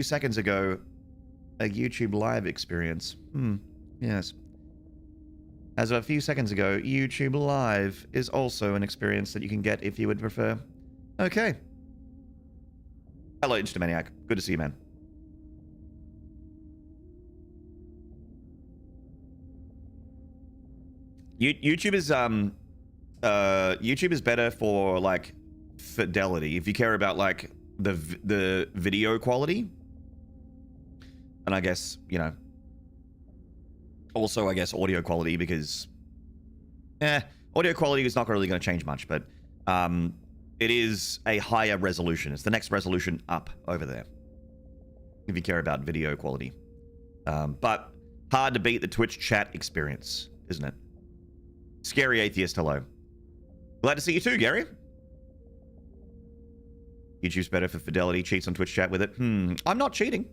few seconds ago, a YouTube live experience. Yes. As of a few seconds ago, YouTube live is also an experience that you can get if you would prefer. Okay. Hello, Instamaniac. Good to see you, man. YouTube is better for like fidelity if you care about like the video quality, and I guess, you know, also I guess audio quality, because audio quality is not really going to change much, but it is a higher resolution. It's the next resolution up over there if you care about video quality, but hard to beat the Twitch chat experience, isn't it? Scary Atheist, hello. Glad to see you too, Gary. YouTube's better for fidelity, cheats on Twitch chat with it. I'm not cheating.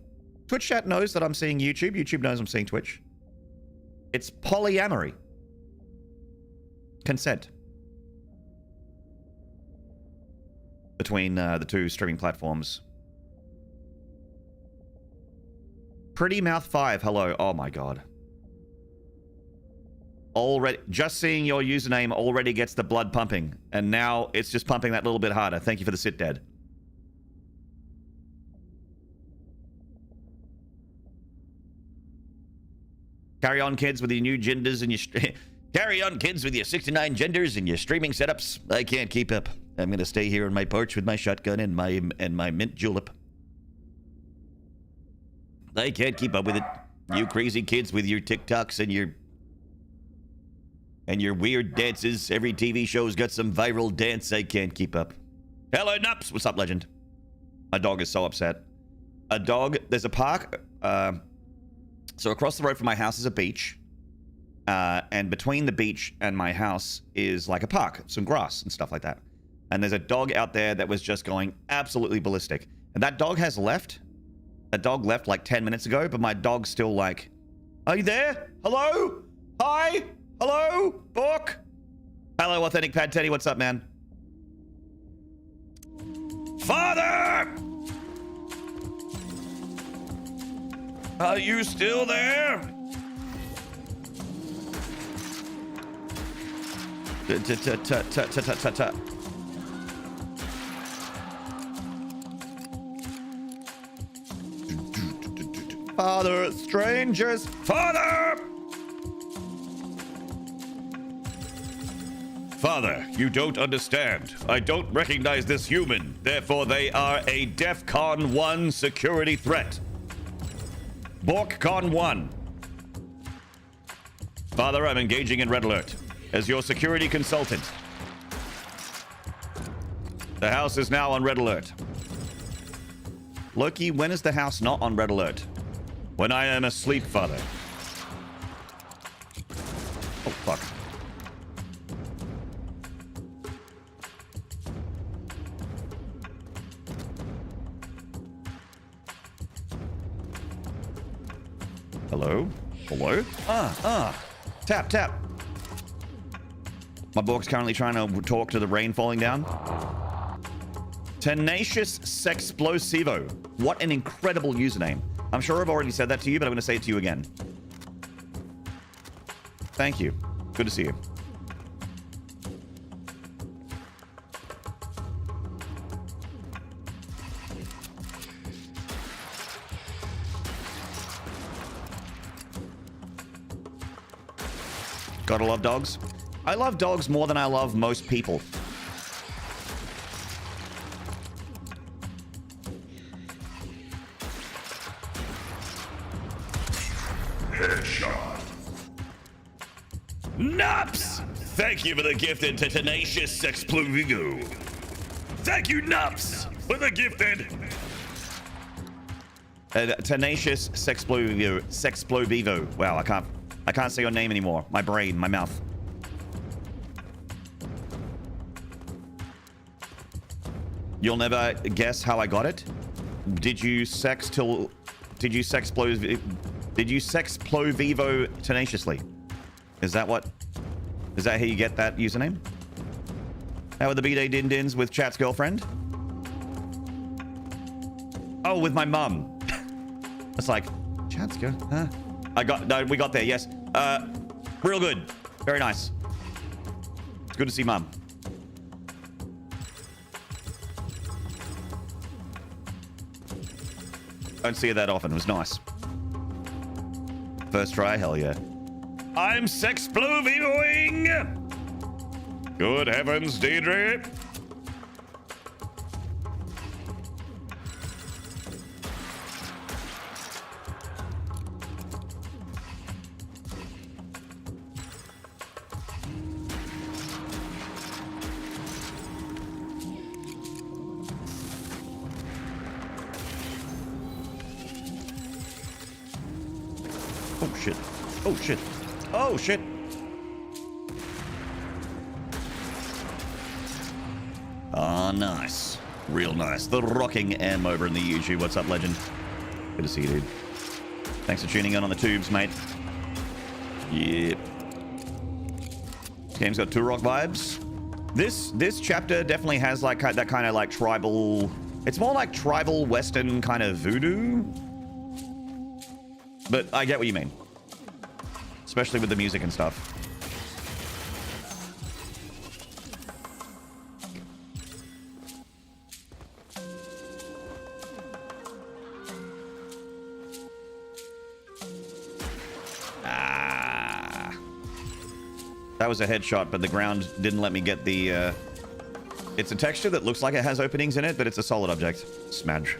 Twitch chat knows that I'm seeing YouTube. YouTube knows I'm seeing Twitch. It's polyamory. Consent. Between the two streaming platforms. Pretty Mouth 5, hello. Oh my god. Already, just seeing your username already gets the blood pumping, and now it's just pumping that little bit harder. Thank you for the sit dead. Carry on, kids, with your new genders and your carry on, kids, with your 69 genders and your streaming setups. I can't keep up. I'm gonna stay here on my porch with my shotgun and my mint julep. I can't keep up with it. You crazy kids with your TikToks and your weird dances. Every TV show's got some viral dance. I can't keep up. Hello, Nups. What's up, legend? My dog is so upset. A dog, there's a park. So across the road from my house is a beach. And between the beach and my house is like a park, some grass and stuff like that. And there's a dog out there that was just going absolutely ballistic. And that dog has left. That dog left like 10 minutes ago, but my dog's still like, are you there? Hello? Hi? Hello? Bork? Hello, Authentic Pad Teddy. What's up, man? Father! Are you still there? Father, strangers. Father! Father, you don't understand. I don't recognize this human. Therefore, they are a DEFCON 1 security threat. BorkCon 1. Father, I'm engaging in Red Alert as your security consultant. The house is now on Red Alert. Loki, when is the house not on Red Alert? When I am asleep, Father. Oh, fuck. Hello? Hello? Tap, tap. My Bork's currently trying to talk to the rain falling down. Tenacious Sexplosivo. What an incredible username. I'm sure I've already said that to you, but I'm going to say it to you again. Thank you. Good to see you. Gotta love dogs. I love dogs more than I love most people. Headshot. Nups! Thank you for the gifted to Tenacious Sexplovigo. Thank you, Nups, for the gifted. Tenacious Sexplovivo. Wow, I can't say your name anymore. My brain, my mouth. You'll never guess how I got it. Did you sexplovivo tenaciously? Is that how you get that username? How are the B-Day din-dins with Chat's girlfriend? Oh, with my mum. It's like, Chad's good, huh? We got there, yes. Real good. Very nice. It's good to see Mum. Don't see her that often. It was nice. First try, hell yeah. I'm sex-blue-viewing! Good heavens, Deidre. Oh shit. Oh shit. Oh shit. Ah, nice. Real nice. The rocking M over in the YouTube. What's up, legend? Good to see you, dude. Thanks for tuning in on the tubes, mate. Yep. This game's got Turok vibes. This chapter definitely has like that kind of like tribal... It's more like tribal Western kind of voodoo. But I get what you mean. Especially with the music and stuff. Ah. That was a headshot, but the ground didn't let me get the... It's a texture that looks like it has openings in it, but it's a solid object. Smudge.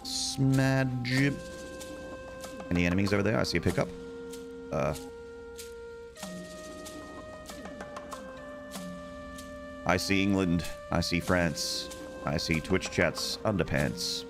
Smudge. Any enemies over there? I see a pickup. I see England. I see France. I see Twitch chats underpants.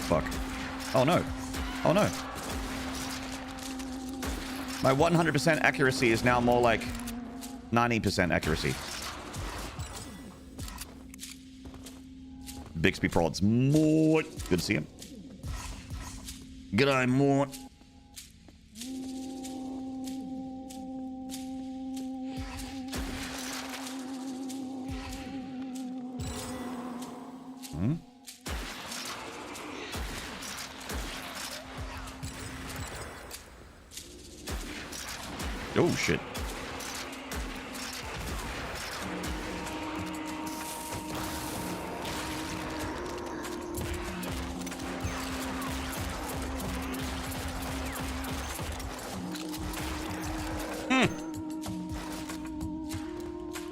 Fuck. Oh no. Oh no. My 100% accuracy is now more like 90% accuracy. Bixby prods. Mort. Good to see him. G'day, Mort. Hmm? Oh, shit.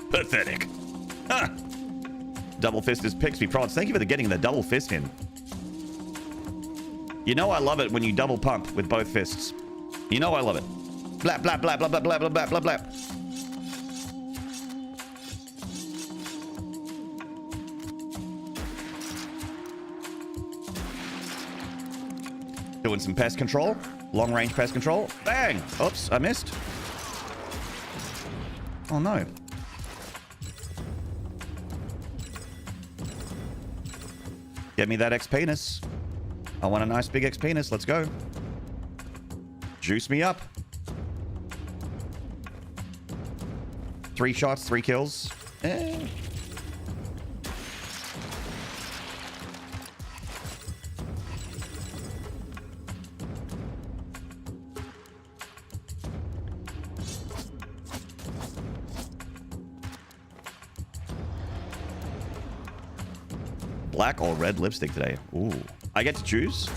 Pathetic. Huh. Double fist is Pixby prods. Thank you for getting the double fist in. You know I love it when you double pump with both fists. You know I love it. Blah, blah, blah, blah, blah, blah, blah, blah, blah, blah. Doing some pest control. Long range pest control. Bang! Oops, I missed. Oh no. Get me that X penis. I want a nice big X penis. Let's go. Juice me up. 3 shots, 3 kills. Black or red lipstick today? Ooh. I get to choose?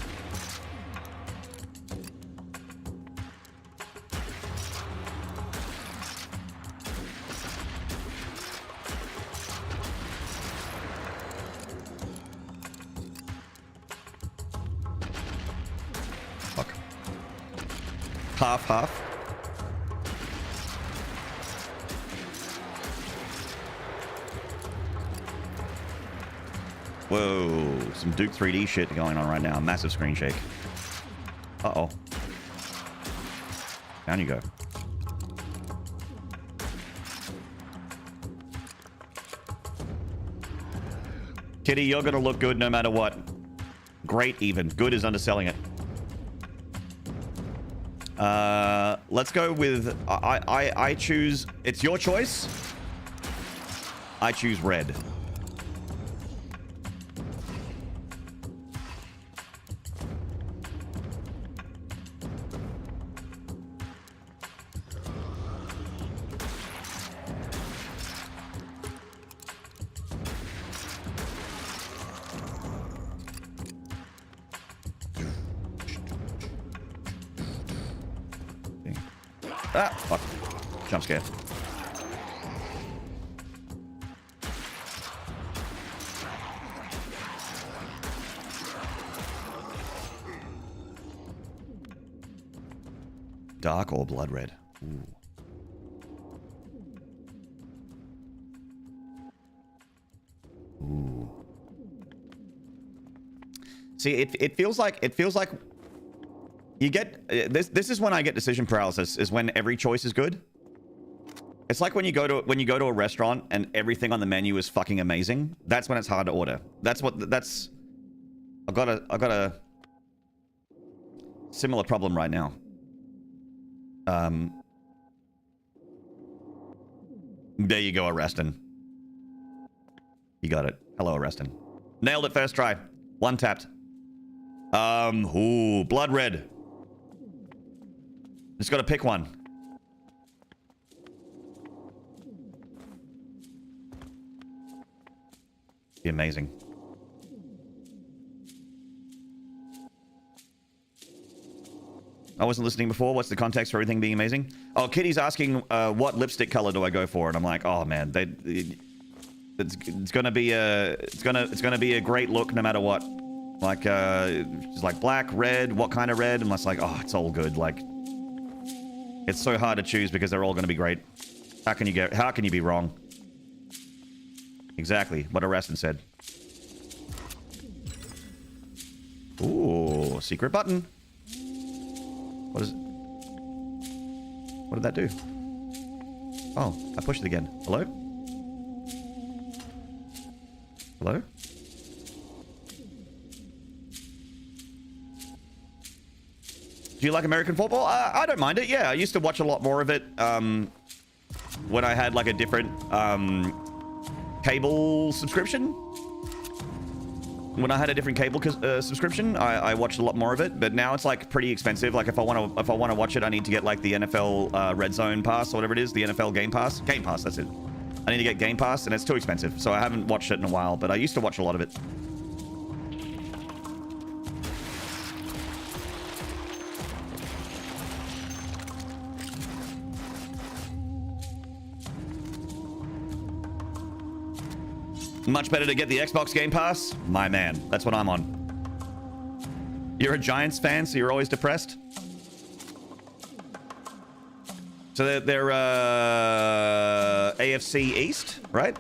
Fuck. Half, half. Whoa, some Duke 3D shit going on right now. Massive screen shake. Uh-oh. Down you go. Kitty, you're gonna look good no matter what. Great even. Good is underselling it. Let's go with... I choose... It's your choice. I choose red. Ah, fuck. Jump scare. Dark or blood red? Ooh. Ooh. See, it feels like you get this is when I get decision paralysis, is when every choice is good. It's like when you go to a restaurant and everything on the menu is fucking amazing. That's when it's hard to order. I've got a similar problem right now. There you go, Arrestin. You got it. Hello, Arrestin. Nailed it first try. One tapped. Ooh, blood red. Just gotta pick one. Be amazing. I wasn't listening before. What's the context for everything being amazing? Oh, Kitty's asking what lipstick color do I go for, and I'm like, oh man, it's gonna be a great look no matter what. Like it's like black, red, what kind of red? And it's like, oh, it's all good. Like, it's so hard to choose because they're all gonna be great. How can you be wrong? Exactly what Arrestin said. Ooh, secret button. What is it? What did that do? Oh, I pushed it again. Hello? Hello? Do you like American football? I don't mind it. Yeah, I used to watch a lot more of it when I had like a different cable subscription. When I had a different cable subscription, I watched a lot more of it. But now it's like pretty expensive. Like if I want to watch it, I need to get like the NFL Red Zone Pass or whatever it is, the NFL Game Pass. Game Pass, that's it. I need to get Game Pass, and it's too expensive. So I haven't watched it in a while. But I used to watch a lot of it. Much better to get the Xbox Game Pass? My man, that's what I'm on. You're a Giants fan, so you're always depressed? So they're AFC East, right?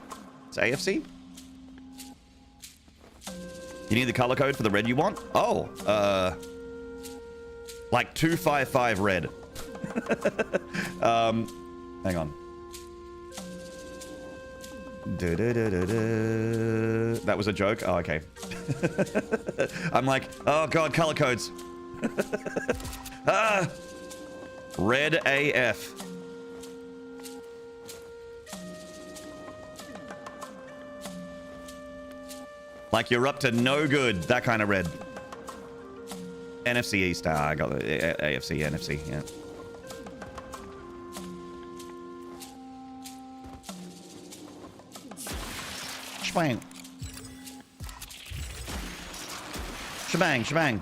It's AFC? You need the color code for the red you want? Oh, like 255 red. Hang on. That was a joke? Oh, okay. I'm like, oh god, color codes. Ah! Red AF. Like you're up to no good. That kind of red. NFC East. Ah, I got the AFC, NFC, yeah. Shebang. Shebang, shebang.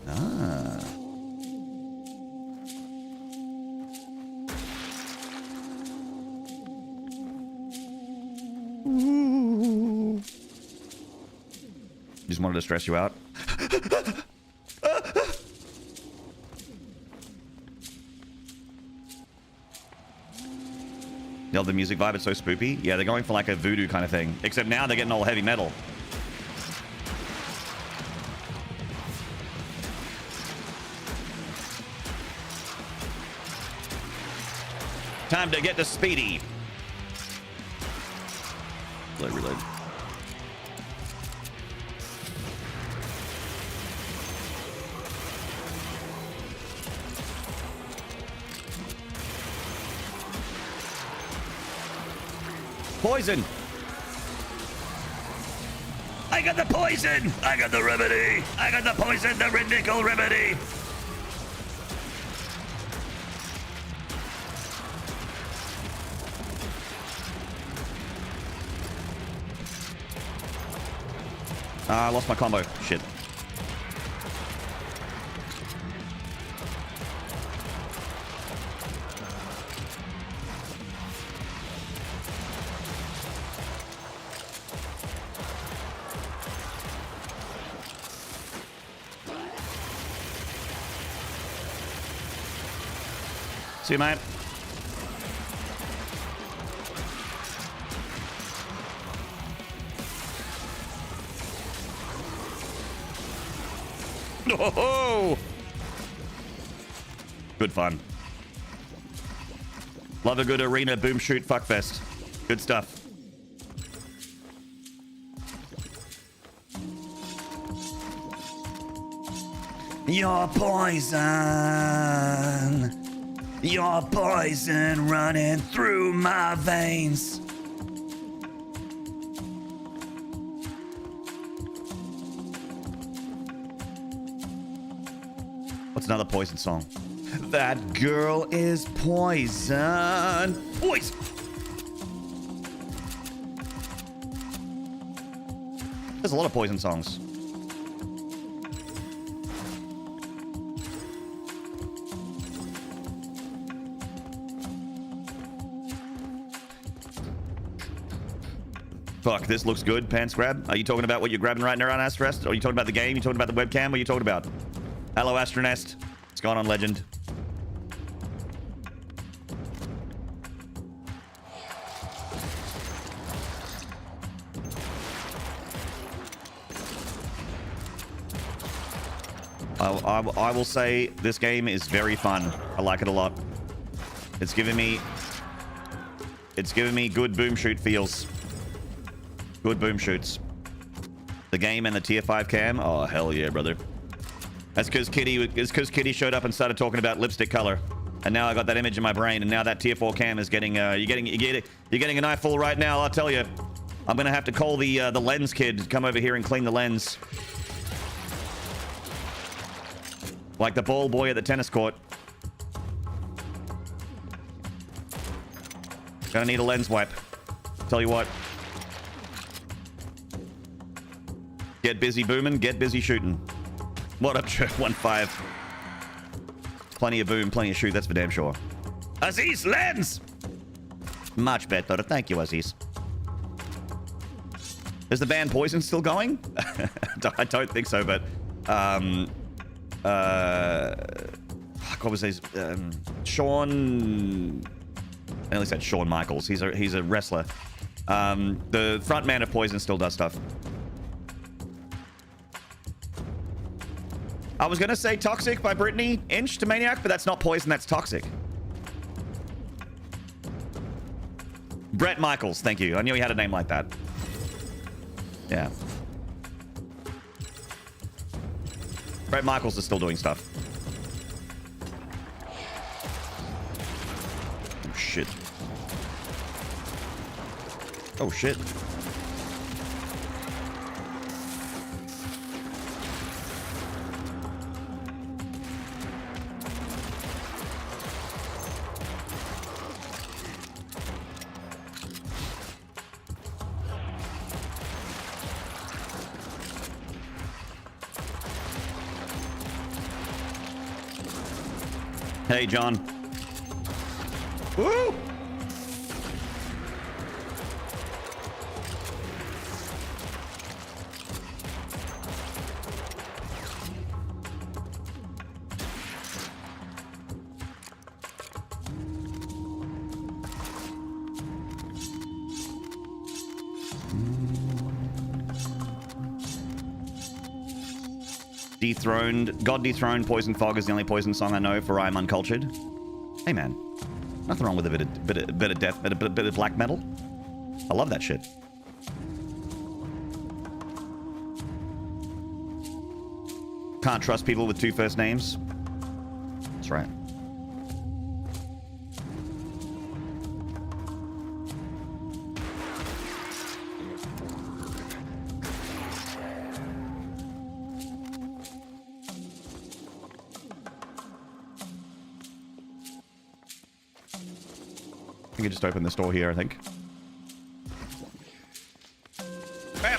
Ah. Ooh. Just wanted to stress you out. Yo, the music vibe is so spoopy. Yeah, they're going for like a voodoo kind of thing. Except now they're getting all heavy metal. Time to get to Speedy. Reload. Poison! I got the poison! I got the remedy! I got the poison, the ridicule remedy! I lost my combo. Shit. See you, mate. Oh! Good fun. Love a good arena boom shoot fuckfest. Good stuff. Your poison. Your poison running through my veins. What's another poison song? That girl is poison. Poison. There's a lot of poison songs. Fuck, this looks good, Pants Grab. Are you talking about what you're grabbing right now on Astrest? Or are you talking about the game? Are you talking about the webcam? What are you talking about? Hello, Astronest. It's gone on Legend. I will say this game is very fun. I like it a lot. It's giving me good boom shoot feels. Good boom shoots. The game and the tier 5 cam. Oh hell yeah, brother. That's because Kitty showed up and started talking about lipstick color, and now I got that image in my brain, and now that tier 4 cam is getting you're getting an eyeful right now. I'll tell you. I'm gonna have to call the lens kid to come over here and clean the lens. Like the ball boy at the tennis court. Gonna need a lens wipe. Tell you what. Get busy booming, get busy shooting. What up, 1-5? Plenty of boom, plenty of shoot, that's for damn sure. Aziz, lens! Much better, thank you, Aziz. Is the band Poison still going? I don't think so, but... what was his... Shawn... I only said Shawn Michaels. He's a wrestler. The front man of Poison still does stuff. I was gonna say Toxic by Britney Inch to Maniac, but that's not Poison, that's Toxic. Brett Michaels, thank you. I knew he had a name like that. Yeah. Brett Michaels is still doing stuff. Oh, shit. Oh, shit. Hey, John. Woo! God Dethroned, Poison Fog is the only Poison song I know for I'm Uncultured. Hey man, nothing wrong with a bit of death, bit of black metal. I love that shit. can't trust people with 2 first names. That's right. I can just open this door here, I think. Bam!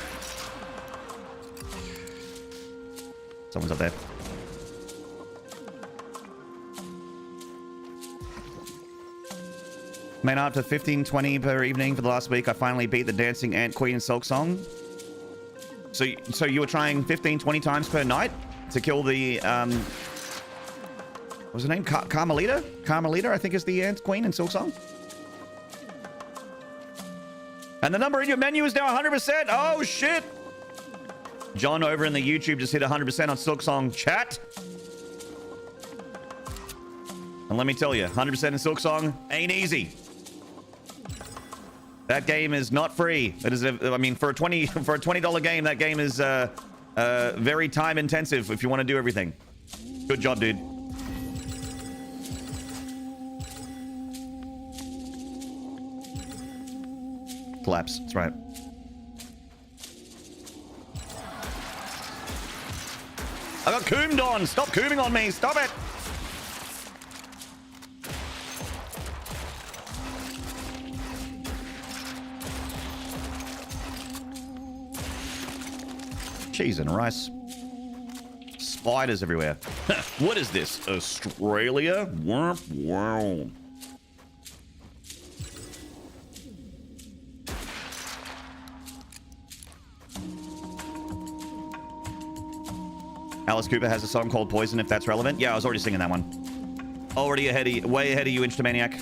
Someone's up there. Man, after 15-20 per evening for the last week, I finally beat the Dancing Ant Queen and Silk Song. So you were trying 15-20 times per night to kill the, what was her name? Carmelita? Carmelita, I think, is the Ant Queen in Silk Song. And the number in your menu is now 100%. Oh, shit. John over in the YouTube just hit 100% on Silk Song chat. And let me tell you, 100% in Silk Song ain't easy. That game is not free. It is, I mean, for a $20 game, that game is very time intensive if you want to do everything. Good job, dude. Collapse. That's right. I got coomed on. Stop cooming on me. Stop it. Cheese and rice. Spiders everywhere. What is this? Australia? Wow. Alice Cooper has a song called Poison, if that's relevant. Yeah, I was already singing that one. Already ahead of you, way ahead of you, Inchtomaniac.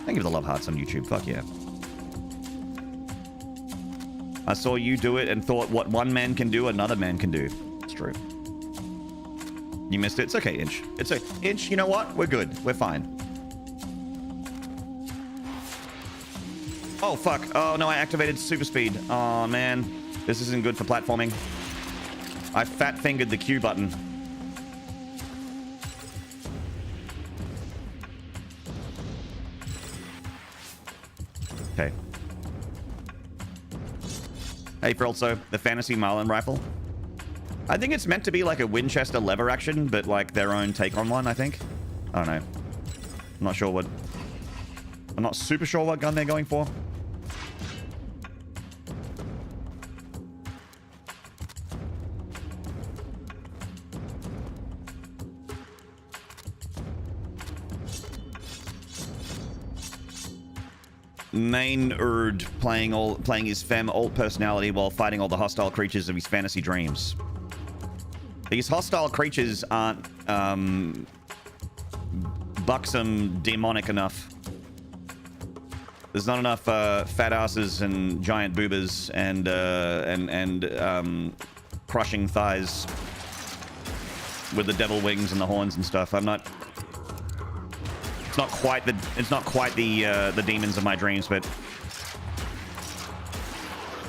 Thank you for the love hearts on YouTube. Fuck yeah. I saw you do it and thought what one man can do, another man can do. It's true. You missed it. It's okay, Inch. It's a Inch. You know what? We're good. We're fine. Oh, fuck. Oh, no, I activated super speed. Oh, man. This isn't good for platforming. I fat-fingered the Q button. Okay. Hey, Frelso, the Fantasy Marlin rifle. I think it's meant to be like a Winchester lever action, but like their own take on one, I think. I don't know. I'm not sure what... I'm not super sure what gun they're going for. Maynard playing his femme alt personality while fighting all the hostile creatures of his fantasy dreams. These hostile creatures aren't buxom demonic enough. There's not enough fat asses and giant boobas and crushing thighs with the devil wings and the horns and stuff. I'm not. It's not quite the demons of my dreams, but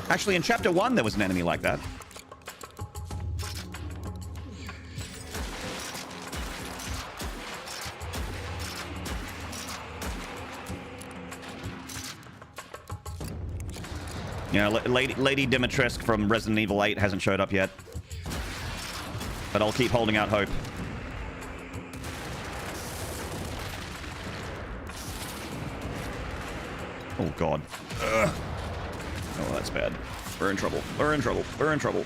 actually in chapter 1 there was an enemy like that. You know, Lady Dimitrescu from Resident Evil 8 hasn't showed up yet, but I'll keep holding out hope. Oh, God. Ugh. Oh, that's bad. We're in trouble. We're in trouble. We're in trouble.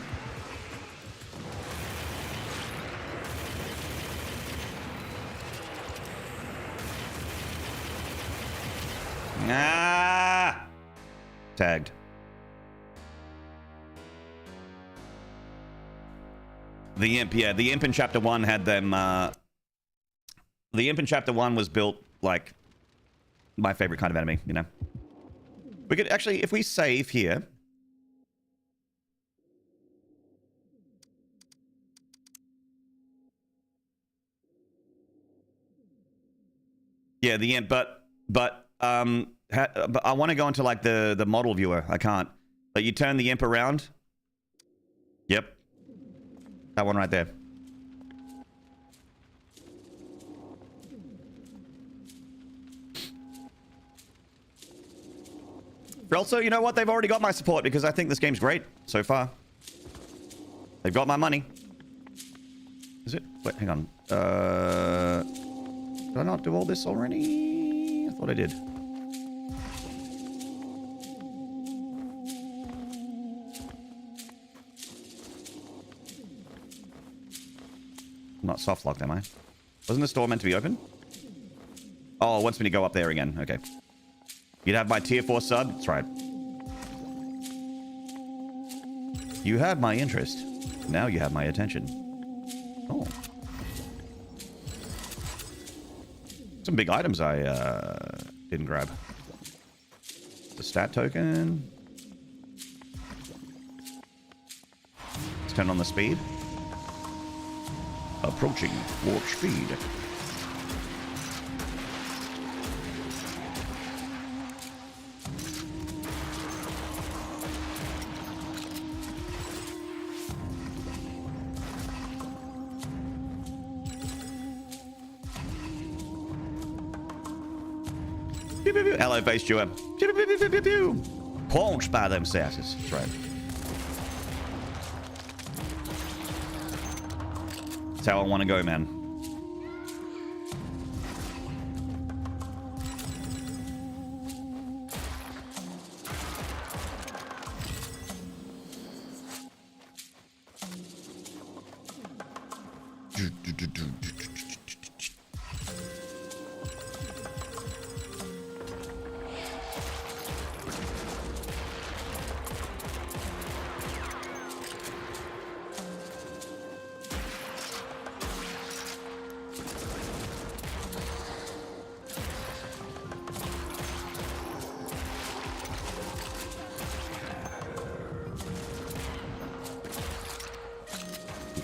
Ah! Tagged. The Imp, yeah. The Imp in Chapter 1 had them... The Imp in Chapter 1 was built, like, my favorite kind of enemy, you know? We could actually, if we save here... Yeah, the Imp, but I want to go into, like, the model viewer. I can't. Like you turn the imp around. Yep. That one right there. Also, you know what? They've already got my support because I think this game's great so far. They've got my money. Is it? Wait, hang on. Did I not do all this already? I thought I did. I'm not soft locked, am I? Wasn't the store meant to be open? Oh, it wants me to go up there again. Okay. You'd have my tier 4 sub? That's right. You have my interest. Now you have my attention. Oh. Some big items I didn't grab. The stat token. Let's turn on the speed. Approaching warp speed. Hello, face Jewer. Punched by them sasses. That's right. That's how I want to go, man.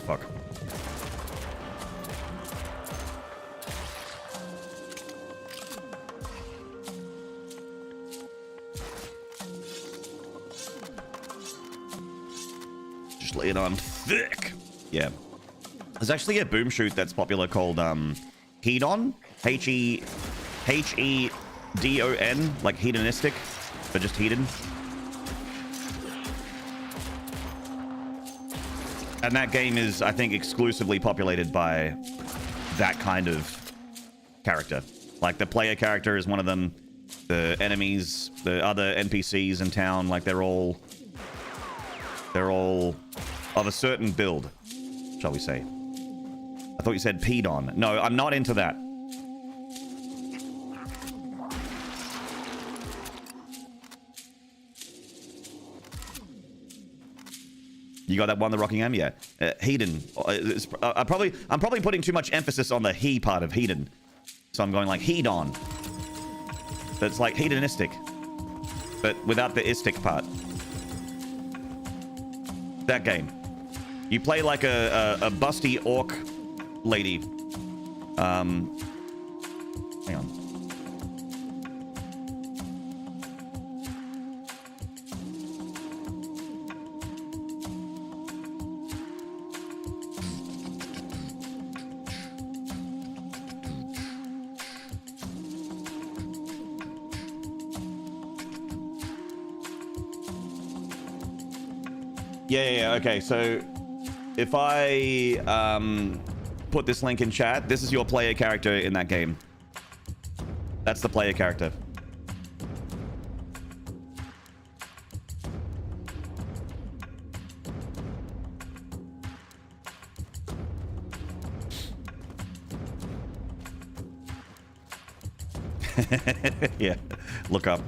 Fuck. Just lay it on thick. Yeah. There's actually a boom shoot that's popular called Hedon. Hedon, like hedonistic, but just hedon. And that game is, I think, exclusively populated by that kind of character. Like, the player character is one of them. The enemies, the other NPCs in town, like, they're all of a certain build, shall we say. I thought you said peed on. No, I'm not into that. You got that one, the Rockingham? Yeah. Hedon. I'm probably putting too much emphasis on the he part of hedon. So I'm going like hedon. But it's like hedonistic. But without the istic part. That game. You play like a busty orc lady. Hang on. Yeah, okay, so if I put this link in chat, this is your player character in that game. That's the player character. Yeah, look up.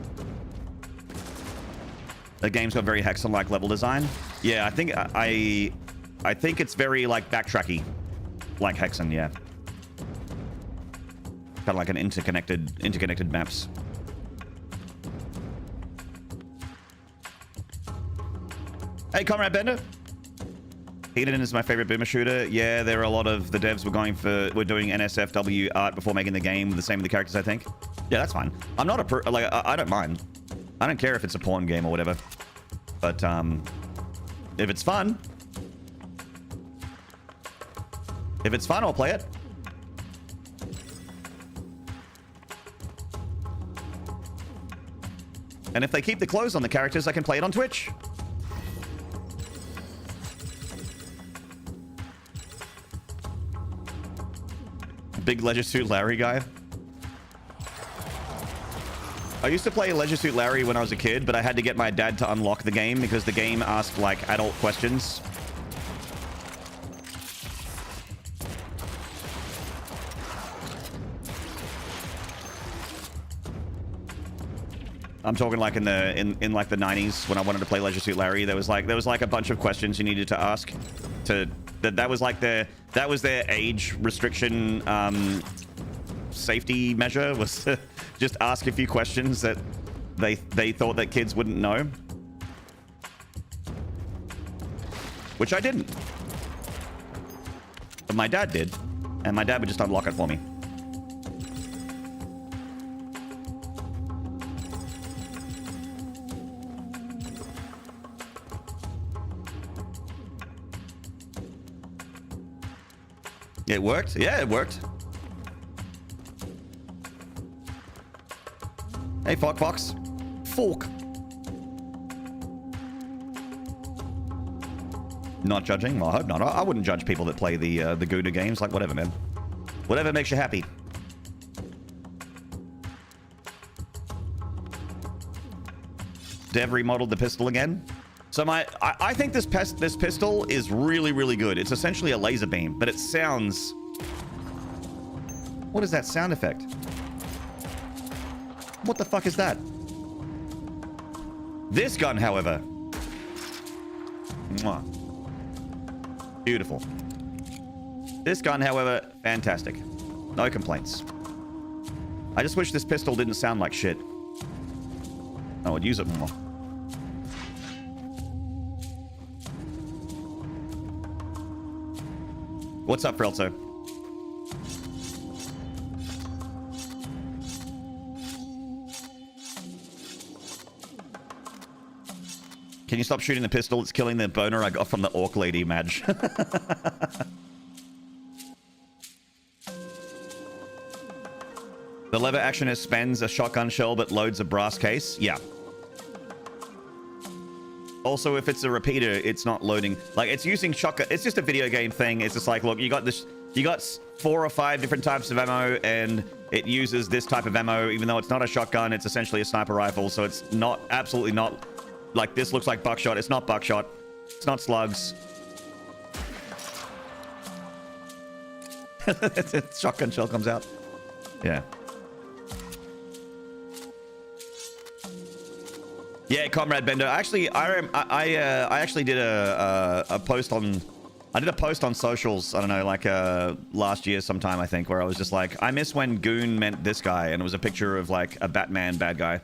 The game's got very Hexen-like level design. Yeah, I think I think it's very like backtracky, like Hexen. Yeah, kind of like an interconnected maps. Hey, Comrade Bender. Hedon is my favorite boomer shooter. Yeah, there are a lot of the devs were doing NSFW art before making the game. The same with the characters, I think. Yeah, that's fine. I'm not I don't mind. I don't care if it's a porn game or whatever. But if it's fun, I'll play it. And if they keep the clothes on the characters, I can play it on Twitch. Big Leisure Suit Larry guy. I used to play Leisure Suit Larry when I was a kid, but I had to get my dad to unlock the game because the game asked, like, adult questions. I'm talking like in like the 90s when I wanted to play Leisure Suit Larry. There was like a bunch of questions you needed to ask. That was their age restriction safety measure, was to just ask a few questions that they thought that kids wouldn't know, which I didn't, but my dad did, and my dad would just unlock it for me. It worked? Yeah, it worked. Hey, Fox. Fork. Not judging? Well, I hope not. I wouldn't judge people that play the Gouda games. Like, whatever, man. Whatever makes you happy. Dev remodeled the pistol again. So I think this pistol is really, really good. It's essentially a laser beam, but it sounds... What is that sound effect? What the fuck is that? This gun, however... Mwah. Beautiful. This gun, however, fantastic. No complaints. I just wish this pistol didn't sound like shit. I would use it more. What's up, Frelso? Can you stop shooting the pistol? It's killing the boner I got from the orc lady, Madge. The lever actioner spends a shotgun shell but loads a brass case. Yeah. Also, if it's a repeater, it's not loading. Like, it's using shotgun. It's just a video game thing. It's just like, look, you got 4 or 5 different types of ammo, and it uses this type of ammo. Even though it's not a shotgun, it's essentially a sniper rifle. So it's not, absolutely not, like, this looks like buckshot. It's not buckshot. It's not slugs. Shotgun shell comes out. Yeah. Yeah, Comrade Bender. Actually, I actually did a post on... I did a post on socials, I don't know, like last year sometime, I think, where I was just like, I miss when goon meant this guy, and it was a picture of like a Batman bad guy.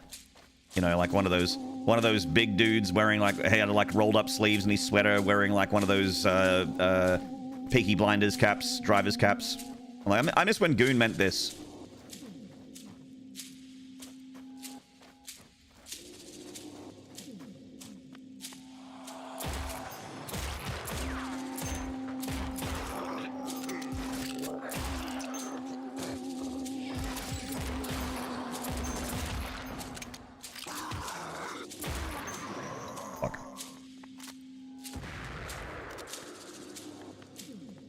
You know, like one of those big dudes wearing like, he had like rolled up sleeves and his sweater, wearing like one of those Peaky Blinders caps, driver's caps. I'm like, I miss when goon meant this.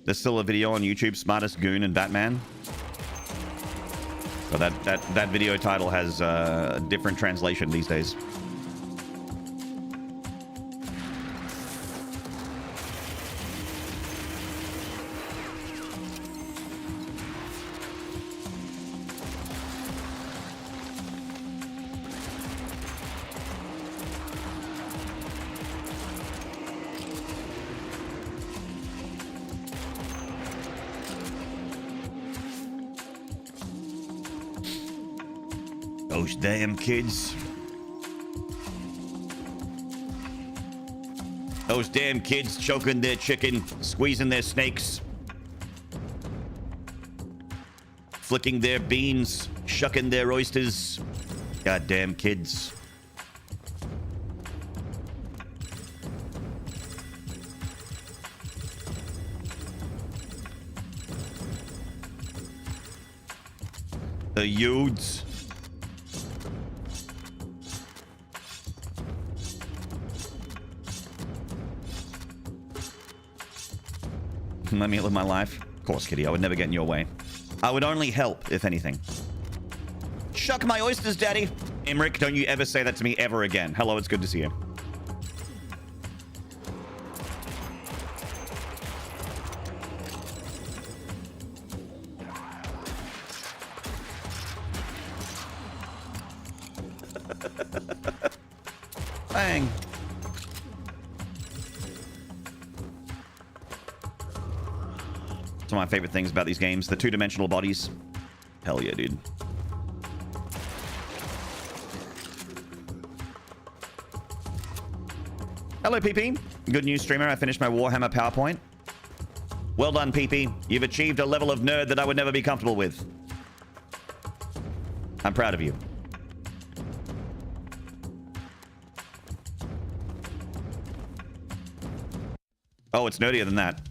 There's still a video on YouTube, Smartest Goon and Batman. So that video title has a different translation these days. Those damn kids. Those damn kids choking their chicken, squeezing their snakes, flicking their beans, shucking their oysters. Goddamn kids. the youths. Let me live my life. Of course, kitty. I would never get in your way. I would only help, if anything. Shuck my oysters, daddy. Emmerich, don't you ever say that to me ever again. Hello, it's good to see you. Bang. It's one of my favorite things about these games. The two-dimensional bodies. Hell yeah, dude. Hello, PP. Good news, streamer. I finished my Warhammer PowerPoint. Well done, PP. You've achieved a level of nerd that I would never be comfortable with. I'm proud of you. Oh, it's nerdier than that.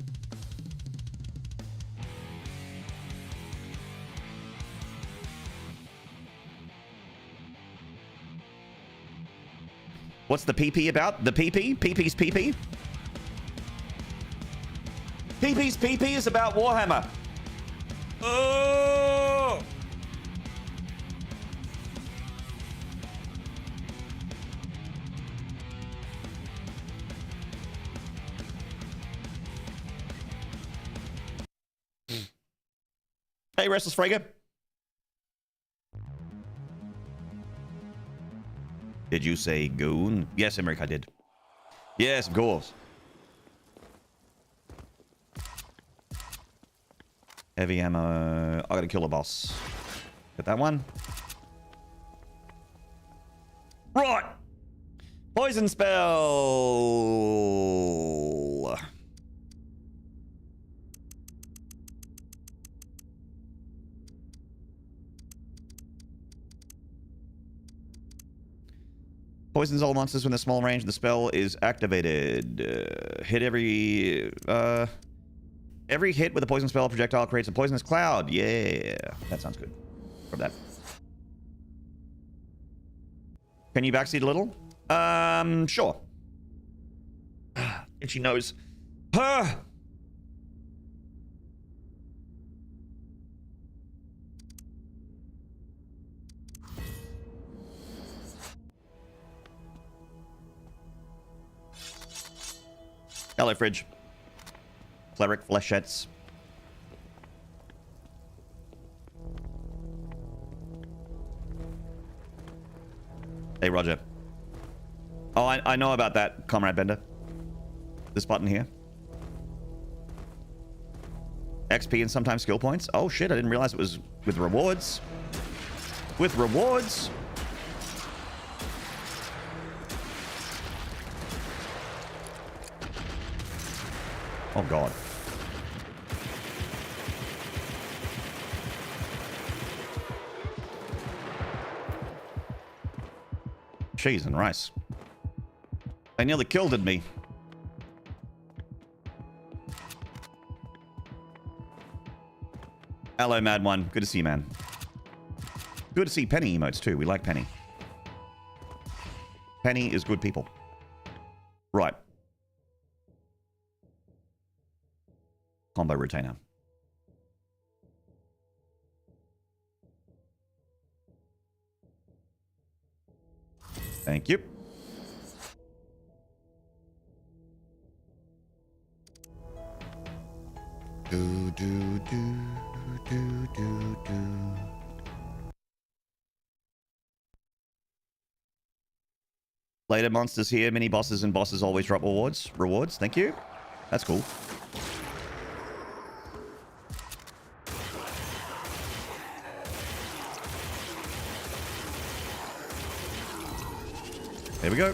What's the PP about? The PP? PP's PP? PP's PP is about Warhammer. Oh! Hey, Restless Fragger. Did you say goon? Yes, Emmerich, I did. Yes, of course. Heavy ammo. I gotta kill a boss. Get that one. Right. Poison spell. Poisons all monsters when they're small range. The spell is activated. Hit every hit with a poison spell projectile creates a poisonous cloud. Yeah, that sounds good. Grab that. Can you backseat a little? Sure. Itchy nose. Hello, Fridge. Cleric Flechettes. Hey, Roger. Oh, I know about that, Comrade Bender. This button here. XP and sometimes skill points. Oh, shit, I didn't realize it was with rewards. With rewards. Oh, God. Cheese and rice. They nearly killed me. Hello, Mad One. Good to see you, man. Good to see Penny emotes, too. We like Penny. Penny is good people. Right. Combo retainer. Thank you. Do, do, do, do, do, do. Later monsters here, mini bosses and bosses always drop rewards. Rewards, thank you. That's cool. There we go.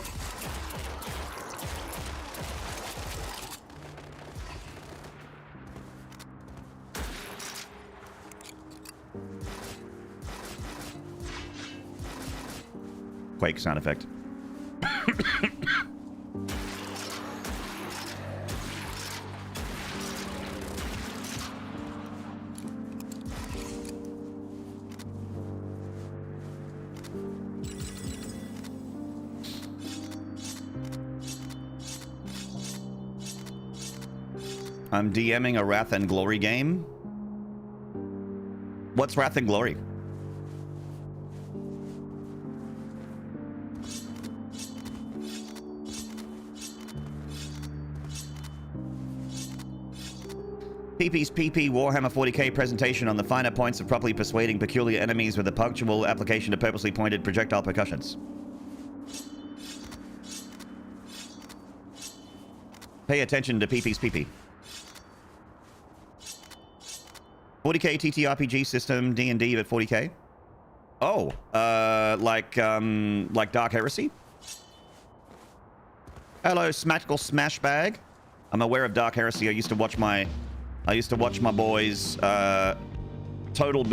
Quake sound effect. I'm DMing a Wrath and Glory game. What's Wrath and Glory? PP's PP Warhammer 40k presentation on the finer points of properly persuading peculiar enemies with a punctual application of purposely pointed projectile percussions. Pay attention to PP's PP. 40k TTRPG system, D&D, but 40k? Oh, like Dark Heresy? Hello, Smackle Smashbag. I'm aware of Dark Heresy. I used to watch my boys, Total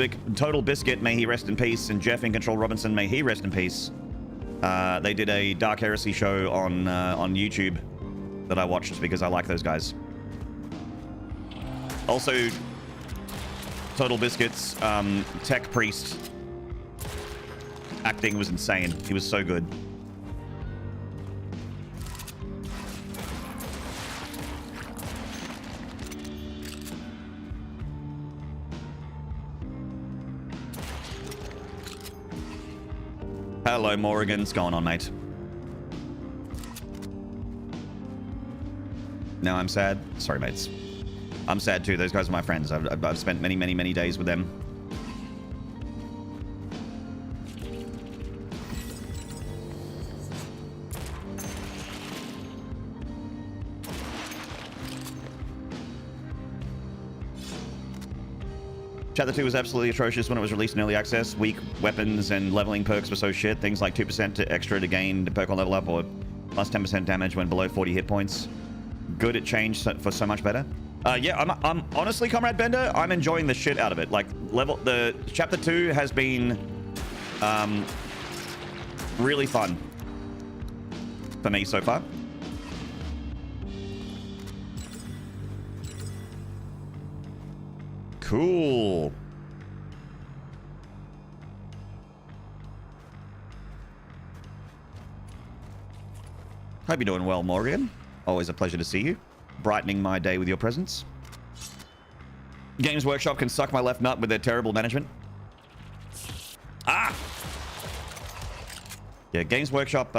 Biscuit, may he rest in peace, and Jeff in Control Robinson, may he rest in peace. They did a Dark Heresy show on YouTube that I watched because I like those guys. Also, Total Biscuit's tech priest acting was insane. He was so good. Hello, Morrigan. What's going on, mate? No, I'm sad. Sorry, mates. I'm sad too. Those guys are my friends. I've spent many, many, many days with them. Chapter 2 was absolutely atrocious when it was released in early access. Weak weapons and leveling perks were so shit. Things like 2% extra to gain the perk on level up, or plus 10% damage when below 40 hit points. Good, it changed for so much better. Yeah, I'm honestly, Comrade Bender, I'm enjoying the shit out of it. Like, the Chapter 2 has been really fun for me so far. Cool. Hope you're doing well, Morgan. Always a pleasure to see you. Brightening my day with your presence. Games Workshop can suck my left nut with their terrible management. Ah! Yeah, Games Workshop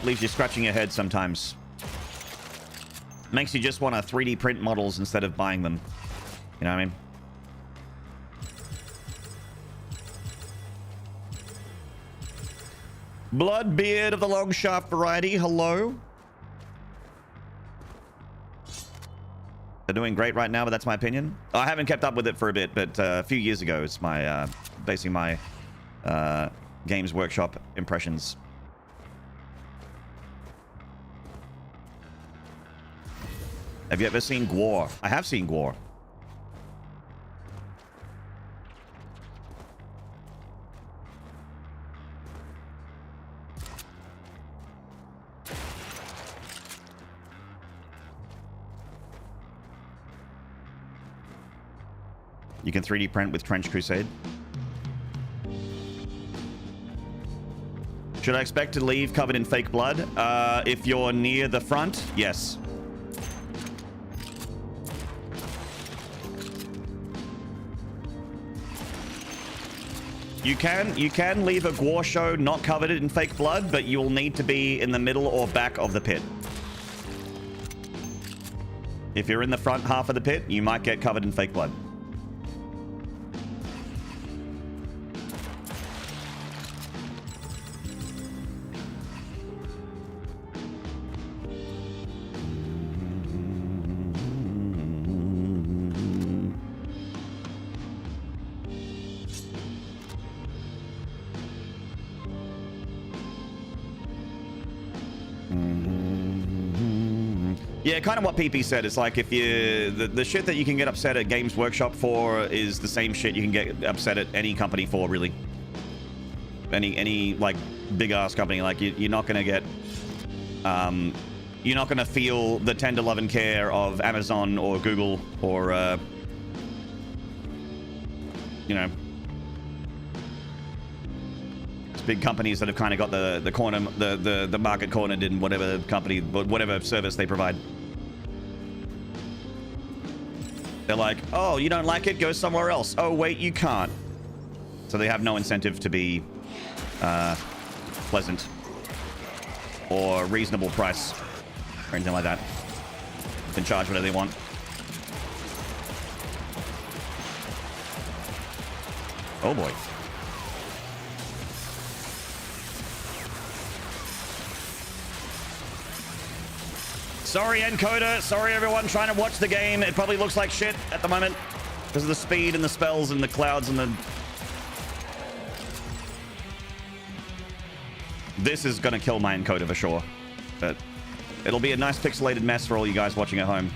leaves you scratching your head sometimes. Makes you just want to 3D print models instead of buying them. You know what I mean? Bloodbeard of the long shaft variety, hello. They're doing great right now, but that's my opinion. I haven't kept up with it for a bit, but a few years ago, it's my basically my Games Workshop impressions. Have you ever seen Gwar? I have seen Gwar. You can 3D print with Trench Crusade. Should I expect to leave covered in fake blood? If you're near the front, yes. You can leave a Gwar show not covered in fake blood, but you'll need to be in the middle or back of the pit. If you're in the front half of the pit, you might get covered in fake blood. Yeah, kind of what PP said. It's like if you the shit that you can get upset at Games Workshop for is the same shit you can get upset at any company for, really. Any like big ass company. Like you're not gonna get you're not gonna feel the tender love and care of Amazon or Google or you know, big companies that have kind of got the corner, the market cornered in whatever company, whatever service they provide. They're like, oh, you don't like it? Go somewhere else. Oh, wait, you can't. So they have no incentive to be pleasant or reasonable price or anything like that. They can charge whatever they want. Oh boy. Sorry, encoder. Sorry, everyone trying to watch the game. It probably looks like shit at the moment because of the speed and the spells and the clouds and the... This is going to kill my encoder for sure. But it'll be a nice pixelated mess for all you guys watching at home.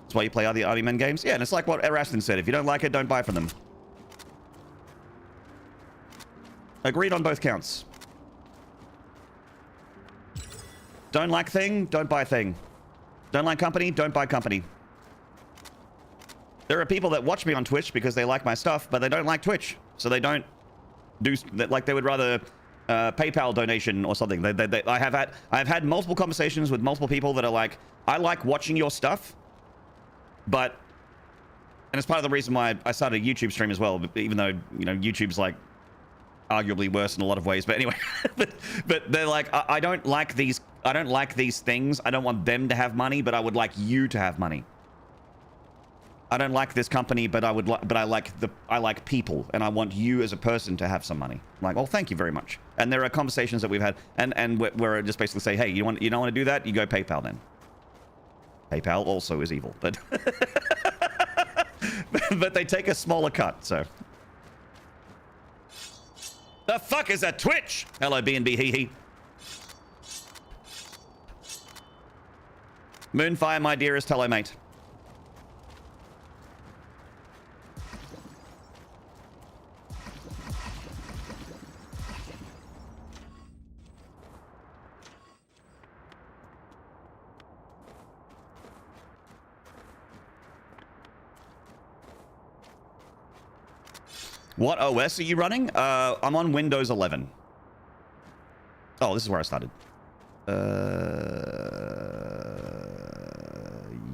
That's why you play other Army Men games? Yeah, and it's like what Eraston said. If you don't like it, don't buy from them. Agreed on both counts. Don't like thing, don't buy thing. Don't like company, don't buy company. There are people that watch me on Twitch because they like my stuff, but they don't like Twitch. So they don't do, like they would rather PayPal donation or something. I've had multiple conversations with multiple people that are like, I like watching your stuff, but, and it's part of the reason why I started a YouTube stream as well, even though, you know, YouTube's like arguably worse in a lot of ways, but anyway, but they're like, I don't like these things. I don't want them to have money, but I would like you to have money. I don't like this company, but I like people, and I want you as a person to have some money. I'm like, well, thank you very much. And there are conversations that we've had, and we're just basically say, hey, you don't want to do that? You go PayPal then. PayPal also is evil, but but they take a smaller cut. So the fuck is that Twitch? Hello, B&B hee hee. Moonfire, my dearest, hello, mate. What OS are you running? I'm on Windows 11. Oh, this is where I started.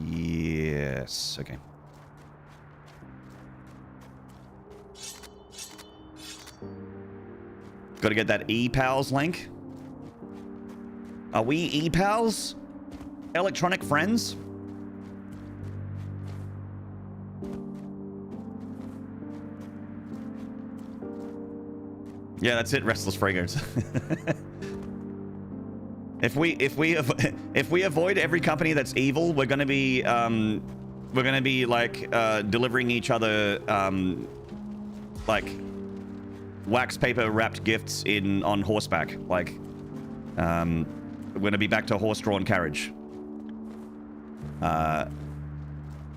Yes. Okay. Got to get that ePals link. Are we ePals? Electronic friends? Yeah, that's it. Restless Fragrance. If we avoid every company that's evil, we're gonna be like delivering each other like wax paper wrapped gifts on horseback. Like we're gonna be back to horse-drawn carriage.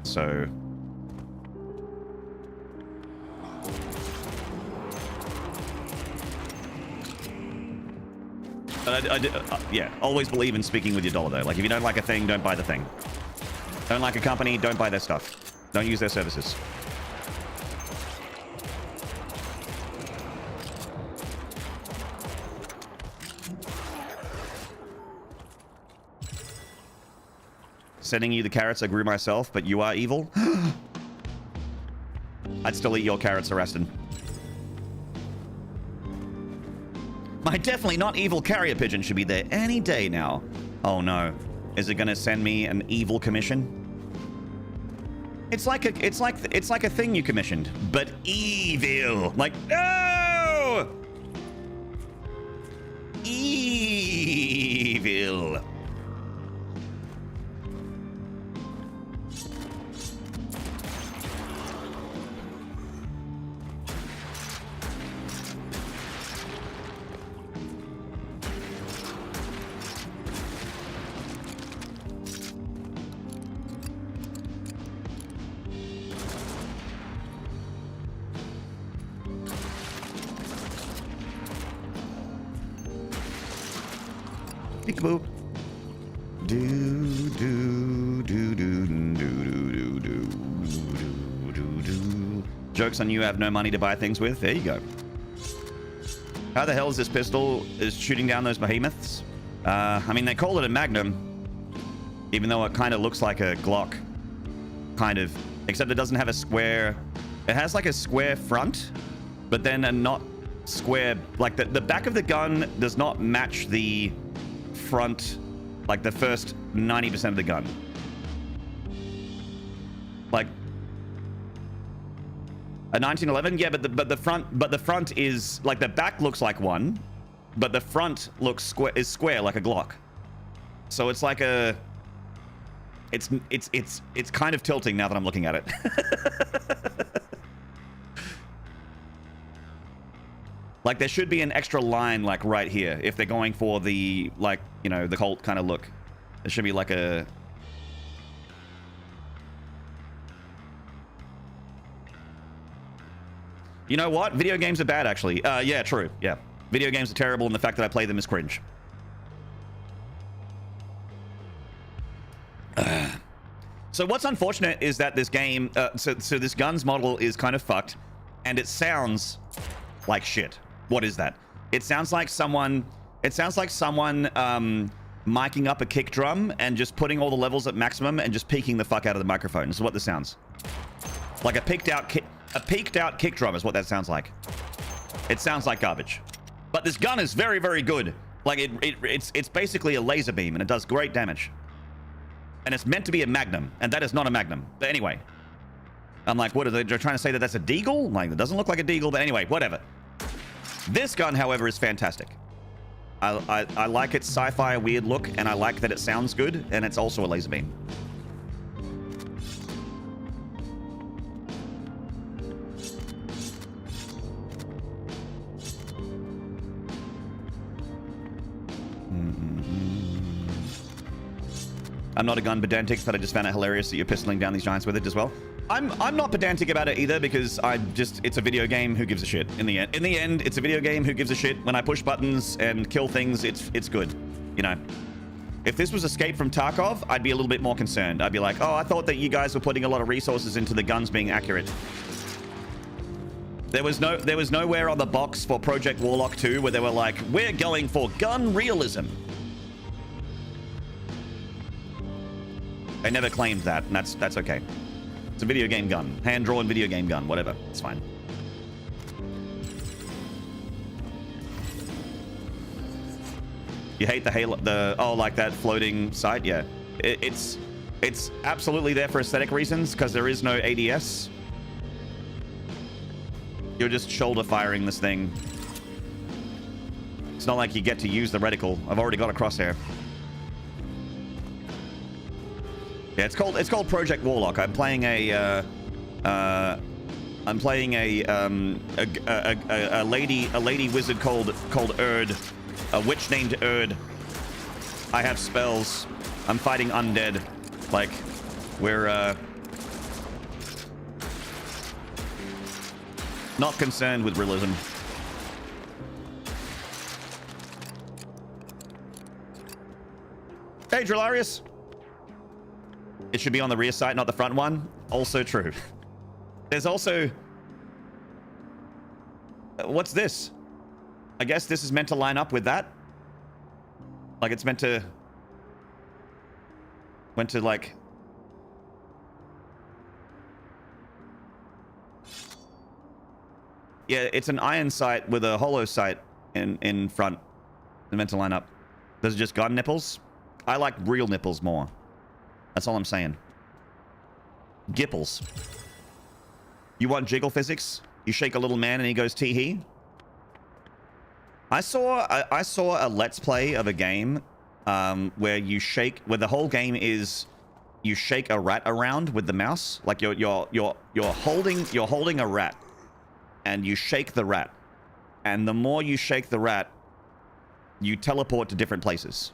So. Yeah, always believe in speaking with your dollar though. Like if you don't like a thing, don't buy the thing. Don't like a company, don't buy their stuff. Don't use their services. Sending you the carrots I grew myself, but you are evil? I'd still eat your carrots, Arreston. My definitely not evil carrier pigeon should be there any day now. Oh no. Is it gonna send me an evil commission? It's like a thing you commissioned, but evil. Like, no! Evil. Peekaboo. Do do do do do do do do do do. Jokes on you have no money to buy things with. There you go. How the hell is this pistol is shooting down those behemoths? I mean, they call it a Magnum, even though it kind of looks like a Glock, kind of, except it doesn't have a square. It has like a square front, but then a not square, like the back of the gun does not match the front, like the first 90% of the gun. Like a 1911, yeah, but the front is like, the back looks like one, but the front looks square like a Glock. So it's like a, it's kind of tilting now that I'm looking at it. Like there should be an extra line like right here if they're going for the, like, you know, the Colt kind of look. There should be like a, you know what? Video games are bad, actually. Yeah, true. Yeah. Video games are terrible, and the fact that I play them is cringe. So what's unfortunate is that this game, so this guns model is kind of fucked, and it sounds like shit. What is that? It sounds like someone, miking up a kick drum and just putting all the levels at maximum and just peeking the fuck out of the microphone. This is what this sounds. Like a peaked out kick drum is what that sounds like. It sounds like garbage. But this gun is very, very good. Like it's basically a laser beam and it does great damage. And it's meant to be a Magnum, and that is not a Magnum. But anyway, I'm like, what are they trying to say, that that's a Deagle? Like, it doesn't look like a Deagle, but anyway, whatever. This gun, however, is fantastic. I like its sci-fi weird look, and I like that it sounds good, and it's also a laser beam. I'm not a gun pedantic, but I just found it hilarious that you're pistoling down these giants with it as well. I'm not pedantic about it either, because it's a video game. Who gives a shit? In the end, it's a video game. Who gives a shit? When I push buttons and kill things, it's good. You know, if this was Escape from Tarkov, I'd be a little bit more concerned. I'd be like, oh, I thought that you guys were putting a lot of resources into the guns being accurate. There was nowhere on the box for Project Warlock 2 where they were like, we're going for gun realism. They never claimed that, and that's okay. It's a video game gun. Hand-drawn video game gun. Whatever. It's fine. You hate the halo... Oh, like that floating sight? Yeah. It's absolutely there for aesthetic reasons, because there is no ADS. You're just shoulder firing this thing. It's not like you get to use the reticle. I've already got a crosshair. Yeah, it's called Project Warlock. I'm playing a lady wizard called Erd, a witch named Erd. I have spells. I'm fighting undead. Like, we're not concerned with realism. Hey, Drillarius. It should be on the rear sight, not the front one. Also true. There's also... What's this? I guess this is meant to line up with that. Like, it's meant to... like... Yeah, it's an iron sight with a hollow sight in front. It's meant to line up. Those are just gun nipples. I like real nipples more. That's all I'm saying. Gipples. You want jiggle physics? You shake a little man and he goes tee-hee? I saw a let's play of a game where the whole game is you shake a rat around with the mouse. Like you're holding a rat and you shake the rat. And the more you shake the rat, you teleport to different places.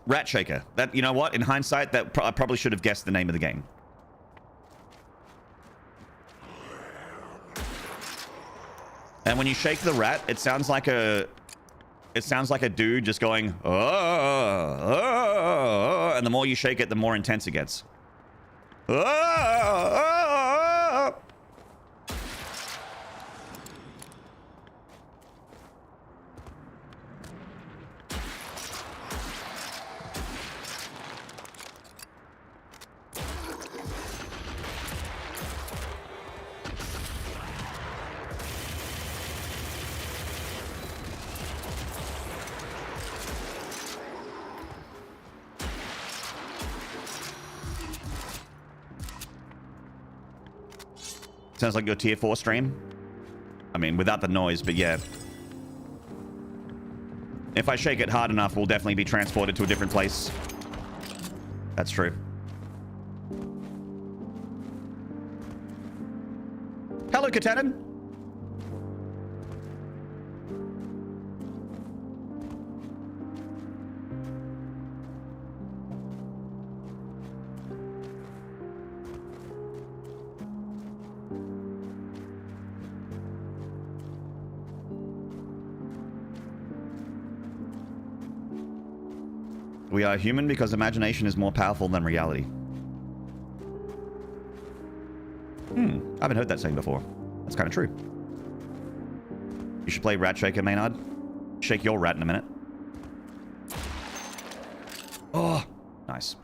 Rat Shaker. That, you know what? In hindsight, that I probably should have guessed the name of the game. And when you shake the rat, it sounds like a dude just going, oh, oh, and the more you shake it, the more intense it gets. Oh, oh, oh. Sounds like your tier 4 stream. I mean, without the noise, but yeah. If I shake it hard enough, we'll definitely be transported to a different place. That's true. Hello, Katanen. We are human because imagination is more powerful than reality. I haven't heard that saying before. That's kind of true. You should play Rat Shaker, Maynard. Shake your rat in a minute. Oh, nice.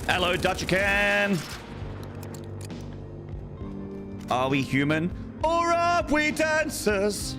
Hello, Dutchican. Are we human or are we dancers?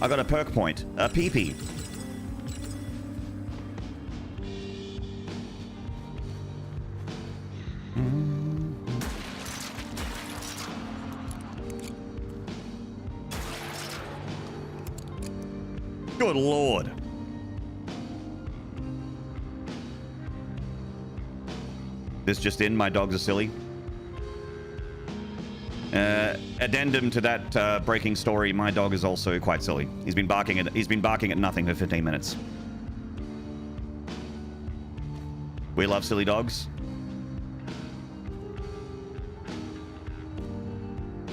I got a perk point. A PP. Good lord. This just in, my dogs are silly. Addendum to that breaking story, my dog is also quite silly. He's been barking at nothing for 15 minutes. We love silly dogs.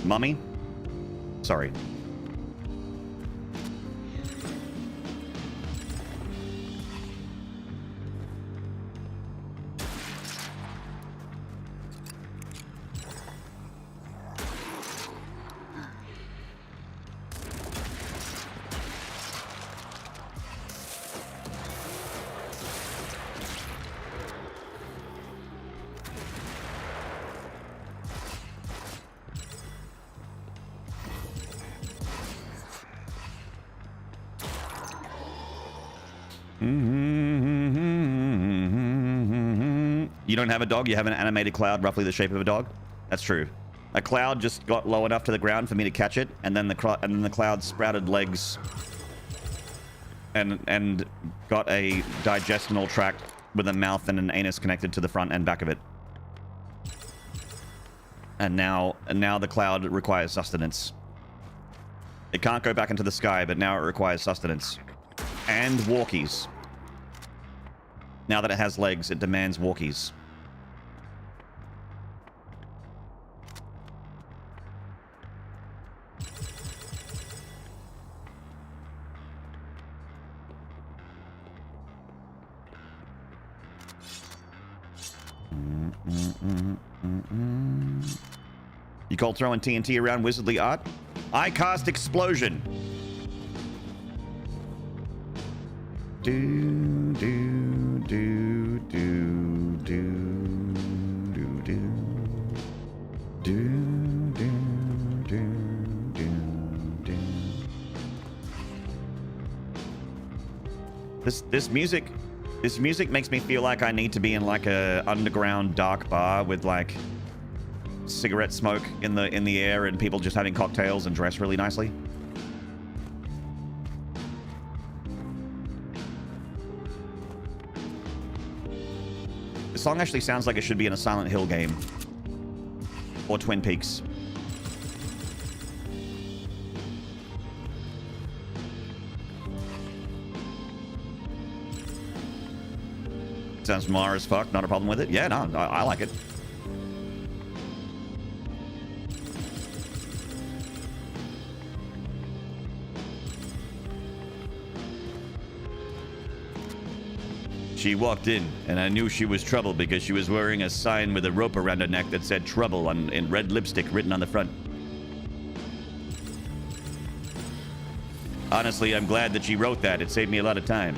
Mummy? Sorry. You don't have a dog, you have an animated cloud roughly the shape of a dog? That's true. A cloud just got low enough to the ground for me to catch it, and then the cloud sprouted legs and got a digestional tract with a mouth and an anus connected to the front and back of it. And now the cloud requires sustenance. It can't go back into the sky, but now it requires sustenance. And walkies. Now that it has legs, it demands walkies. You call throwing TNT around wizardly art? I cast explosion. Do, do, do, do, do, do, do. Do, do, do, do, do. This music makes me feel like I need to be in like a underground dark bar with like cigarette smoke in the air and people just having cocktails and dress really nicely. The song actually sounds like it should be in a Silent Hill game or Twin Peaks. Sounds Mara as fuck, not a problem with it. Yeah, no, I like it. She walked in, and I knew she was trouble because she was wearing a sign with a rope around her neck that said trouble in red lipstick written on the front. Honestly, I'm glad that she wrote that. It saved me a lot of time.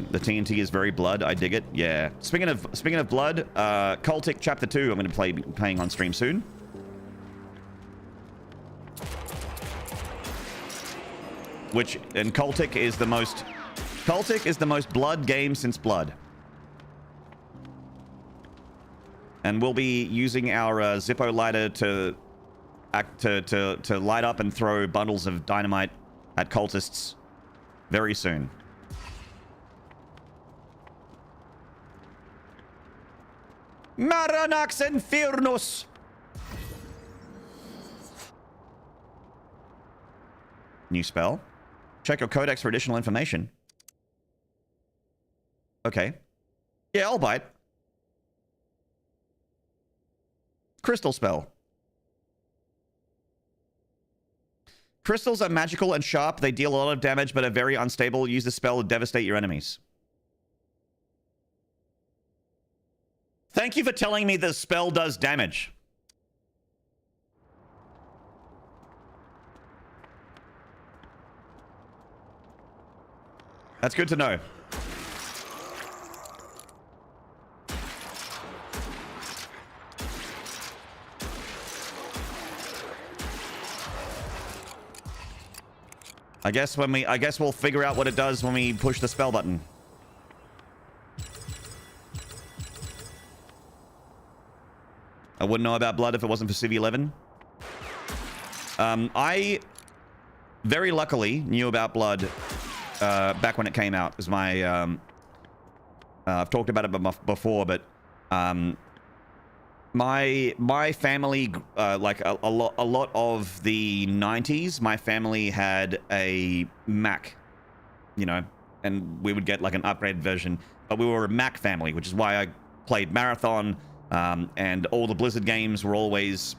The TNT is very blood. I dig it. Yeah. Speaking of blood, Cultic Chapter 2. I'm going to be playing on stream soon. Cultic is the most blood game since Blood. And we'll be using our Zippo lighter to light up and throw bundles of dynamite at cultists very soon. Maranax Infernus! New spell. Check your codex for additional information. Okay. Yeah, I'll bite. Crystal spell. Crystals are magical and sharp. They deal a lot of damage, but are very unstable. Use the spell to devastate your enemies. Thank you for telling me the spell does damage. That's good to know. I guess we'll figure out what it does when we push the spell button. I wouldn't know about blood if it wasn't for Civ 11. I very luckily knew about blood back when it came out. It was my I've talked about it before, but my family, like a lot of the 90s, my family had a Mac, you know, and we would get like an upgraded version, but we were a Mac family, which is why I played Marathon, and all the Blizzard games were always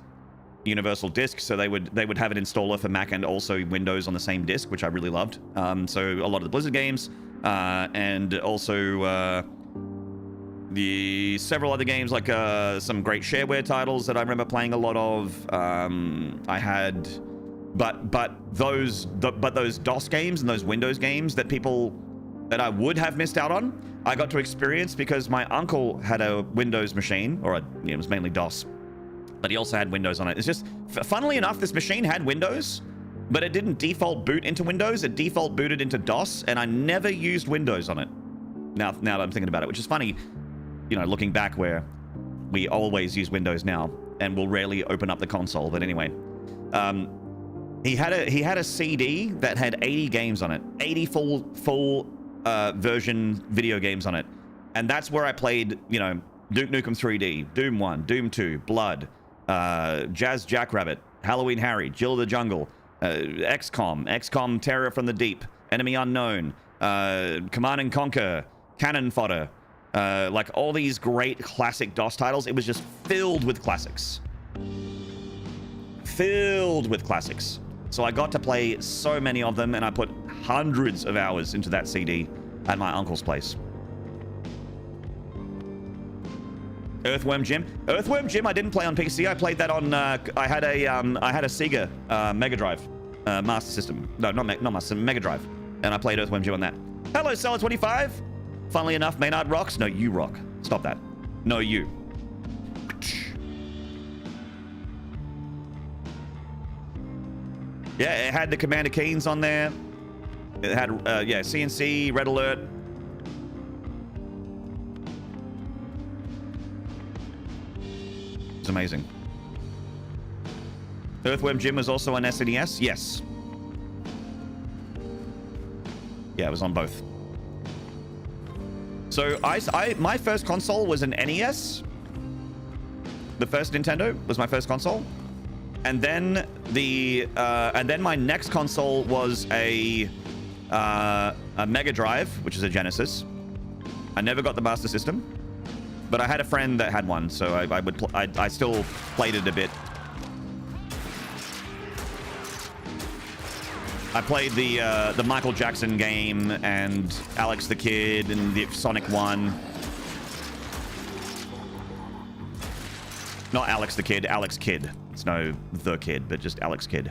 universal disk, so they would have an installer for Mac and also Windows on the same disk, which I really loved. So a lot of the Blizzard games, and also the several other games, like some great shareware titles that I remember playing a lot of. I had, but those DOS games and those Windows games that I would have missed out on, I got to experience because my uncle had a Windows machine, or it was mainly DOS, but he also had Windows on it. It's just, funnily enough, this machine had Windows, but it didn't default boot into Windows. It default booted into DOS, and I never used Windows on it. Now that I'm thinking about it, which is funny, you know, looking back, where we always use Windows now, and we'll rarely open up the console. But anyway, he had a CD that had 80 games on it, 80 full version video games on it, and that's where I played, you know, Duke Nukem 3D, Doom 1, Doom 2, Blood, Jazz Jackrabbit, Halloween Harry, Jill of the Jungle, XCOM, Terror from the Deep, Enemy Unknown, Command and Conquer, Cannon Fodder, like all these great classic DOS titles. It was just filled with classics. filled with classics. So I got to play so many of them, and I put hundreds of hours into that CD at my uncle's place. Earthworm Jim. Earthworm Jim I didn't play on PC. I played that on I had a Sega Mega Drive Master System. No, not Master System, Mega Drive. And I played Earthworm Jim on that. Hello, Seller 25. Funnily enough, Maynard rocks. No, you rock. Stop that. No, you. Yeah, it had the Commander Keens on there. It had yeah, CNC, Red Alert. It's amazing. Earthworm Jim was also on SNES? Yes. Yeah, it was on both. So my first console was an NES. The first Nintendo was my first console. And then my next console was a Mega Drive, which is a Genesis. I never got the Master System. But I had a friend that had one, so I still played it a bit. I played the Michael Jackson game and Alex the Kid and the Sonic 1. Not Alex the Kid, Alex Kidd. It's no the Kid, but just Alex Kidd.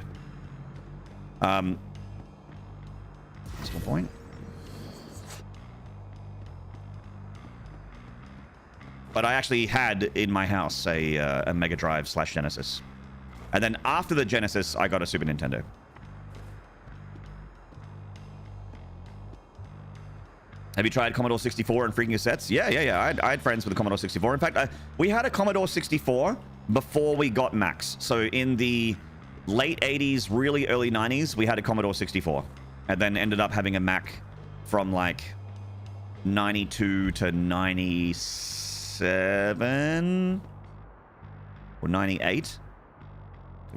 What's the point? But I actually had in my house a Mega Drive / Genesis. And then after the Genesis, I got a Super Nintendo. Have you tried Commodore 64 and freaking cassettes? Yeah. I had friends with a Commodore 64. In fact, we had a Commodore 64 before we got Macs. So in the late 80s, really early 90s, we had a Commodore 64. And then ended up having a Mac from like 92 to 97 or 98. It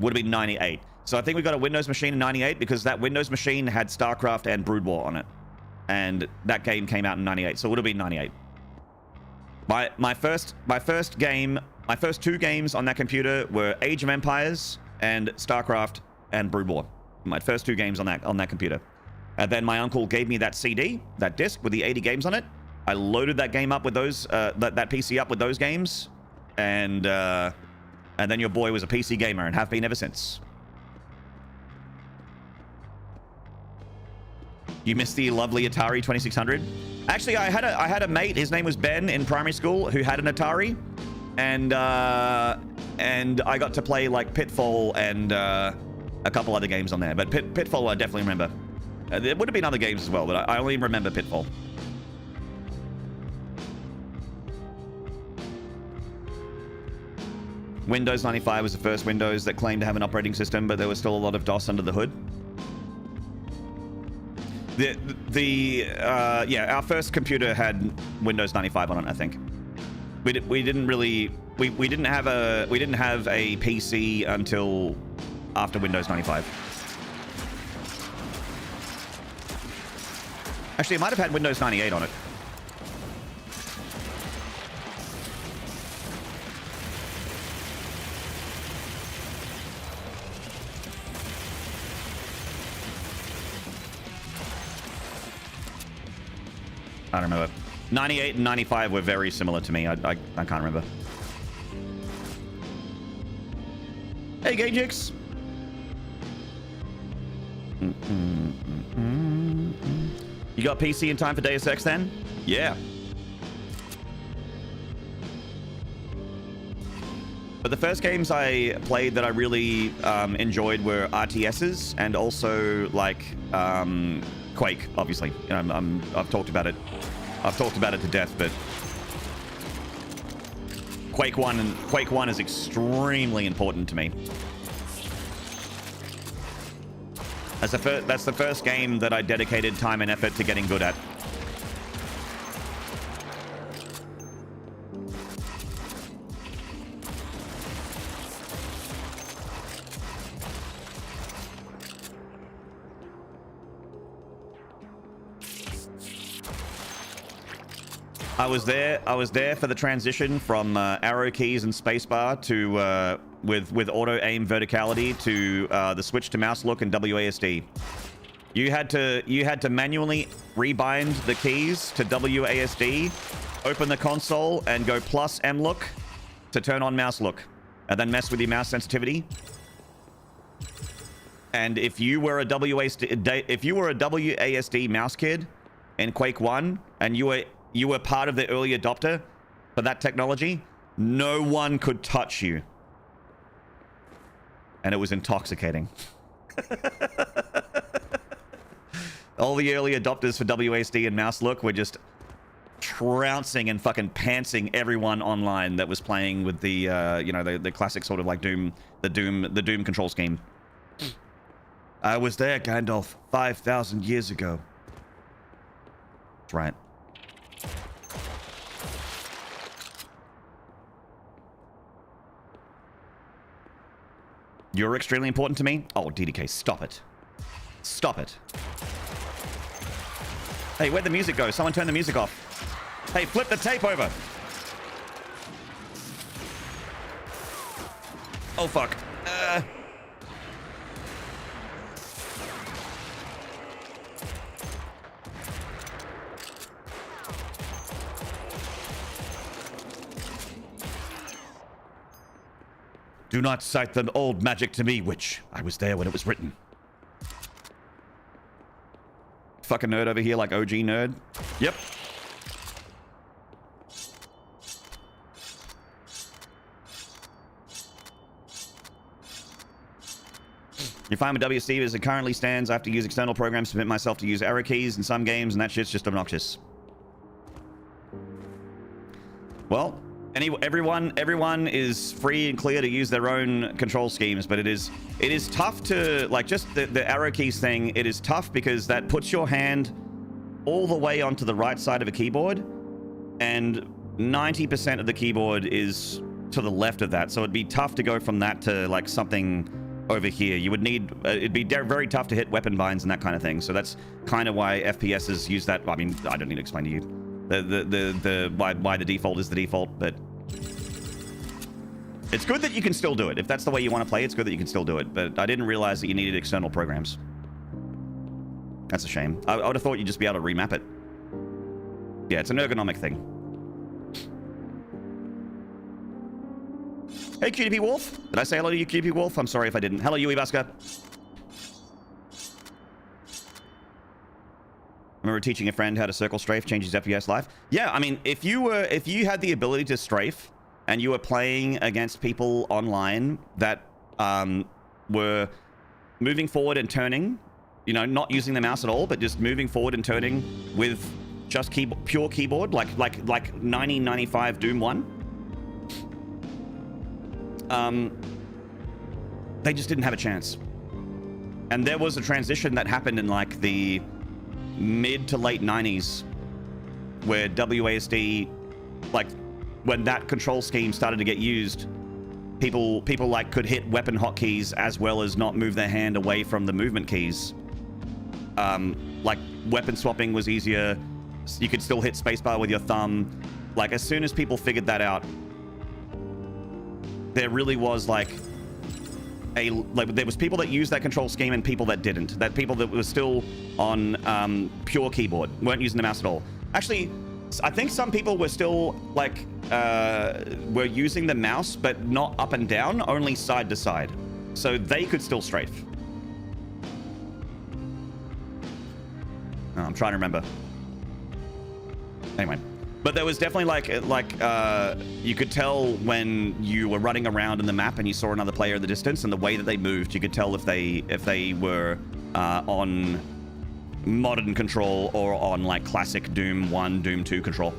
would have been 98. So I think we got a Windows machine in 98 because that Windows machine had StarCraft and Brood War on it. And that game came out in 98, so it would have been 98. My first two games on that computer were Age of Empires and StarCraft and Brood War. My first two games on that computer. And then my uncle gave me that CD, that disc with the 80 games on it. I loaded that game up with those, that PC up with those games, and then your boy was a PC gamer and have been ever since. You missed the lovely Atari 2600. Actually, I had a mate. His name was Ben in primary school who had an Atari, and I got to play like Pitfall and a couple other games on there. But Pitfall, I definitely remember. There would have been other games as well, but I only remember Pitfall. Windows 95 was the first Windows that claimed to have an operating system, but there was still a lot of DOS under the hood. Yeah, our first computer had Windows 95 on it, I think. We didn't have a PC until after Windows 95. Actually, it might have had Windows 98 on it. I don't remember. 98 and 95 were very similar to me. I can't remember. Hey, Gajix. You got PC in time for Deus Ex then? Yeah. But the first games I played that I really enjoyed were RTSs and also like Quake, obviously. I've talked about it. I've talked about it to death, but Quake 1 is extremely important to me. That's the first game that I dedicated time and effort to getting good at. I was there for the transition from arrow keys and spacebar to with auto aim verticality to the switch to mouse look and WASD. You had to manually rebind the keys to WASD, open the console, and go plus M look to turn on mouse look, and then mess with your mouse sensitivity. And if you were a WASD mouse kid in Quake 1 and you were part of the early adopter for that technology, no one could touch you. And it was intoxicating. All the early adopters for WASD and mouse look were just trouncing and fucking pantsing everyone online that was playing with the you know, the classic sort of like Doom control scheme. I was there, Gandalf, 5,000 years ago. That's right. You're extremely important to me? Oh, DDK, stop it. Stop it. Hey, where'd the music go? Someone turn the music off. Hey, flip the tape over. Oh, fuck. Do not cite the old magic to me, witch. I was there when it was written. Fucking nerd over here, like OG nerd. Yep. You find with WC as it currently stands, I have to use external programs to permit myself to use arrow keys in some games, and that shit's just obnoxious. Well, everyone is free and clear to use their own control schemes, but it is tough to, like, just the arrow keys thing. It is tough because that puts your hand all the way onto the right side of a keyboard, and 90% of the keyboard is to the left of that. So it'd be tough to go from that to like something over here. You would need it'd be very tough to hit weapon binds and that kind of thing. So that's kind of why FPSs use that. I mean, I don't need to explain to you why the default is the default, but it's good that you can still do it. If that's the way you want to play, it's good that you can still do it. But I didn't realize that you needed external programs. That's a shame. I would have thought you'd just be able to remap it. Yeah, it's an ergonomic thing. Hey, QTP Wolf. Did I say hello to you, QTP Wolf? I'm sorry if I didn't. Hello, Yui Busker. I remember teaching a friend how to circle strafe, change his FPS life. Yeah, I mean, if you had the ability to strafe and you were playing against people online that were moving forward and turning, you know, not using the mouse at all, but just moving forward and turning with just pure keyboard, like 1995 Doom 1. They just didn't have a chance. And there was a transition that happened in like the mid to late 90s where WASD, like when that control scheme started to get used, people like could hit weapon hotkeys as well as not move their hand away from the movement keys. Like weapon swapping was easier. You could still hit spacebar with your thumb. Like as soon as people figured that out, there really was like there was people that used that control scheme and people that didn't. That people that were still on pure keyboard, weren't using the mouse at all. Actually, I think some people were still like were using the mouse, but not up and down, only side to side, so they could still strafe. Oh, I'm trying to remember. Anyway. But there was definitely like you could tell when you were running around in the map and you saw another player in the distance, and the way that they moved, you could tell if they were on modern control or on like classic Doom 1, Doom 2 control.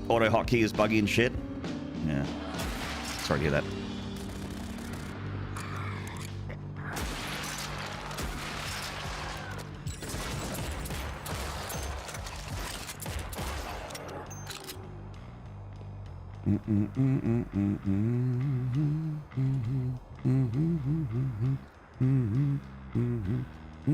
Auto hotkey is buggy and shit. Yeah. Sorry to hear that. You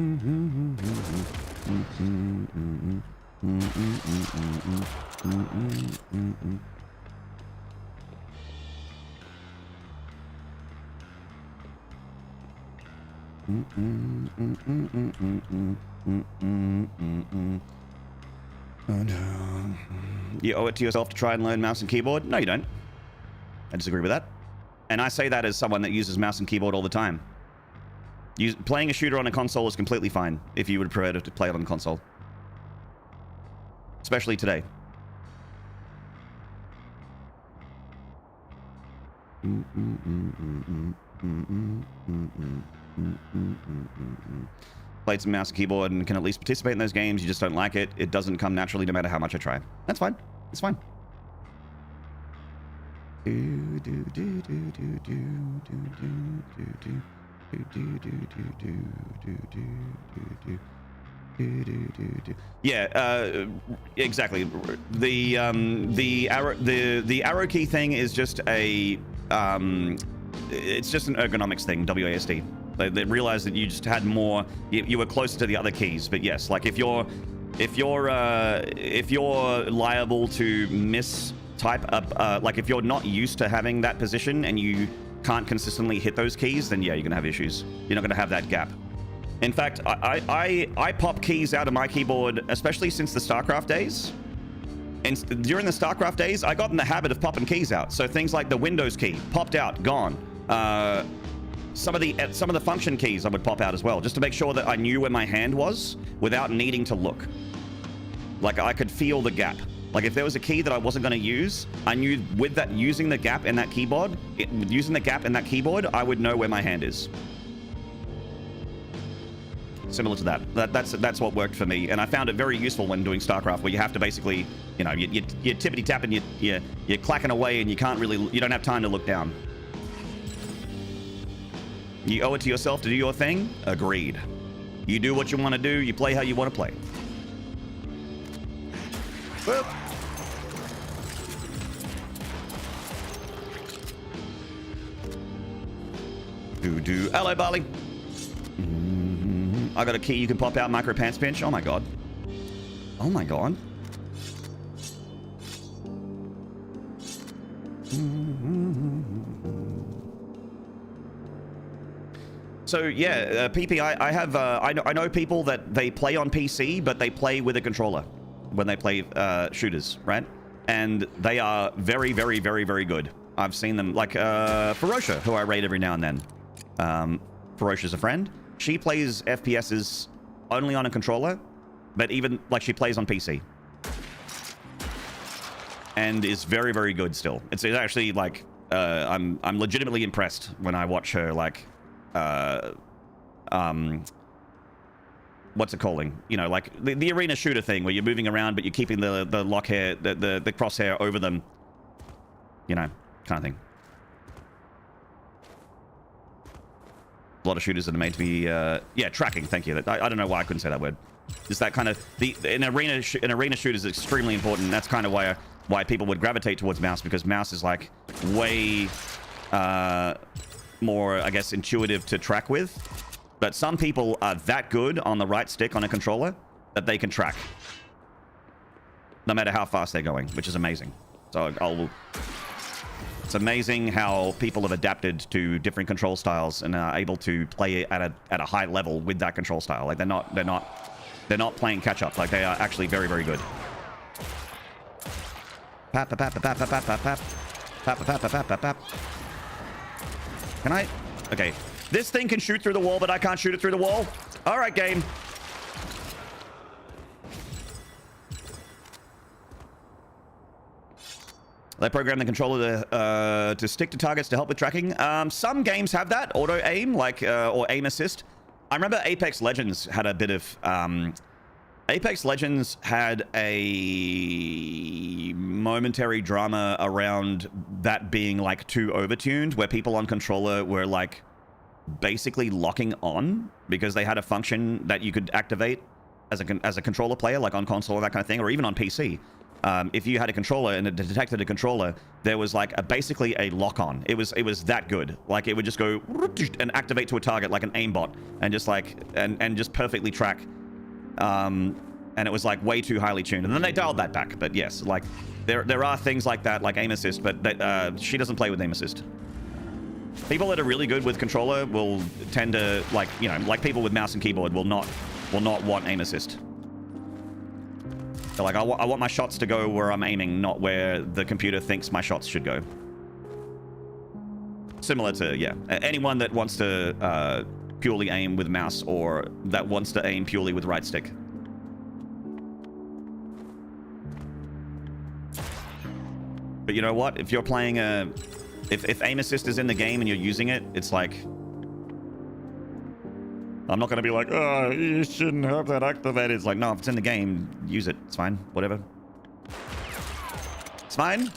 owe it to yourself to try and learn mouse and keyboard? No, you don't. I disagree with that. And I say that as someone that uses mouse and keyboard all the time. Playing a shooter on a console is completely fine if you would prefer to play it on console. Especially today. Played some mouse and keyboard and can at least participate in those games. You just don't like it. It doesn't come naturally no matter how much I try. That's fine. It's fine. Yeah, exactly. The arrow key thing is just a it's just an ergonomics thing. WASD. They realized that you just had more. You were closer to the other keys. But yes, like if you're liable to miss type up, like if you're not used to having that position and you can't consistently hit those keys, then yeah, you're gonna have issues. You're not gonna have that gap. In fact, I pop keys out of my keyboard, especially since the StarCraft days. And during the StarCraft days, I got in the habit of popping keys out. So things like the Windows key, popped out, gone. Some of the function keys I would pop out as well, just to make sure that I knew where my hand was without needing to look. Like I could feel the gap. Like if there was a key that I wasn't going to use, I knew with that using the gap in that keyboard, I would know where my hand is. Similar to that. That's what worked for me, and I found it very useful when doing StarCraft, where you have to basically, you know, you tippity tap and you're clacking away, and you don't have time to look down. You owe it to yourself to do your thing. Agreed. You do what you want to do. You play how you want to play. Well. Hello, Barley. I got a key you can pop out, micro pants pinch. Oh my god. Oh my god. So yeah, PP. I know people that they play on PC, but they play with a controller when they play shooters, right? And they are very, very, very, very good. I've seen them, like Ferocious, who I raid every now and then. Ferocious, a friend. She plays FPSs only on a controller, but even like she plays on PC, and is very, very good still. It's actually like I'm legitimately impressed when I watch her, like what's it calling? You know, like the arena shooter thing where you're moving around but you're keeping the lock hair, the crosshair over them, you know, kind of thing. A lot of shooters that are made to be, yeah, tracking. Thank you. I don't know why I couldn't say that word. Just that kind of an arena shooter is extremely important. That's kind of why people would gravitate towards mouse, because mouse is like way more, I guess, intuitive to track with. But some people are that good on the right stick on a controller that they can track, no matter how fast they're going, which is amazing. So it's amazing how people have adapted to different control styles and are able to play at a high level with that control style. Like they're not playing catch up. Like they are actually very, very good. Pap pap pap pap pap pap pap pap pap pap pap pap pap. Can I? Okay. This thing can shoot through the wall, but I can't shoot it through the wall. All right, game. They program the controller to stick to targets to help with tracking. Some games have that auto aim, like or aim assist. I remember Apex Legends had a bit of. Apex Legends had a momentary drama around that being like too overtuned, where people on controller were like basically locking on because they had a function that you could activate as a controller player, like on console or that kind of thing, or even on PC. if you had a controller and it detected a controller, there was like basically a lock on. It was that good. Like it would just go and activate to a target like an aimbot and just like and just perfectly track. And it was like way too highly tuned. And then they dialed that back. But yes, like there are things like that, like aim assist. But she doesn't play with aim assist. People that are really good with controller will tend to like like people with mouse and keyboard will not want aim assist. So like I want my shots to go where I'm aiming, not where the computer thinks my shots should go. Similar to, yeah, anyone that wants to purely aim with mouse or that wants to aim purely with right stick. But you know what? If you're playing if aim assist is in the game and you're using it, it's like, I'm not going to be like, oh, you shouldn't have that activated. It's like, no, if it's in the game, use it. It's fine. Whatever. It's fine.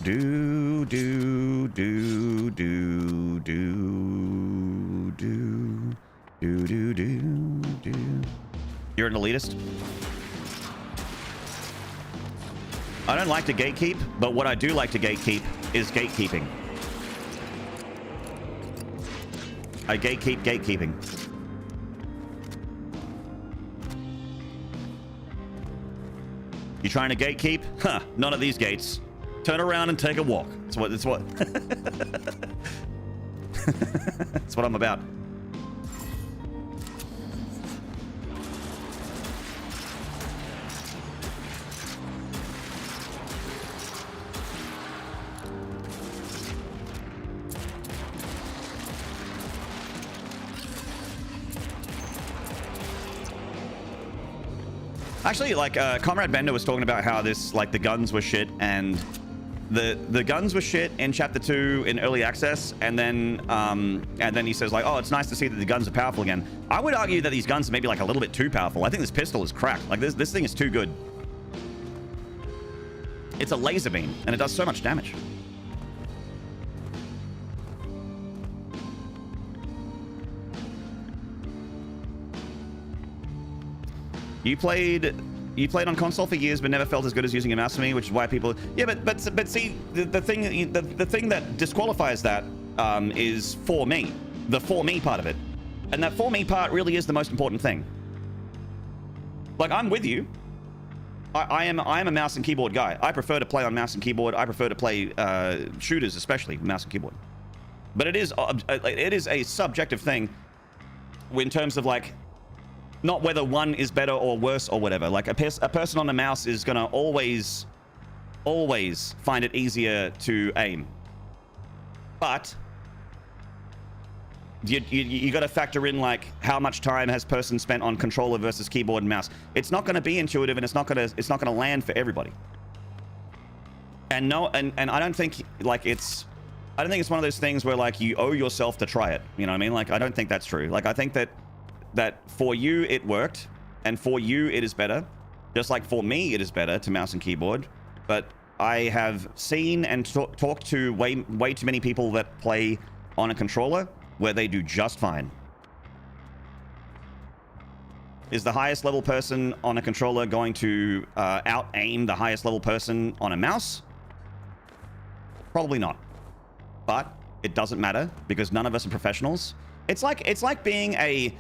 Do, do, do, do, do, do, do, do, do, do. You're an elitist? I don't like to gatekeep, but what I do like to gatekeep is gatekeeping. I gatekeep gatekeeping. You trying to gatekeep? Huh, none of these gates. Turn around and take a walk. That's what that's what I'm about. Actually, like, Comrade Bender was talking about how this, like, the guns were shit, and the guns were shit in Chapter 2 in Early Access, and then he says, like, oh, it's nice to see that the guns are powerful again. I would argue that these guns are maybe, like, a little bit too powerful. I think this pistol is cracked. Like, this thing is too good. It's a laser beam, and it does so much damage. You played on console for years, but never felt as good as using a mouse for me, which is why people. Yeah, but see, the thing that disqualifies that is for me, the for me part of it, and that for me part really is the most important thing. Like, I'm with you. I am a mouse and keyboard guy. I prefer to play on mouse and keyboard. I prefer to play shooters, especially mouse and keyboard. But it is a subjective thing in terms of, like, not whether one is better or worse or whatever. Like, a person on a mouse is gonna always find it easier to aim. But you got to factor in, like, how much time has person spent on controller versus keyboard and mouse. It's not going to be intuitive, and it's not going to land for everybody. And I don't think, like, it's one of those things where, like, you owe yourself to try it. You know what I mean? Like, I don't think that's true. Like, I think that for you it worked, and for you it is better, just like for me it is better to mouse and keyboard. But I have seen and talked to way too many people that play on a controller where they do just fine. Is the highest level person on a controller going to out aim the highest level person on a mouse? Probably not. But it doesn't matter, because none of us are professionals. It's like being a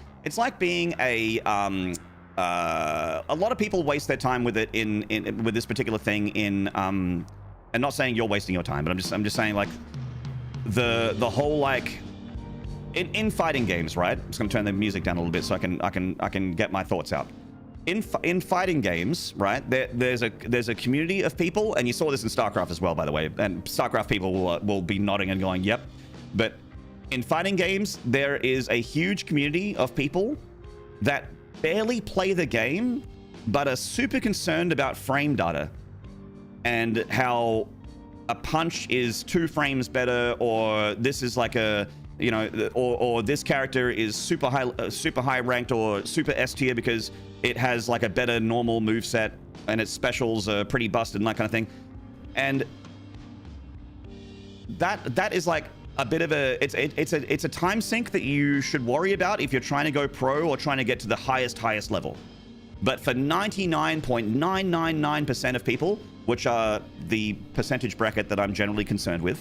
lot of people waste their time with it with this particular thing and not saying you're wasting your time, but I'm just saying, like, the whole, like, in fighting games, right? I'm just gonna turn the music down a little bit so I can get my thoughts out. In fighting games, right? There's a community of people, and you saw this in StarCraft as well, by the way. And StarCraft people will be nodding and going, "Yep," but in fighting games, there is a huge community of people that barely play the game, but are super concerned about frame data and how a punch is 2 frames better, or this is like a, you know, or this character is super high ranked or super S tier because it has like a better normal moveset and its specials are pretty busted and that kind of thing. And that is like a bit of a it's a time sink that you should worry about if you're trying to go pro or trying to get to the highest level. But for 99.999% of people, which are the percentage bracket that I'm generally concerned with,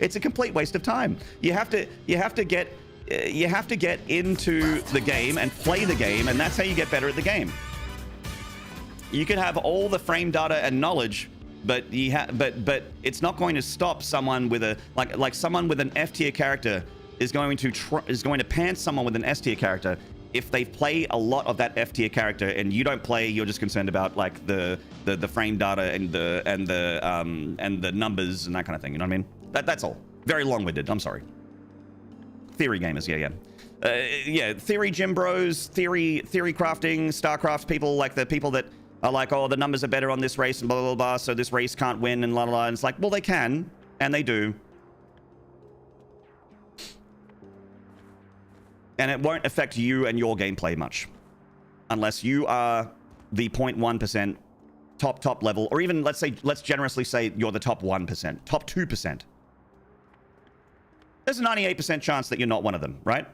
it's a complete waste of time. You have to get into the game and play the game, and that's how you get better at the game. You can have all the frame data and knowledge, but it's not going to stop someone with a like someone with an F tier character is going to pants someone with an S tier character if they play a lot of that F tier character and you don't play. You're just concerned about like the frame data and the numbers and that kind of thing. You know what I mean? That's all. Very long-winded. I'm sorry. Theory gamers, yeah. Theory gym bros, theory crafting, StarCraft people, like the people that are like, oh, the numbers are better on this race and blah blah blah, so this race can't win and blah blah blah. And it's like, well, they can, and they do. And it won't affect you and your gameplay much. Unless you are the 0.1% top level, or even let's generously say you're the top 1%, top 2%. There's a 98% chance that you're not one of them, right?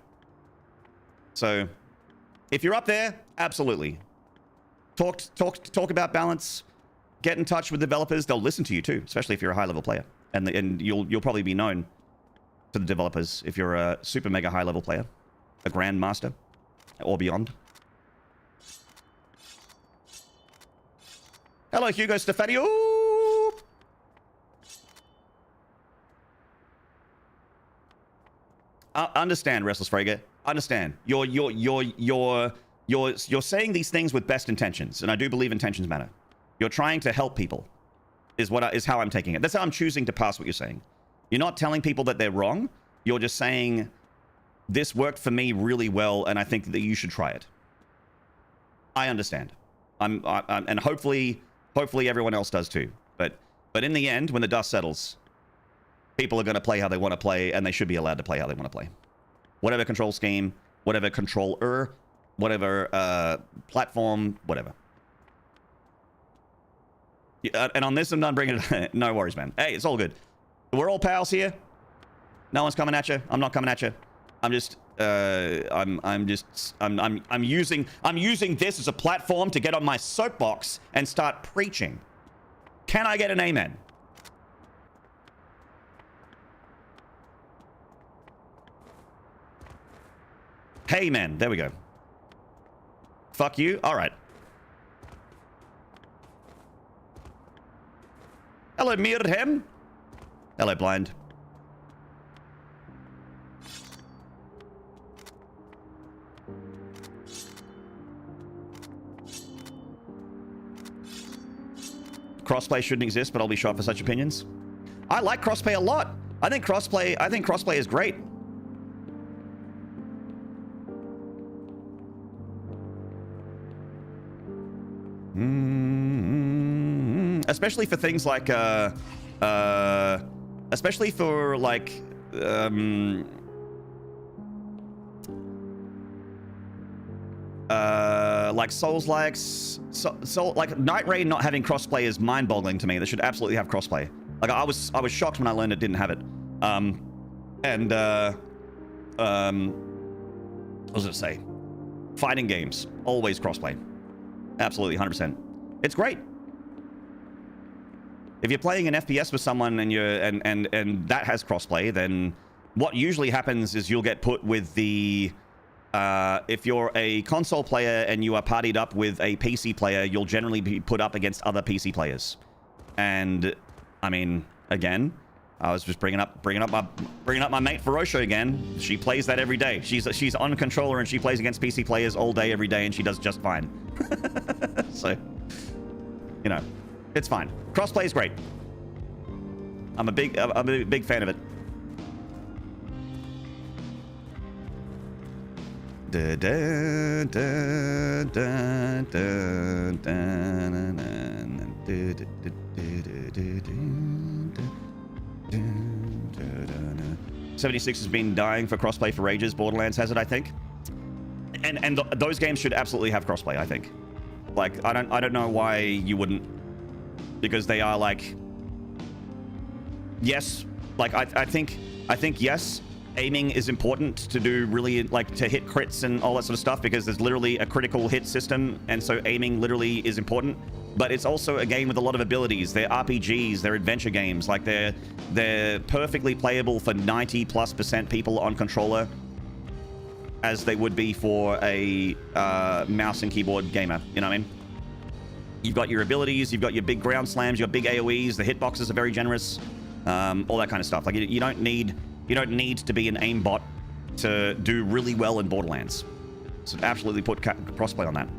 So if you're up there, absolutely. Talk about balance, get in touch with developers. They'll listen to you too, especially if you're a high level player. And you'll probably be known to the developers if you're a super mega high level player. A grandmaster or beyond. Hello, Hugo Stefanio. Understand, Restless Frager. Understand. You're saying these things with best intentions, and I do believe intentions matter. You're trying to help people, is how I'm taking it. That's how I'm choosing to pass what you're saying. You're not telling people that they're wrong. You're just saying, this worked for me really well, and I think that you should try it. I understand. And hopefully everyone else does too. But in the end, when the dust settles, people are going to play how they want to play, and they should be allowed to play how they want to play. Whatever control scheme, whatever controller, whatever platform, whatever. Yeah, and on this, I'm not bringing it. No worries, man. Hey, it's all good. We're all pals here. No one's coming at you. I'm not coming at you. I'm just, I'm using this as a platform to get on my soapbox and start preaching. Can I get an amen? Hey, man. There we go. Fuck you. All right. Hello, Mirhem. Hello, Blind. Crossplay shouldn't exist, but I'll be shot for such opinions. I like crossplay a lot. I think crossplay is great. Especially for things like especially for like Souls-likes, so like Night Raid not having crossplay is mind-boggling to me. They should absolutely have crossplay. Like I was shocked when I learned it didn't have it. What was it say? Fighting games always crossplay. Absolutely, 100%. It's great. If you're playing an FPS with someone and that has crossplay, then what usually happens is you'll get put with the if you're a console player and you are partied up with a PC player, you'll generally be put up against other PC players. And I mean, again, I was just bringing up my mate Ferocious again. She plays that every day. She's on controller and she plays against PC players all day, every day, and she does just fine. So, you know, it's fine. Crossplay is great. I'm a big fan of it. .76 has been dying for crossplay for ages. Borderlands has it, I think. And those games should absolutely have crossplay, I think. Like, I don't know why you wouldn't, because they are like, yes, Like, I think yes, aiming is important to do really, like, to hit crits and all that sort of stuff, because there's literally a critical hit system, and so aiming literally is important. But it's also a game with a lot of abilities. They're RPGs, they're adventure games. Like, they're perfectly playable for 90+% people on controller, as they would be for a mouse and keyboard gamer. You know what I mean? You've got your abilities, you've got your big ground slams, you've got big AoEs, the hitboxes are very generous, all that kind of stuff. Like, you don't need to be an aimbot to do really well in Borderlands. So absolutely put crossplay on that.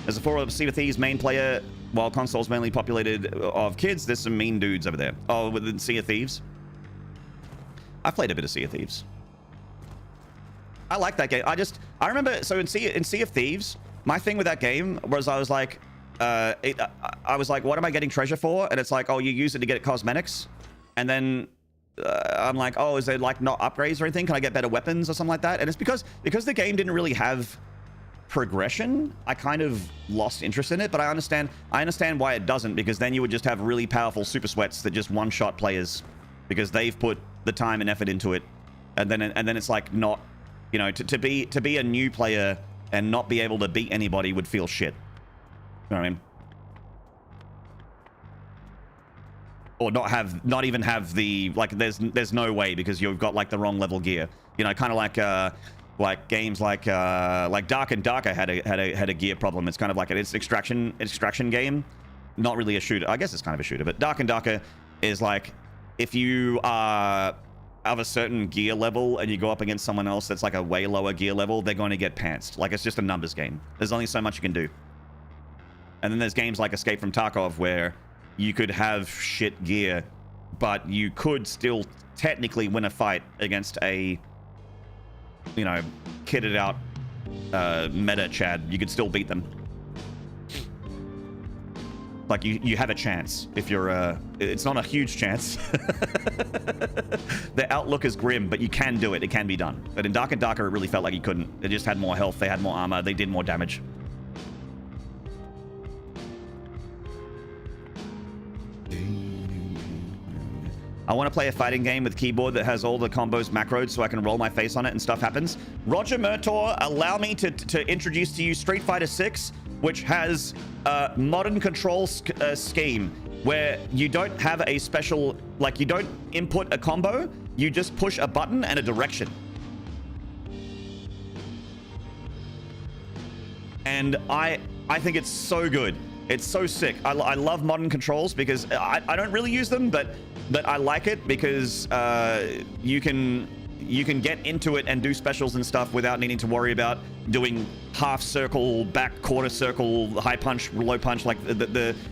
As a for Sea of Thieves main player, while consoles mainly populated of kids, there's some mean dudes over there. Oh, within Sea of Thieves? I played a bit of Sea of Thieves. I like that game. I remember, so in Sea of Thieves, my thing with that game was I was like, I was like, what am I getting treasure for? And it's like, oh, you use it to get cosmetics. And then I'm like, oh, is there like not upgrades or anything? Can I get better weapons or something like that? And it's because the game didn't really have progression. I kind of lost interest in it, but I understand why it doesn't, because then you would just have really powerful super sweats that just one-shot players because they've put the time and effort into it. And then it's like not, you know, to be a new player and not be able to beat anybody would feel shit. You know what I mean? Or not even have the, like, there's no way because you've got like the wrong level gear. You know, kind of like games like Dark and Darker had a gear problem. It's kind of like it's extraction game, not really a shooter. I guess it's kind of a shooter, but Dark and Darker is like, if you are of a certain gear level and you go up against someone else that's like a way lower gear level, they're going to get pantsed. Like, it's just a numbers game. There's only so much you can do. And then there's games like Escape from Tarkov where you could have shit gear, but you could still technically win a fight against a, you know, kitted out meta Chad. You could still beat them. Like, you have a chance if you're it's not a huge chance. The outlook is grim, but you can do it. It can be done. But in Dark and Darker, it really felt like you couldn't. They just had more health, they had more armor, they did more damage. I want to play a fighting game with keyboard that has all the combos macroed so I can roll my face on it and stuff happens. Roger Murtaugh, allow me to introduce to you Street Fighter 6, which has a modern control scheme where you don't have a special, like, you don't input a combo, you just push a button and a direction. And I think it's so good. It's so sick. I love modern controls because I don't really use them, but I like it because you can get into it and do specials and stuff without needing to worry about doing half circle, back quarter circle, high punch, low punch. Like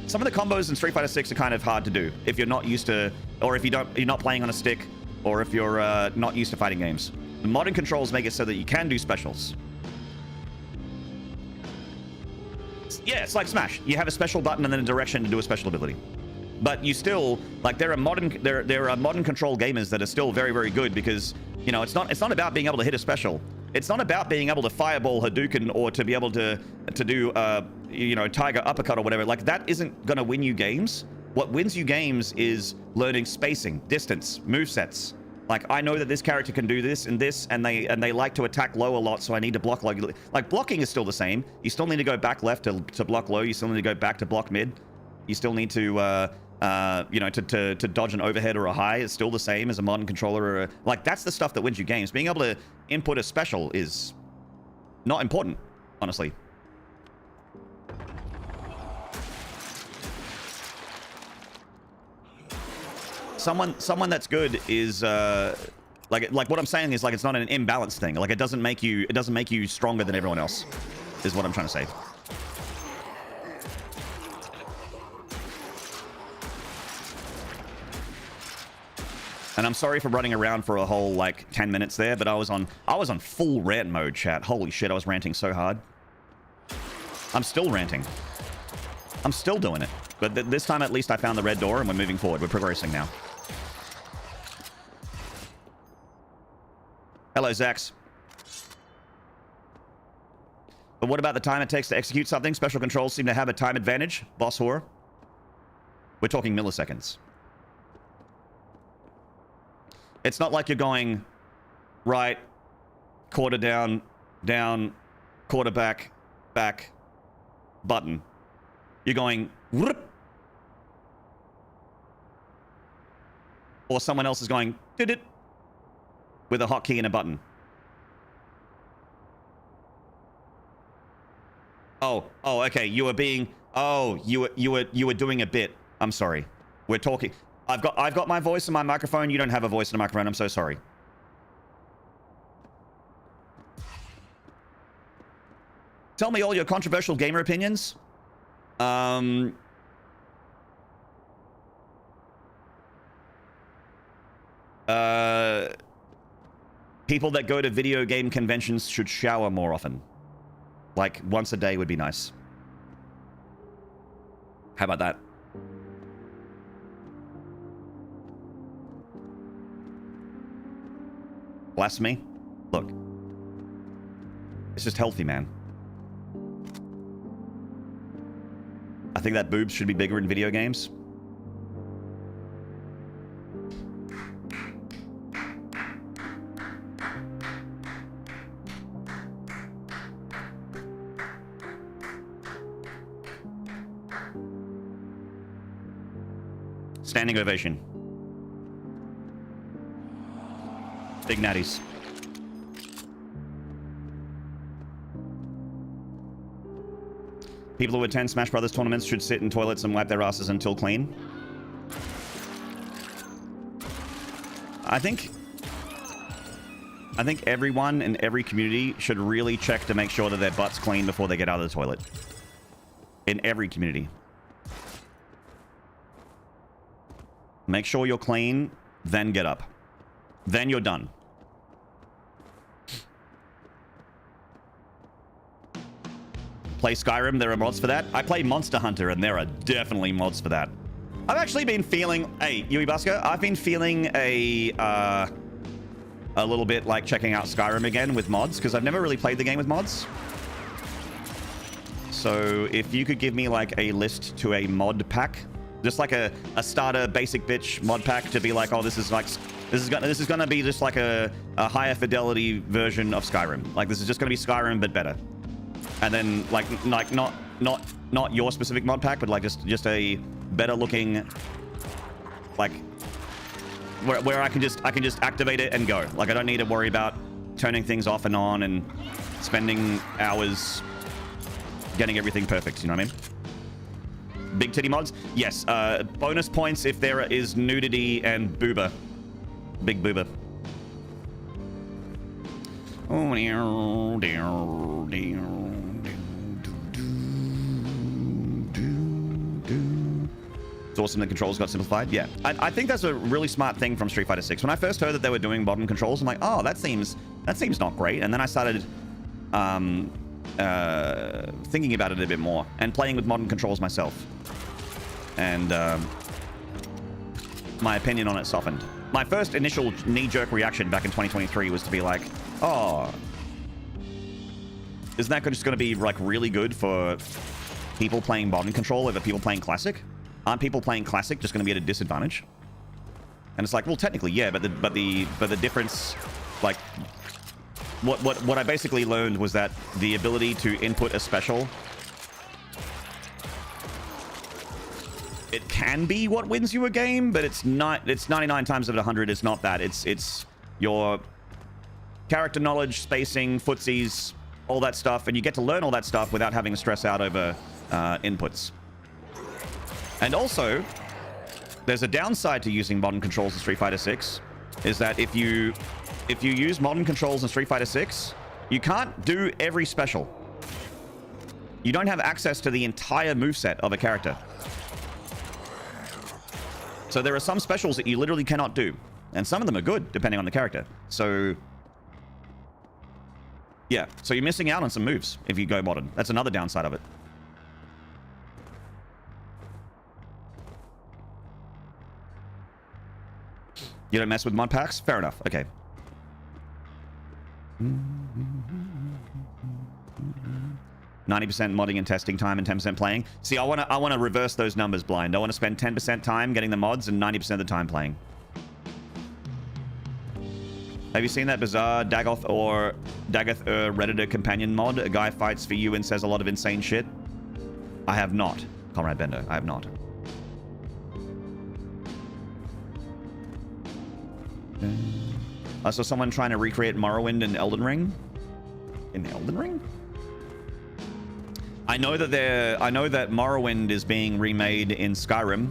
some of the combos in Street Fighter 6 are kind of hard to do if you're not used to, or if you're not playing on a stick, or if you're not used to fighting games. The modern controls make it so that you can do specials. Yeah, it's like Smash. You have a special button and then a direction to do a special ability. But you still, like, there are modern control gamers that are still very, very good because, you know, it's not about being able to hit a special. It's not about being able to fireball Hadouken or to be able to do you know, Tiger uppercut or whatever. Like, that isn't gonna win you games. What wins you games is learning spacing, distance, movesets. Like, I know that this character can do this and this, and they like to attack low a lot, so I need to block low. Like, blocking is still the same. You still need to go back left to block low. You still need to go back to block mid. You still need to, you know, to dodge an overhead or a high. It's still the same as a modern controller. Or like, that's the stuff that wins you games. Being able to input a special is not important, honestly. Someone that's good is like what I'm saying is, like, it's not an imbalanced thing. Like, it doesn't make you stronger than everyone else, is what I'm trying to say. And I'm sorry for running around for a whole like 10 minutes there, but I was on full rant mode, chat. Holy shit, I was ranting so hard. I'm still ranting. I'm still doing it. But this time at least I found the red door and we're moving forward. We're progressing now. Hello, Zax. But what about the time it takes to execute something? Special controls seem to have a time advantage. Boss whore. We're talking milliseconds. It's not like you're going right, quarter down, down, quarter back, back, button. You're going whoop, or someone else is going did it with a hotkey and a button. Oh, okay. You were being. Oh, you were doing a bit. I'm sorry. We're talking. I've got my voice in my microphone. You don't have a voice in a microphone. I'm so sorry. Tell me all your controversial gamer opinions. People that go to video game conventions should shower more often. Like once a day would be nice. How about that? Blasphemy? Look. It's just healthy, man. I think that boobs should be bigger in video games. Standing ovation. Big natties. People who attend Smash Brothers tournaments should sit in toilets and wipe their asses until clean. I think everyone in every community should really check to make sure that their butt's clean before they get out of the toilet. In every community. Make sure you're clean, then get up. Then you're done. Play Skyrim, there are mods for that. I play Monster Hunter, and there are definitely mods for that. I've actually been feeling... Hey, Yui Busker, I've been feeling a little bit like checking out Skyrim again with mods, because I've never really played the game with mods. So if you could give me like a list to a mod pack, just like a starter basic bitch mod pack to be like, oh, this is gonna be just like a higher fidelity version of Skyrim. Like this is just gonna be Skyrim but better. And then like not your specific mod pack, but like just a better looking, like where I can just activate it and go. Like I don't need to worry about turning things off and on and spending hours getting everything perfect. You know what I mean? Big titty mods? Yes. Bonus points if there is nudity and booba. Big booba. It's awesome the controls got simplified. Yeah. I think that's a really smart thing from Street Fighter 6. When I first heard that they were doing modern controls, I'm like, oh, that seems not great. And then I started thinking about it a bit more and playing with modern controls myself. And my opinion on it softened. My first initial knee-jerk reaction back in 2023 was to be like, oh, isn't that just going to be like really good for people playing modern control over people playing classic? Aren't people playing classic just going to be at a disadvantage? And it's like, well, technically, yeah, but the difference, like, what I basically learned was that the ability to input a special, it can be what wins you a game, but it's not. It's 99 times out of 100. It's not that. It's your character knowledge, spacing, footsies, all that stuff, and you get to learn all that stuff without having to stress out over inputs. And also, there's a downside to using modern controls in Street Fighter 6, is that if you use modern controls in Street Fighter 6, you can't do every special. You don't have access to the entire moveset of a character. So there are some specials that you literally cannot do. And some of them are good, depending on the character. So, yeah. So you're missing out on some moves if you go modern. That's another downside of it. You don't mess with mod packs? Fair enough. Okay. 90% modding and testing time and 10% playing. See, I want to reverse those numbers, Blind. I want to spend 10% time getting the mods and 90% of the time playing. Have you seen that bizarre Dagoth Redditor companion mod? A guy fights for you and says a lot of insane shit. I have not, Comrade Bender. I have not. I saw someone trying to recreate Morrowind in Elden Ring. In Elden Ring? I know that Morrowind is being remade in Skyrim.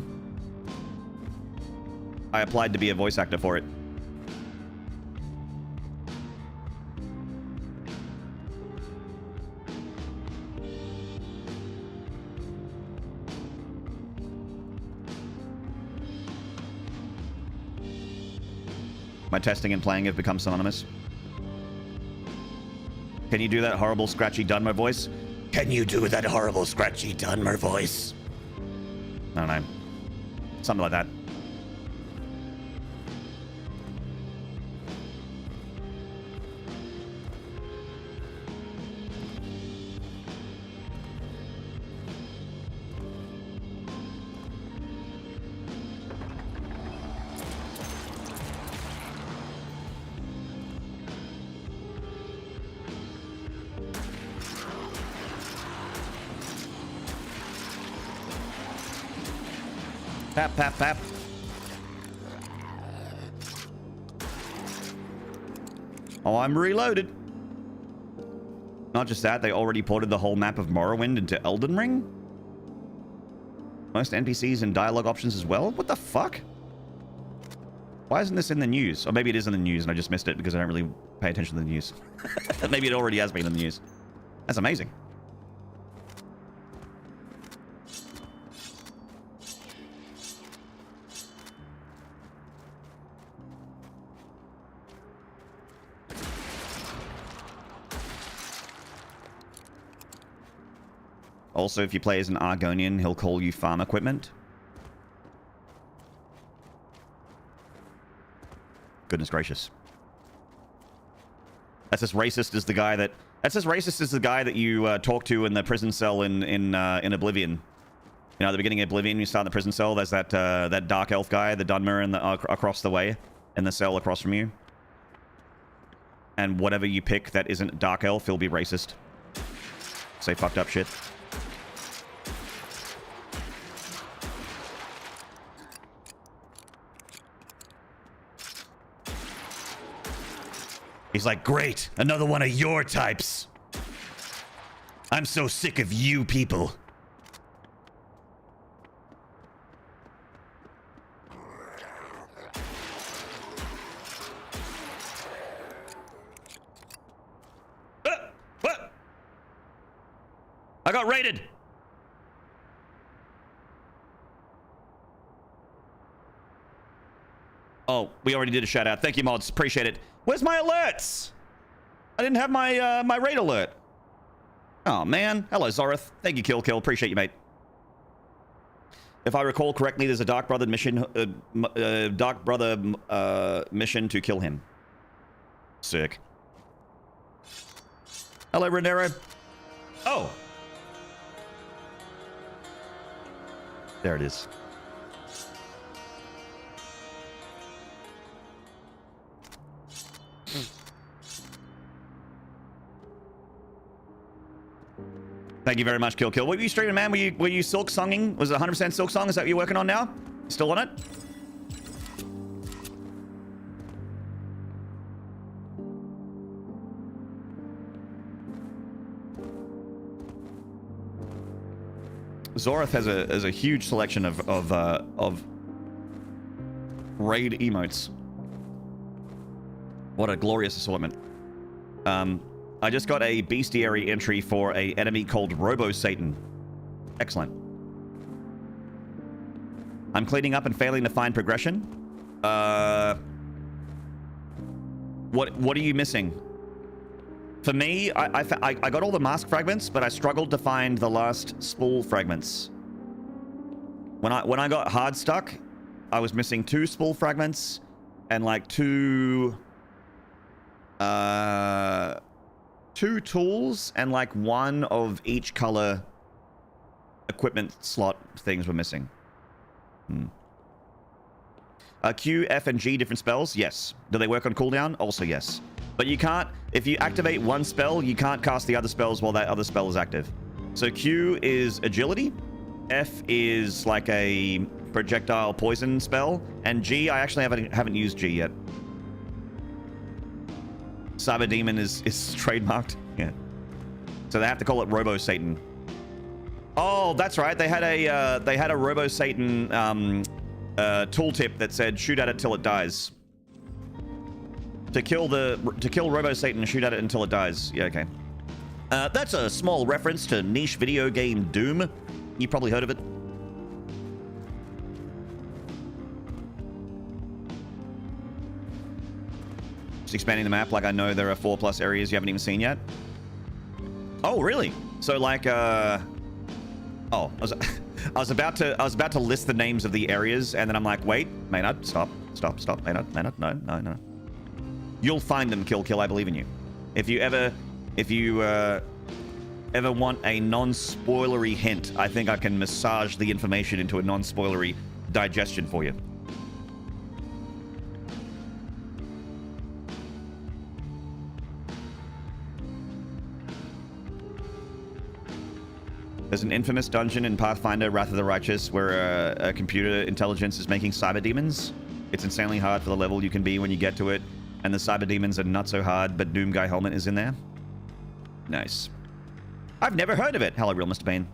I applied to be a voice actor for it. My testing and playing have become synonymous. Can you do that horrible, scratchy Dunmer voice? Can you do that horrible, scratchy Dunmer voice? I don't know. Something like that. Pap, pap, pap. Oh, I'm reloaded. Not just that, they already ported the whole map of Morrowind into Elden Ring? Most NPCs and dialogue options as well? What the fuck? Why isn't this in the news? Or maybe it is in the news and I just missed it because I don't really pay attention to the news. Maybe it already has been in the news. That's amazing. Also, if you play as an Argonian, he'll call you farm equipment. Goodness gracious. That's as racist as the guy that... That's as racist as the guy that you talk to in the prison cell in Oblivion. You know, at the beginning of Oblivion, you start in the prison cell, there's that that dark elf guy, the Dunmer, across the way, in the cell across from you. And whatever you pick that isn't dark elf, he'll be racist. Say fucked up shit. He's like, great, another one of your types. I'm so sick of you people. What? I got raided. Oh, we already did a shout out. Thank you, mods. Appreciate it. Where's my alerts? I didn't have my my raid alert. Oh man. Hello, Zoreth. Thank you, Kill. Appreciate you, mate. If I recall correctly, there's a Dark Brother mission. Mission to kill him. Sick. Hello, Renero. Oh. There it is. Thank you very much, Kill. What were you streaming, man? Were you silk songing? Was it 100% silk song? Is that what you're working on now? Still on it? Zoreth has a huge selection of raid emotes. What a glorious assortment. I just got a bestiary entry for a enemy called Robo-Satan. Excellent. I'm cleaning up and failing to find progression. What are you missing? For me, I got all the mask fragments, but I struggled to find the last spool fragments. When I got hard stuck, I was missing 2 spool fragments and like 2 2 tools and like 1 of each color equipment slot things were missing. Q, F, and G different spells? Yes. Do they work on cooldown? Also yes. But you can't, if you activate one spell, you can't cast the other spells while that other spell is active. So Q is agility, F is like a projectile poison spell, and G, I actually haven't used G yet. Cyber Demon is trademarked. Yeah. So they have to call it Robo Satan. Oh, that's right. They had a Robo Satan tooltip that said shoot at it till it dies. To kill Robo Satan, shoot at it until it dies. Yeah, okay. That's a small reference to niche video game Doom. You probably heard of it. Just expanding the map like I know there are 4+ areas you haven't even seen yet. Oh, really? So like oh, I was about to list the names of the areas, and then I'm like, wait, Maynard, stop, Maynard, no. You'll find them, Kill. I believe in you. If you ever want a non-spoilery hint, I think I can massage the information into a non-spoilery digestion for you. There's an infamous dungeon in Pathfinder Wrath of the Righteous where a computer intelligence is making cyber demons. It's insanely hard for the level you can be when you get to it, and the cyber demons are not so hard, but Doom Guy Helmet is in there. Nice. I've never heard of it. Hello, real Mr. Bane.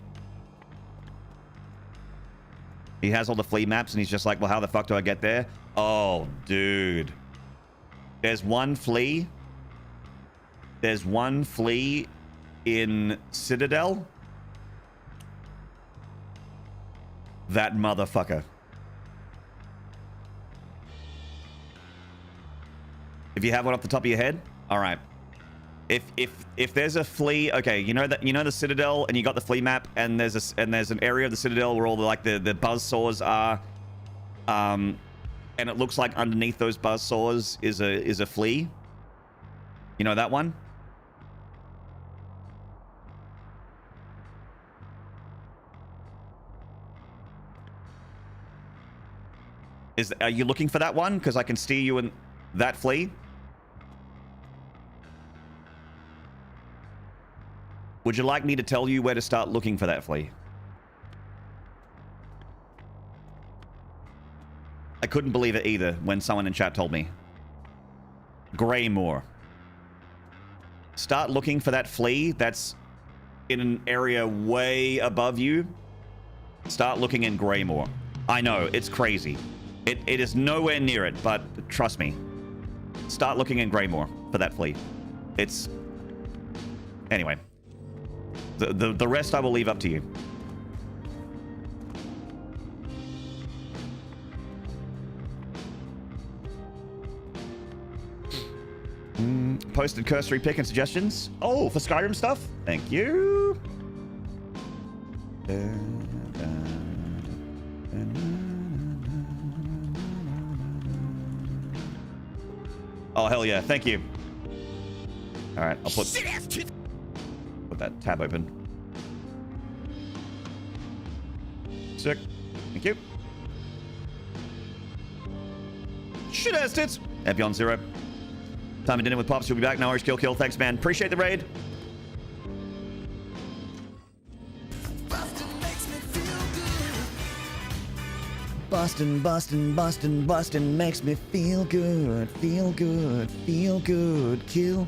He has all the flea maps, and he's just like, well, how the fuck do I get there? Oh, dude. There's one flea. There's one flea in Citadel. That motherfucker. If you have one off the top of your head, all right. If there's a flea, okay, you know the Citadel, and you got the flea map, and there's an area of the Citadel where all the buzz saws are, and it looks like underneath those buzz saws is a flea. You know that one? Are you looking for that one? Because I can steer you in that flea. Would you like me to tell you where to start looking for that flea? I couldn't believe it either when someone in chat told me. Greymoor. Start looking for that flea that's in an area way above you. Start looking in Greymoor. I know, it's crazy. It is nowhere near it, but trust me. Start looking in Greymoor for that flea. It's... Anyway. The rest I will leave up to you. Posted cursory pick and suggestions. Oh, for Skyrim stuff? Thank you. Oh, hell yeah. Thank you. All right, I'll put that tab open. Sick. Thank you. Shit-ass tits. Epion 0. Time of dinner with Pops. You'll be back. No worries. Kill. Thanks, man. Appreciate the raid. Boston makes me feel good, kill.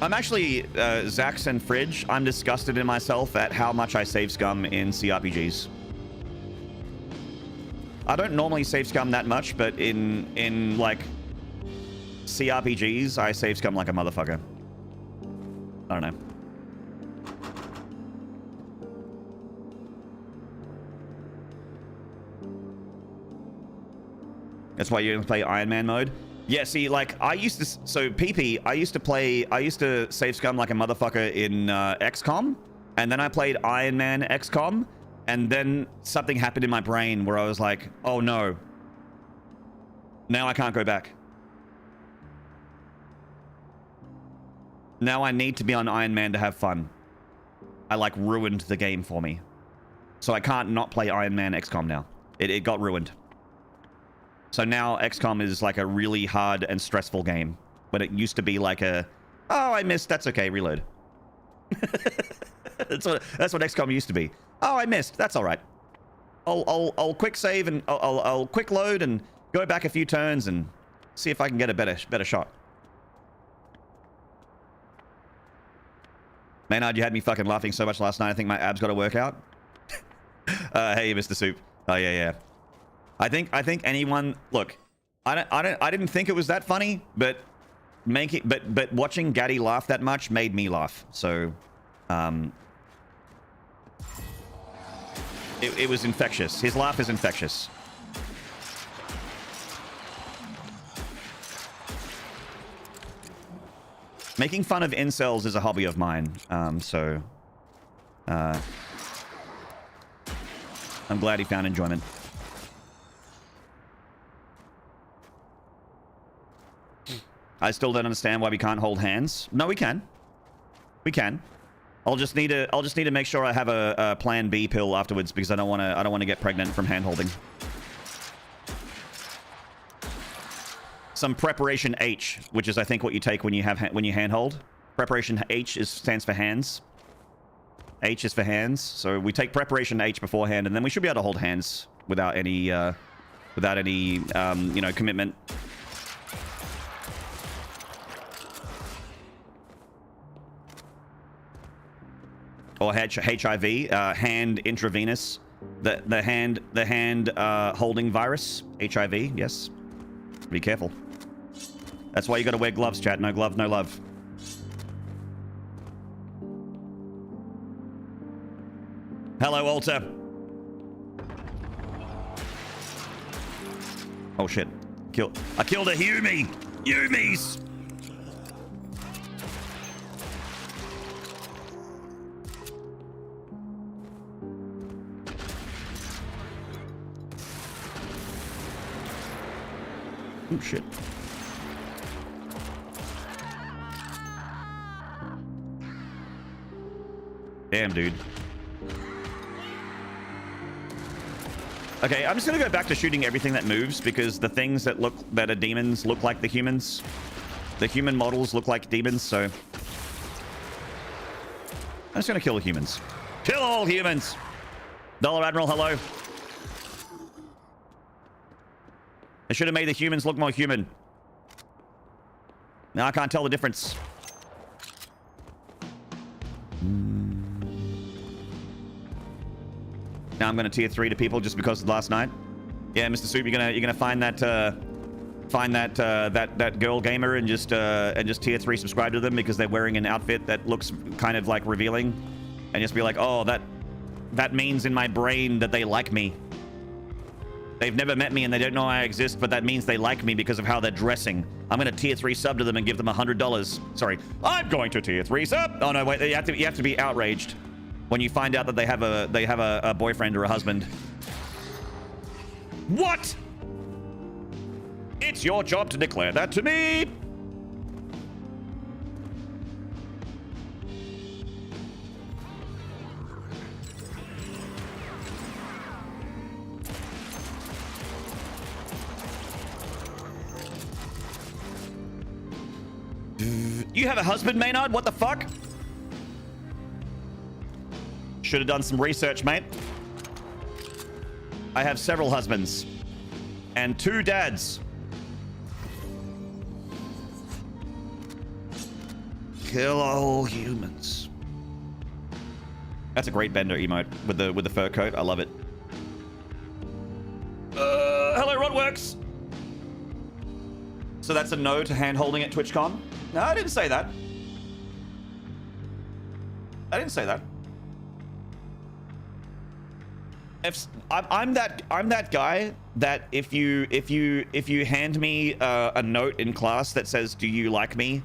I'm actually, Zax and Fridge, I'm disgusted in myself at how much I save scum in CRPGs. I don't normally save scum that much, but in like, CRPGs, I save scum like a motherfucker. I don't know. That's why you play Iron Man mode? Yeah, see, like, I used to... So, PP, I used to save scum like a motherfucker in XCOM. And then I played Iron Man XCOM. And then something happened in my brain where I was like, oh no. Now I can't go back. Now I need to be on Iron Man to have fun. I like ruined the game for me. So I can't not play Iron Man XCOM now. It got ruined. So now XCOM is like a really hard and stressful game. When it used to be like a, oh, I missed, that's okay, reload. that's what XCOM used to be. Oh, I missed, that's all right. I'll quick save and I'll quick load and go back a few turns and see if I can get a better shot. Maynard, you had me fucking laughing so much last night. I think my abs got to work out. Hey, Mr. Soup. Oh yeah. I think anyone. Look, I didn't think it was that funny, but but watching Gaddy laugh that much made me laugh. So, it was infectious. His laugh is infectious. Making fun of incels is a hobby of mine, so I'm glad he found enjoyment. I still don't understand why we can't hold hands. No, we can. We can. I'll just need to make sure I have a Plan B pill afterwards because I don't want to get pregnant from hand holding. Some preparation H, which is I think what you take when you hand hold. Preparation H stands for hands. H is for hands. So we take preparation H beforehand, and then we should be able to hold hands without any you know, commitment. Or HIV, hand intravenous, the hand holding virus, HIV. Yes, be careful. That's why you got to wear gloves, chat. No glove, no love. Hello, Walter. Oh shit! I killed a Humie. Humies. Oh shit. Damn, dude. Okay, I'm just gonna go back to shooting everything that moves because the things that are demons look like the humans. The human models look like demons, so I'm just gonna kill the humans. Kill all humans! Dollar Admiral, hello. I should have made the humans look more human. Now I can't tell the difference. Now I'm going to tier 3 to people just because of last night. Yeah, Mr. Soup, you're gonna find that that girl gamer and just tier 3 subscribe to them because they're wearing an outfit that looks kind of like revealing, and just be like, oh, that means in my brain that they like me. They've never met me and they don't know I exist, but that means they like me because of how they're dressing. I'm going to tier 3 sub to them and give them $100. Sorry, I'm going to tier 3 sub. Oh no, wait, you have to be outraged when you find out that they have a boyfriend or a husband. What? It's your job to declare that to me. You have a husband, Maynard? What the fuck? Should have done some research, mate. I have several husbands. And 2 dads. Kill all humans. That's a great Bender emote with the fur coat. I love it. Hello, Rodworks. So that's a no to hand holding at TwitchCon? No, I didn't say that. I didn't say that. I'm that guy that if you hand me a note in class that says, "Do you like me?"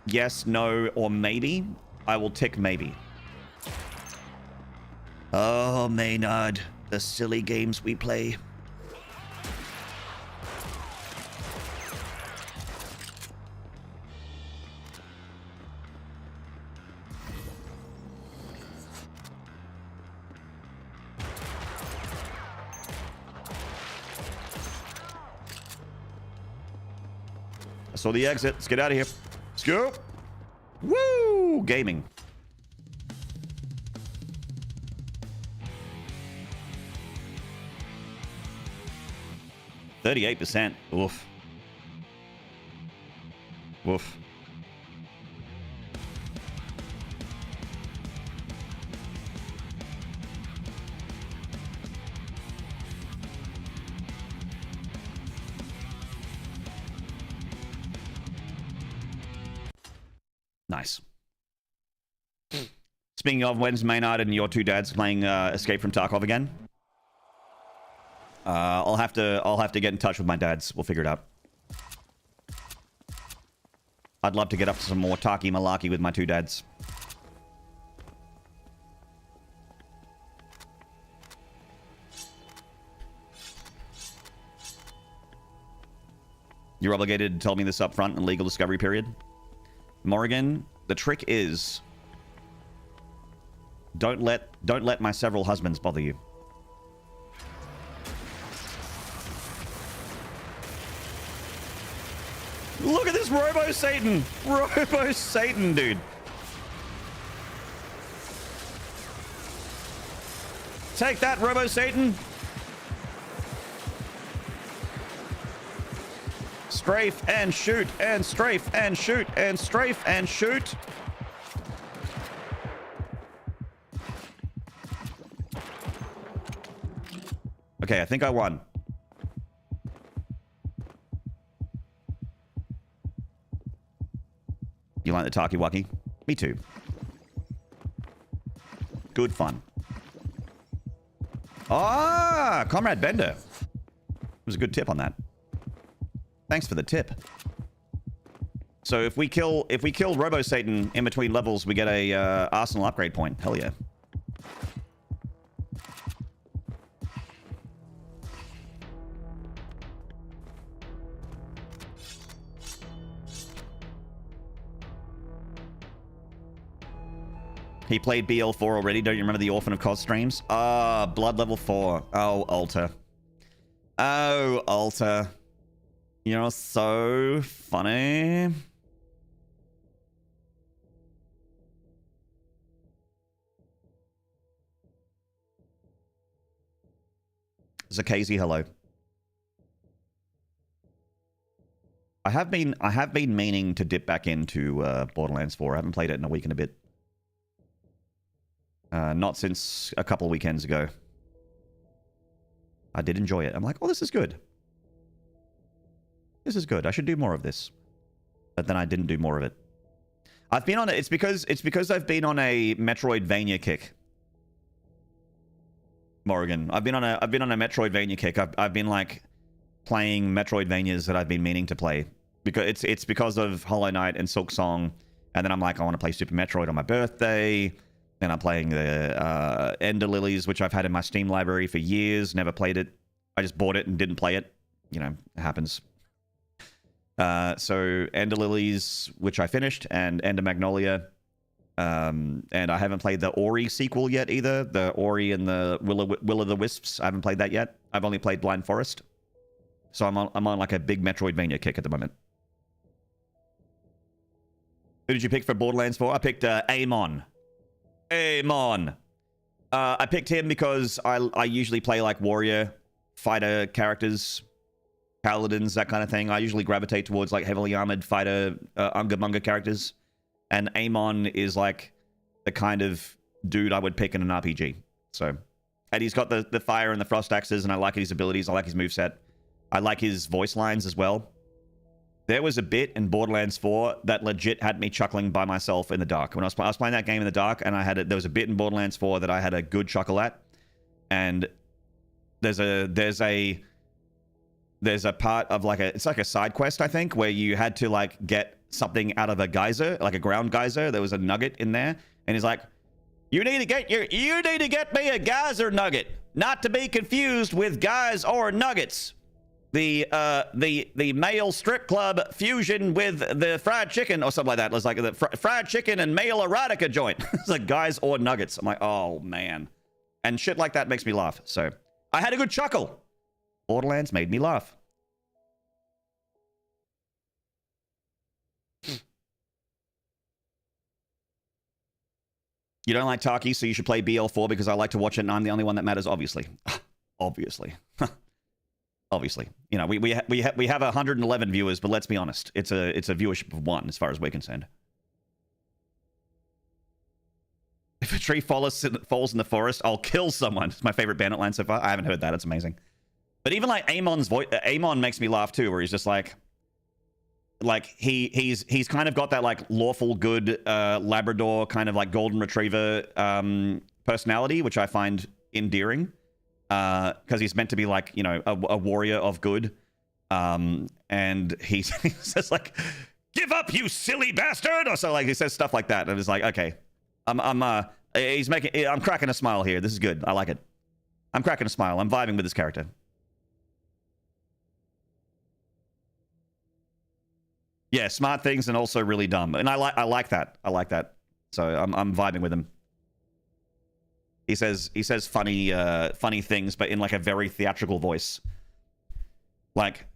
Yes, no, or maybe, I will tick maybe. Oh Oh, Maynard, the silly games we play. I saw the exit. Let's get out of here. Let's go. Woo! Gaming. %38%. Oof. Woof. Nice. Speaking of, when's Maynard and your two dads playing Escape from Tarkov again? I'll have to get in touch with my dads. We'll figure it out. I'd love to get up to some more Taki Malarkey with my two dads. You're obligated to tell me this up front in legal discovery period. Morrigan, the trick is don't let my several husbands bother you. Look at this Robo Satan! Robo Satan, dude. Take that, Robo Satan. Strafe and shoot and strafe and shoot and strafe and shoot. Okay, I think I won. You like the talkie-walkie? Me too. Good fun. Ah, Comrade Bender. It was a good tip on that. Thanks for the tip. So if we kill Robo Satan in between levels, we get a arsenal upgrade point. Hell yeah. He played BL4 already. Don't you remember the Orphan of Cos streams? Ah, Blood level 4. Oh, Alta. Oh, Alta. You're so funny. Zakazi, hello. I have been meaning to dip back into Borderlands 4. I haven't played it in a week and a bit. Not since a couple of weekends ago. I did enjoy it. I'm like, oh, this is good. This is good. I should do more of this. But then I didn't do more of it. I've been on it. It's because I've been on a Metroidvania kick. Morrigan. I've been on a Metroidvania kick. I've been like playing Metroidvanias that I've been meaning to play. Because it's because of Hollow Knight and Silk Song. And then I'm like, I want to play Super Metroid on my birthday. And I'm playing the Ender Lilies, which I've had in my Steam library for years. Never played it. I just bought it and didn't play it. You know, it happens. So Ender Lilies, which I finished, and Ender Magnolia. And I haven't played the Ori sequel yet either. The Ori and the Will of the Wisps. I haven't played that yet. I've only played Blind Forest. So I'm on like a big Metroidvania kick at the moment. Who did you pick for Borderlands 4? I picked Amon. Amon. I picked him because I usually play like warrior, fighter characters, paladins, that kind of thing. I usually gravitate towards like heavily armored fighter, Unga Bunga characters. And Amon is like the kind of dude I would pick in an RPG. So, and he's got the fire and the frost axes, and I like his abilities. I like his moveset. I like his voice lines as well. There was a bit in Borderlands 4 that legit had me chuckling by myself in the dark. When I was playing that game in the dark, and there was a bit in Borderlands 4 that I had a good chuckle at. And there's a part of like it's like a side quest, I think, where you had to like get something out of a geyser, like a ground geyser. There was a nugget in there, and he's like, You need to get me a geyser nugget, not to be confused with guys or nuggets. The male strip club fusion with the fried chicken or something like that. It's like the fried chicken and male erotica joint. It's like guys or nuggets. I'm like, oh man. And shit like that makes me laugh. So I had a good chuckle. Borderlands made me laugh. You don't like Taki, so you should play BL4 because I like to watch it and I'm the only one that matters, obviously. Obviously. Obviously. You know, we have 111 viewers, but let's be honest. It's a viewership of 1 as far as we're concerned. If a tree falls in the forest, I'll kill someone. It's my favorite Bandit line so far. I haven't heard that. It's amazing. But even like Amon's voice, Amon makes me laugh too, where he's just like he's kind of got that like lawful good Labrador kind of like golden retriever personality, which I find endearing because he's meant to be like, you know, a warrior of good, and he's just like, "Give up, you silly bastard!" or so, like he says stuff like that, and it's like, okay, I'm cracking a smile here. This is good. I like it. I'm cracking a smile. I'm vibing with this character. Yeah, smart things and also really dumb, and I like that. I like that. So I'm vibing with him. He says funny things, but in like a very theatrical voice. Like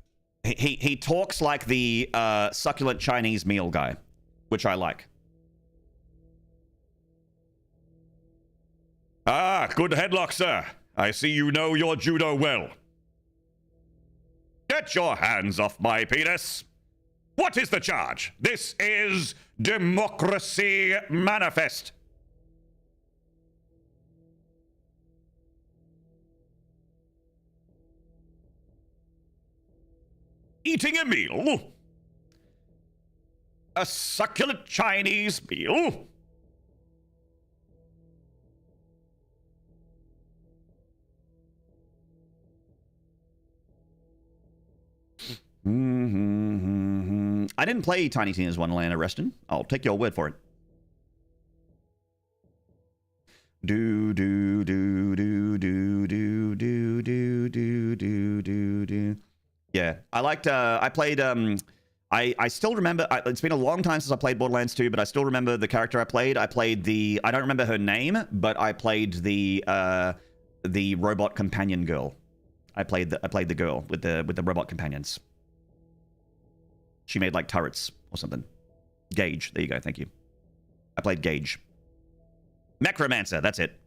he talks like the succulent Chinese meal guy, which I like. Ah, good headlock, sir. I see you know your judo well. Get your hands off my penis. What is the charge? This is Democracy Manifest. Eating a meal. A succulent Chinese meal. I didn't play Tiny Tina's Wonderland, Arrestin. I'll take your word for it. Do do do do do do do do do do do do. Yeah, I liked. I played. I still remember. It's been a long time since I played Borderlands 2, but I still remember the character I played. I played the. I don't remember her name, but I played the robot companion girl. I played the girl with the robot companions. She made like turrets or something. Gage. There you go. Thank you. I played Gage. Necromancer. That's it.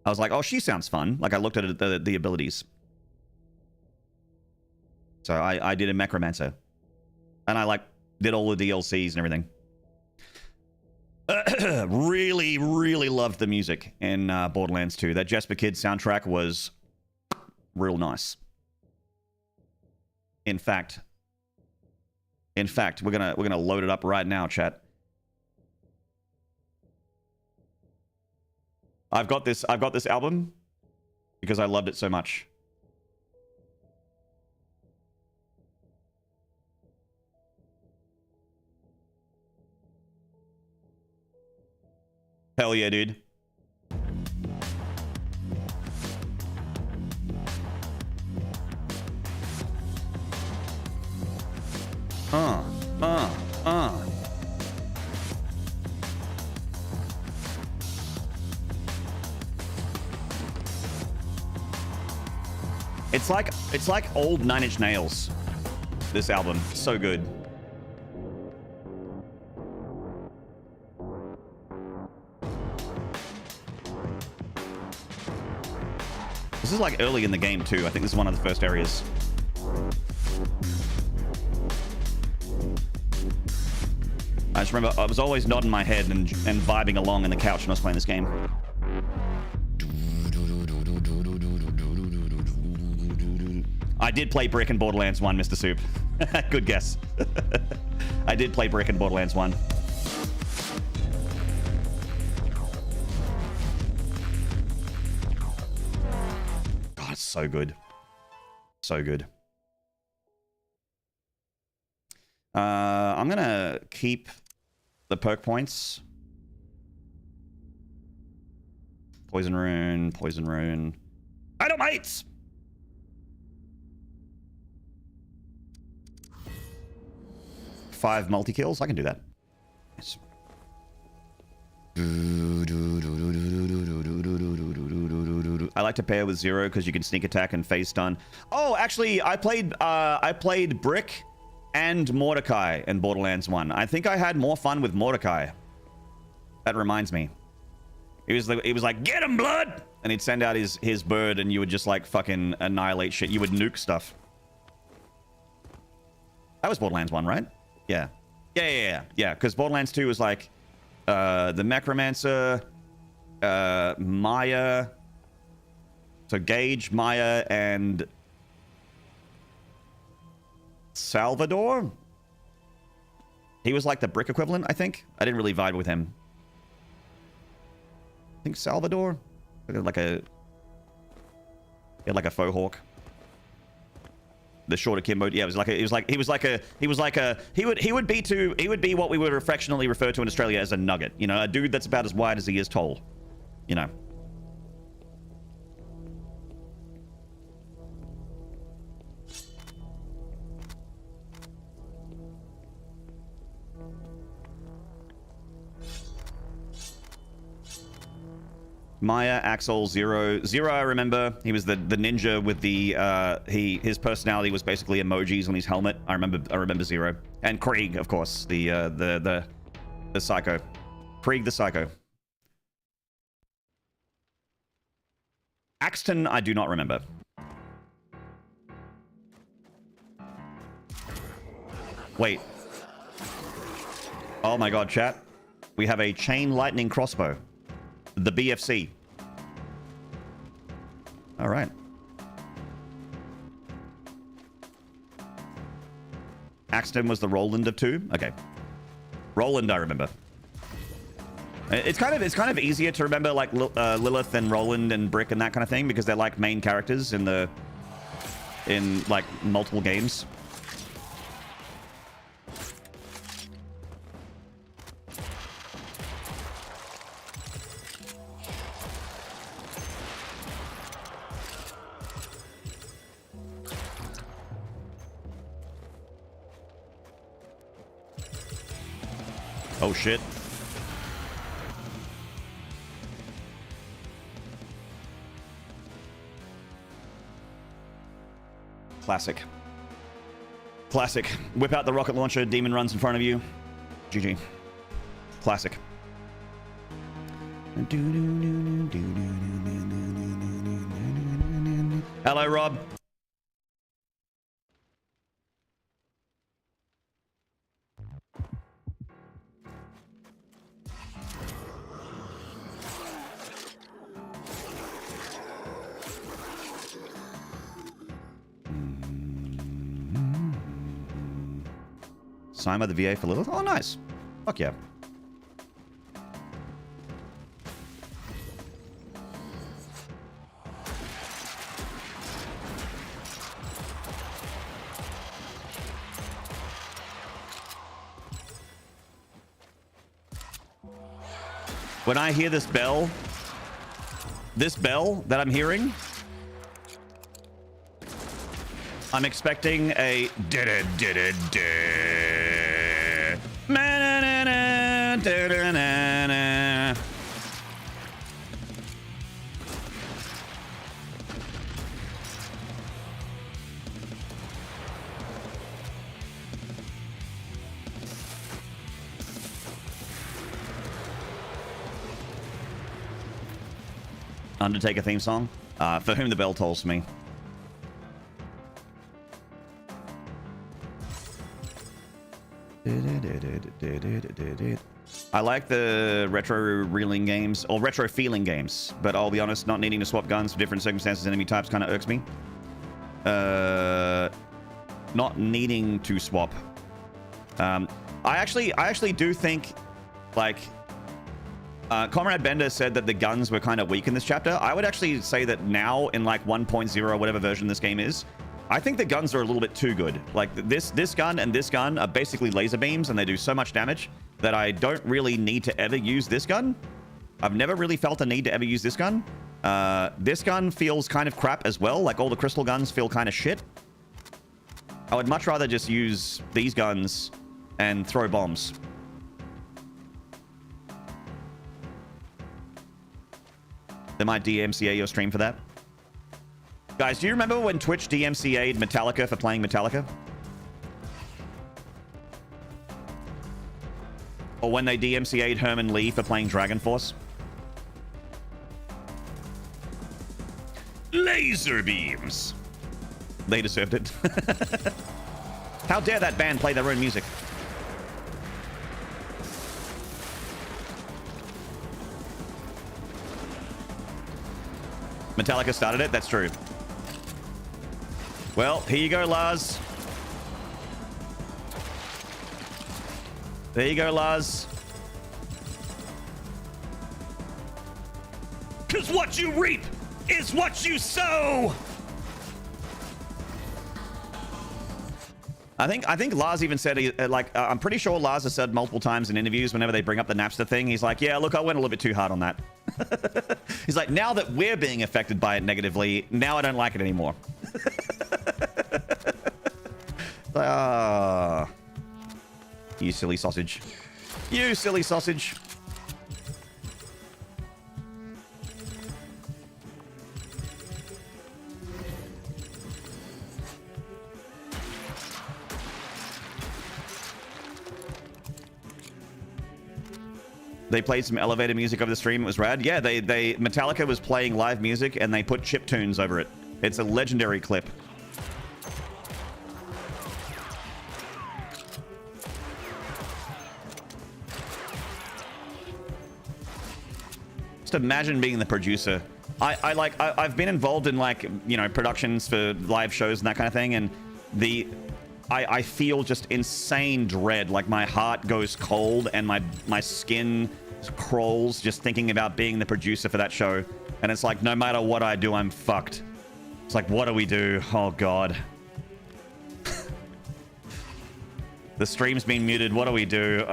I was like, oh, she sounds fun. Like I looked at the abilities. So I did a Necromancer. And I like did all the DLCs and everything. Really, really loved the music in Borderlands 2. That Jesper Kid soundtrack was real nice. In fact, we're gonna load it up right now, chat. I've got this album because I loved it so much. Hell yeah, dude. It's like old 9 Inch Nails. This album, so good. This is like early in the game too. I think this is one of the first areas. I just remember I was always nodding my head and vibing along in the couch when I was playing this game. I did play Brick in Borderlands 1, Mr. Soup. Good guess. I did play Brick in Borderlands 1. God, it's so good. So good. I'm gonna keep the perk points. Poison rune, poison rune. Dynamites! Five multi-kills, I can do that. Yes. I like to pair with Zero because you can sneak attack and phase stun. Oh, actually, I played Brick and Mordecai in Borderlands 1. I think I had more fun with Mordecai. That reminds me. He was like, get him, blood! And he'd send out his bird and you would just like fucking annihilate shit. You would nuke stuff. That was Borderlands 1, right? Yeah. Yeah, because Borderlands 2 was like the Necromancer, Maya. So Gage, Maya, and Salvador? He was like the Brick equivalent, I think. I didn't really vibe with him. I think Salvador? Like a... He had like a faux hawk. The shorter Kimbo. Yeah, he would be what we would affectionately refer to in Australia as a nugget. You know, a dude that's about as wide as he is tall. You know. Maya, Axel, Zero. Zero, I remember. He was the ninja with the his personality was basically emojis on his helmet. I remember Zero. And Krieg, of course, the psycho. Krieg the psycho. Axton, I do not remember. Wait. Oh my god, chat. We have a chain lightning crossbow. The BFC. All right. Axton was the Roland of 2. Okay. Roland, I remember. It's kind of easier to remember like Lilith and Roland and Brick and that kind of thing because they're like main characters in like multiple games. Oh shit. Classic. Classic. Whip out the rocket launcher, demon runs in front of you. GG. Classic. Hello, Rob. Signed by the VA for Lilith? Oh, nice. Fuck yeah. When I hear this bell that I'm hearing, I'm expecting a Undertaker theme song. For whom the bell tolls me. I like the retro reeling games, or retro feeling games, but I'll be honest, not needing to swap guns for different circumstances and enemy types kind of irks me. Not needing to swap. I actually do think, like, Comrade Bender said that the guns were kind of weak in this chapter. I would actually say that now, in like 1.0, whatever version this game is, I think the guns are a little bit too good. Like, this gun and this gun are basically laser beams, and they do so much damage that I don't really need to ever use this gun. I've never really felt a need to ever use this gun. This gun feels kind of crap as well. Like all the crystal guns feel kind of shit. I would much rather just use these guns and throw bombs. They might DMCA your stream for that. Guys, do you remember when Twitch DMCA'd Metallica for playing Metallica? Or when they DMCA'd Herman Lee for playing Dragon Force? Laser beams! They deserved it. How dare that band play their own music? Metallica started it? That's true. Well, here you go, Lars. There you go, Lars. 'Cause what you reap is what you sow! I think Lars even said, I'm pretty sure Lars has said multiple times in interviews whenever they bring up the Napster thing, he's like, yeah, look, I went a little bit too hard on that. He's like, now that we're being affected by it negatively, now I don't like it anymore. Ah, you silly sausage. You silly sausage. They played some elevator music over the stream. It was rad. Yeah, Metallica was playing live music and they put chip tunes over it. It's a legendary clip. Just imagine being the producer. I've been involved in, like, you know, productions for live shows and that kind of thing, and I feel just insane dread. Like my heart goes cold and my skin crawls just thinking about being the producer for that show. And it's like, no matter what I do, I'm fucked. It's like, what do we do? Oh God. The stream's been muted. What do we do?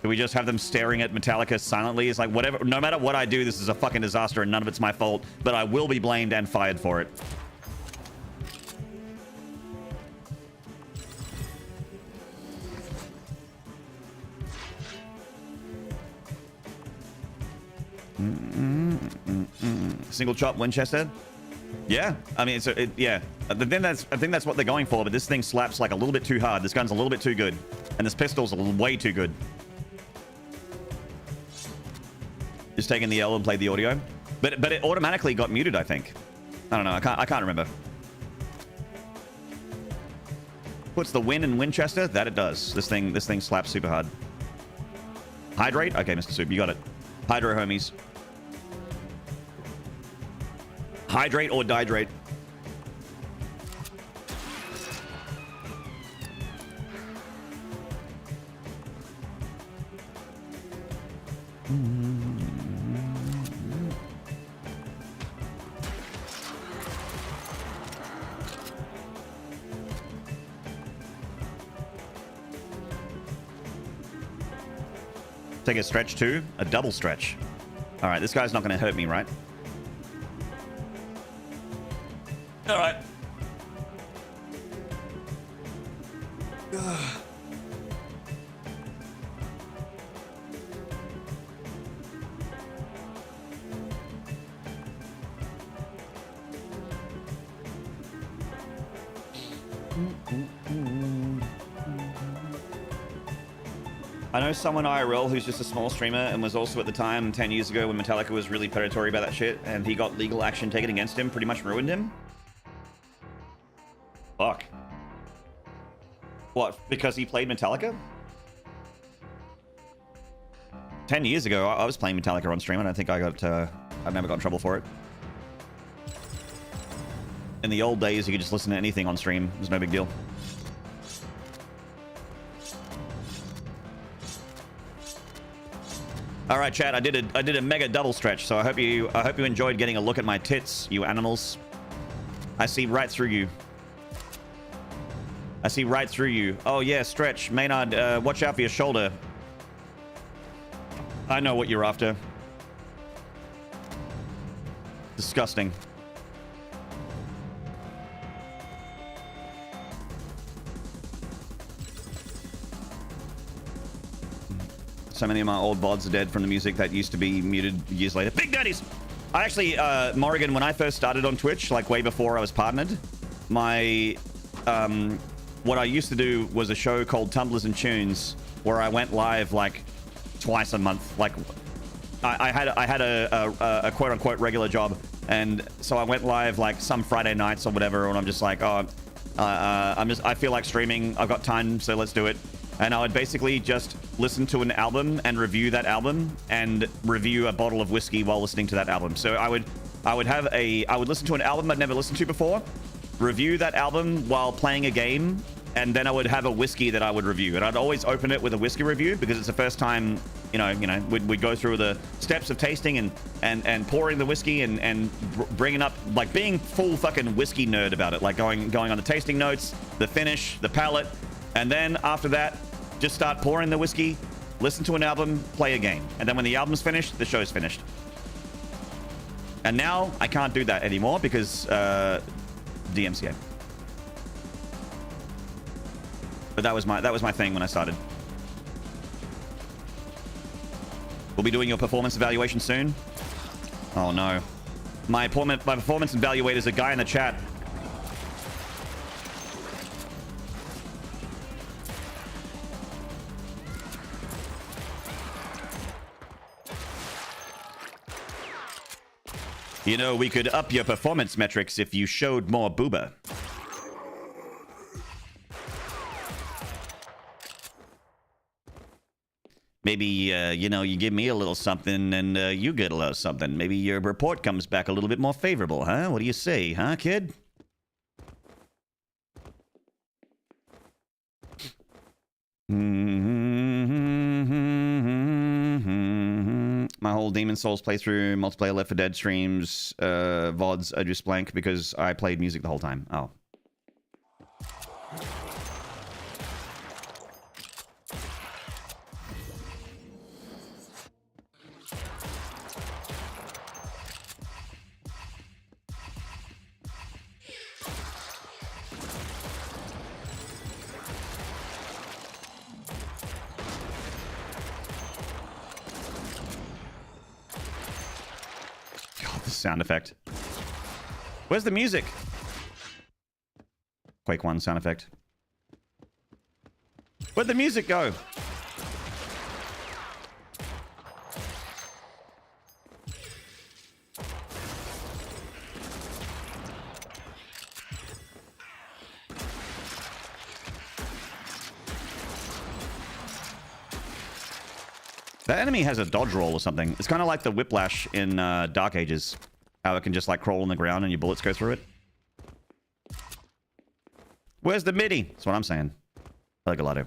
Do we just have them staring at Metallica silently? It's like, whatever, no matter what I do, this is a fucking disaster and none of it's my fault, but I will be blamed and fired for it. Single chop Winchester. Yeah, I mean, yeah. I think that's what they're going for. But this thing slaps like a little bit too hard. This gun's a little bit too good, and this pistol's way too good. Just taking the L and played the audio, but it automatically got muted. I think. I don't know. I can't remember. Puts the win in Winchester. That it does. This thing slaps super hard. Hydrate. Okay, Mr. Soup, you got it. Hydro, homies. Hydrate or dihydrate. Take a stretch too? A double stretch. All right, this guy's not going to hurt me, right? All right. I know someone IRL who's just a small streamer and was also at the time 10 years ago when Metallica was really predatory about that shit, and he got legal action taken against him, pretty much ruined him. Fuck. What? Because he played Metallica? 10 years ago, I was playing Metallica on stream, and I think I got, I've never got in trouble for it. In the old days, you could just listen to anything on stream. It was no big deal. All right, chat. I did a mega double stretch, so I hope you enjoyed getting a look at my tits, you animals. I see right through you. I see right through you. Oh yeah, stretch. Maynard, watch out for your shoulder. I know what you're after. Disgusting. So many of my old VODs are dead from the music that used to be muted years later. Big Daddies! I actually, Morrigan, when I first started on Twitch, like way before I was partnered, my, what I used to do was a show called Tumblers and Tunes, where I went live like twice a month. Like, I had a quote-unquote regular job, and so I went live like some Friday nights or whatever, and I'm just like, oh, I feel like streaming. I've got time, so let's do it. And I would basically just listen to an album and review that album and review a bottle of whiskey while listening to that album. So I would listen to an album I'd never listened to before, review that album while playing a game, and then I would have a whiskey that I would review. And I'd always open it with a whiskey review because it's the first time, we'd go through the steps of tasting and pouring the whiskey and bringing up, like being full fucking whiskey nerd about it, like going on the tasting notes, the finish, the palate. And then after that, just start pouring the whiskey, listen to an album, play a game. And then when the album's finished, the show's finished. And now I can't do that anymore because DMCA. But that was my thing when I started. We'll be doing your performance evaluation soon. Oh no. My performance evaluator is a guy in the chat. You know, we could up your performance metrics if you showed more booba. Maybe, you give me a little something and you get a little something. Maybe your report comes back a little bit more favorable, huh? What do you say, huh, kid? My whole Demon Souls playthrough, multiplayer Left 4 Dead streams, VODs are just blank because I played music the whole time. Oh. Sound effect. Where's the music? Quake 1 sound effect. Where'd the music go? That enemy has a dodge roll or something. It's kind of like the whiplash in Dark Ages. How it can just like crawl on the ground and your bullets go through it. Where's the MIDI? That's what I'm saying. Hello, Galado.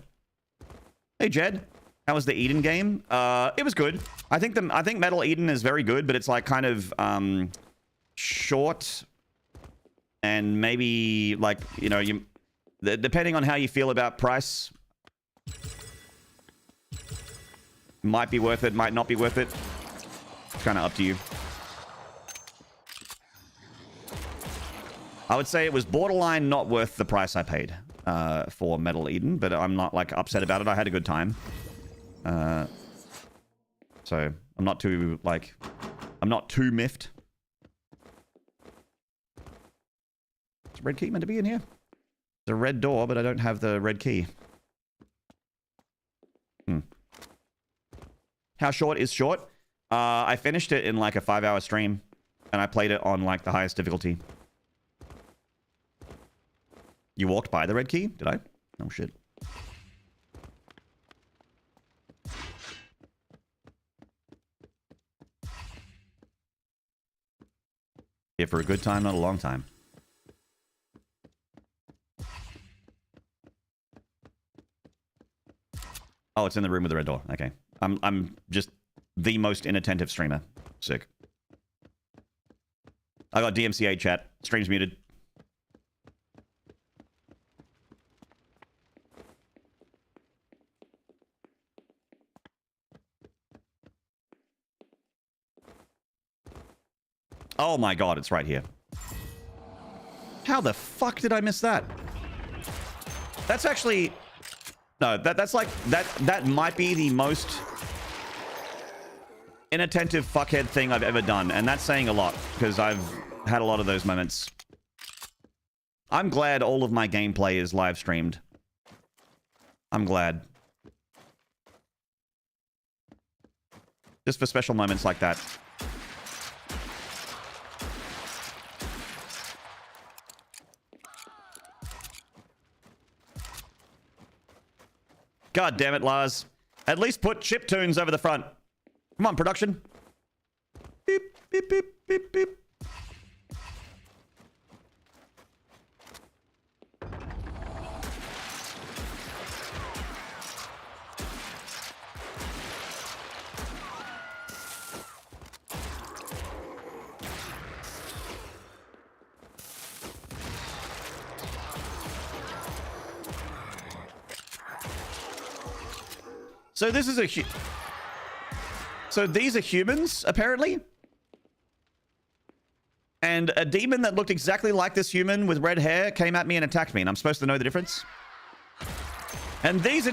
Hey, Jed. How was the Eden game? It was good. I think Metal Eden is very good, but it's like kind of short and maybe like, depending on how you feel about price, might be worth it, might not be worth it. It's kind of up to you. I would say it was borderline not worth the price I paid for Metal Eden, but I'm not like upset about it. I had a good time. So I'm not too miffed. Is the red key meant to be in here? There's a red door, but I don't have the red key. How short is short? I finished it in like a 5-hour stream, and I played it on like the highest difficulty. You walked by the red key? Did I? Oh, shit. Here for a good time, not a long time. Oh, it's in the room with the red door. Okay. I'm just the most inattentive streamer. Sick. I got DMCA chat. Stream's muted. Oh my god, it's right here. How the fuck did I miss that? That's actually... No, that's like... That might be the most inattentive fuckhead thing I've ever done. And that's saying a lot, because I've had a lot of those moments. I'm glad all of my gameplay is live streamed. I'm glad. Just for special moments like that. God damn it, Lars. At least put chiptunes over the front. Come on, production. Beep, beep, beep, beep, beep. So this is a... So these are humans, apparently? And a demon that looked exactly like this human with red hair came at me and attacked me, and I'm supposed to know the difference? And these are...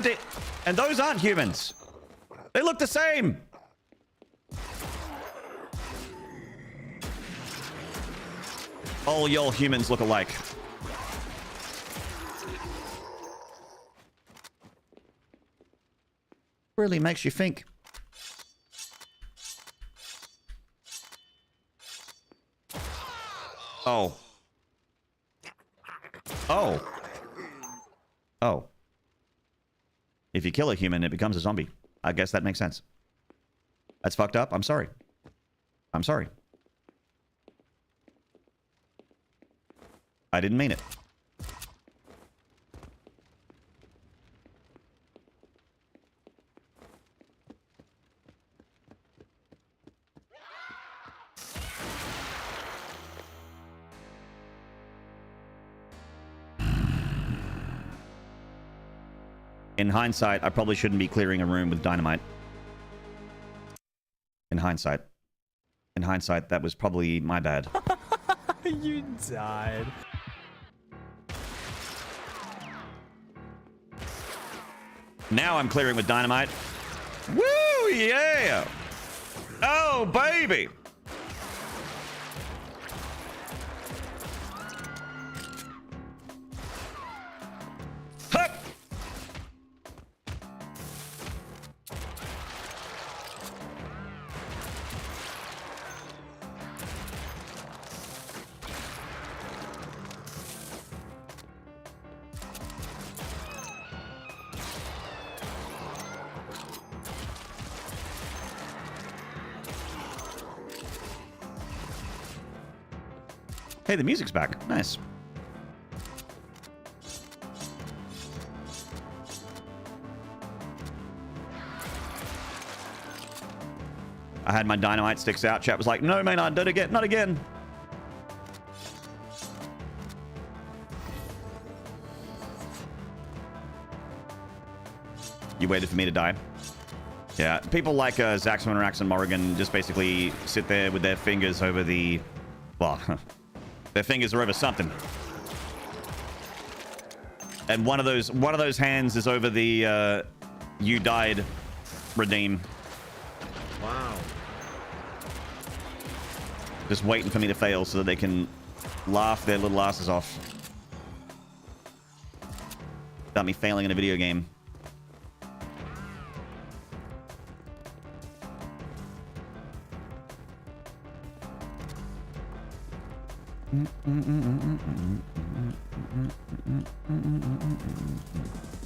And those aren't humans. They look the same! All y'all humans look alike. Really makes you think. Oh. Oh. Oh. If you kill a human, it becomes a zombie. I guess that makes sense. That's fucked up. I'm sorry. I'm sorry. I didn't mean it. In hindsight, I probably shouldn't be clearing a room with dynamite. In hindsight. In hindsight, that was probably my bad. You died. Now I'm clearing with dynamite. Woo, yeah! Oh, baby! Hup! Hey, the music's back. Nice. I had my dynamite sticks out. Chat was like, no, man, not again. Not again. You waited for me to die. Yeah, people like Zaxman, Rax, and Morrigan just basically sit there with their fingers over the... Well... Their fingers are over something. And one of those hands is over the you died redeem. Wow. Just waiting for me to fail so that they can laugh their little asses off. About me failing in a video game.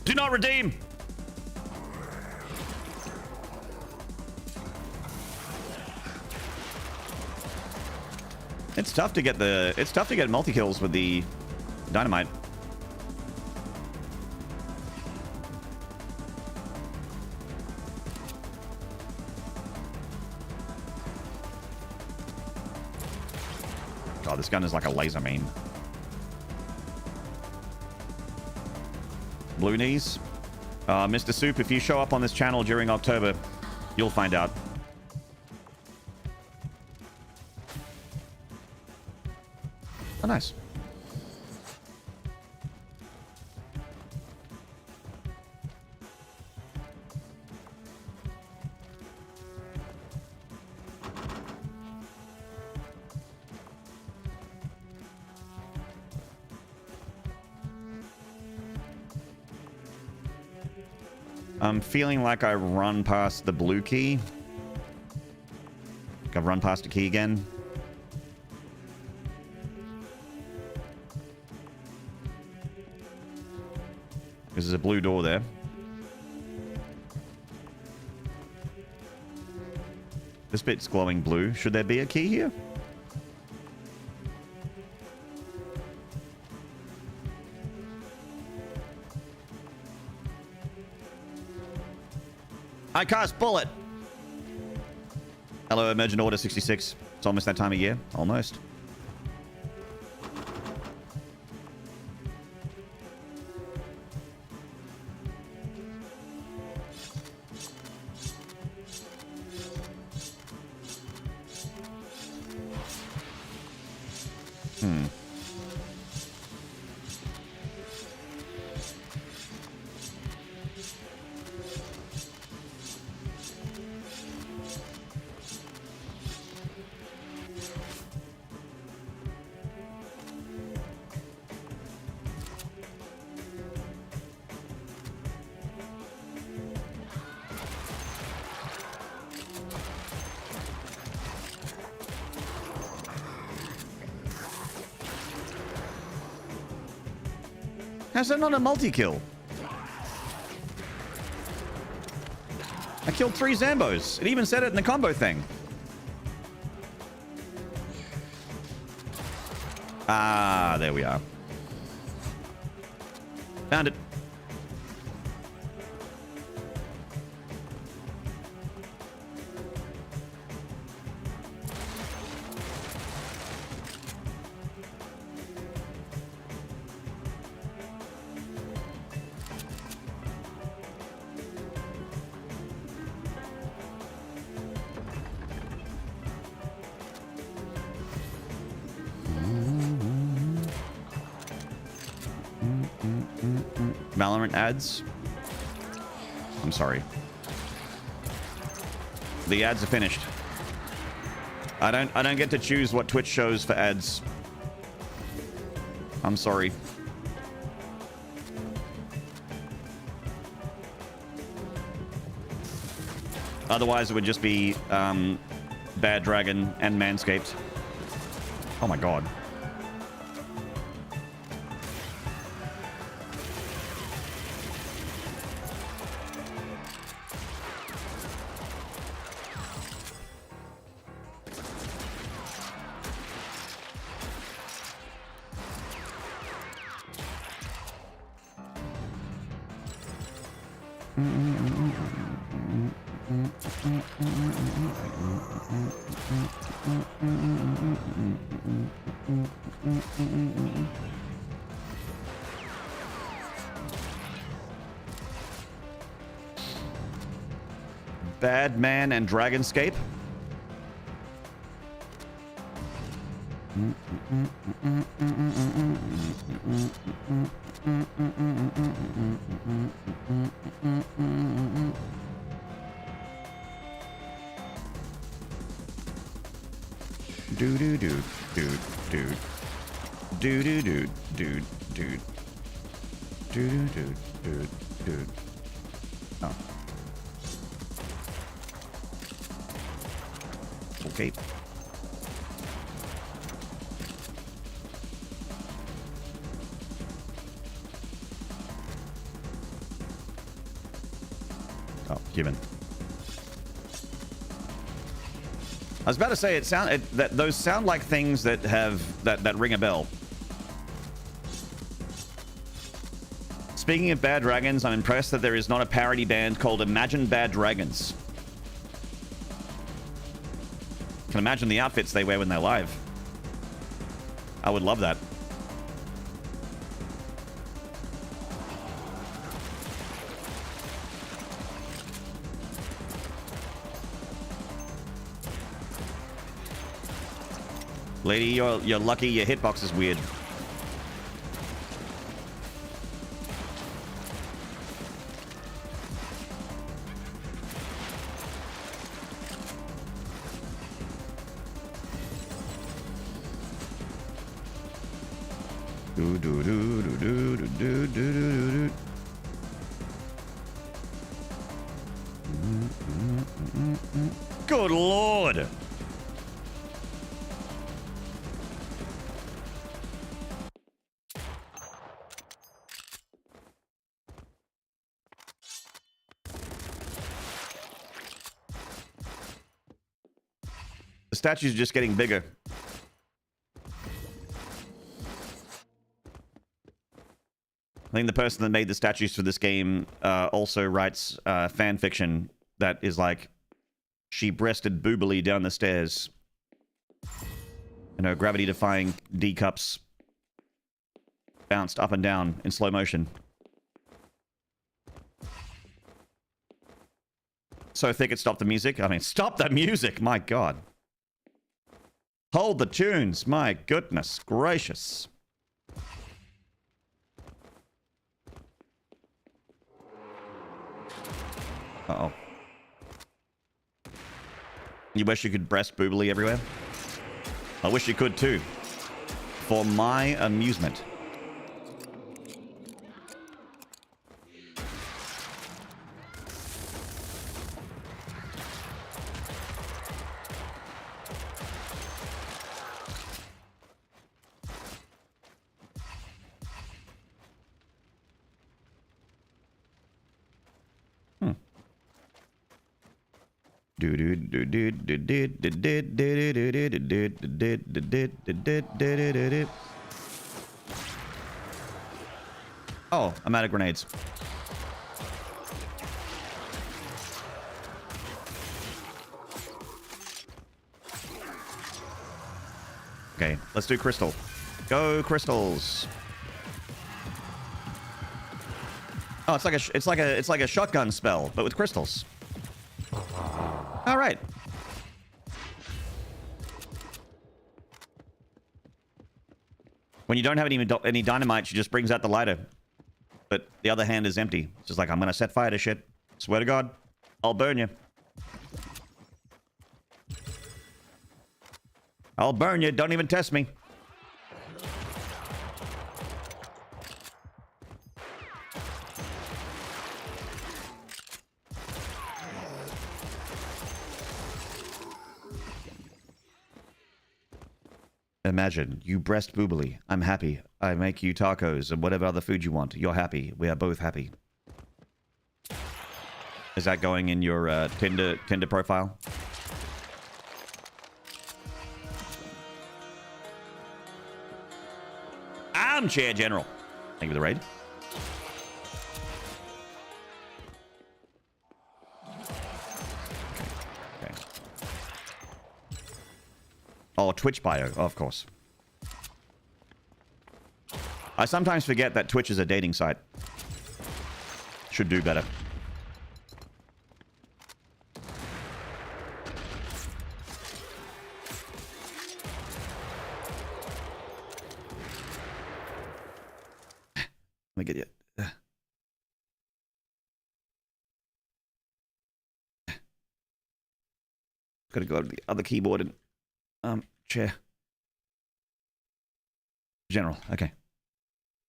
Do not redeem. It's tough to get multi kills with the dynamite. God, this gun is like a laser beam. Blue knees. Mr. Soup, if you show up on this channel during October, you'll find out. Oh, nice. I'm feeling like I run past the blue key. Like I've run past a key again. Because there's a blue door there. This bit's glowing blue. Should there be a key here? I cast bullet. Hello, Emergent Order 66. It's almost that time of year. Almost. How's that not a multi-kill? I killed 3 Zambos. It even said it in the combo thing. Ah, there we are. Found it. Valorant ads. I'm sorry. The ads are finished. I don't get to choose what Twitch shows for ads. I'm sorry. Otherwise, it would just be Bad Dragon and Manscaped. Oh my god. Bad Man and Dragonscape. Do do do do do do do do do do do do do do. Oh. Okay. Oh, human. I was about to say that those sound like things that have that ring a bell. Speaking of Bad Dragons, I'm impressed that there is not a parody band called Imagine Bad Dragons. I can imagine the outfits they wear when they're live. I would love that. Lady, you're lucky your hitbox is weird. Do do do do do do do do do. Good lord! The statues are just getting bigger. I think the person that made the statues for this game also writes fan fiction that is like, she breasted boobily down the stairs. And her gravity-defying D-cups bounced up and down in slow motion. So thick it stopped the music. I mean, stop the music! My god. Hold the tunes! My goodness gracious. Uh-oh. You wish you could breast boobily everywhere? I wish you could too. For my amusement. Oh, I'm out of grenades. Okay, let's do crystal. Go crystals. Oh, it's like a shotgun spell, but with crystals. All right. When you don't have any dynamite, she just brings out the lighter. But the other hand is empty. It's just like, I'm going to set fire to shit. Swear to God, I'll burn you. I'll burn you. Don't even test me. Imagine, you breast boobily. I'm happy. I make you tacos and whatever other food you want. You're happy. We are both happy. Is that going in your Tinder profile? Armchair General. Thank you for the raid. Okay. Oh, Twitch bio. Oh, of course. I sometimes forget that Twitch is a dating site. Should do better. Let me get you. Gotta go to the other keyboard and chair. General. Okay.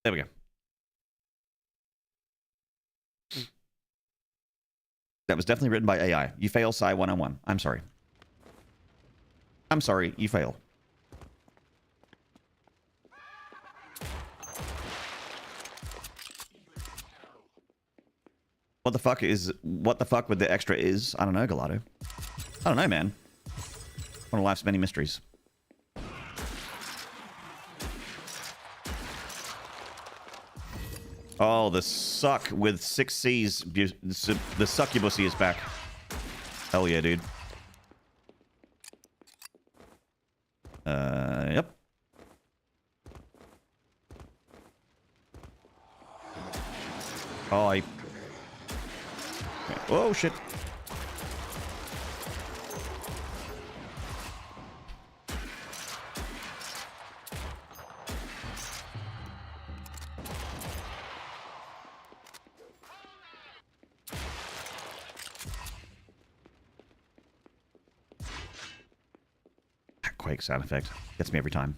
There we go. That was definitely written by AI. You fail, Psy 101. I'm sorry. I'm sorry, you fail. What the fuck with the extra is? I don't know, Gelato. I don't know, man. One of life's many mysteries. Oh, the suck with 6 C's. The succubussy is back. Hell yeah, dude. Yep. Oh, oh, shit. earthquake sound effect. Gets me every time.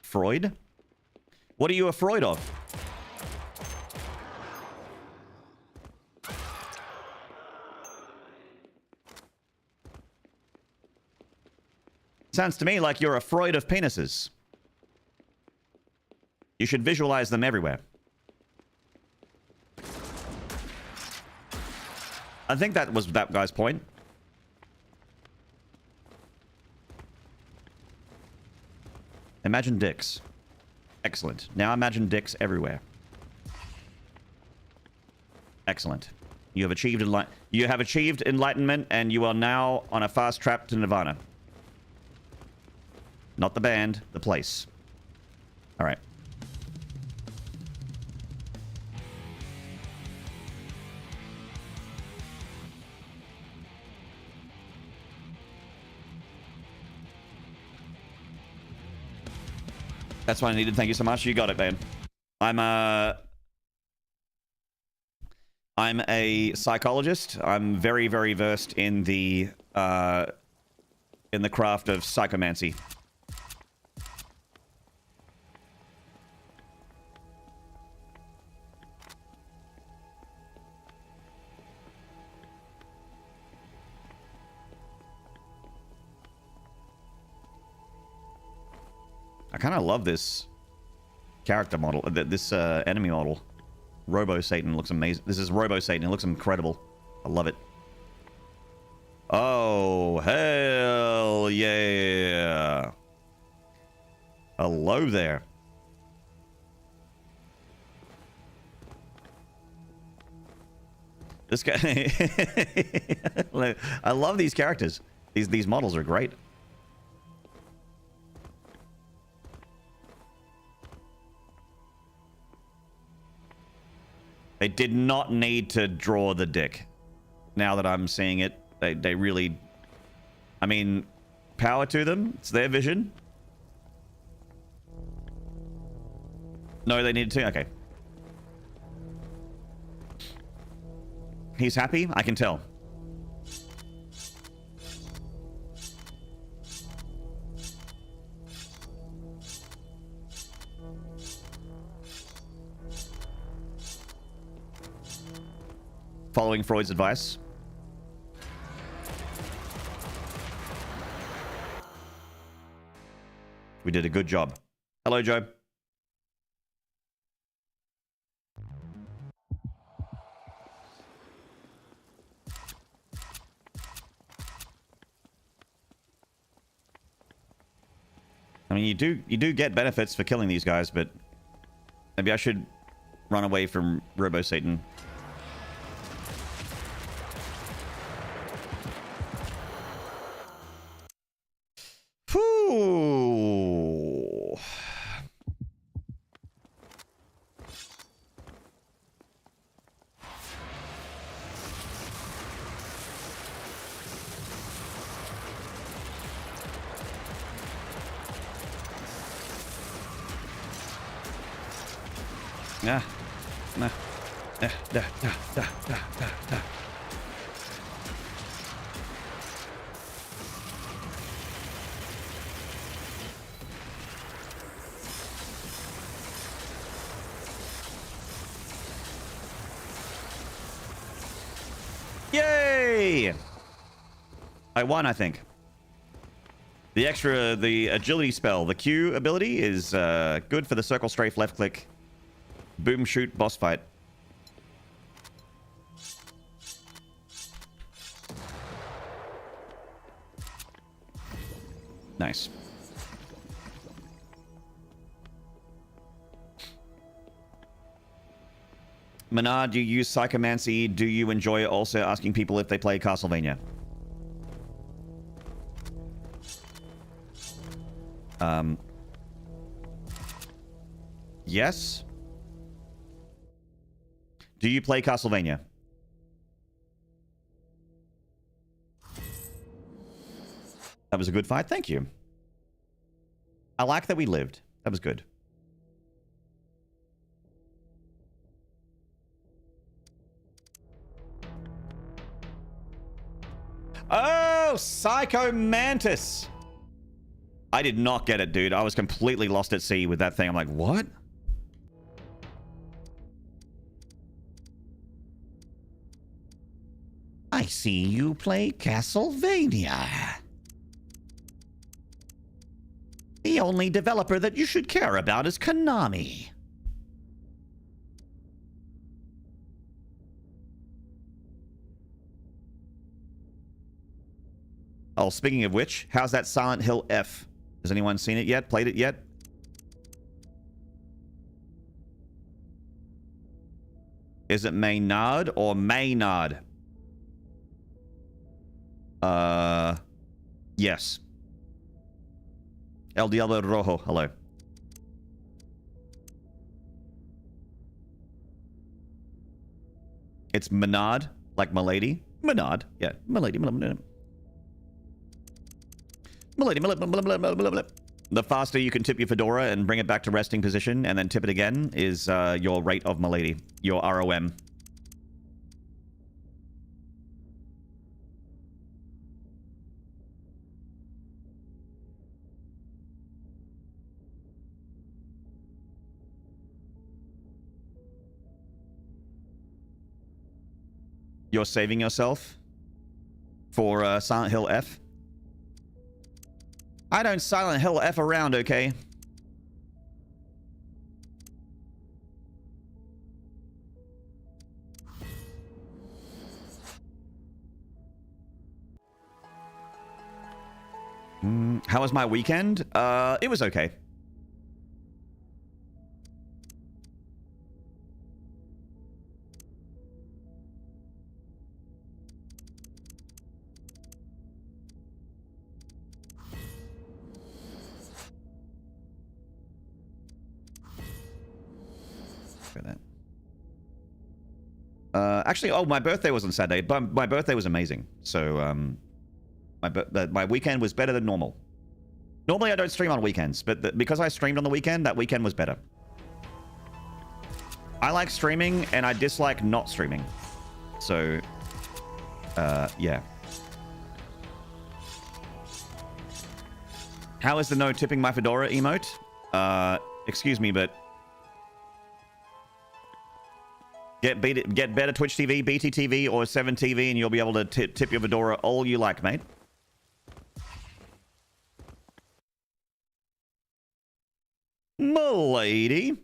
Freud? What are you afraid of? Sounds to me like you're afraid of penises. You should visualize them everywhere. I think that was that guy's point. Imagine dicks. Excellent. Now imagine dicks everywhere. Excellent. You have achieved enlightenment, and you are now on a fast track to Nirvana. Not the band, the place. All right. That's what I needed. Thank you so much. You got it, man. I'm a psychologist. I'm very, very versed in the craft of psychomancy. I kind of love this character model, this enemy model. Robo Satan looks amazing. This is Robo Satan. It looks incredible. I love it. Oh, hell yeah. Hello there. This guy... I love these characters. These models are great. They did not need to draw the dick. Now that I'm seeing it, they really... I mean, power to them. It's their vision. No, they needed to? Okay. He's happy? I can tell. Following Freud's advice. We did a good job. Hello, Joe. I mean, you do get benefits for killing these guys, but maybe I should run away from Robo Satan. Whew. Nah. Nah. Da, da, da, da, da, da. Yay! I won, I think. The agility spell, the Q ability, is good for the circle, strafe, left click, boom, shoot, boss fight. Nice. Menard, do you use psychomancy? Do you enjoy also asking people if they play Castlevania? Yes. Do you play Castlevania? That was a good fight. Thank you. I like that we lived. That was good. Oh, Psycho Mantis. I did not get it, dude. I was completely lost at sea with that thing. I'm like, what? I see you play Castlevania. The only developer that you should care about is Konami. Oh, speaking of which, how's that Silent Hill F? Has anyone seen it yet? Played it yet? Is it Maynard or Maynard? Yes. El Diablo Rojo, hello. It's Menard, like Milady. Menard, yeah. Milady. The faster you can tip your fedora and bring it back to resting position and then tip it again is your rate of Milady, your ROM. You're saving yourself for Silent Hill F? I don't Silent Hill F around, okay? How was my weekend? It was okay. Actually, oh, my birthday was on Saturday, but my birthday was amazing. So, my weekend was better than normal. Normally, I don't stream on weekends, but because I streamed on the weekend, that weekend was better. I like streaming, and I dislike not streaming. So, yeah. How is the no tipping my fedora emote? Excuse me, but... Get better Twitch TV, BT TV, or 7 TV, and you'll be able to tip your fedora all you like, mate. Milady.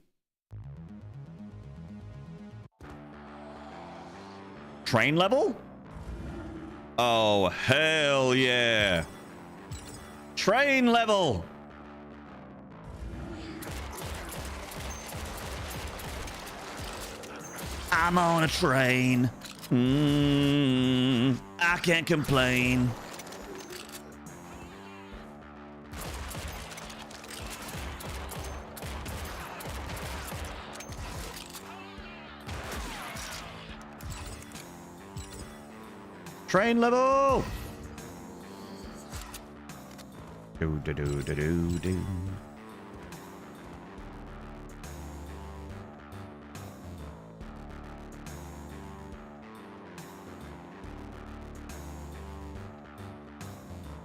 Train level? Oh, hell yeah. Train level. I'm on a train. I can't complain. Train level. Do do do do do do.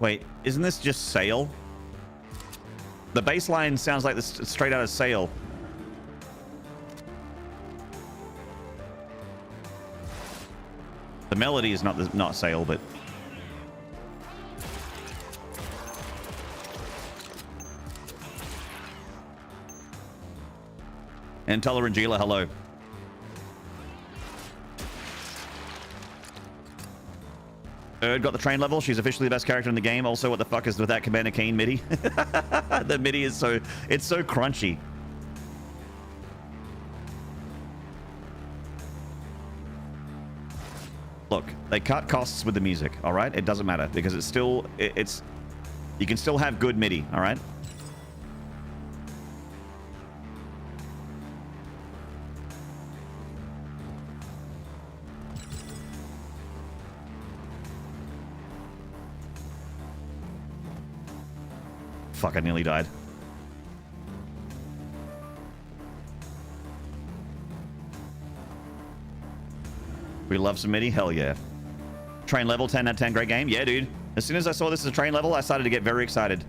Wait, isn't this just Sail? The bass line sounds like this straight out of Sail. The melody is not Sail, but... Intolerant Gila, hello. Erd got the train level. She's officially the best character in the game. Also, what the fuck is with that Commander Keen MIDI? The MIDI is it's so crunchy. Look, they cut costs with the music, all right? It doesn't matter because it's still, you can still have good MIDI, all right? fuck, I nearly died. We love some MIDI? Hell yeah. Train level, 10 out of 10, great game. Yeah, dude. As soon as I saw this as a train level, I started to get very excited.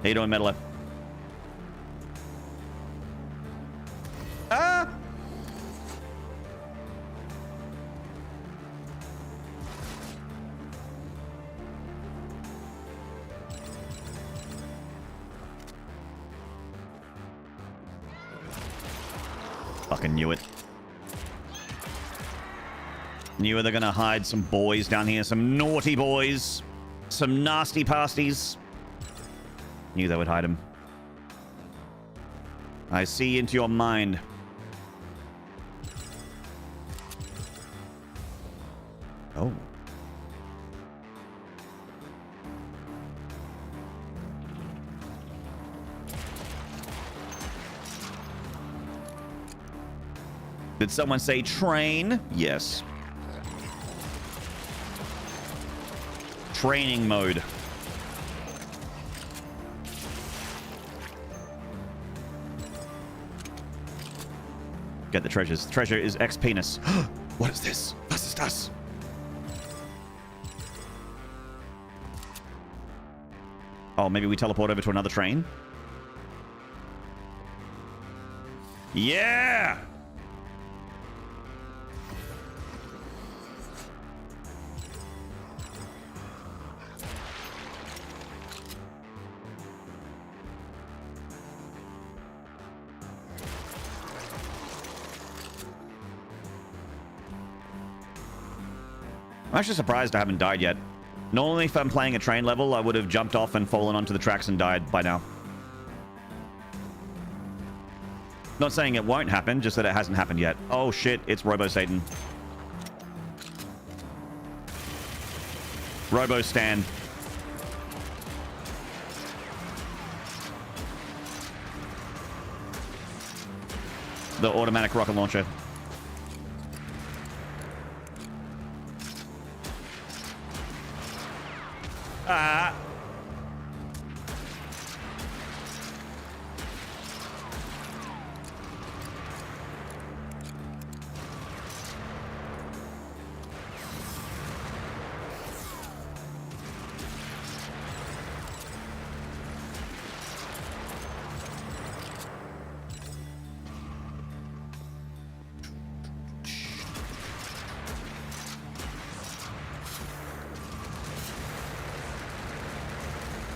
How you doing, Meddler? Ah! Fucking knew it. Knew they're gonna hide some boys down here. Some naughty boys. Some nasty pasties. Knew they would hide him. I see into your mind. Oh. Did someone say train? Yes. Training mode. Get the treasures. The treasure is X penis. What is this? Was ist das? Oh, maybe we teleport over to another train? Yeah! I'm actually surprised I haven't died yet. Normally, if I'm playing a train level, I would have jumped off and fallen onto the tracks and died by now. Not saying it won't happen, just that it hasn't happened yet. Oh shit, it's Robo-Satan. Robo-Stan. The automatic rocket launcher. Ah.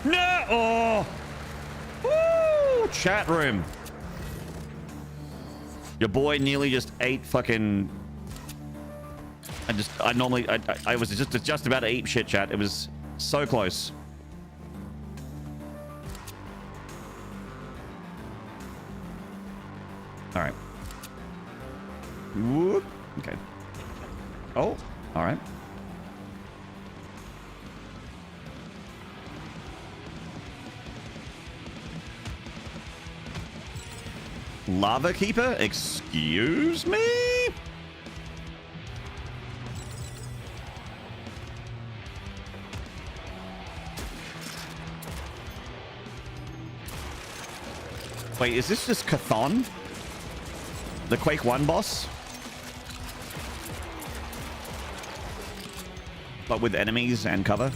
No! Oh! Woo! Chat room. Your boy nearly just ate fucking... I was just about to eat shit, chat. It was so close. All right. Whoop. Okay. Oh, all right. Lava Keeper? Excuse me? Wait, is this just Chthon? The Quake 1 boss? But with enemies and cover?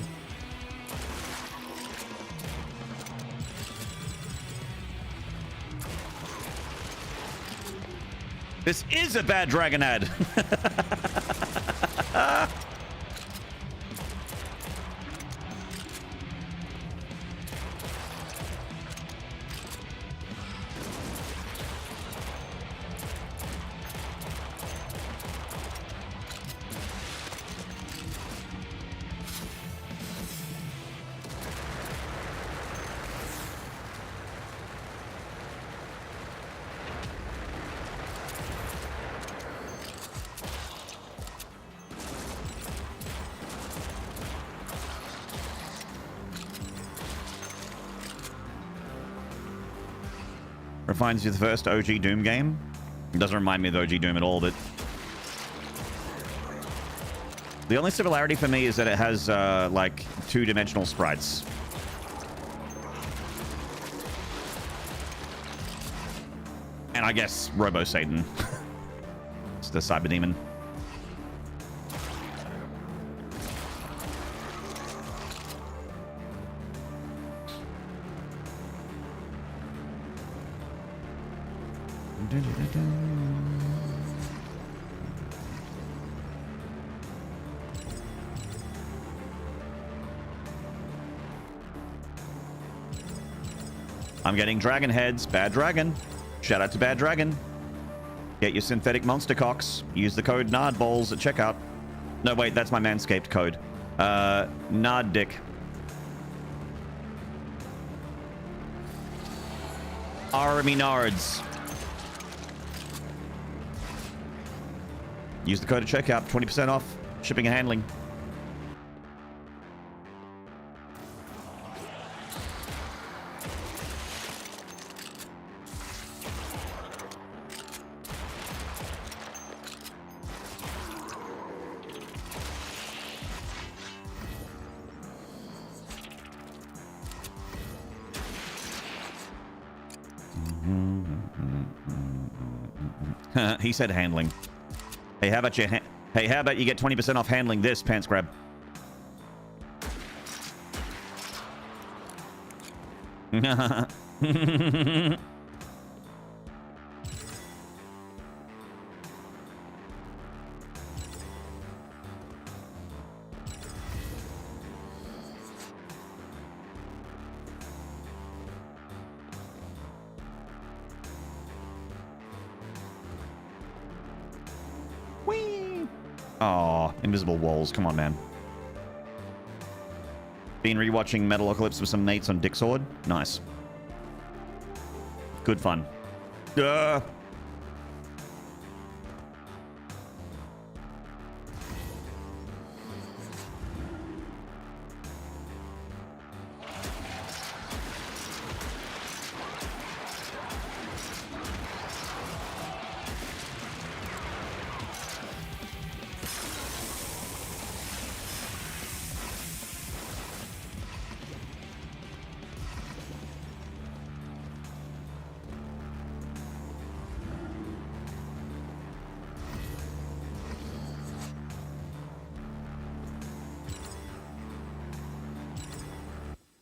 This is a bad dragon ad. Refines you the first OG Doom game. It doesn't remind me of OG Doom at all, but... The only similarity for me is that it has, like, two-dimensional sprites. And I guess Robo-Satan. It's the Cyber Demon. I'm getting dragon heads. Bad Dragon. Shout out to Bad Dragon. Get your synthetic monster cocks. Use the code NARDBALLS at checkout. No, wait, that's my Manscaped code. NARDDICK. Army Nards. Use the code at checkout. 20% off shipping and handling. He said handling. Hey, how about you? Hey, how about you get 20% off handling this, Pants Grab? Aw, invisible walls. Come on, man. Been rewatching Metalocalypse with some mates on Dick Sword. Nice. Good fun.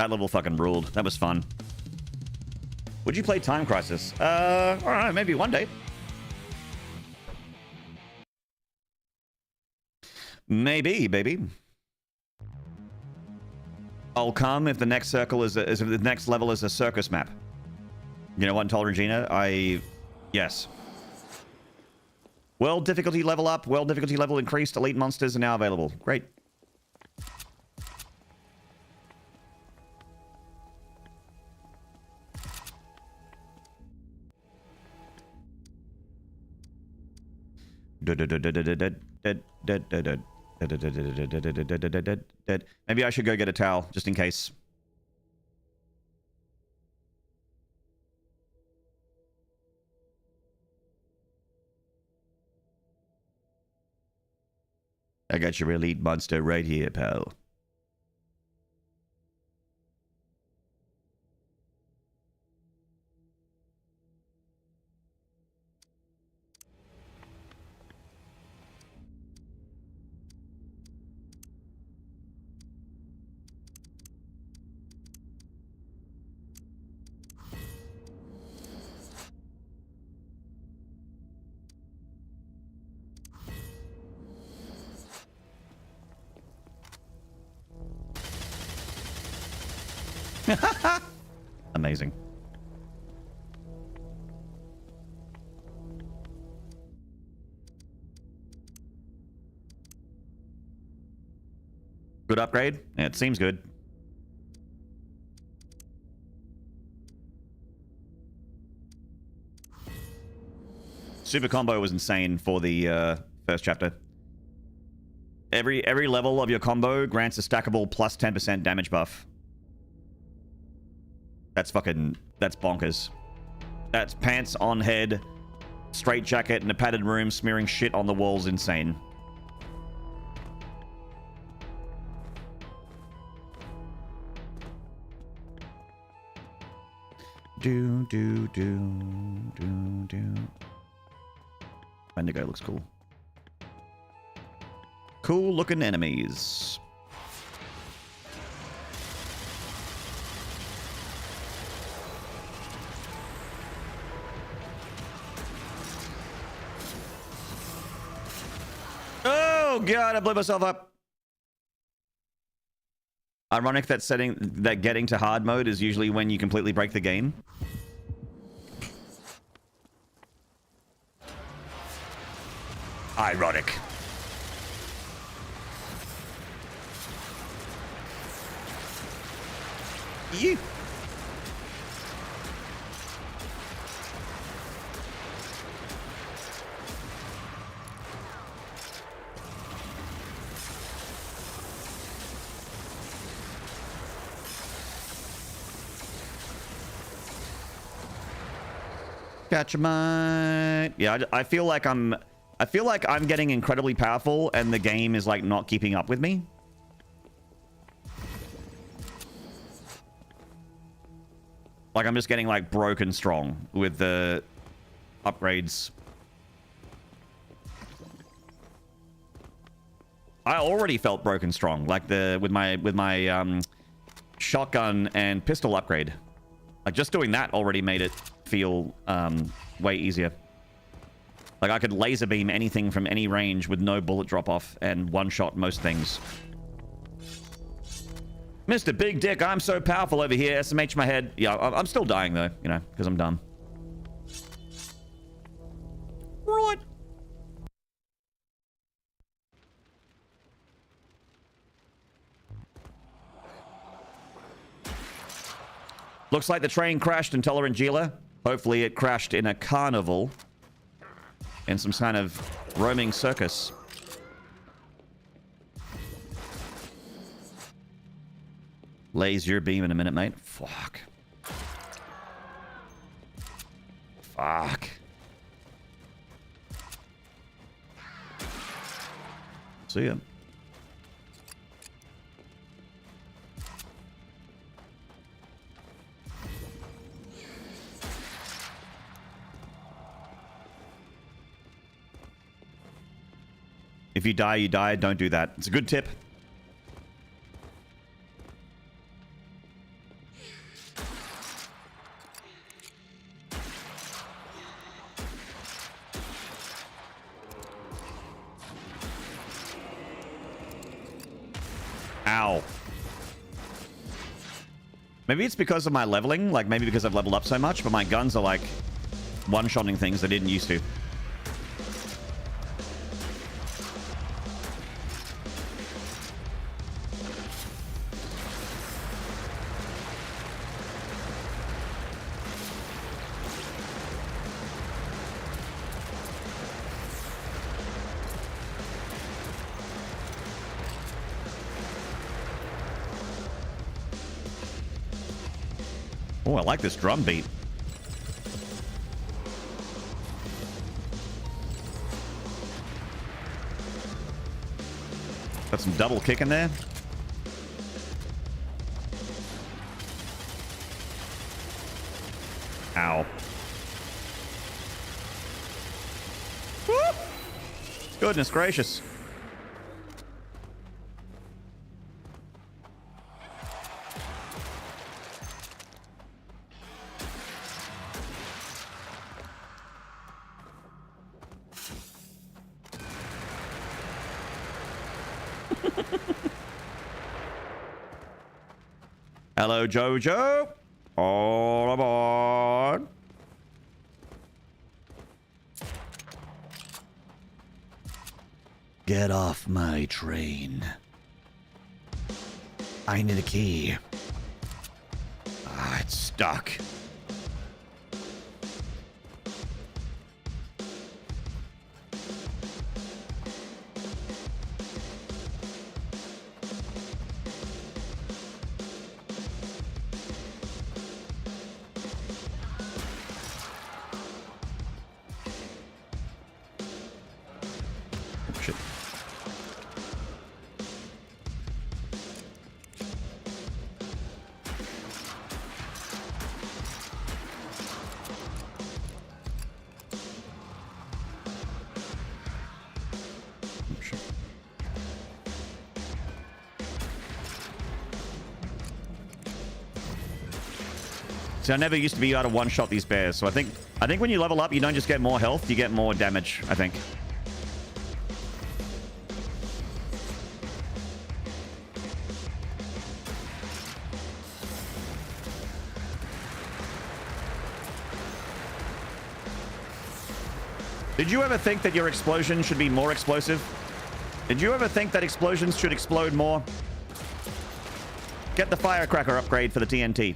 That level fucking ruled. That was fun. Would you play Time Crisis? I don't know, maybe one day. Maybe, baby. I'll come if the next circle is if the next level is a circus map. You know what, Intolerant Regina? Yes. World difficulty level up. World difficulty level increased. Elite monsters are now available. Great. Maybe I should go get a towel, just in case. I got your elite monster right here, pal. Amazing. Good upgrade? Yeah, it seems good. Super combo was insane for the first chapter. Every level of your combo grants a stackable plus 10% damage buff. That's bonkers. That's pants on head, straight jacket, in a padded room, smearing shit on the walls. Insane. Do. Wendigo looks cool. Cool looking enemies. Oh god, I blew myself up. Ironic that getting to hard mode is usually when you completely break the game. Ironic. You. Gotcha, mate. Yeah, I feel like I'm getting incredibly powerful, and the game is like not keeping up with me. Like I'm just getting like broken strong with the upgrades. I already felt broken strong, like with my shotgun and pistol upgrade. Like just doing that already made it feel way easier. Like I could laser beam anything from any range with no bullet drop off and one shot most things. Mr. Big Dick, I'm so powerful over here. SMH my head. Yeah, I'm still dying though, you know, because I'm dumb. Right. Looks like the train crashed in Tolerangila. Hopefully it crashed in a carnival. In some kind of roaming circus. Laser beam in a minute, mate. Fuck. Fuck. See ya. If you die, you die. Don't do that. It's a good tip. Ow. Maybe it's because of my leveling. Like, maybe because I've leveled up so much, but my guns are, like, one-shotting things I didn't used to. Oh, I like this drum beat. Got some double kick in there. Ow. Woo! Goodness gracious. Hello, Jojo. All aboard. Get off my train. I need a key. Ah, it's stuck. So I never used to be able to one-shot these bears. So I think when you level up, you don't just get more health, you get more damage, I think. Did you ever think that your explosion should be more explosive? Did you ever think that explosions should explode more? Get the firecracker upgrade for the TNT.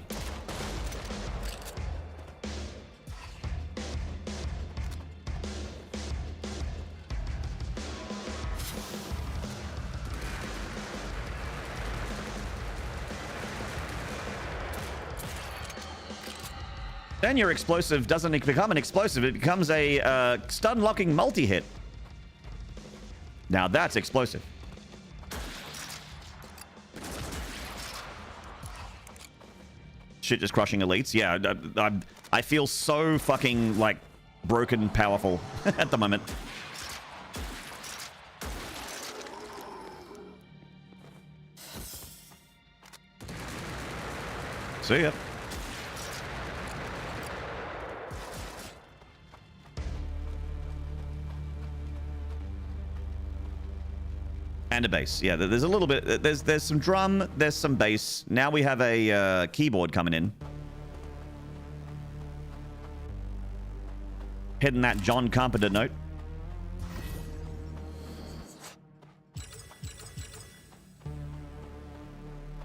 Then your explosive doesn't become an explosive. It becomes a stun-locking multi-hit. Now that's explosive. Shit, just crushing elites. Yeah, I feel so fucking, like, broken powerful at the moment. See ya. And a bass. Yeah, there's a little bit. There's some drum. There's some bass. Now we have a keyboard coming in. Hitting that John Carpenter note.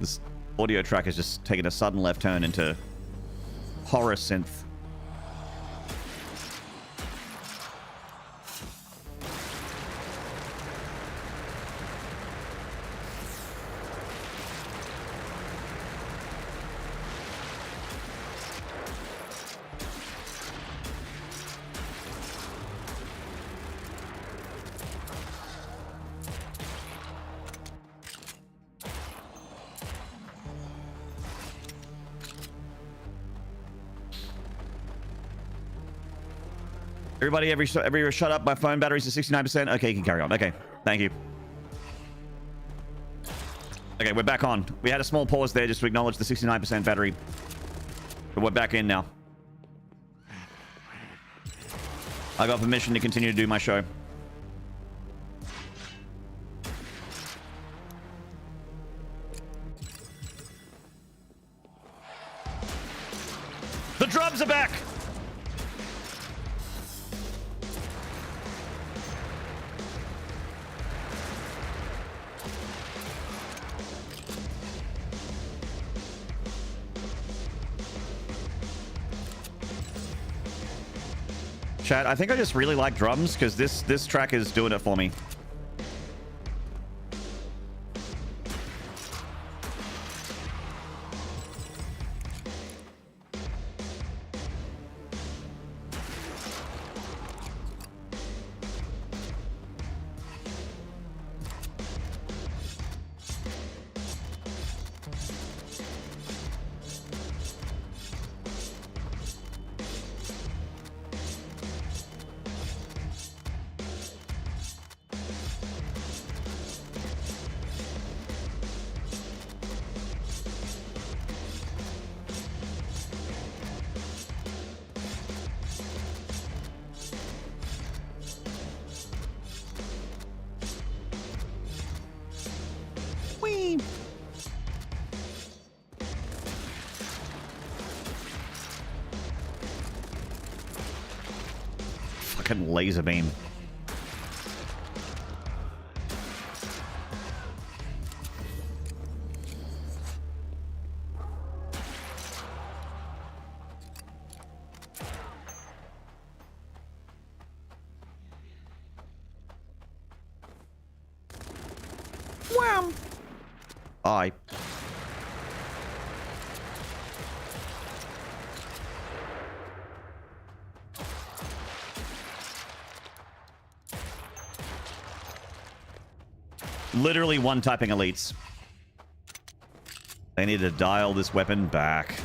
This audio track is just taking a sudden left turn into horror synth. Everybody, every shut up. My phone battery's at 69%. Okay, you can carry on. Okay, thank you. Okay, we're back on. We had a small pause there just to acknowledge the 69% battery. But we're back in now. I got permission to continue to do my show. The drums are back! Chat, I think I just really like drums because this track is doing it for me. Laser beam. Wham! Aye. Literally one-typing elites. They need to dial this weapon back.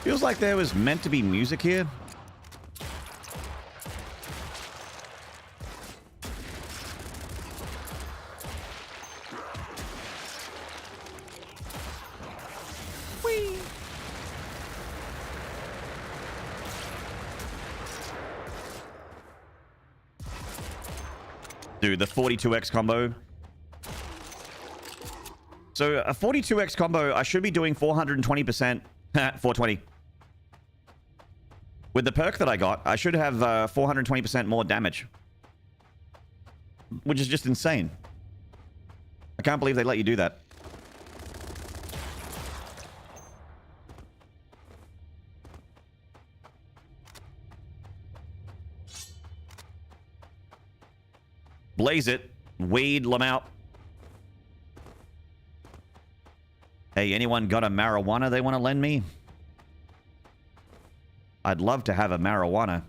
Feels like there was meant to be music here. Whee! Dude, the 42x combo. So a 42x combo, I should be doing 420%. 420. With the perk that I got, I should have 420% more damage. Which is just insane. I can't believe they let you do that. Blaze it. Weed them out. Hey, anyone got a marijuana they want to lend me? I'd love to have a marijuana.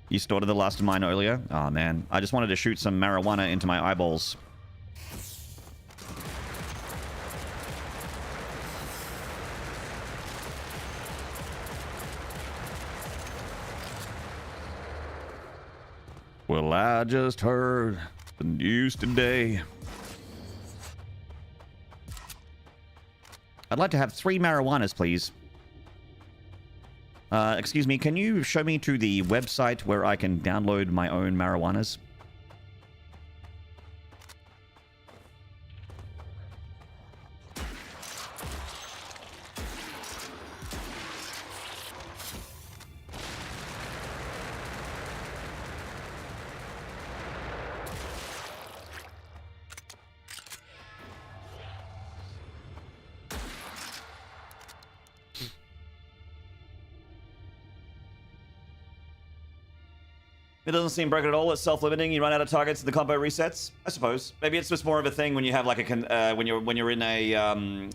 You started the last of mine earlier? Oh man, I just wanted to shoot some marijuana into my eyeballs. Well, I just heard the news today. I'd like to have 3 marijuanas, please. Excuse me, can you show me to the website where I can download my own marijuanas? It doesn't seem broken at all. It's self-limiting. You run out of targets and the combo resets. I suppose. Maybe it's just more of a thing when you have like a when you're in a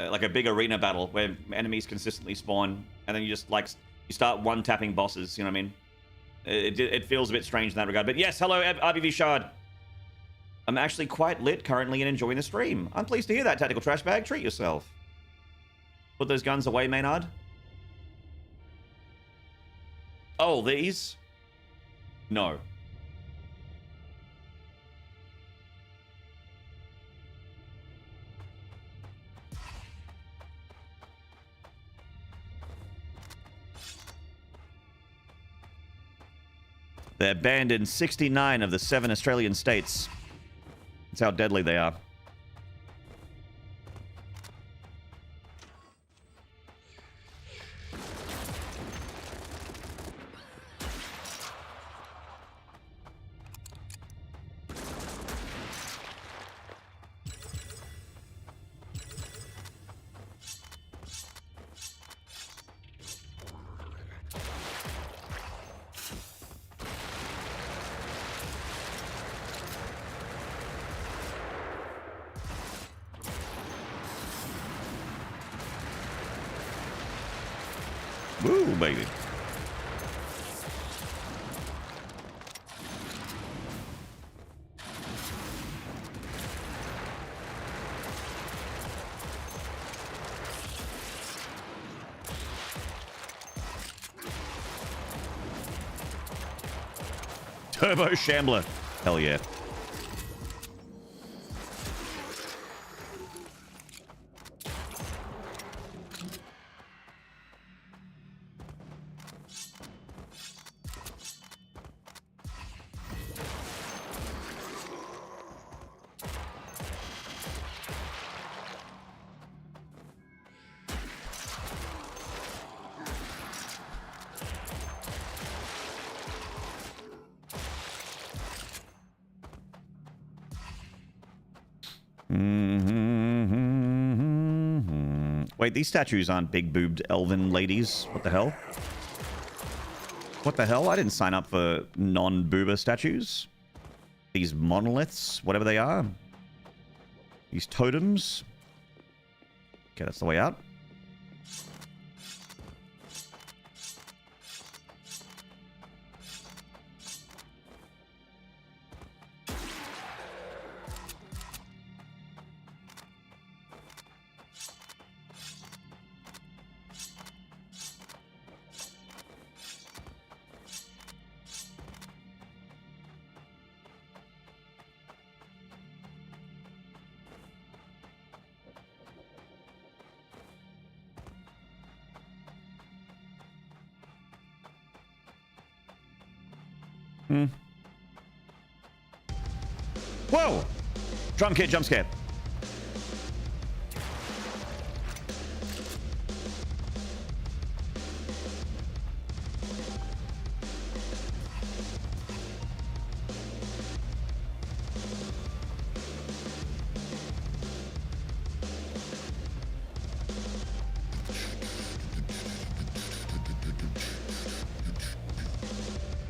like a big arena battle where enemies consistently spawn, and then you just like you start one-tapping bosses. You know what I mean? It feels a bit strange in that regard. But yes, hello RBV Shard. I'm actually quite lit currently and enjoying the stream. I'm pleased to hear that, Tactical Trash Bag. Treat yourself. Put those guns away, Maynard. Oh, these? No. They're banned in 69 of the 7 Australian states. That's how deadly they are. Woo, baby. Turbo Shambler. Hell yeah. Wait, these statues aren't big-boobed elven ladies. What the hell? What the hell? I didn't sign up for non-boober statues. These monoliths, whatever they are. These totems. Okay, that's the way out. Whoa! Drum kit, jump scare.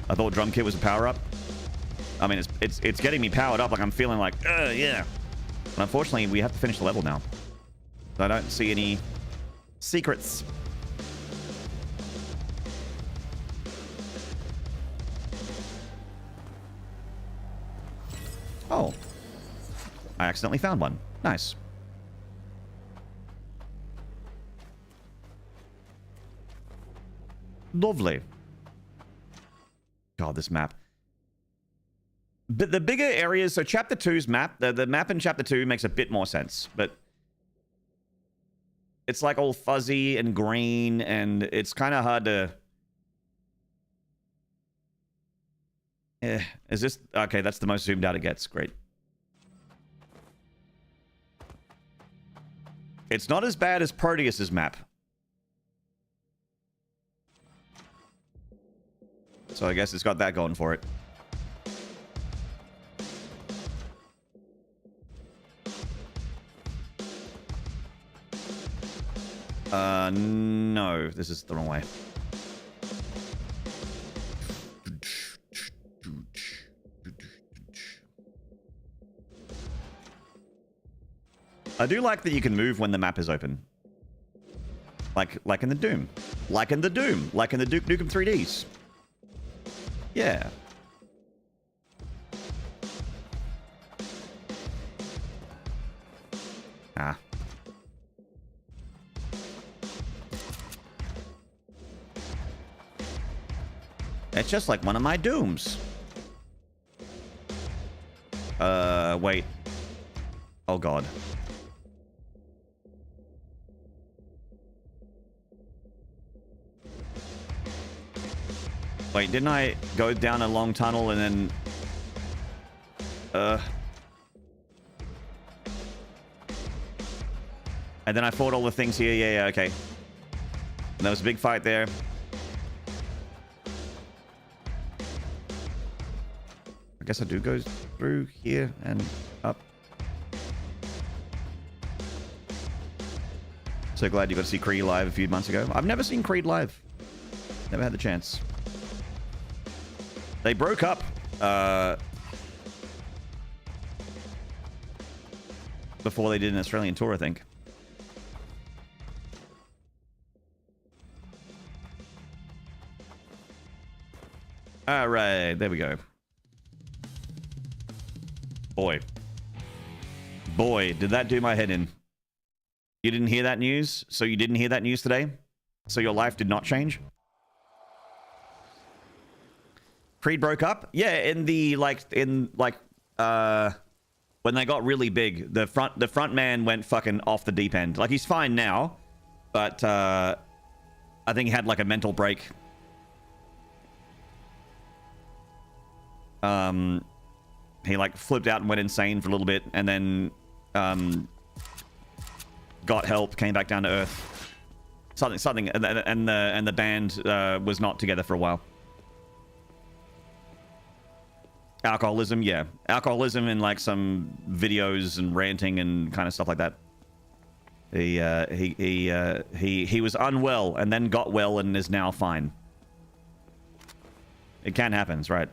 I thought drum kit was a power up. I mean, it's getting me powered up. Like I'm feeling like, yeah. But unfortunately, we have to finish the level now. So I don't see any secrets. Oh, I accidentally found one. Nice. Lovely. God, this map. But the bigger areas, so Chapter 2's map, the map in Chapter 2 makes a bit more sense, but it's like all fuzzy and green, and it's kind of hard to... Is this... Okay, that's the most zoomed out it gets. Great. It's not as bad as Proteus's map. So I guess it's got that going for it. No, this is the wrong way. I do like that you can move when the map is open. Like in the Doom. Like in the Doom. Like in the Duke Nukem 3Ds. Yeah. Ah. It's just like one of my Dooms. Wait. Oh, God. Wait, didn't I go down a long tunnel and then... And then I fought all the things here. Yeah, okay. And there was a big fight there. I guess I do go through here and up. So glad you got to see Creed live a few months ago. I've never seen Creed live. Never had the chance. They broke up before they did an Australian tour, I think. All right, there we go. Boy, did that do my head in. You didn't hear that news? So you didn't hear that news today? So your life did not change? Creed broke up? Yeah, when they got really big, the front man went fucking off the deep end. Like, he's fine now, but I think he had like a mental break. He like flipped out and went insane for a little bit, and then got help, came back down to earth. Something, and the band was not together for a while. Alcoholism, yeah, alcoholism and like some videos and ranting and kind of stuff like that. He was unwell and then got well and is now fine. It can happen, right?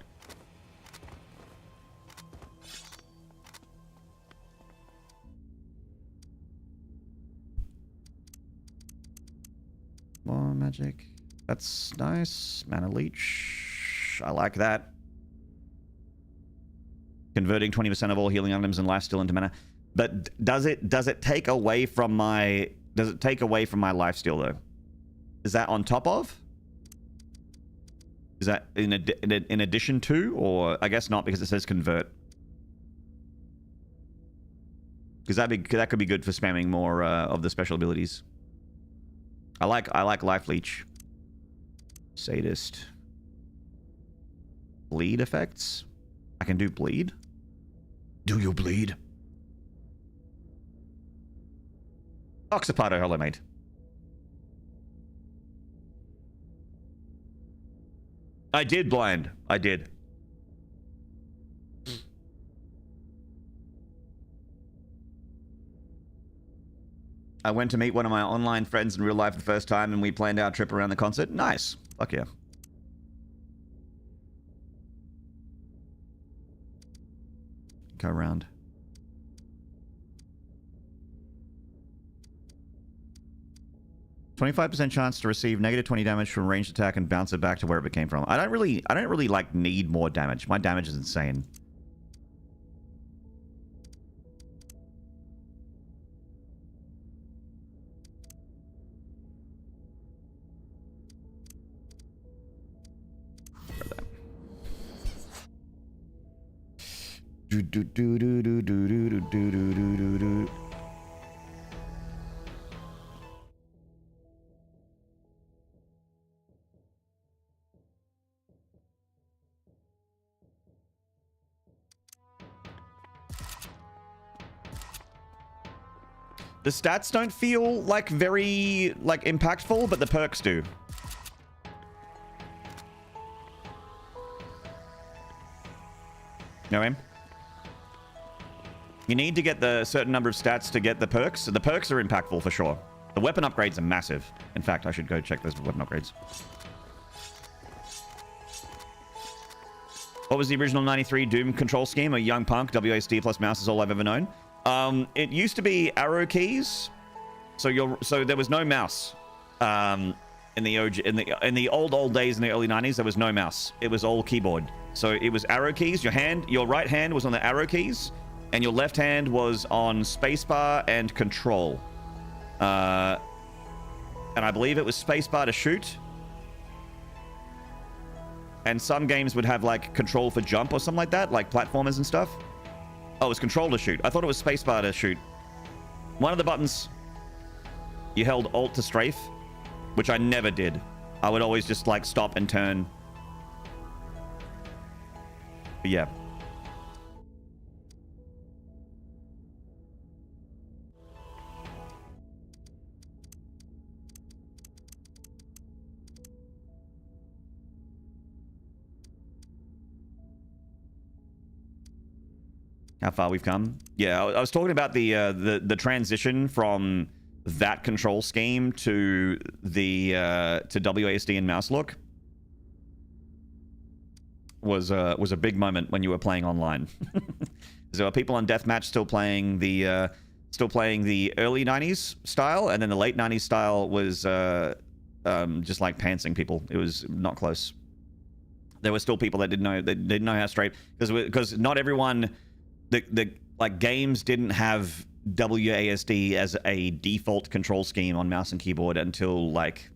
More magic. That's nice. Mana leech. I like that. Converting 20% of all healing items and life steal into mana. But does it take away from my life steal though? Is that on top of? Is that in addition to, or I guess not because it says convert? Because that could be good for spamming more of the special abilities. I like life leech. Sadist. bleed effects. I can do bleed. Do you bleed? Oxapato, hello, mate. I did blind. I did. I went to meet one of my online friends in real life for the first time, and we planned our trip around the concert. Nice. Fuck yeah. Go around. 25% chance to receive negative 20 damage from ranged attack and bounce it back to wherever it came from. I don't really like need more damage. My damage is insane. Do do do do do do do do do do do. The stats don't feel like very like impactful, but the perks do. No aim. You need to get the certain number of stats to get the perks. The perks are impactful for sure. The weapon upgrades are massive. In fact, I should go check those weapon upgrades. What was the original 93 Doom control scheme? A young punk, WASD plus mouse is all I've ever known. It used to be arrow keys. So there was no mouse. In the old days in the early 90s, there was no mouse. It was all keyboard. So it was arrow keys. Your right hand was on the arrow keys, and your left hand was on spacebar and control. And I believe it was spacebar to shoot. And some games would have like control for jump or something like that, like platformers and stuff. Oh, it was control to shoot. I thought it was spacebar to shoot. One of the buttons, you held Alt to strafe, which I never did. I would always just like stop and turn. But yeah. How far we've come. Yeah, I was talking about the transition from that control scheme to the to WASD and mouse look was a big moment when you were playing online. There were people on Deathmatch still playing the early 90s style, and then the late 90s style was just like pantsing people. It was not close. There were still people that didn't know how straight, because not everyone. The like games didn't have WASD as a default control scheme on mouse and keyboard until like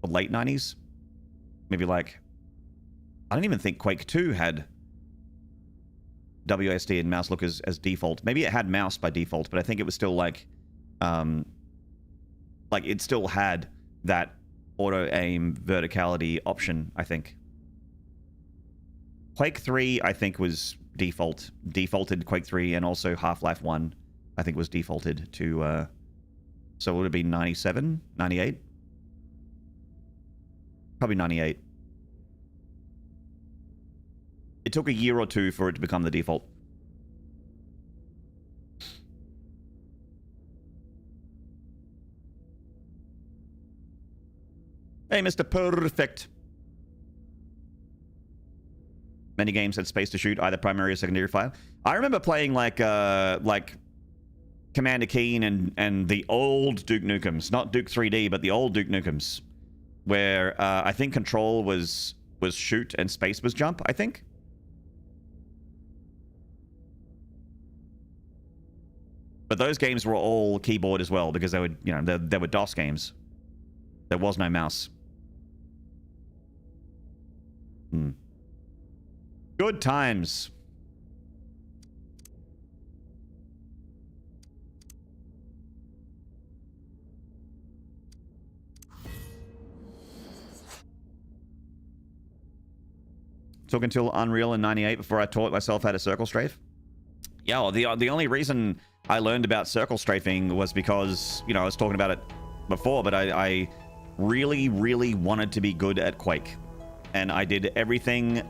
the late 90s. Maybe like, I don't even think Quake 2 had WASD and mouse look as default. Maybe it had mouse by default, but I think it was still like it still had that auto aim verticality option, I think. Quake 3, I think, was defaulted Quake 3, and also Half-Life 1, I think, was defaulted to, so would it be 97, 98? Probably 98. It took a year or two for it to become the default. Hey, Mr. Perfect. Many games had space to shoot, either primary or secondary fire. I remember playing like Commander Keen and the old Duke Nukems, not Duke 3D, but the old Duke Nukems, where I think control was shoot and space was jump, I think. But those games were all keyboard as well, because they were, they were DOS games. There was no mouse. Good times. Took until Unreal in 98 before I taught myself how to circle strafe. Yeah, well, the only reason I learned about circle strafing was because, you know, I was talking about it before, but I really, really wanted to be good at Quake. And I did everything.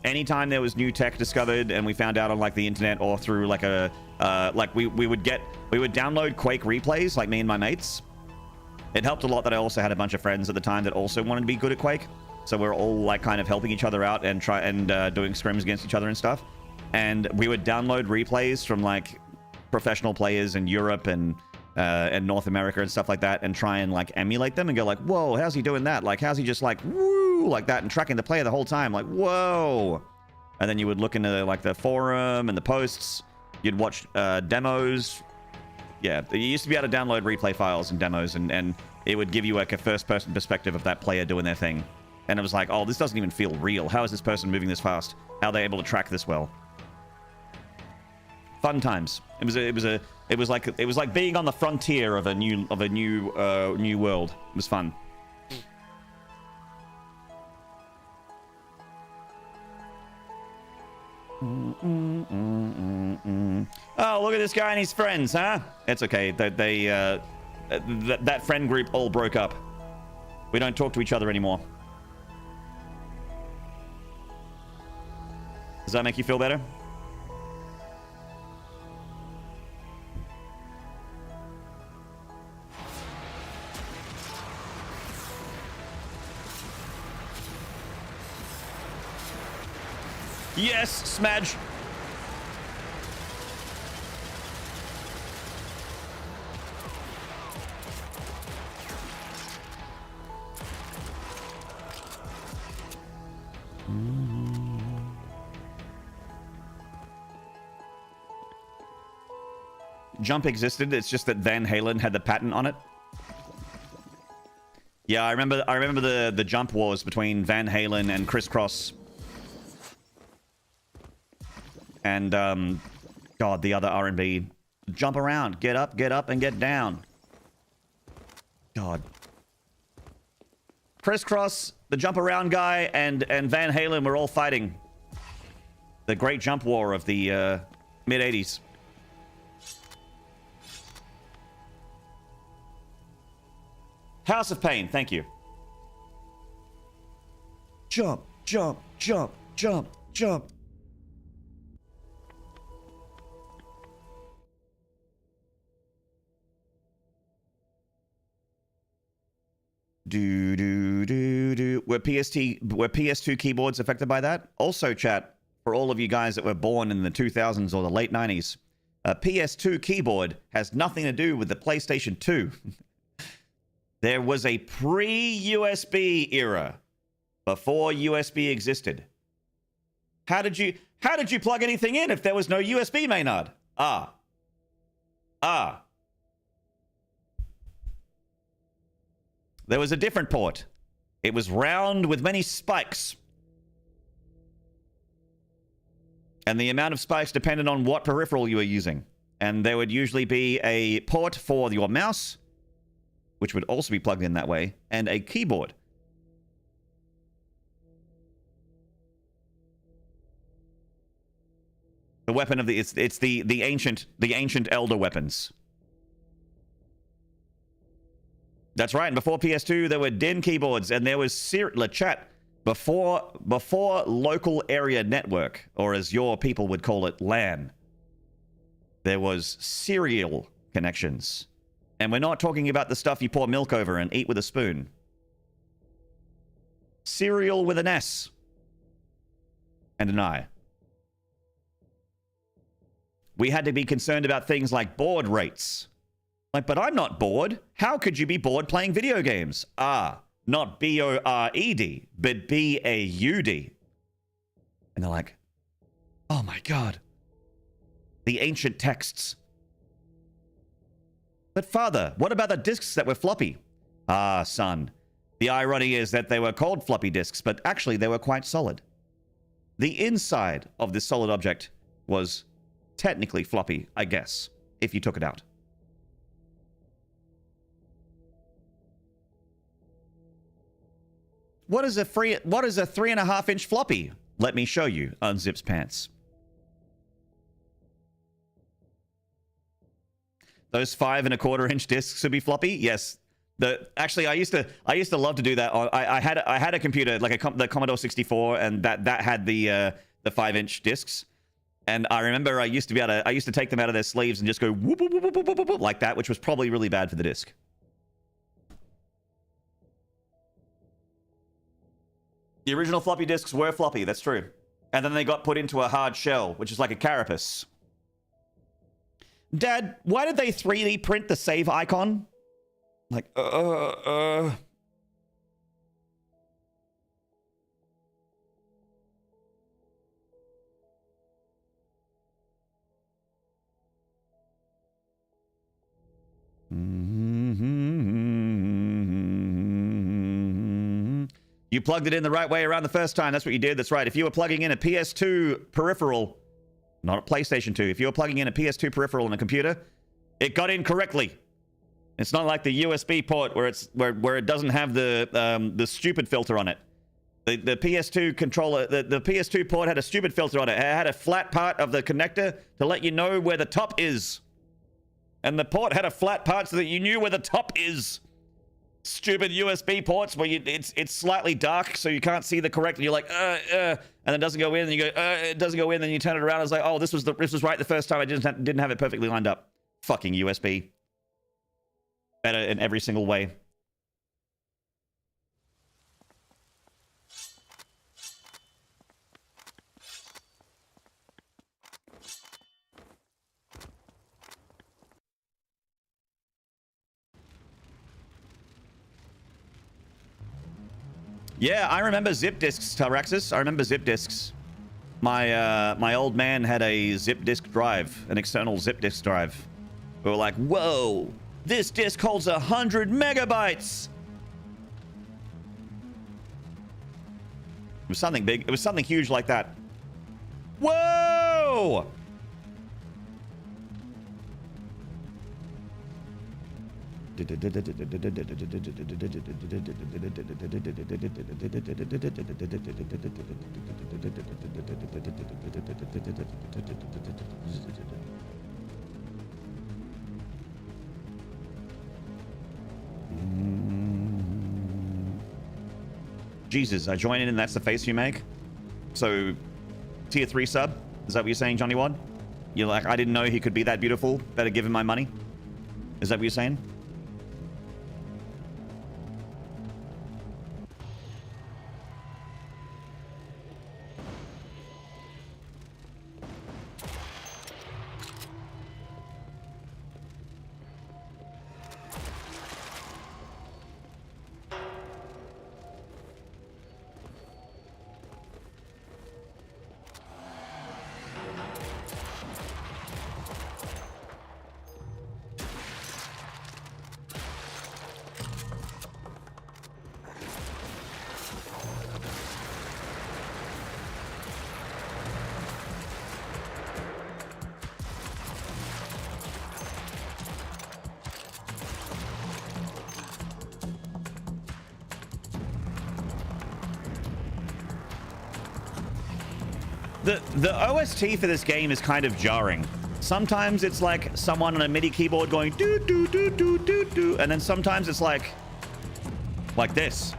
Anytime there was new tech discovered and we found out on like the internet or through like a, we would download Quake replays, like me and my mates. It helped a lot that I also had a bunch of friends at the time that also wanted to be good at Quake. So we're all like kind of helping each other out and doing scrims against each other and stuff. And we would download replays from like professional players in Europe and North America and stuff like that, and try and like emulate them and go like, whoa, how's he doing that? Like, how's he just like, woo, like that, and tracking the player the whole time, like, whoa. And then you would look into like the forum and the posts. You'd watch demos. Yeah, you used to be able to download replay files and demos, and it would give you like a first-person perspective of that player doing their thing. And it was like, oh, this doesn't even feel real. How is this person moving this fast? How are they able to track this well? Fun times. It was like being on the frontier of a new world. It was fun. Oh, look at this guy and his friends, huh? It's okay. That friend group all broke up. We don't talk to each other anymore. Does that make you feel better? Yes, Smedge. Jump existed. It's just that Van Halen had the patent on it. Yeah, I remember the jump wars between Van Halen and Crisscross. And God, the other R&B. Jump around, get up, and get down. God. Crisscross, the jump around guy, and Van Halen were all fighting. The great jump war of the mid-80s. House of Pain, thank you. Jump, jump, jump, jump, jump. Were PS2 keyboards affected by that? Also, chat, for all of you guys that were born in the 2000s or the late 90s, a PS2 keyboard has nothing to do with the PlayStation 2. There was a pre-USB era before USB existed. How did you plug anything in if there was no USB, Maynard? There was a different port. It was round with many spikes. And the amount of spikes depended on what peripheral you were using. And there would usually be a port for your mouse, which would also be plugged in that way, and a keyboard. The weapon of it's the ancient elder weapons. That's right. And before PS2, there were DIN keyboards, and there was chat before local area network, or as your people would call it, LAN. There was serial connections. And we're not talking about the stuff you pour milk over and eat with a spoon. Cereal with an S. And an I. We had to be concerned about things like baud rates. Like, but I'm not bored. How could you be bored playing video games? Not B-O-R-E-D, but B-A-U-D. And they're like, oh my God. The ancient texts. But father, what about the discs that were floppy? Son. The irony is that they were called floppy disks, but actually they were quite solid. The inside of this solid object was technically floppy, I guess, if you took it out. What is a 3.5-inch floppy? Let me show you. Unzips pants. Those 5.25-inch discs would be floppy. Yes. Actually, I used to love to do that. I had a computer like the Commodore 64, and that had the 5-inch discs. And I remember I used to take them out of their sleeves and just go whoop, whoop, whoop, whoop, whoop, whoop, whoop, like that, which was probably really bad for the disc. The original floppy disks were floppy, that's true. And then they got put into a hard shell, which is like a carapace. Dad, why did they 3D print the save icon? Like, You plugged it in the right way around the first time. That's what you did. That's right. If you were plugging in a PS2 peripheral, not a PlayStation 2, if you were plugging in a PS2 peripheral in a computer, it got in correctly. It's not like the USB port where it doesn't have the stupid filter on it. The PS2 controller, the PS2 port had a stupid filter on it. It had a flat part of the connector to let you know where the top is. And the port had a flat part so that you knew where the top is. Stupid USB ports where it's slightly dark so you can't see the correct, and you're like, and it doesn't go in, and you go, it doesn't go in, then you turn it around, and it's like, oh, this was right the first time, I didn't have it perfectly lined up. Fucking USB. Better in every single way. Yeah, I remember zip disks, Tyraxis. I remember zip disks. My old man had a zip disk drive, an external zip disk drive. We were like, whoa, this disk holds 100 megabytes. It was something big. It was something huge like that. Whoa! Jesus, I join in and that's the face you make? So, tier 3 sub? Is that what you're saying, Johnny Wad? You're like, I didn't know he could be that beautiful. Better give him my money? Is that what you're saying? The OST for this game is kind of jarring. Sometimes it's like someone on a MIDI keyboard going do do do do do do, and then sometimes it's like this,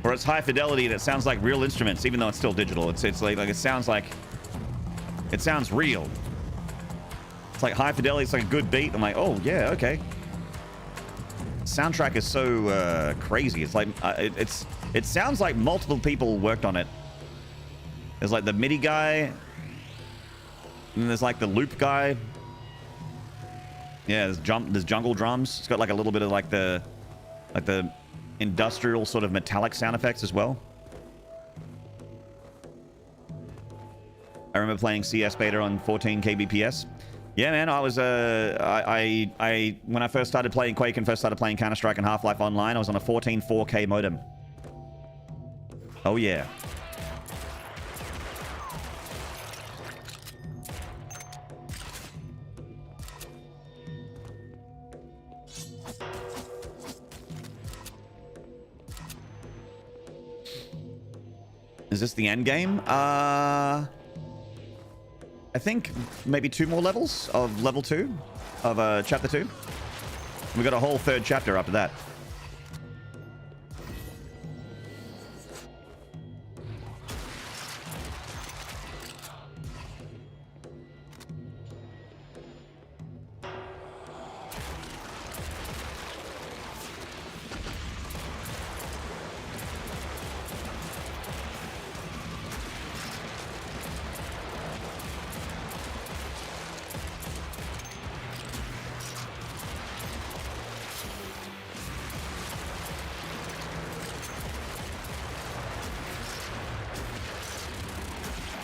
or it's high fidelity and it sounds like real instruments, even though it's still digital. It's like it sounds real. It's like high fidelity. It's like a good beat. I'm like, oh yeah, okay. Soundtrack is so crazy. It's like it sounds like multiple people worked on it. There's like the MIDI guy, and then there's like the loop guy. Yeah, there's jungle drums. It's got like a little bit of like the industrial sort of metallic sound effects as well. I remember playing CS beta on 14 kbps. Yeah, man, I was when I first started playing Quake and first started playing Counter-Strike and Half-Life Online, I was on a 14 4K modem. Oh yeah. Is this the end game? I think maybe 2 more levels of level 2 of chapter 2. We got a whole 3rd chapter after that.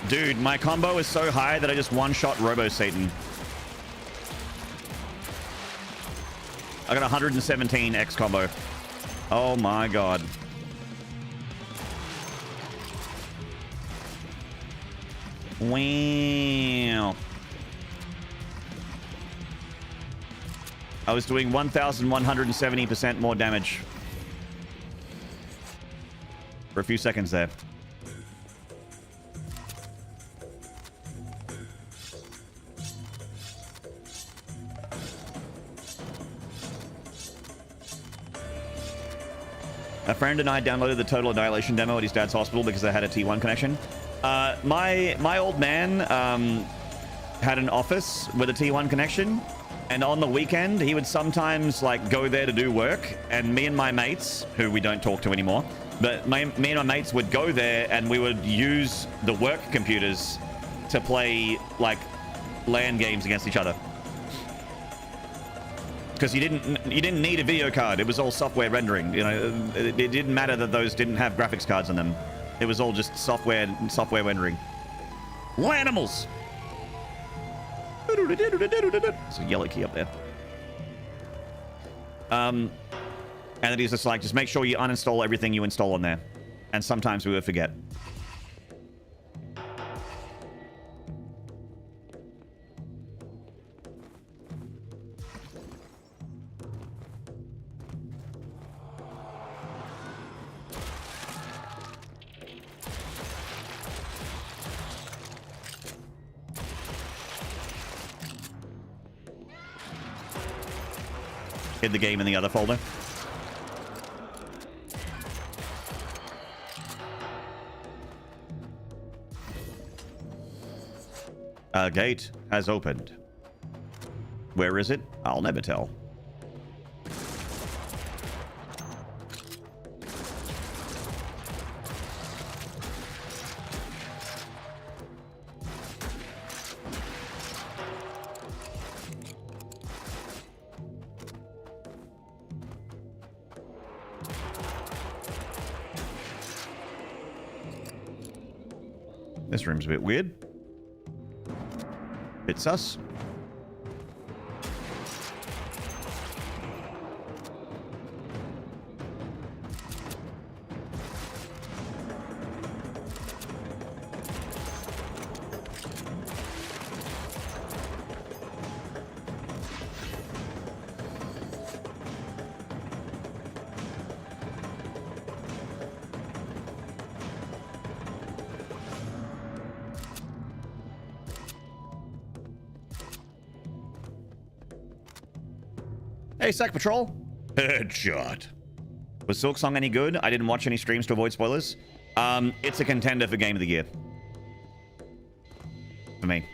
Dude, my combo is so high that I just one-shot Robo Satan. I got 117 X combo. Oh my god. Wow. I was doing 1,170% more damage for a few seconds there. A friend and I downloaded the Total Annihilation demo at his dad's hospital because I had a T1 connection. My old man had an office with a T1 connection, and on the weekend he would sometimes like go there to do work, and me and my mates, who we don't talk to anymore, but me and my mates would go there and we would use the work computers to play like LAN games against each other. Because you didn't need a video card. It was all software rendering. You know, it didn't matter that those didn't have graphics cards on them. It was all just software rendering. Lanimals! It's a yellow key up there. And then he's just like, just make sure you uninstall everything you install on there. And sometimes we would forget. Hid the game in the other folder. A gate has opened. Where is it? I'll never tell. This room's a bit weird. Bit sus. Hey, Sack Patrol. Headshot. Was Silksong any good? I didn't watch any streams to avoid spoilers. It's a contender for Game of the Year. For me.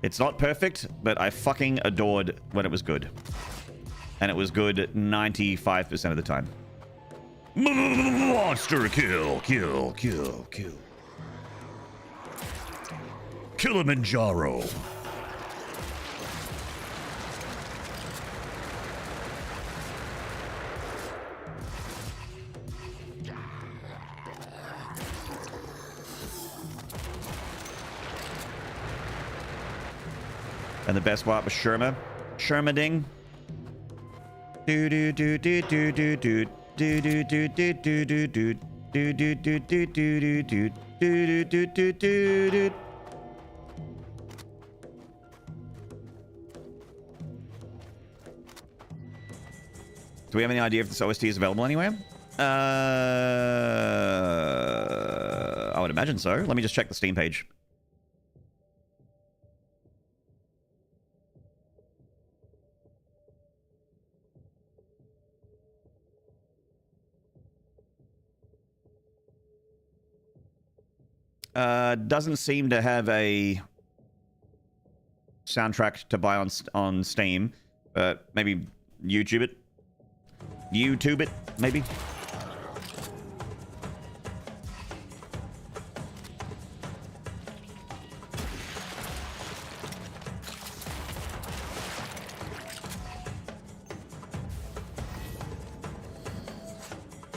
It's not perfect, but I fucking adored when it was good. And it was good 95% of the time. Monster kill, kill, kill, kill. Kilimanjaro. And the best part was Sherma. Shermading. Do do do do do do do do do do do do do do do do do do do do Do, do, do, do, do, do. Do we have any idea if this OST is available anywhere? I would imagine so. Let me just check the Steam page. Doesn't seem to have a soundtrack to buy on Steam, but maybe YouTube it. YouTube it, maybe.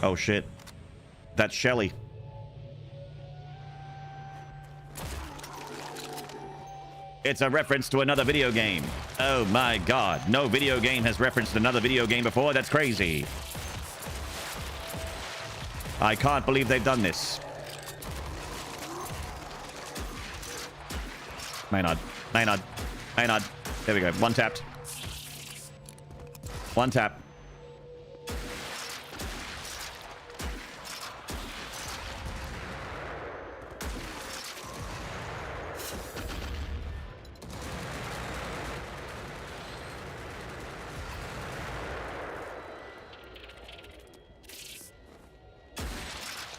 Oh shit. That's Shelly. It's a reference to another video game. Oh my god. No video game has referenced another video game before. That's crazy. I can't believe they've done this. Maynard. Maynard. Maynard. There we go. One tapped. One tap.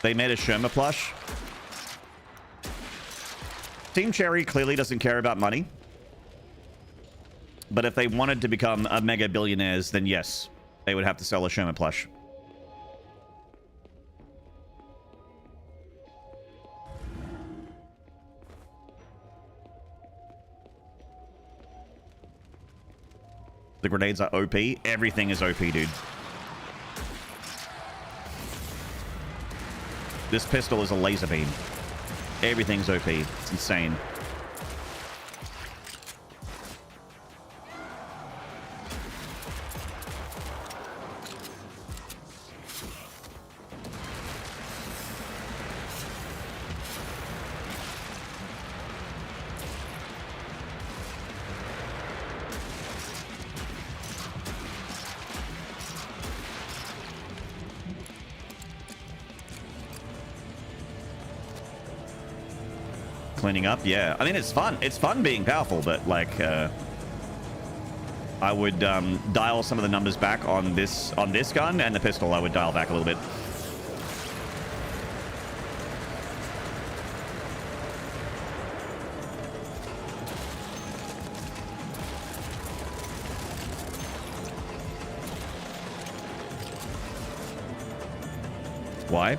They made a Sherma plush. Team Cherry clearly doesn't care about money. But if they wanted to become a mega billionaires, then yes, they would have to sell a Sherma plush. The grenades are OP. Everything is OP, dude. This pistol is a laser beam. Everything's OP. It's insane. Cleaning up, yeah. I mean, it's fun. It's fun being powerful, but like, I would dial some of the numbers back on this gun, and the pistol I would dial back a little bit. Why?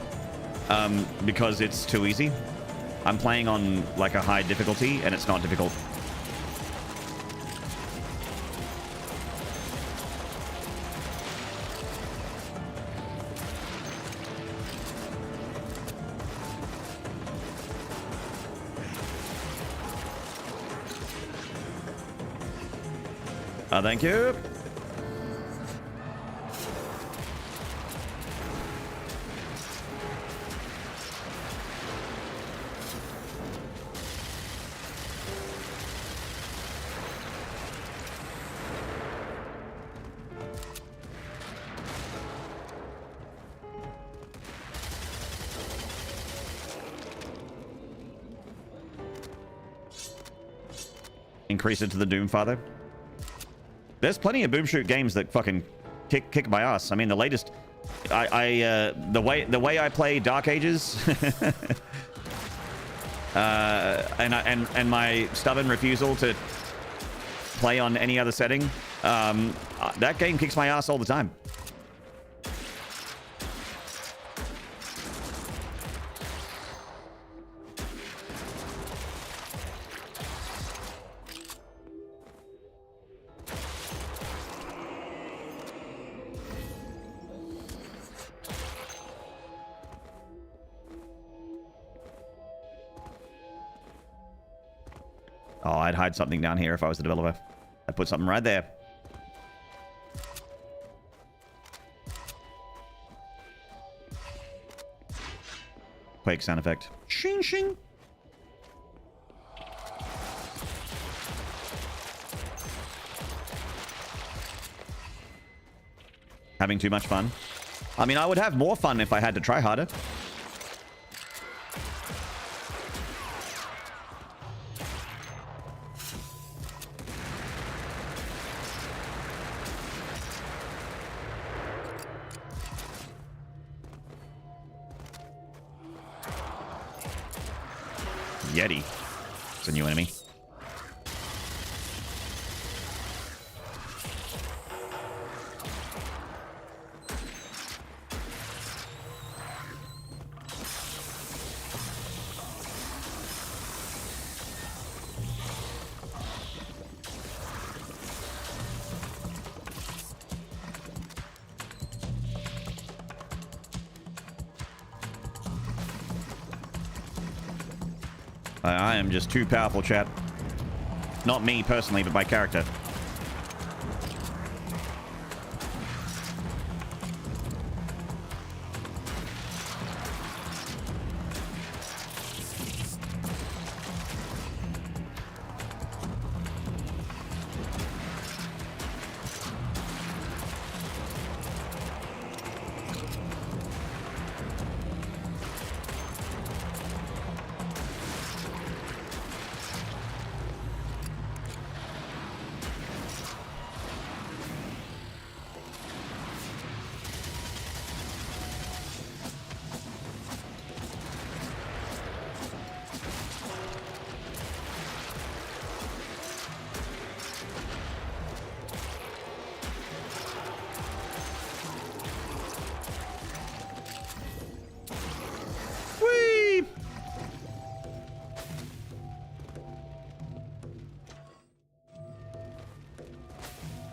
Because it's too easy. I'm playing on like a high difficulty, and it's not difficult. Thank you. Increase it to the Doomfather. There's plenty of boom shoot games that fucking kick my ass. I mean, the latest, the way I play Dark Ages, and my stubborn refusal to play on any other setting, that game kicks my ass all the time. Oh, I'd hide something down here if I was the developer. I'd put something right there. Quake sound effect. Shing shing. Having too much fun. I mean, I would have more fun if I had to try harder. Yeti. It's a new enemy. I am just too powerful, chat. Not me personally, but my character.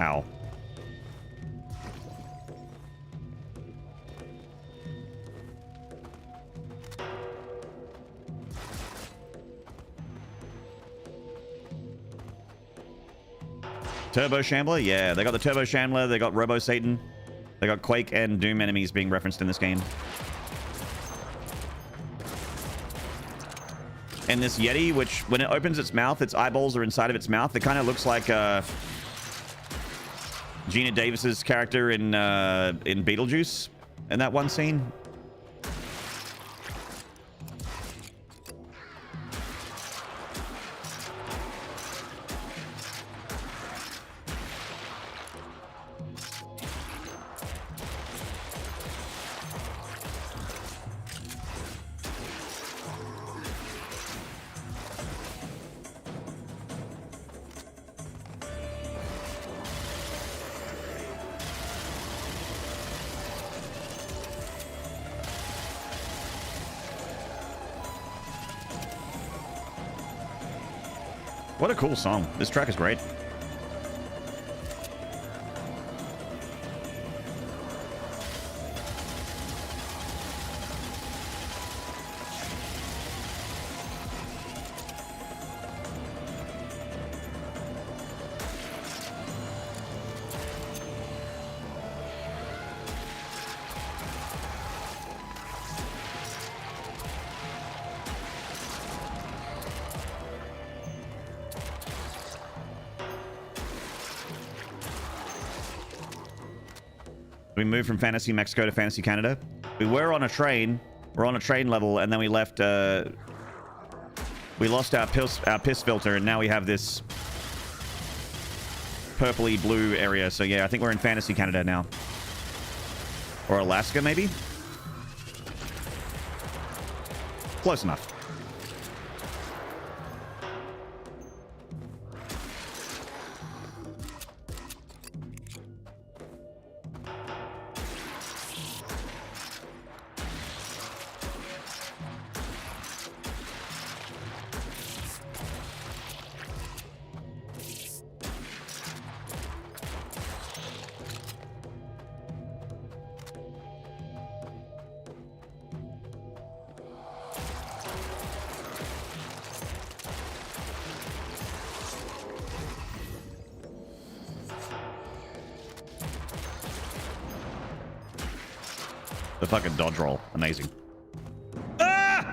Ow. Turbo Shambler? Yeah, they got the Turbo Shambler, they got Robo Satan, they got Quake and Doom enemies being referenced in this game. And this Yeti, which when it opens its mouth, its eyeballs are inside of its mouth. It kind of looks like Gina Davis's character in Beetlejuice in that one scene. What a cool song. This track is great. We moved from Fantasy Mexico to Fantasy Canada. We were on a train. We're on a train level, and then we left. We lost our piss filter, and now we have this purpley blue area. So yeah, I think we're in Fantasy Canada now, or Alaska maybe. Close enough. The fucking dodge roll. Amazing. Ah!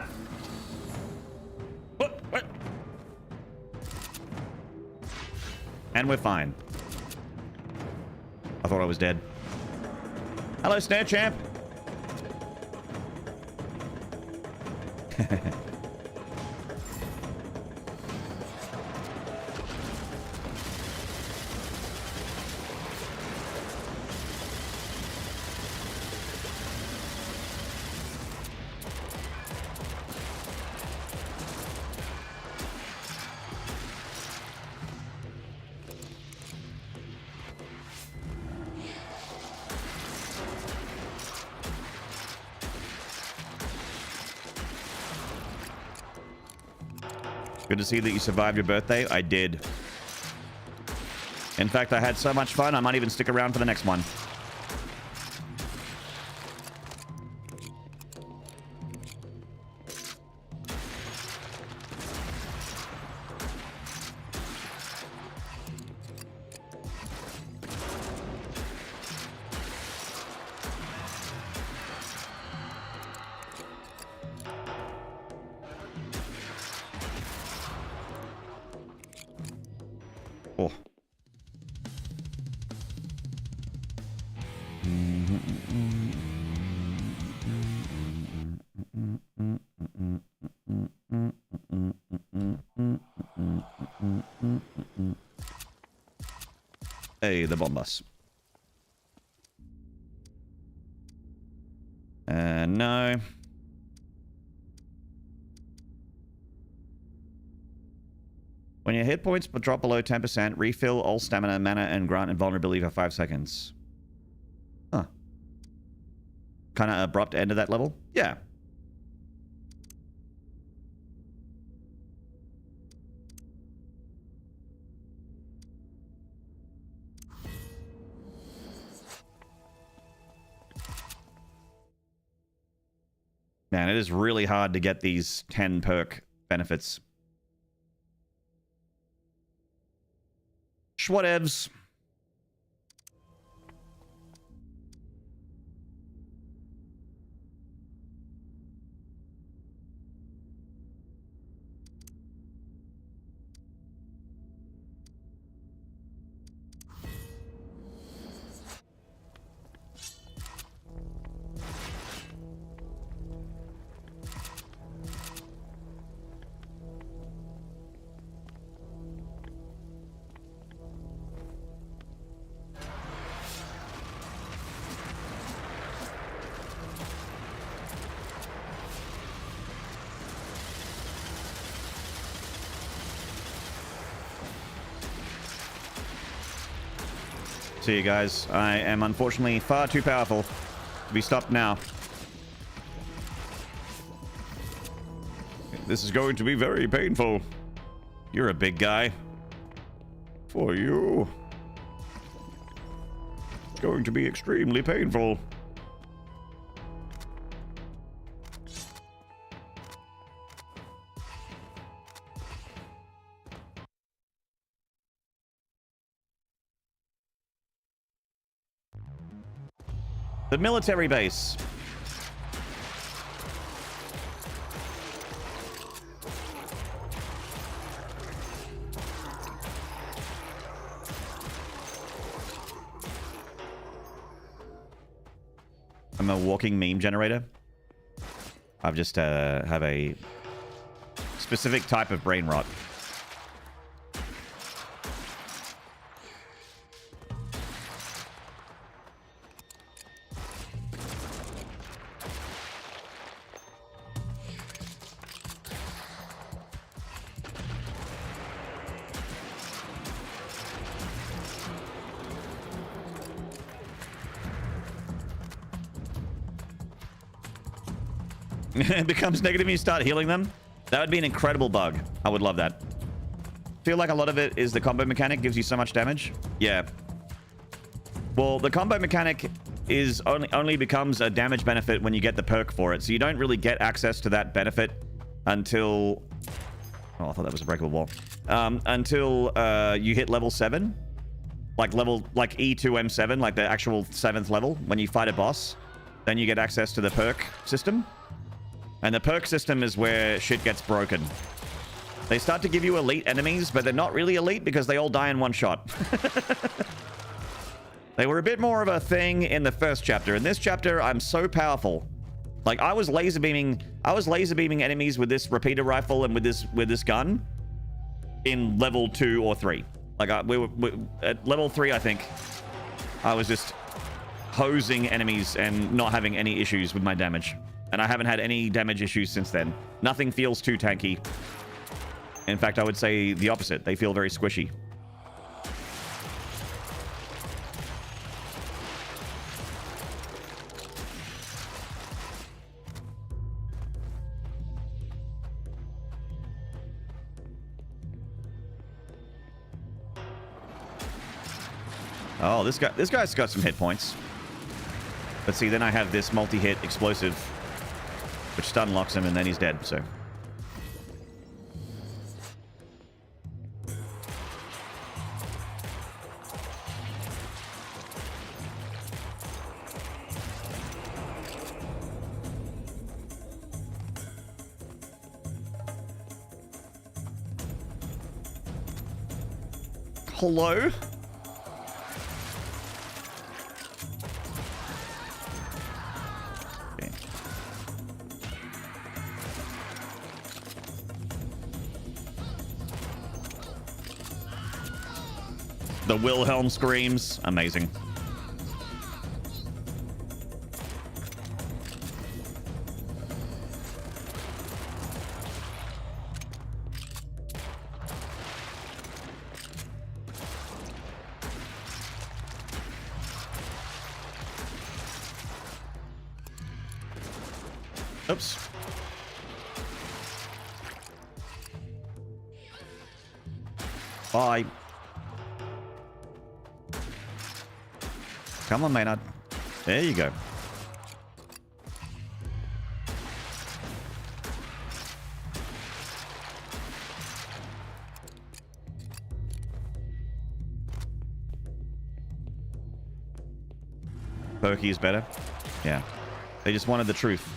and we're fine. I thought I was dead. Hello, Snare Champ. Good to see that you survived your birthday. I did. In fact, I had so much fun, I might even stick around for the next one. Oh. Hey, the bomb bus. No. When your hit points drop below 10%, refill all stamina, mana, and grant invulnerability for 5 seconds. Huh. Kind of abrupt end of that level? Yeah. Man, it is really hard to get these 10 perk benefits. Whatevs. See you guys. I am unfortunately far too powerful to be stopped now. This is going to be very painful. You're a big guy. For you. It's going to be extremely painful. The military base. I'm a walking meme generator. I've just have a specific type of brain rot. It becomes negative and you start healing them. That would be an incredible bug. I would love that. Feel like a lot of it is the combo mechanic gives you so much damage. Yeah. Well, the combo mechanic is only becomes a damage benefit when you get the perk for it. So you don't really get access to that benefit until... Oh, I thought that was a breakable wall. Until you hit level 7. Like E2M7, like the actual 7th level. When you fight a boss, then you get access to the perk system. And the perk system is where shit gets broken. They start to give you elite enemies, but they're not really elite because they all die in one shot. They were a bit more of a thing in the first chapter. In this chapter, I'm so powerful. Like, I was laser beaming enemies with this repeater rifle and with this gun in level 2 or 3. Like, we at level 3, I think, I was just hosing enemies and not having any issues with my damage. And I haven't had any damage issues since then. Nothing feels too tanky. In fact, I would say the opposite. They feel very squishy. Oh, this guy's got some hit points. But see, then I have this multi-hit explosive, which stun locks him, and then he's dead, so. Hello? Okay. The Wilhelm screams. Amazing. Oops. Bye. Come on, Maynard. There you go. Pokey is better. Yeah. They just wanted the truth.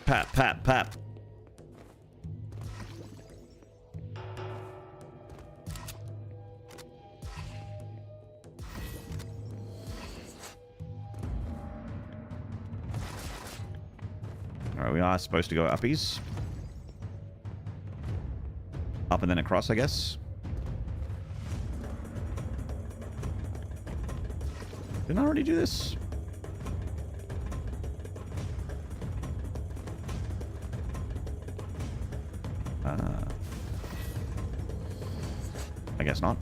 Pap, pap, pap. Alright, we are supposed to go uppies. Up and then across, I guess. Didn't I already do this? I guess not.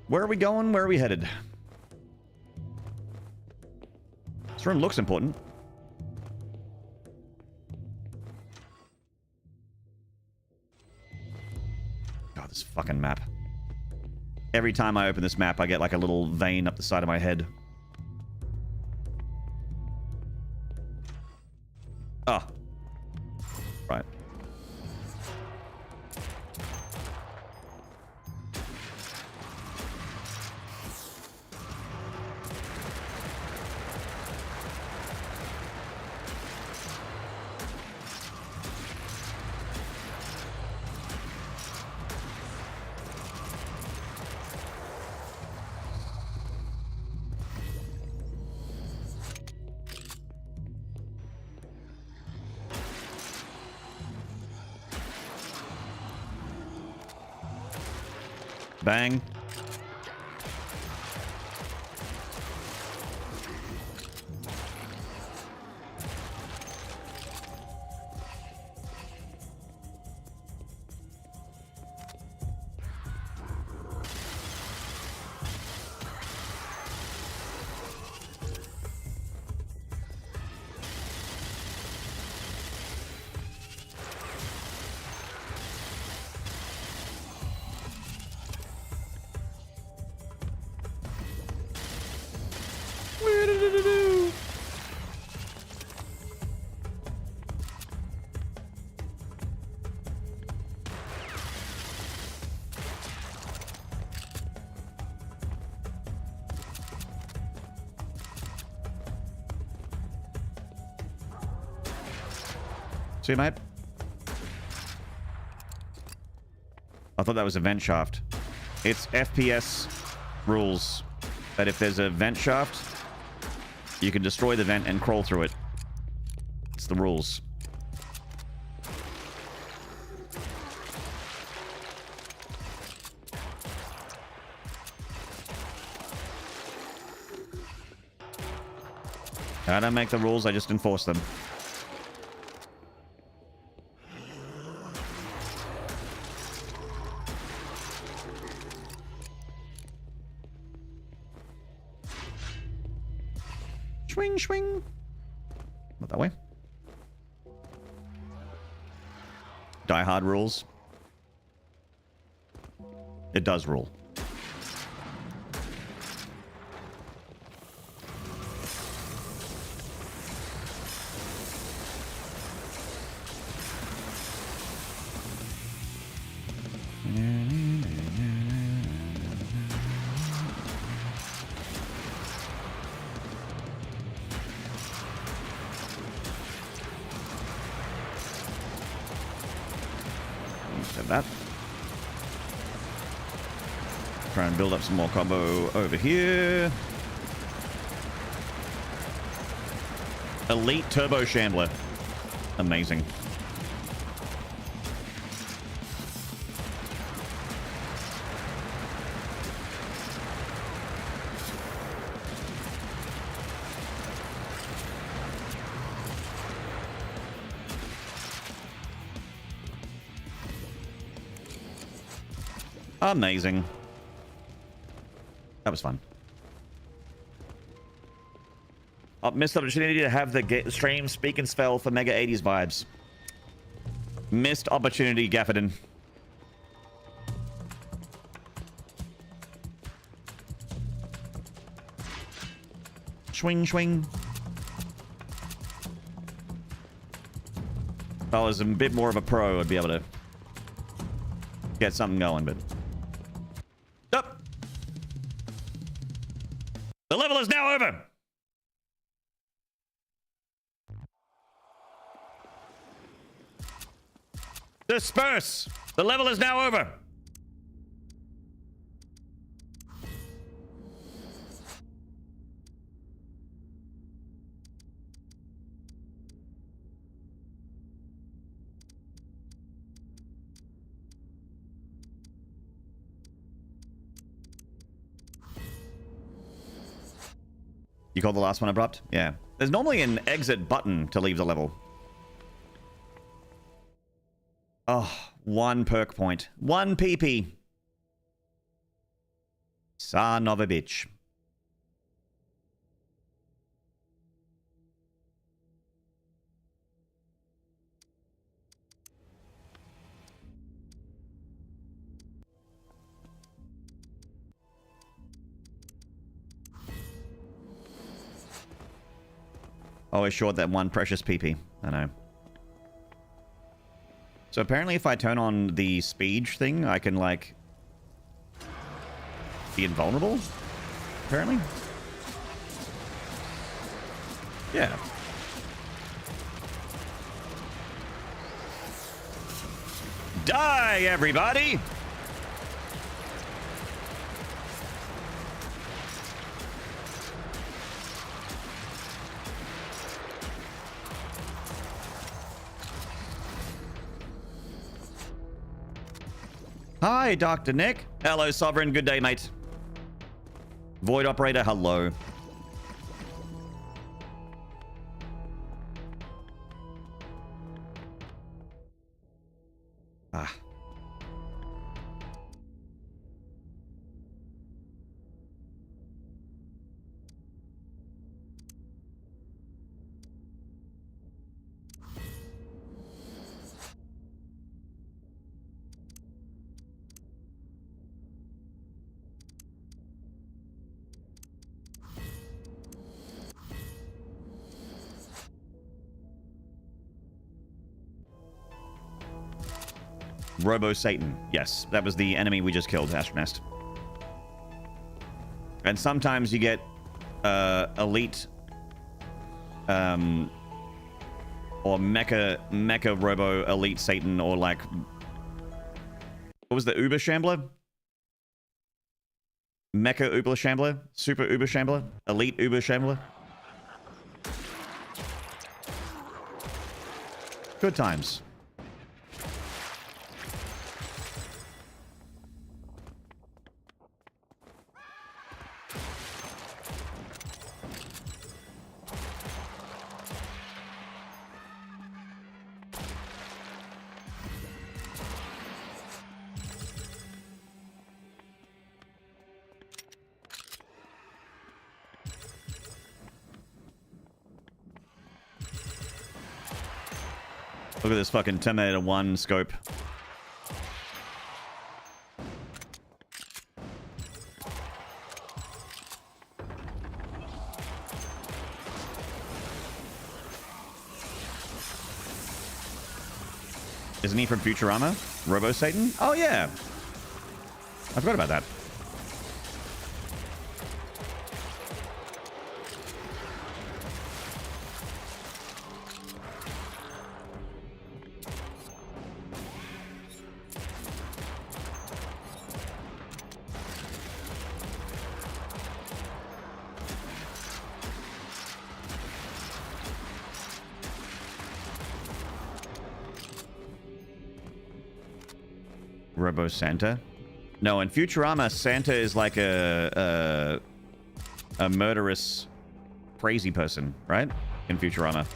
Where are we going? Where are we headed? This room looks important. God, this fucking map. Every time I open this map, I get like a little vein up the side of my head. Ah. Right. Bang. See, mate? I thought that was a vent shaft. It's FPS rules that if there's a vent shaft, you can destroy the vent and crawl through it. It's the rules. I don't make the rules, I just enforce them. Swing, swing. Not that way. Die Hard rules. It does rule. That. Try and build up some more combo over here. Elite Turbo Shambler. Amazing. Amazing. That was fun. Oh, missed opportunity to have the stream speak and spell for Mega 80s vibes. Missed opportunity, Gaffordin. Swing, swing. If I was a bit more of a pro, I'd be able to get something going, but... Up! The level is now over! Disperse! The level is now over! You call the last one abrupt? Yeah. There's normally an exit button to leave the level. Oh, 1 perk point. 1 PP. Son of a bitch. Always short that 1 precious PP. I know. So apparently if I turn on the speed thing, I can, like, be invulnerable? Apparently? Yeah. Die, everybody! Hi, Dr. Nick. Hello, Sovereign. Good day, mate. Void Operator, hello. Ah. Robo Satan. Yes, that was the enemy we just killed, Astronest. And sometimes you get elite or mecha Robo Elite Satan, or like, what was the Uber Shambler? Mecha Uber Shambler? Super Uber Shambler? Elite Uber Shambler? Good times. Look at this fucking Terminator 1 scope. Isn't he from Futurama? Robo Satan? Oh yeah. I forgot about that. Robo Santa? No, in Futurama, Santa is like a murderous, crazy person, right? In Futurama.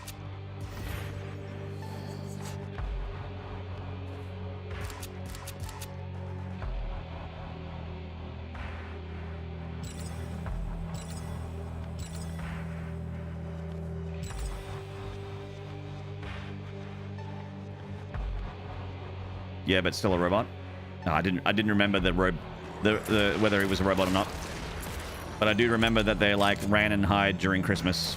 Yeah, but still a robot. No, I didn't remember whether it was a robot or not. But I do remember that they like ran and hide during Christmas.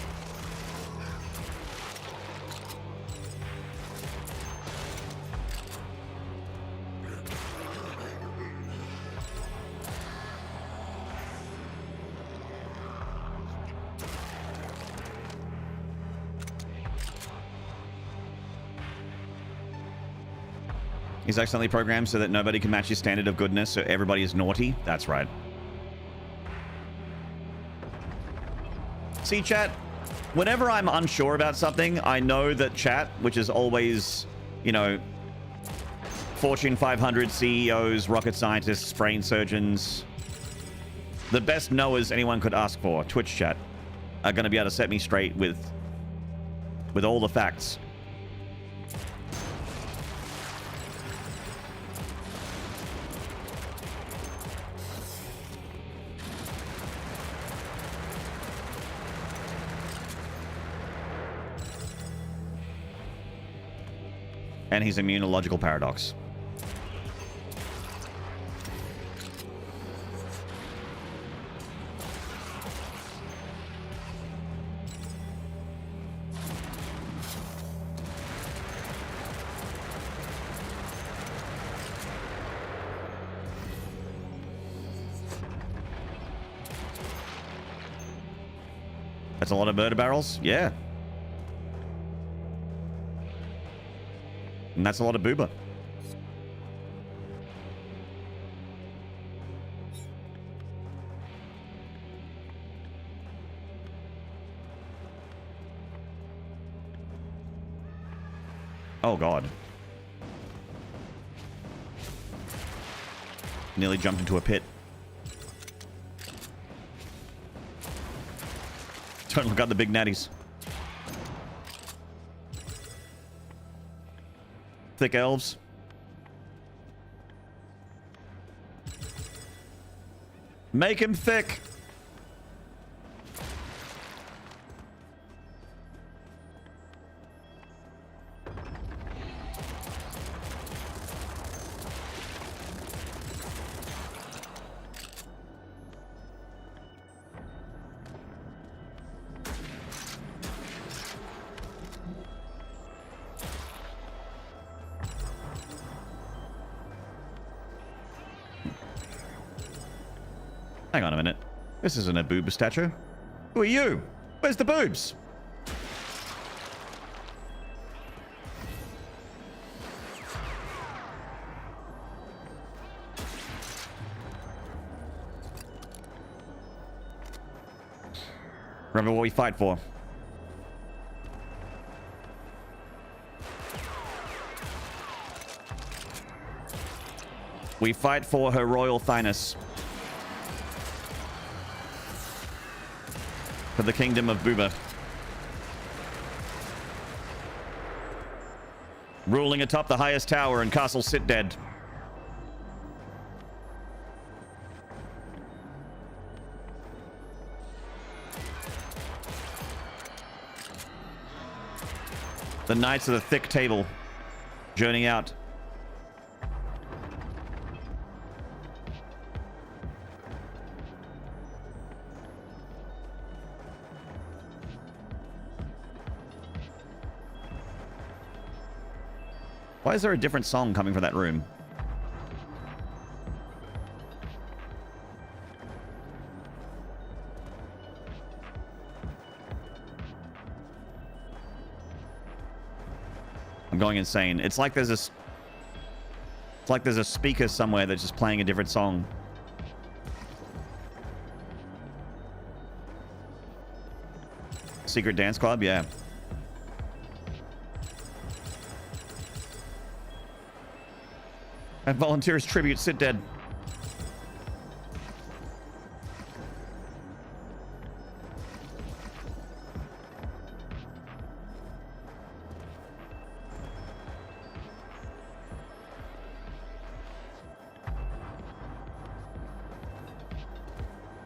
He's accidentally programmed so that nobody can match his standard of goodness, so everybody is naughty. That's right. See, chat, whenever I'm unsure about something, I know that chat, which is always, you know, Fortune 500 CEOs, rocket scientists, brain surgeons, the best knowers anyone could ask for, Twitch chat, are going to be able to set me straight with all the facts. And he's immunological paradox. That's a lot of murder barrels? Yeah. And that's a lot of booba. Oh, God. Nearly jumped into a pit. Don't look at the big natties. Thick elves. Make him thick. Hang on a minute. This isn't a boob statue. Who are you? Where's the boobs? Remember what we fight for. We fight for her royal thighness. For the kingdom of Booba. Ruling atop the highest tower in Castle Sitdead. The Knights of the Thick Table. Journey out. Why is there a different song coming from that room? I'm going insane. It's like there's a speaker somewhere that's just playing a different song. Secret Dance Club? Yeah. And volunteers tribute Sit Dead.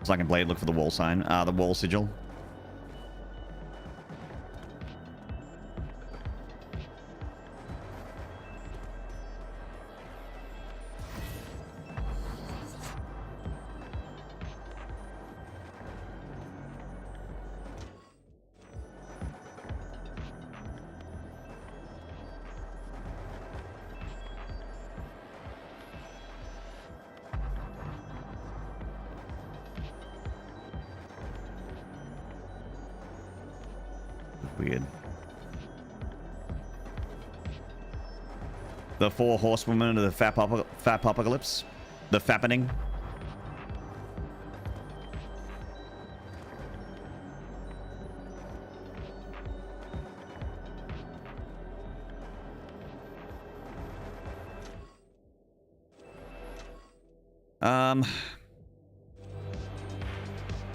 Second blade, look for the wall sign. The wall sigil. Weird. The four horsewomen of the Fapocalypse. The Fappening.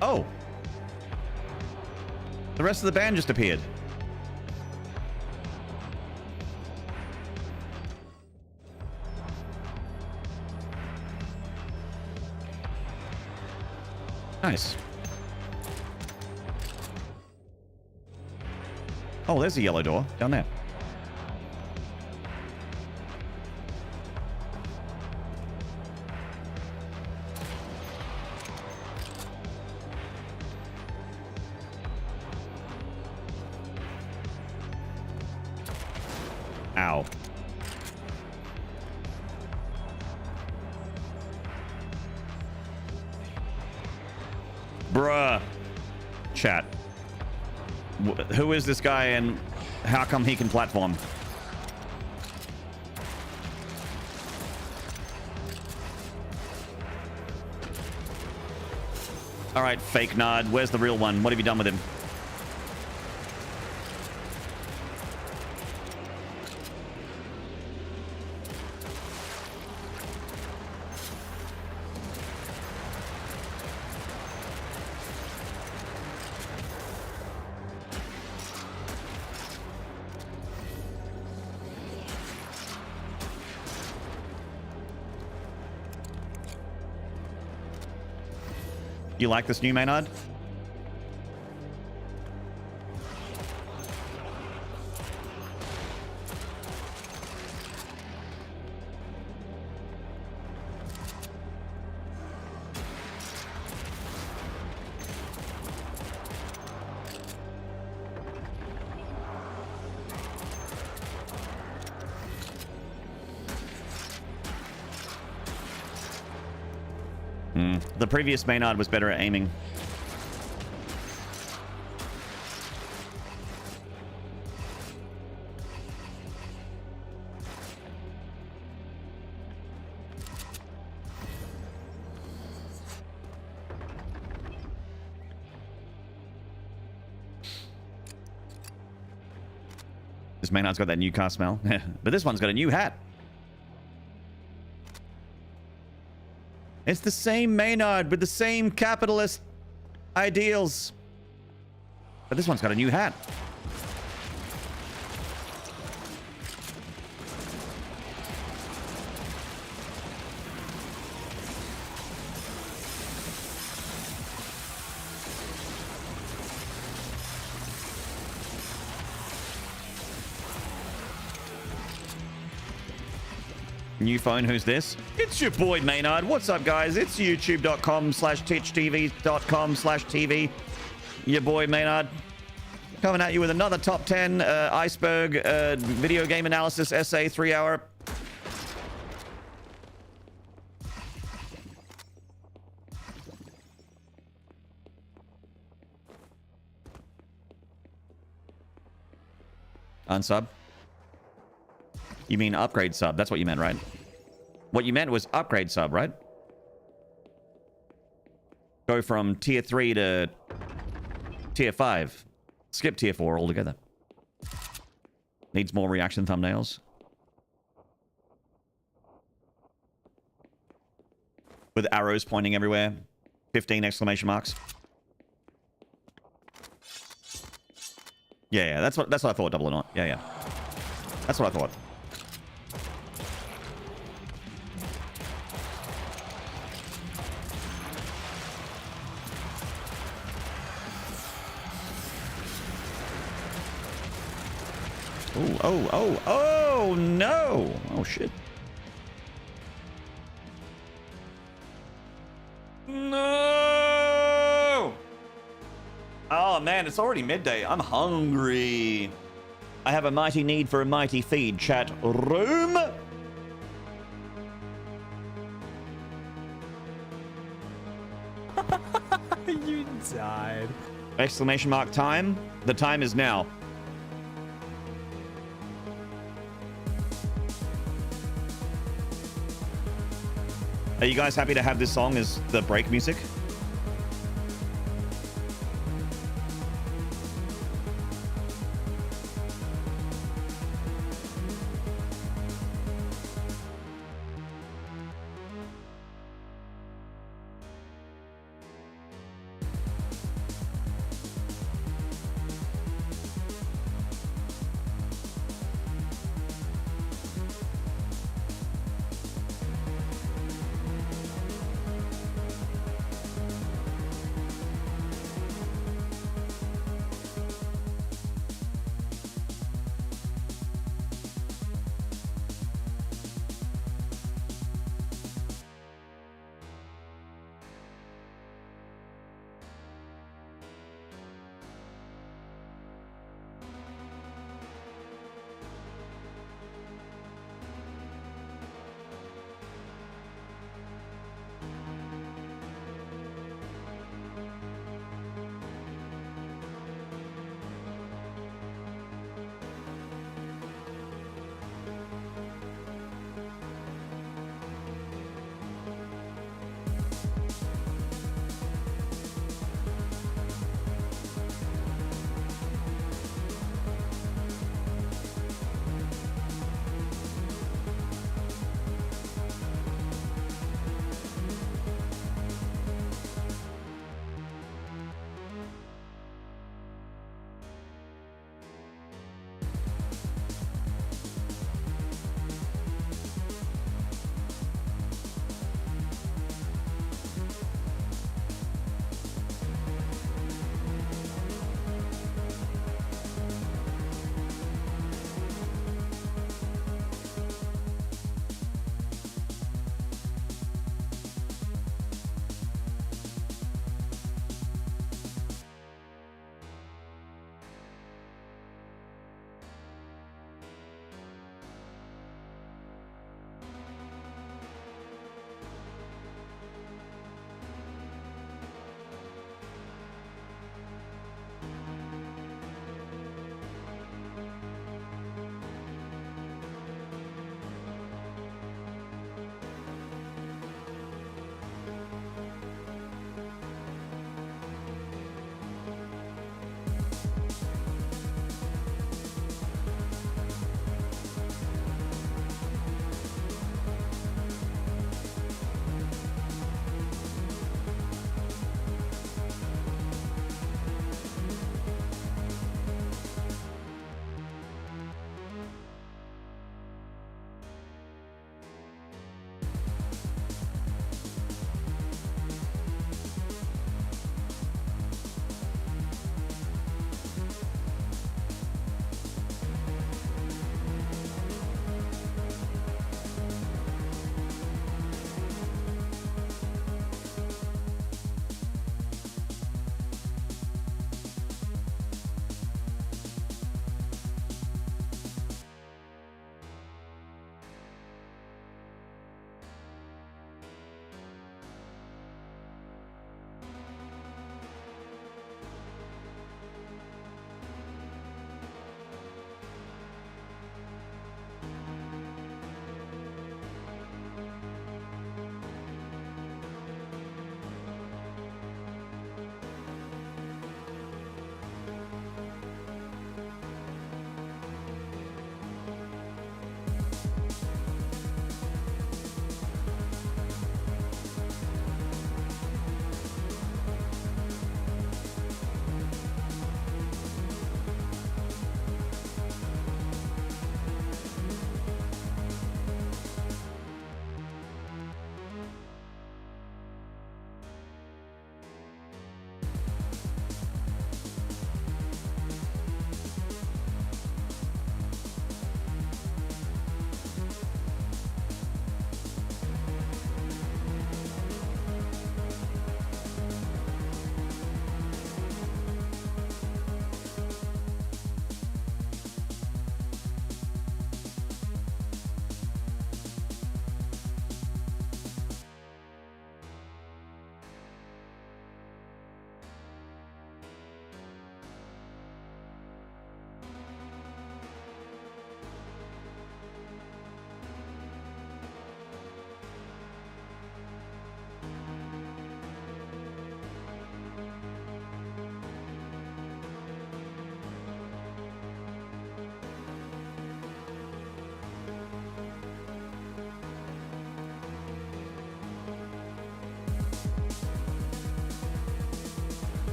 Oh. The rest of the band just appeared. Nice. Oh, there's a yellow door down there. Ow. Bruh. Chat. Who is this guy and how come he can platform? Alright, fake nod. Where's the real one? What have you done with him? You like this new Maynard? The previous Maynard was better at aiming. This Maynard's got that new car smell. But this one's got a new hat. It's the same Maynard with the same capitalist ideals. But this one's got a new hat. New phone, who's this? It's your boy Maynard. What's up, guys? It's youtube.com/twitchtv.com/TV. Your boy Maynard. Coming at you with another top 10 iceberg video game analysis essay 3-hour. Unsub. You mean upgrade sub? That's what you meant, right? What you meant was upgrade sub, right? Go from tier 3 to tier 5. Skip tier 4 altogether. Needs more reaction thumbnails. With arrows pointing everywhere. 15 exclamation marks. Yeah, that's what I thought, double or not. Yeah. That's what I thought. Oh, no. Oh, shit. No! Oh, man, it's already midday. I'm hungry. I have a mighty need for a mighty feed, chat room. You died. Exclamation mark time. The time is now. Are you guys happy to have this song as the break music?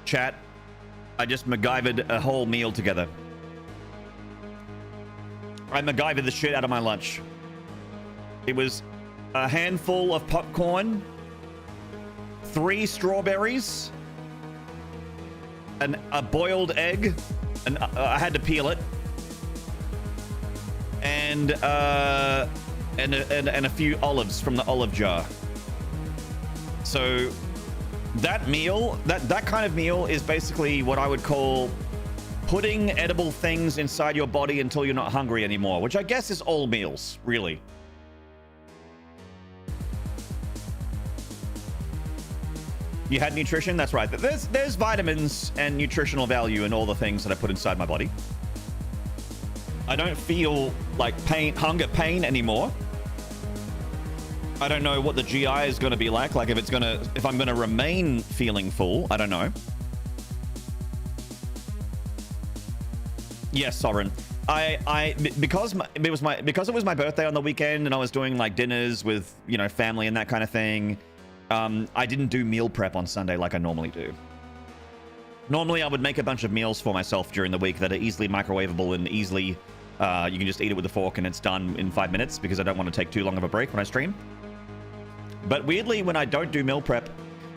Chat, I just MacGyvered a whole meal together. I MacGyvered the shit out of my lunch. It was a handful of popcorn, 3 strawberries, a boiled egg, and I had to peel it, and a few olives from the olive jar. So that meal, that kind of meal is basically what I would call putting edible things inside your body until you're not hungry anymore, which I guess is all meals, really. You had nutrition? That's right. There's vitamins and nutritional value in all the things that I put inside my body. I don't feel like hunger pain anymore. I don't know what the GI is going to be like if I'm going to remain feeling full. I don't know. Yes, Sovereign. Because it was my birthday on the weekend and I was doing like dinners with, you know, family and that kind of thing. I didn't do meal prep on Sunday like I normally do. Normally, I would make a bunch of meals for myself during the week that are easily microwavable and easily, you can just eat it with a fork and it's done in 5 minutes because I don't want to take too long of a break when I stream. But weirdly, when I don't do meal prep,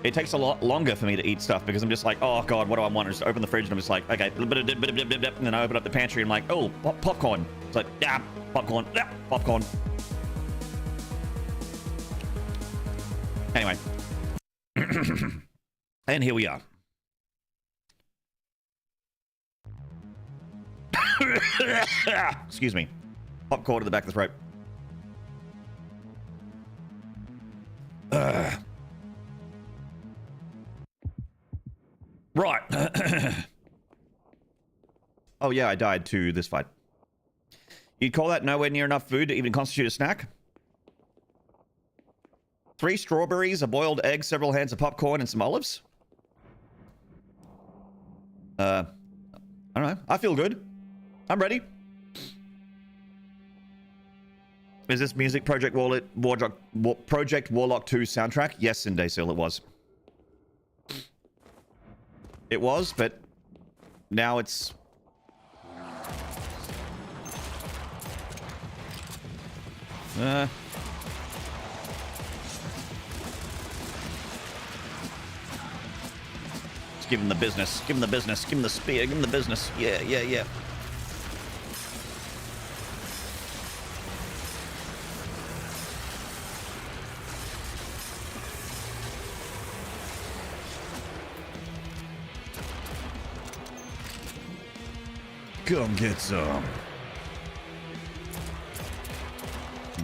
it takes a lot longer for me to eat stuff because I'm just like, oh God, what do I want? I just open the fridge and I'm just like, okay, and then I open up the pantry and I'm like, oh, popcorn. It's like, yeah, popcorn, yeah, popcorn. Anyway. And here we are. Excuse me. Popcorn to the back of the throat. Right. Oh yeah, I died to this fight. You'd call that nowhere near enough food to even constitute a snack? 3 strawberries, a boiled egg, several hands of popcorn, and some olives? I don't know. I feel good. I'm ready. Is this music Project Warlock 2 soundtrack? Yes, Indaysil, it was. It was, but now it's... Let's give him the business. Give him the business. Give him the spear. Give him the business. Yeah, yeah, yeah. Come get some.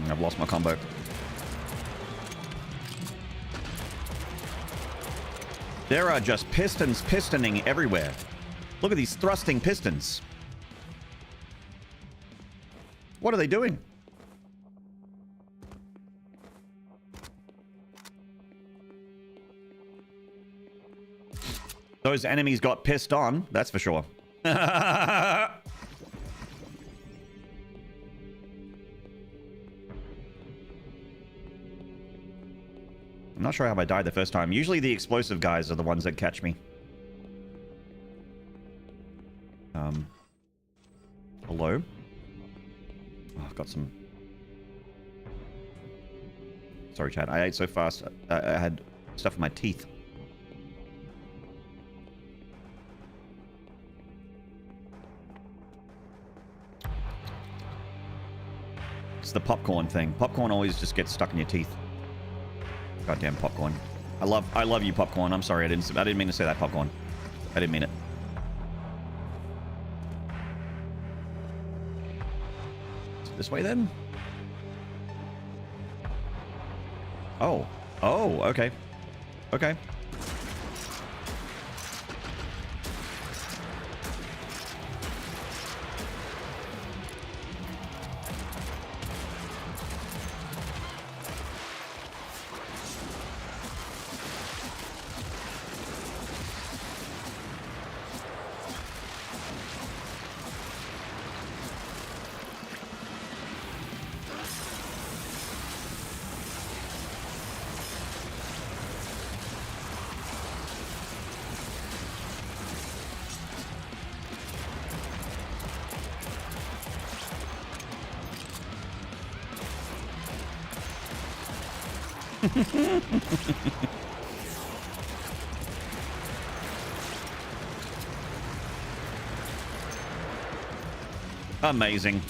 I've lost my combo. There are just pistons pistoning everywhere. Look at these thrusting pistons. What are they doing? Those enemies got pissed on, that's for sure. I'm not sure how I died the first time. Usually the explosive guys are the ones that catch me. Hello? Oh, I've got some... Sorry, Chad. I ate so fast. I had stuff in my teeth. It's the popcorn thing. Popcorn always just gets stuck in your teeth. Goddamn popcorn. I love you, popcorn. I'm sorry, I didn't mean to say that, popcorn. I didn't mean it. Is it this way then? Oh. Oh, okay. Okay. Amazing.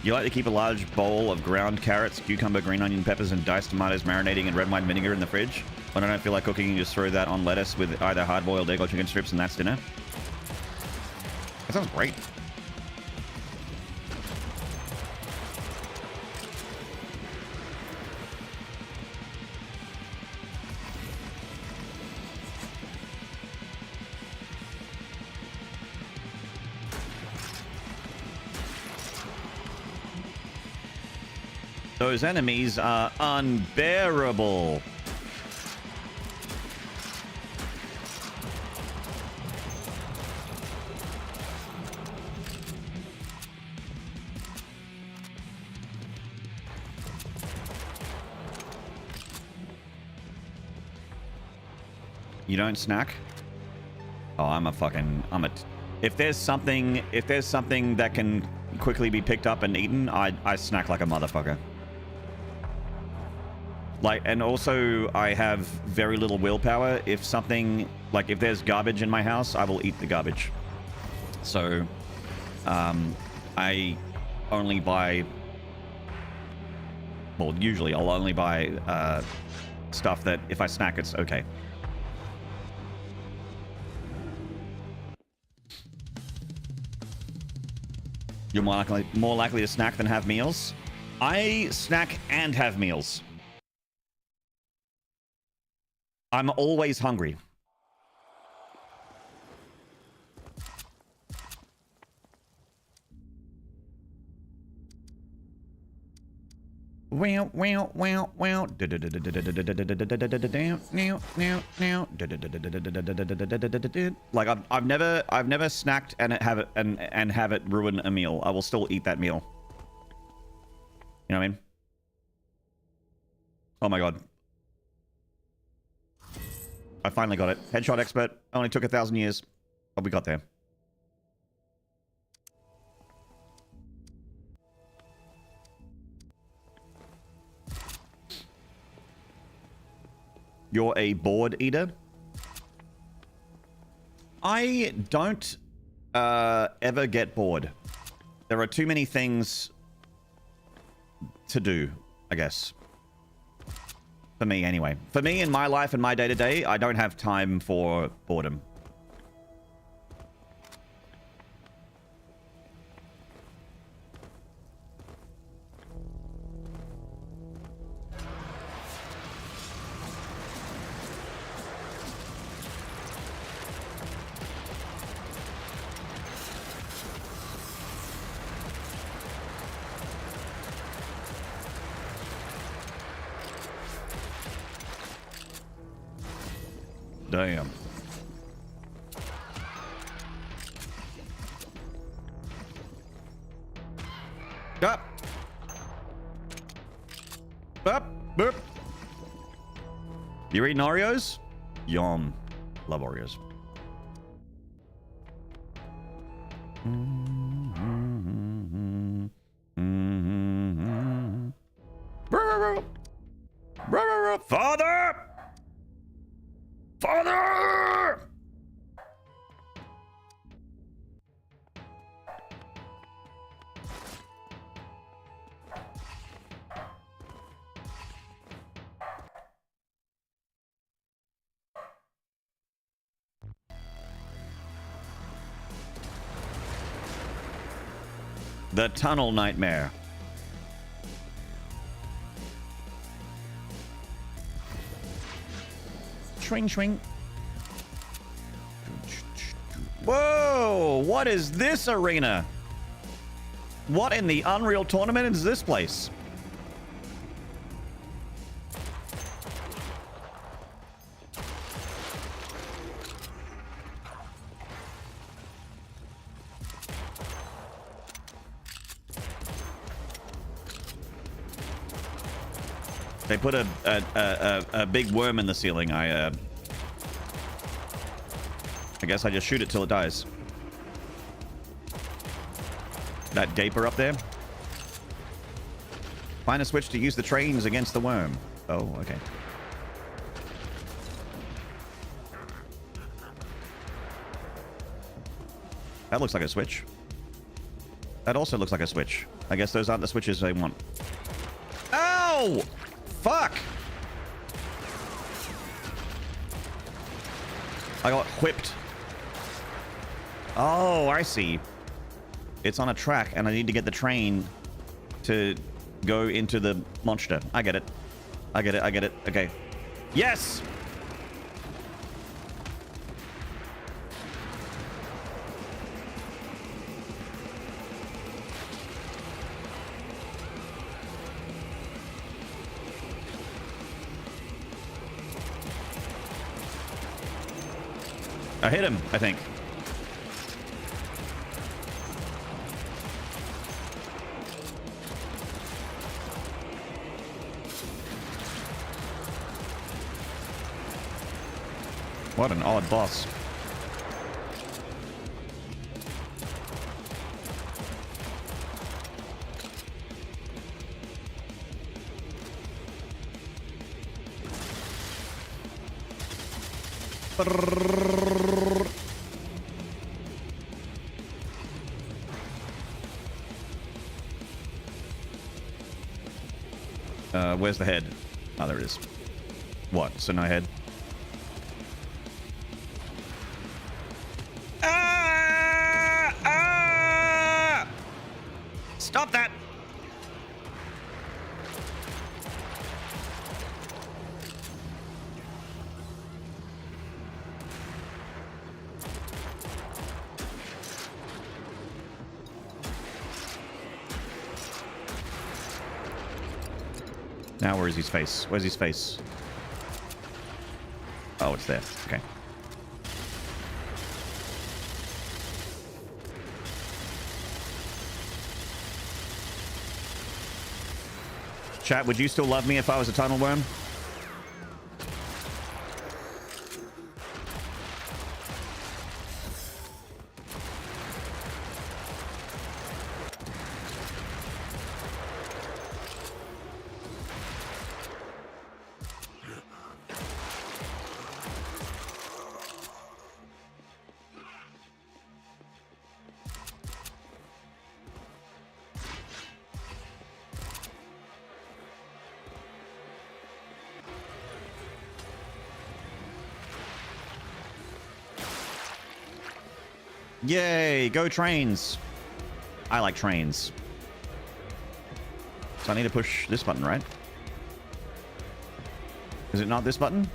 You like to keep a large bowl of ground carrots, cucumber, green onion, peppers, and diced tomatoes marinating in red wine vinegar in the fridge? When I don't feel like cooking, you just throw that on lettuce with either hard-boiled egg or chicken strips, and that's dinner. That sounds great. Those enemies are unbearable. You don't snack? Oh, if there's something that can quickly be picked up and eaten, I snack like a motherfucker. Like, and also I have very little willpower. If something, like if there's garbage in my house, I will eat the garbage. So, I only buy, well, usually I'll only buy stuff that if I snack, it's okay. You're more likely to snack than have meals? I snack and have meals. I'm always hungry. Wow, wow, wow, wow. Like I've never snacked and have it ruin a meal. I will still eat that meal. You know what I mean? Oh my god. I finally got it. Headshot expert. Only took 1,000 years, but we got there. You're a bored eater? I don't ever get bored. There are too many things to do, I guess. For me, anyway. For me, in my life and my day-to-day, I don't have time for boredom. Damn. Up. Up. Boop. You eating Oreos? Yum. Love Oreos. Father! Father! The tunnel nightmare. Swing, swing. Whoa! What is this arena? What in the Unreal Tournament is this place? They put a big worm in the ceiling. I guess I just shoot it till it dies. That gaper up there. Find a switch to use the trains against the worm. Oh, okay. That looks like a switch. That also looks like a switch. I guess those aren't the switches I want. Ow! Fuck! I got whipped. Oh, I see. It's on a track, and I need to get the train to go into the monster. I get it. I get it. I get it. Okay. Yes! I hit him, I think. What an odd boss. Where's the head? Oh, there it is. What? So no head? Stop that! Now where's his face? Where's his face? Oh, it's there. Okay. Chat, would you still love me if I was a tunnel worm? Yay, go trains. I like trains. So I need to push this button, right? Is it not this button?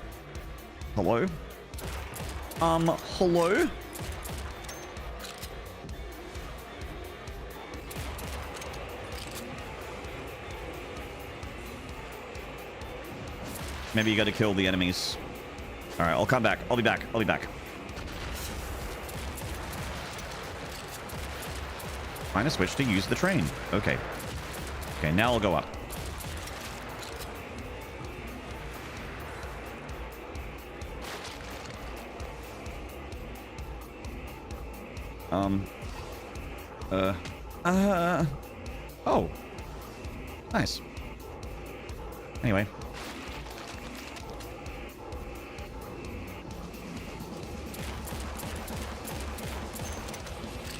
Hello? Hello? Maybe you gotta kill the enemies. Alright, I'll come back. I'll be back. I'll be back. Find a switch to use the train. Okay. Okay, now I'll go up. Oh. Nice. Anyway.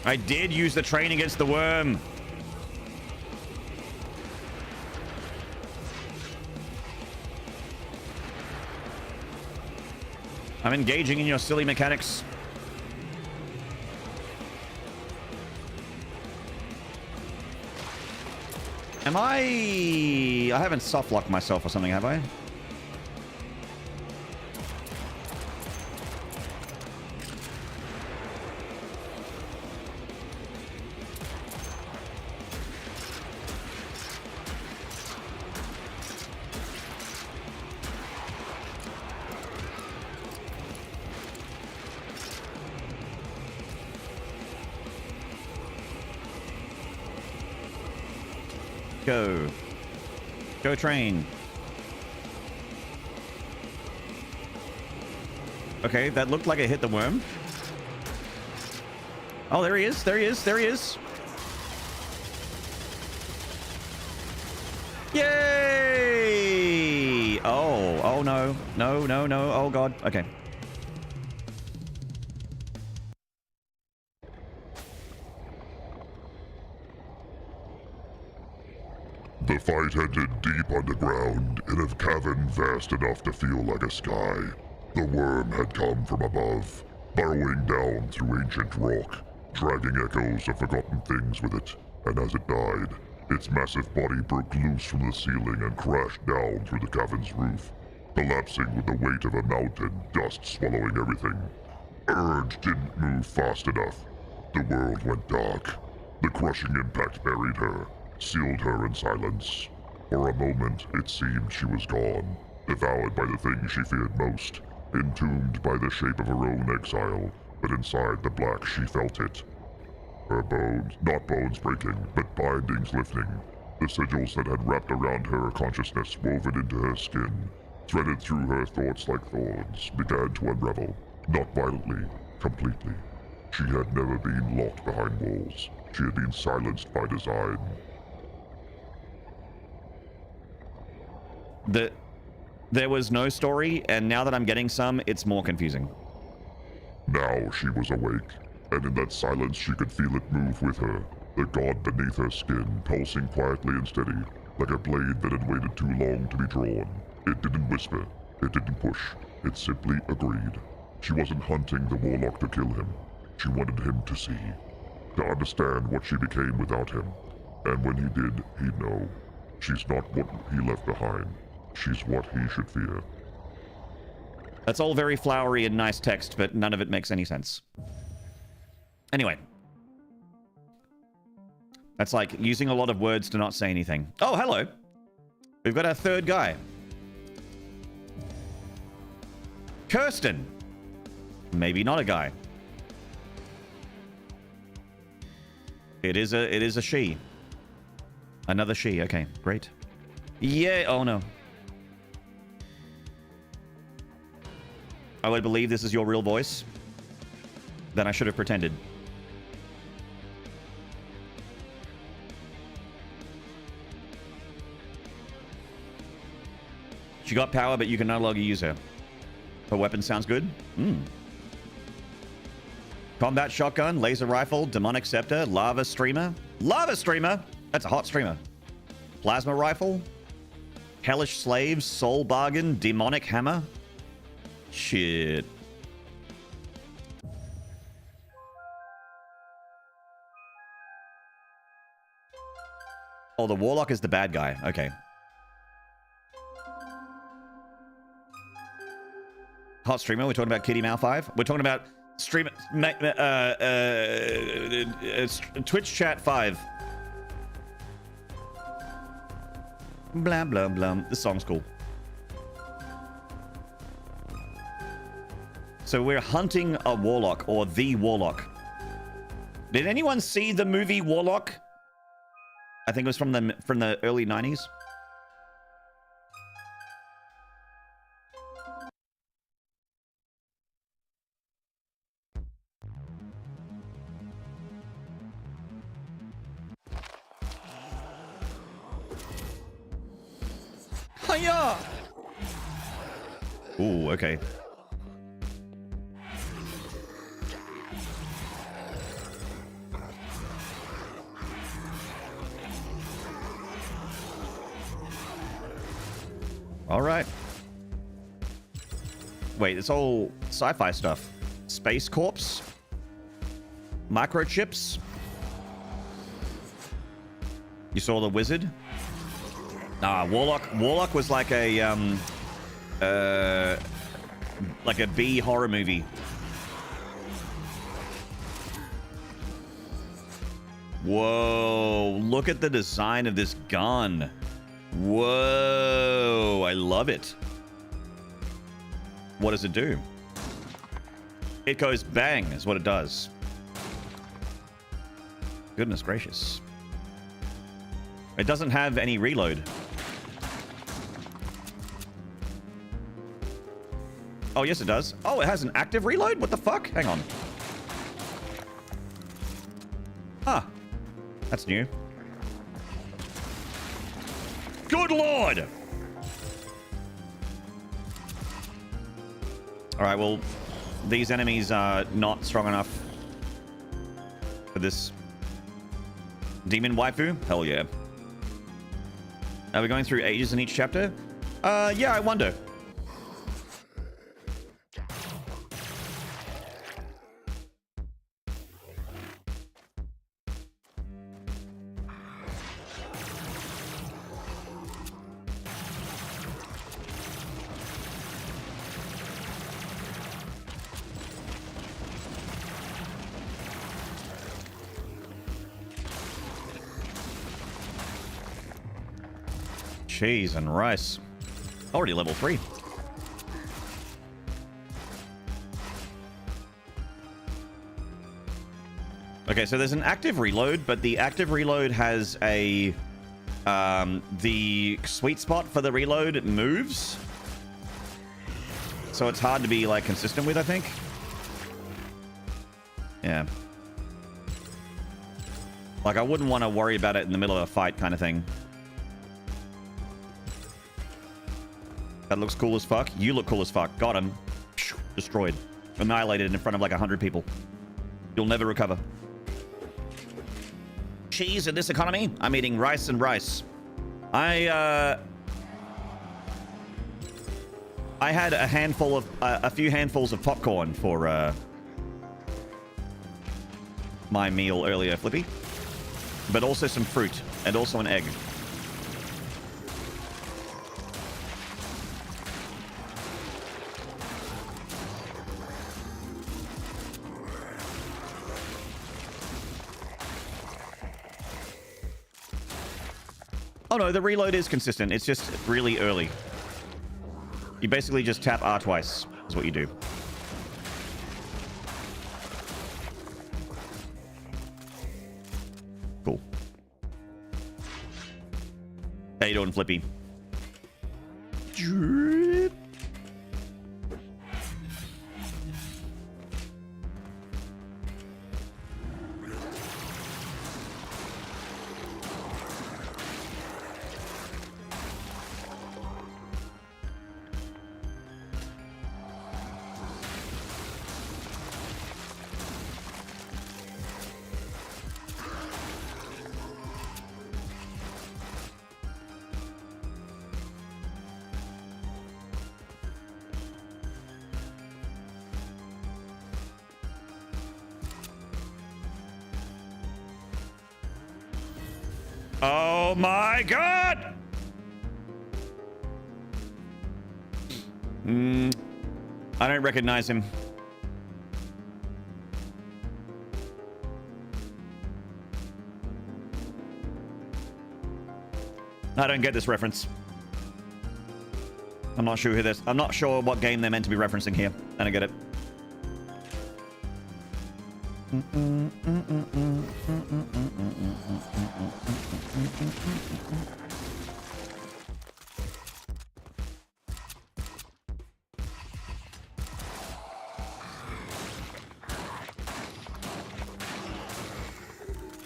I did use the train against the worm. I'm engaging in your silly mechanics. Am I haven't soft locked myself or something, have I? Go. Go train. Okay, that looked like it hit the worm. Oh, there he is. There he is. There he is. Oh no. No, no, no. Oh god. Okay. The fight ended deep underground in a cavern vast enough to feel like a sky. The worm had come from above, burrowing down through ancient rock, dragging echoes of forgotten things with it, and as it died, its massive body broke loose from the ceiling and crashed down through the cavern's roof, collapsing with the weight of a mountain, dust swallowing everything. Urge didn't move fast enough. The world went dark. The crushing impact buried her, sealed her in silence. For a moment, it seemed she was gone, devoured by the thing she feared most, entombed by the shape of her own exile, but inside the black she felt it. Her bones, not bones breaking, but bindings lifting. The sigils that had wrapped around her consciousness woven into her skin, threaded through her thoughts like thorns, began to unravel, not violently, completely. She had never been locked behind walls. She had been silenced by design. There was no story, and now that I'm getting some, it's more confusing. Now she was awake, and in that silence she could feel it move with her, the god beneath her skin pulsing quietly and steady, like a blade that had waited too long to be drawn. It didn't whisper, it didn't push, it simply agreed. She wasn't hunting the Warlock to kill him. She wanted him to see, to understand what she became without him. And when he did, he'd know. She's not what he left behind. She's what he should fear. That's all very flowery and nice text, but none of it makes any sense. Anyway. That's like using a lot of words to not say anything. Oh, hello. We've got our third guy. Kirsten. Maybe not a guy. It is a she. Another she. Okay, great. Yeah. Oh no. I would believe this is your real voice. Then I should have pretended. She got power, but you can no longer use her. Her weapon sounds good. Combat shotgun, laser rifle, demonic scepter, lava streamer. Lava streamer? That's a hot streamer. Plasma rifle. Hellish slaves, soul bargain, demonic hammer. Shit. Oh, the Warlock is the bad guy. Okay. Hot streamer. We're talking about Kitty Mal 5. We're talking about streamer. Twitch chat 5. Blah, blah, blah. This song's cool. So we're hunting a Warlock, or the Warlock. Did anyone see the movie Warlock? I think it was from the early 90s. Hiya! Ooh, okay. All right. Wait, it's all sci-fi stuff. Space Corpse? Microchips? You saw the wizard? Ah, Warlock was like a B horror movie. Whoa, look at the design of this gun. Whoa, I love it. What does it do? It goes bang, is what it does. Goodness gracious. It doesn't have any reload. Oh, yes, it does. Oh, it has an active reload? What the fuck? Hang on. Huh. That's new. Good lord! All right, well, these enemies are not strong enough for this demon waifu. Hell yeah. Are we going through ages in each chapter? Yeah, I wonder. Cheese and rice. Already level 3. Okay, so there's an active reload, but the active reload has a... the sweet spot for the reload moves. So it's hard to be, like, consistent with, I think. Yeah. Like, I wouldn't want to worry about it in the middle of a fight kind of thing. That looks cool as fuck. You look cool as fuck. Got him. Destroyed. Annihilated in front of like 100 people. You'll never recover. Cheese in this economy? I'm eating rice and rice. I had a few handfuls of popcorn for my meal earlier, Flippy. But also some fruit and also an egg. Oh no, the reload is consistent. It's just really early. You basically just tap R twice, is what you do. Cool. How you doing, Flippy? Oh my god! I don't recognize him. I don't get this reference. I'm not sure who this. I'm not sure what game they're meant to be referencing here. I don't get it.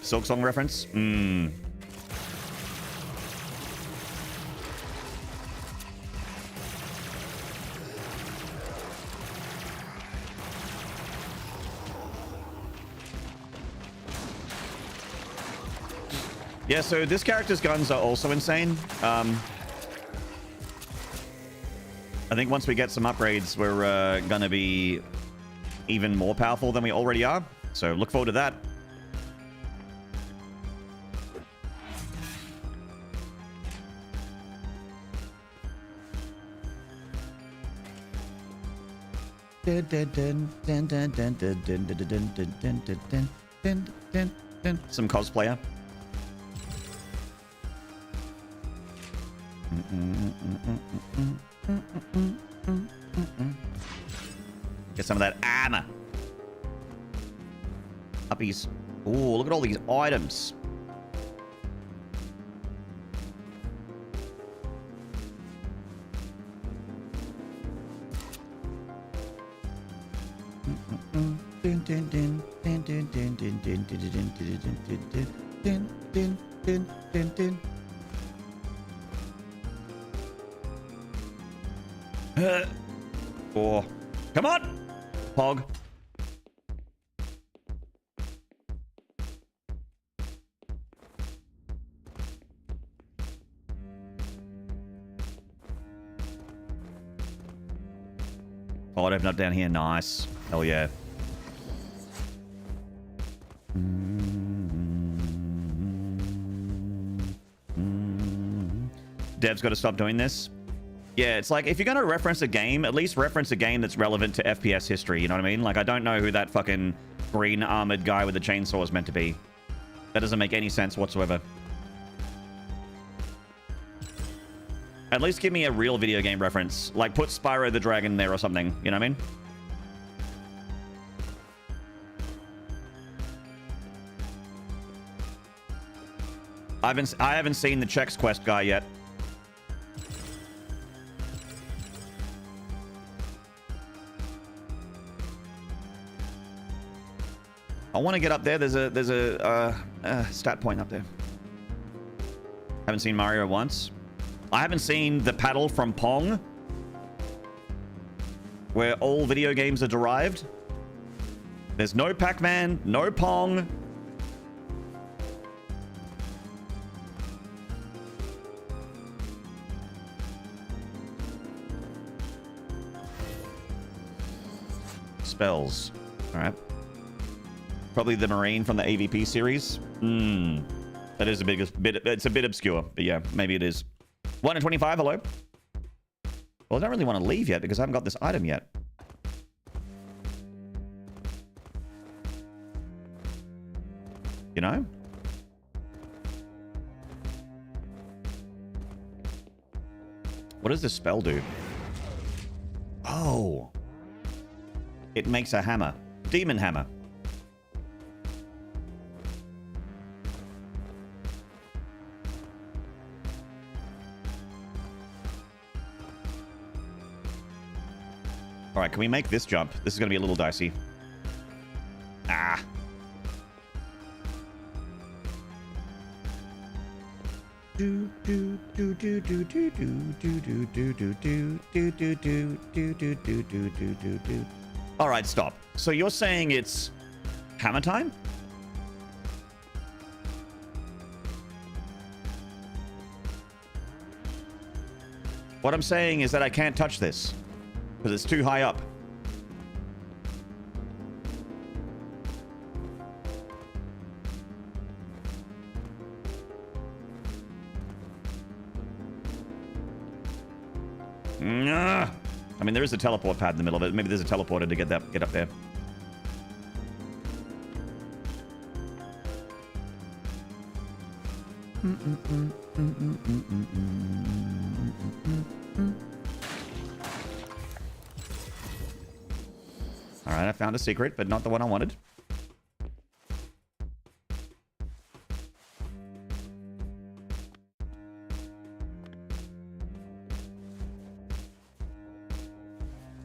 Silk Song reference? Yeah, so this character's guns are also insane. I think once we get some upgrades, we're gonna be even more powerful than we already are. So look forward to that. Some cosplayer. Get some of that armor. Uppies. Ooh, look at all these items. Oh. Come on! Pog. Oh, I'd open up down here. Nice. Hell yeah. Dev's got to stop doing this. Yeah, it's like, if you're going to reference a game, at least reference a game that's relevant to FPS history, you know what I mean? Like, I don't know who that fucking green armored guy with the chainsaw is meant to be. That doesn't make any sense whatsoever. At least give me a real video game reference. Like, put Spyro the Dragon there or something, you know what I mean? I haven't seen the Chex Quest guy yet. I want to get up there. There's a stat point up there. Haven't seen Mario once. I haven't seen the paddle from Pong, where all video games are derived. There's no Pac-Man, no Pong. Spells. All right. Probably the Marine from the AVP series. That is a bit, it's a bit obscure, but yeah, maybe it is. 1 in 25, hello. Well, I don't really want to leave yet because I haven't got this item yet. You know? What does this spell do? Oh. It makes a hammer. Demon hammer. All right, can we make this jump? This is going to be a little dicey. Ah. All right, stop. So you're saying it's hammer time? What I'm saying is that I can't touch this because it's too high up. I mean, there is a teleport pad in the middle of it. Maybe there's a teleporter to get up there. All right, I found a secret, but not the one I wanted.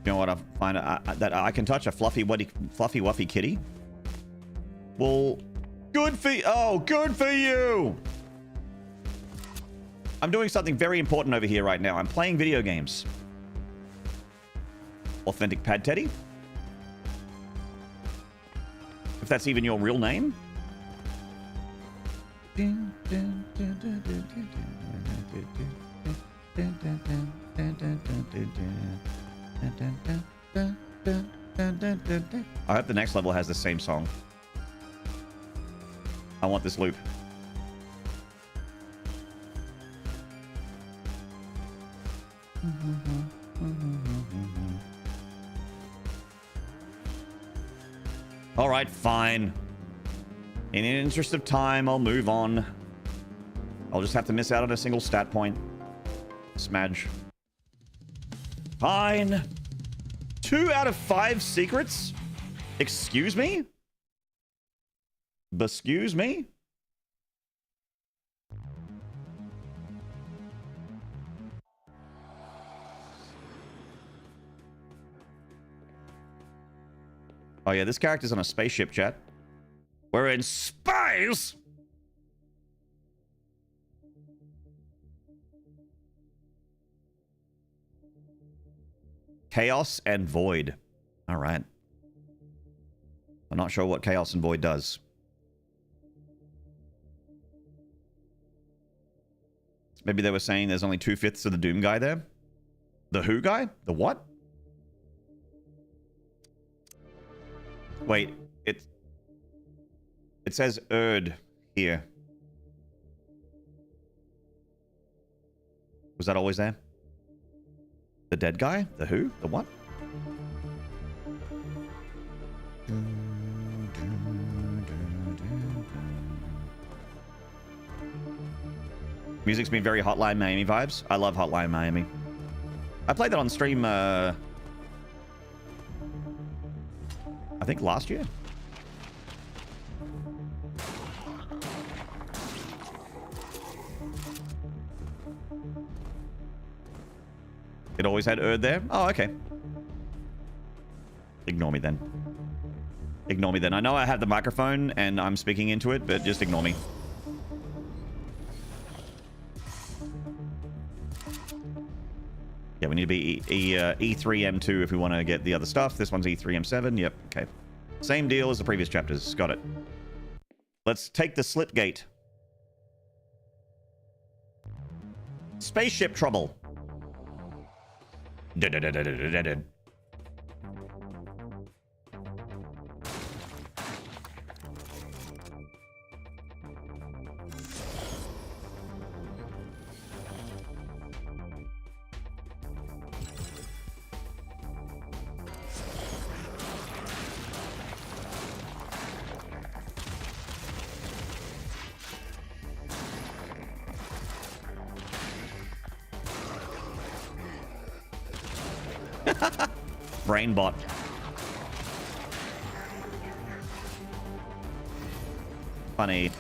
You know what? I find that I can touch a fluffy wuffy kitty. Well, good for you. I'm doing something very important over here right now. I'm playing video games. Authentic Pad Teddy. If that's even your real name. I hope the next level has the same song. I want this loop. All right, fine. In the interest of time, I'll move on. I'll just have to miss out on a single stat point. Smudge. Fine. 2 out of 5 secrets? Excuse me? Excuse me? Oh yeah, this character's on a spaceship, chat. We're in space! Chaos and Void. All right. I'm not sure what Chaos and Void does. Maybe they were saying there's only 2/5 of the Doom guy there. The who guy? The what? Wait, it says Erd here. Was that always there? The dead guy? The who? The what? Music's been very Hotline Miami vibes. I love Hotline Miami. I played that on stream, I think last year. It always had Erd there? Oh, okay. Ignore me then. Ignore me then. I know I have the microphone and I'm speaking into it, but just ignore me. Yeah, we need to be E3M2 if we want to get the other stuff. This one's E3M7. Yep, okay. Same deal as the previous chapters. Got it. Let's take the slit gate. Spaceship trouble. Brainbot. Funny.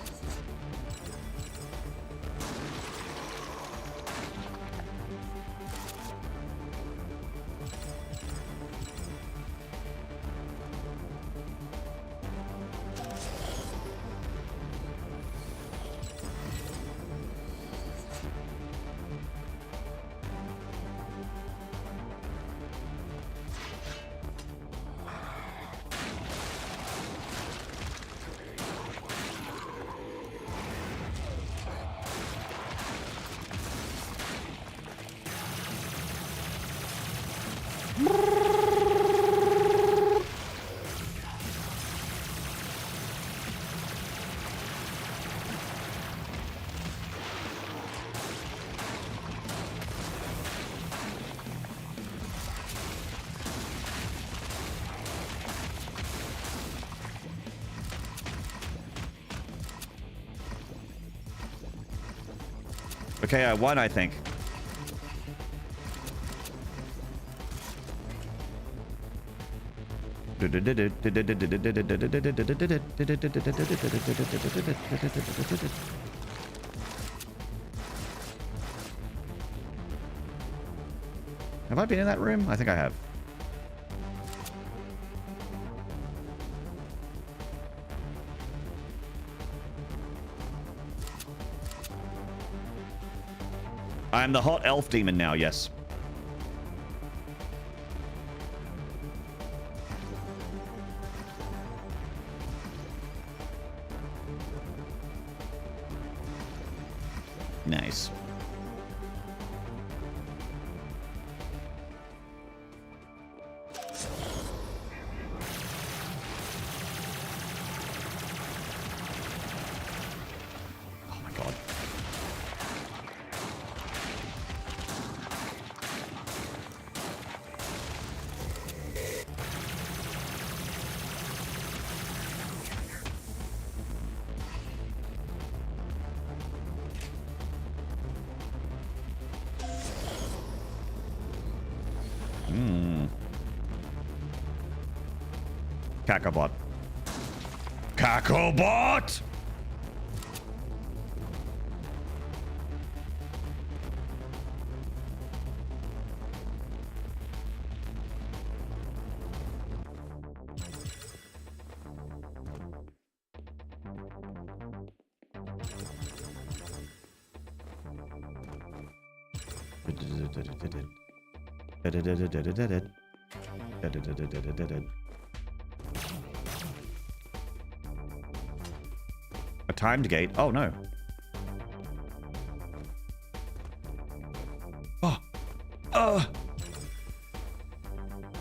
Okay, I won, I think. Have I been in that room? I think I have. I'm the hot elf demon now, yes. Nice. Oh my god. Cacobot. Cacobot! A timed gate? Oh, no. Oh!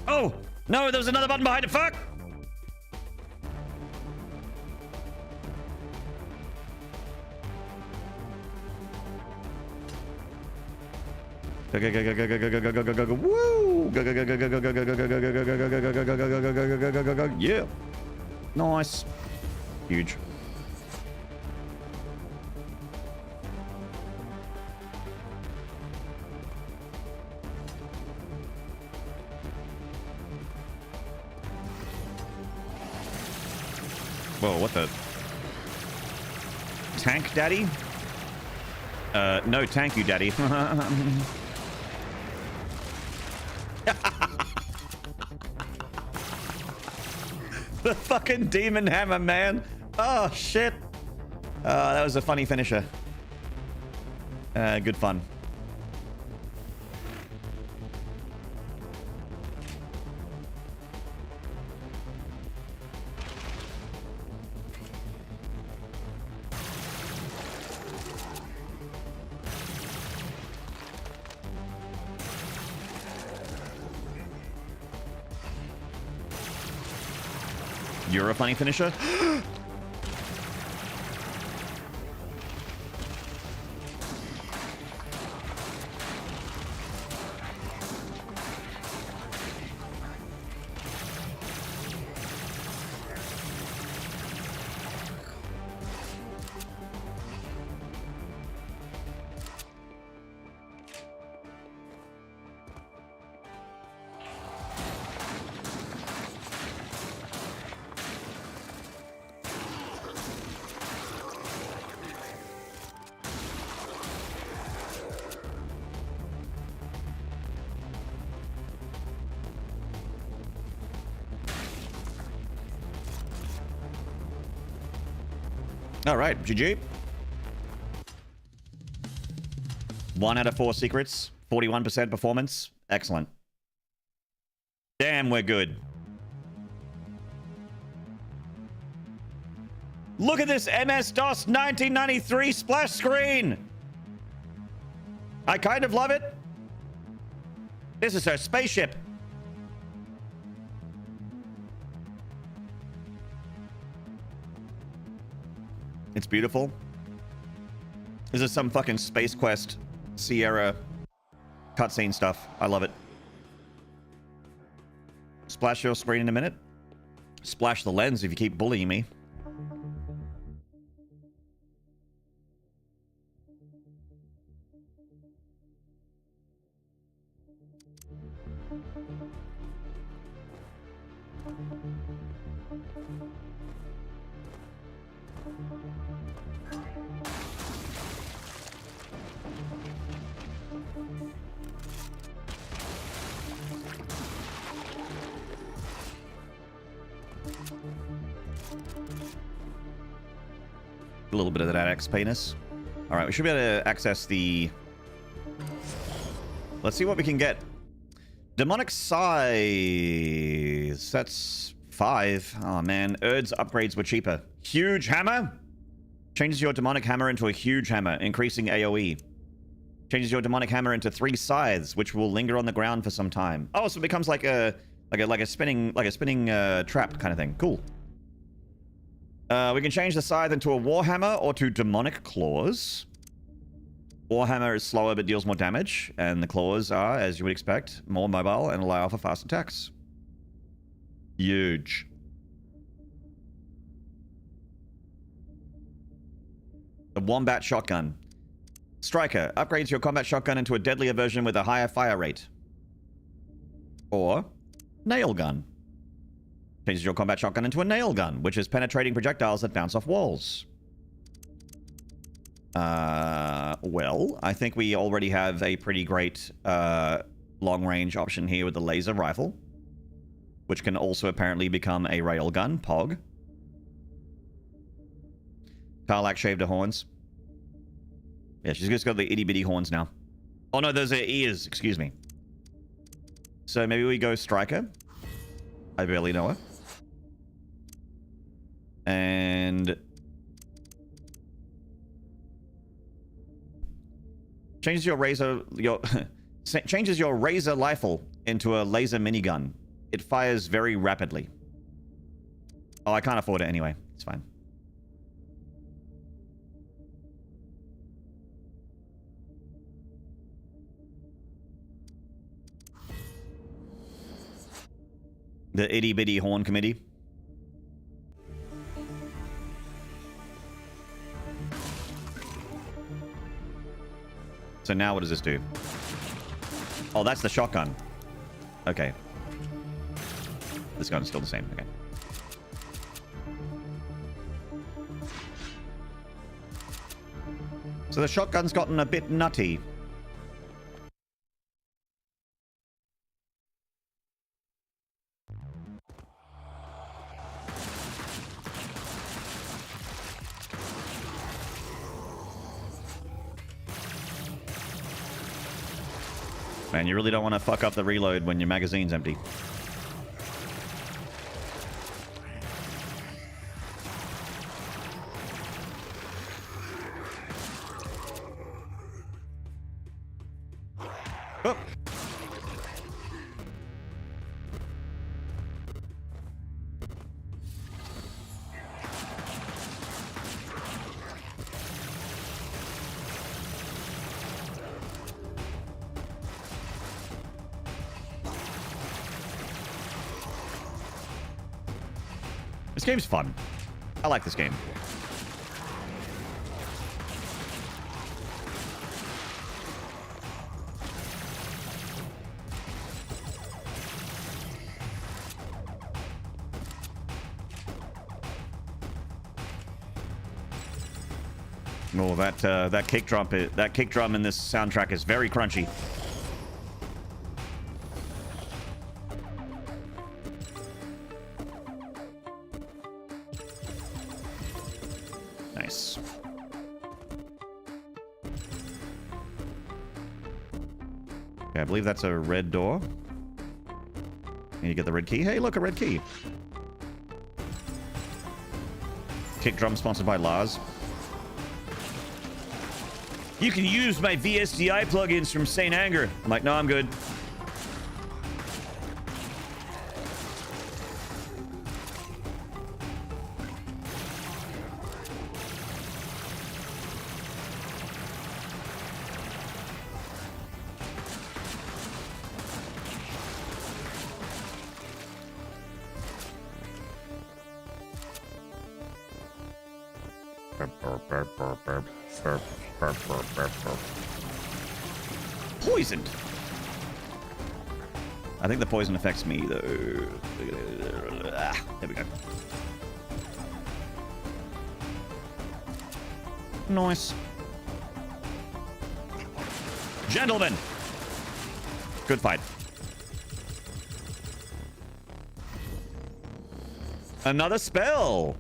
Oh! No, there was another button behind it. Fuck! Go go go go go go go go go go go go woo! Go go go go go go go go go go go go go go go go go go go go. Yeah. Nice. Huge. Whoa, what the? Tank Daddy? No, thank you, Daddy. The fucking demon hammer, man. Oh, shit. That was a funny finisher. Good fun. You're a funny finisher? All right, GG. 1 out of 4 secrets, 41% performance. Excellent. Damn, we're good. Look at this MS-DOS 1993 splash screen. I kind of love it. This is her spaceship. It's beautiful. This is some fucking Space Quest Sierra cutscene stuff. I love it. Splash your screen in a minute. Splash the lens if you keep bullying me. A little bit of that X penis. All right, we should be able to access the... Let's see what we can get. Demonic size. That's 5. Oh, man. Erd's upgrades were cheaper. Huge hammer. Changes your demonic hammer into a huge hammer, increasing AoE. Changes your demonic hammer into 3 scythes, which will linger on the ground for some time. Oh, so it becomes like a spinning trap kind of thing. Cool. We can change the scythe into a warhammer or to demonic claws. Warhammer is slower but deals more damage, and the claws are, as you would expect, more mobile and allow for fast attacks. Huge. The Wombat Shotgun. Striker upgrades your combat shotgun into a deadlier version with a higher fire rate. Or Nail Gun. Changes your combat shotgun into a nail gun, which is penetrating projectiles that bounce off walls. Well, I think we already have a pretty great long-range option here with the laser rifle, which can also apparently become a railgun. Pog. Tarlac shaved her horns. Yeah, she's just got the itty-bitty horns now. Oh no, those are ears. Excuse me. So maybe we go Striker. I barely know her. And changes your changes your razor rifle into a laser minigun. It fires very rapidly. Oh, I can't afford it anyway. It's fine. The itty bitty horn committee. So now what does this do? Oh, that's the shotgun. Okay. This gun's still the same. Okay. So the shotgun's gotten a bit nutty. Man, you really don't want to fuck up the reload when your magazine's empty. Oh. This game's fun. I like this game. Oh, that kick drum in this soundtrack is very crunchy. Nice. Okay, I believe that's a red door. And you get the red key. Hey, look, a red key. Kick drum sponsored by Lars. You can use my VSDI plugins from St. Anger. I'm like, no, I'm good. Poisoned. I think the poison affects me, though. There we go. Nice. Gentlemen. Good fight. Another spell.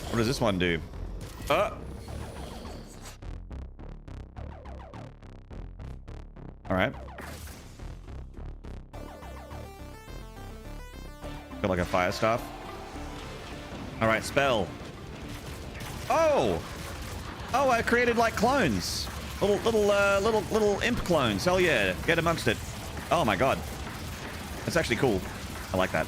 What does this one do? Alright. Got like a fire staff. Alright, spell. Oh! Oh, I created like clones. Little imp clones. Hell yeah. Get amongst it. Oh my god. That's actually cool. I like that.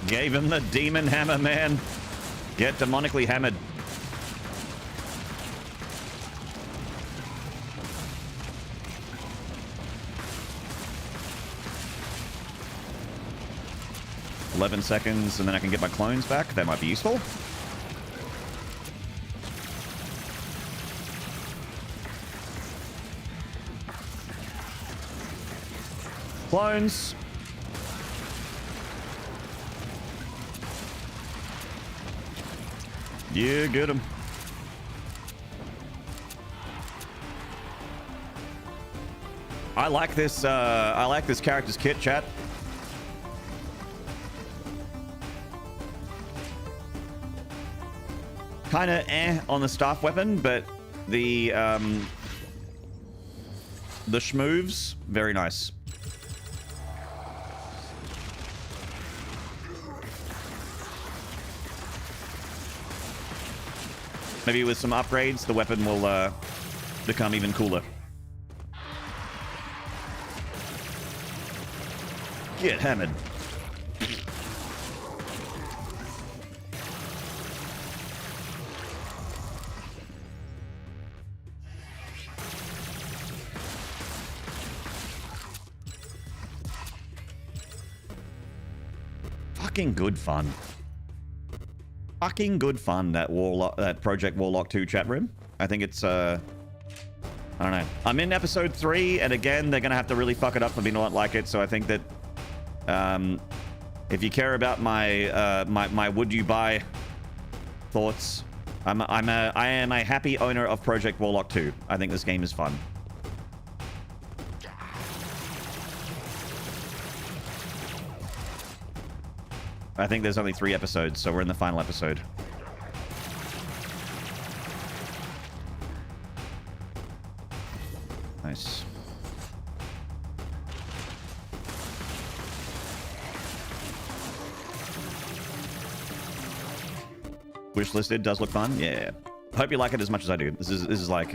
Gave him the demon hammer, man. Get demonically hammered. $11 seconds, and then I can get my clones back. That might be useful. Clones. Yeah, get him. I like this character's kit, chat. kind of on the staff weapon, but the schmoves, very nice. Maybe with some upgrades, the weapon will become even cooler. Get hammered. Fucking good fun. Fucking good fun, that Warlock, that Project Warlock 2 chat room. I think it's, I don't know. I'm in episode 3, and again, they're gonna have to really fuck it up for me to not like it, so I think that, if you care about my, my would you buy thoughts, I am a happy owner of Project Warlock 2. I think this game is fun. I think there's only 3 episodes, so we're in the final episode. Nice. Wish listed does look fun. Yeah. Hope you like it as much as I do. This is like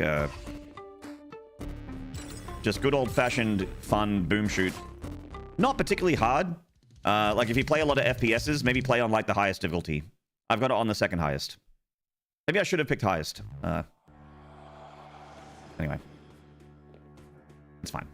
just good old-fashioned fun boom shoot. Not particularly hard. Like if you play a lot of FPSs, maybe play on like the highest difficulty. I've got it on the second highest. Maybe I should have picked highest. Anyway. It's fine.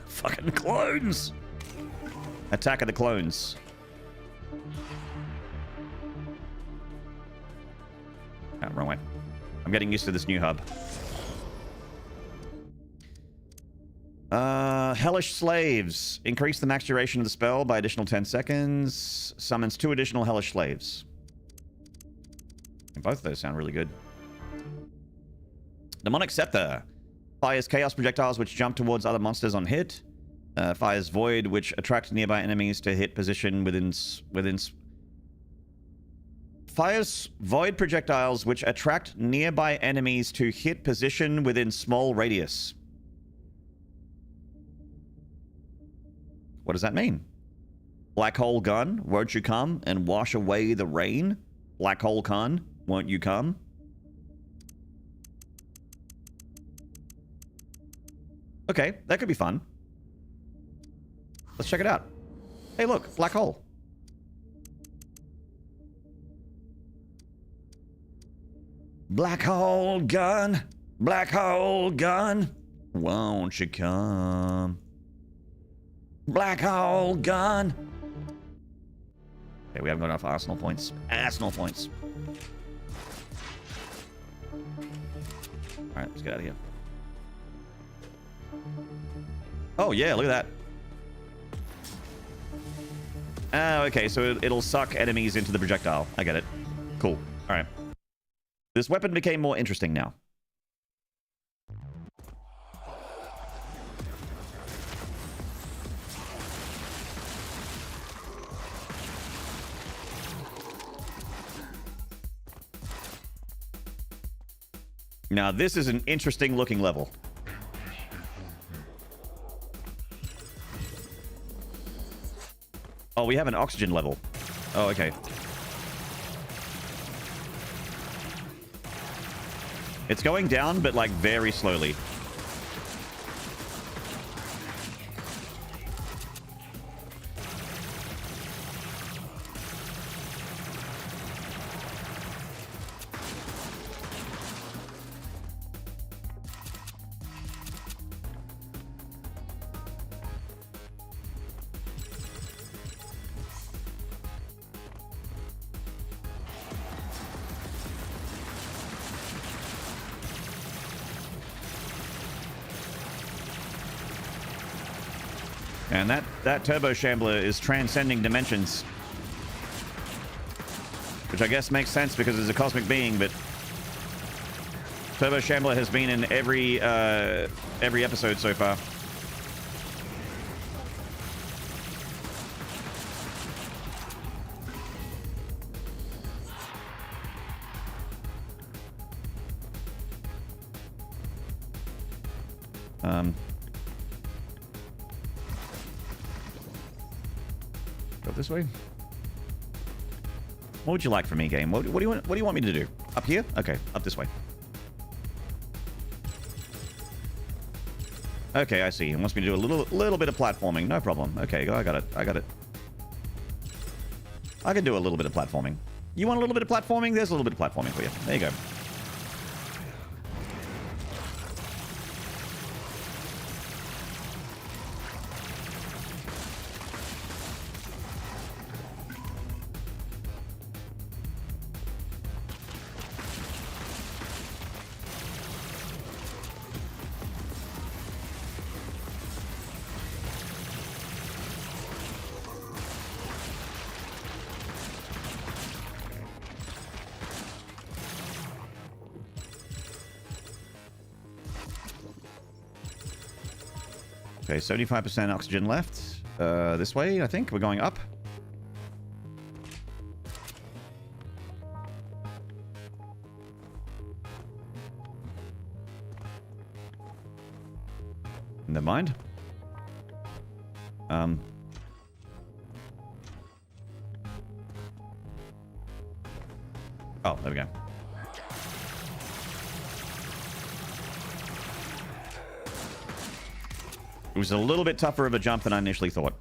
Fucking clones! Attack of the clones. Oh, wrong way. I'm getting used to this new hub. Hellish Slaves. Increase the max duration of the spell by additional 10 seconds. Summons 2 additional Hellish Slaves. And both of those sound really good. Demonic Scepter. Fires chaos projectiles which jump towards other monsters on hit. Fires Void, which attracts nearby enemies to hit position within... Fires Void projectiles which attract nearby enemies to hit position within small radius. What does that mean? Black Hole Gun, won't you come and wash away the rain? Black Hole Gun, won't you come? Okay, that could be fun. Let's check it out. Hey, look, black hole. Black hole gun, won't you come? Black hole gun. Okay, we haven't got enough arsenal points. Arsenal points. All right, let's get out of here. Oh yeah, look at that. Oh, okay, so it'll suck enemies into the projectile. I get it. Cool. All right. This weapon became more interesting now. Now, this is an interesting looking level. Oh, we have an oxygen level. Oh, okay. It's going down, but like very slowly. And that Turbo Shambler is transcending dimensions. Which I guess makes sense because it's a cosmic being, but Turbo Shambler has been in every episode so far. Go this way. What would you like from me, game? What do you want me to do? Up here? Okay, up this way. Okay, I see. It wants me to do a little bit of platforming. No problem. Okay, I got it. I got it. I can do a little bit of platforming. You want a little bit of platforming? There's a little bit of platforming for you. There you go. Okay, 75% oxygen left. This way, I think. We're going up. Never mind. Oh, there we go. It was a little bit tougher of a jump than I initially thought.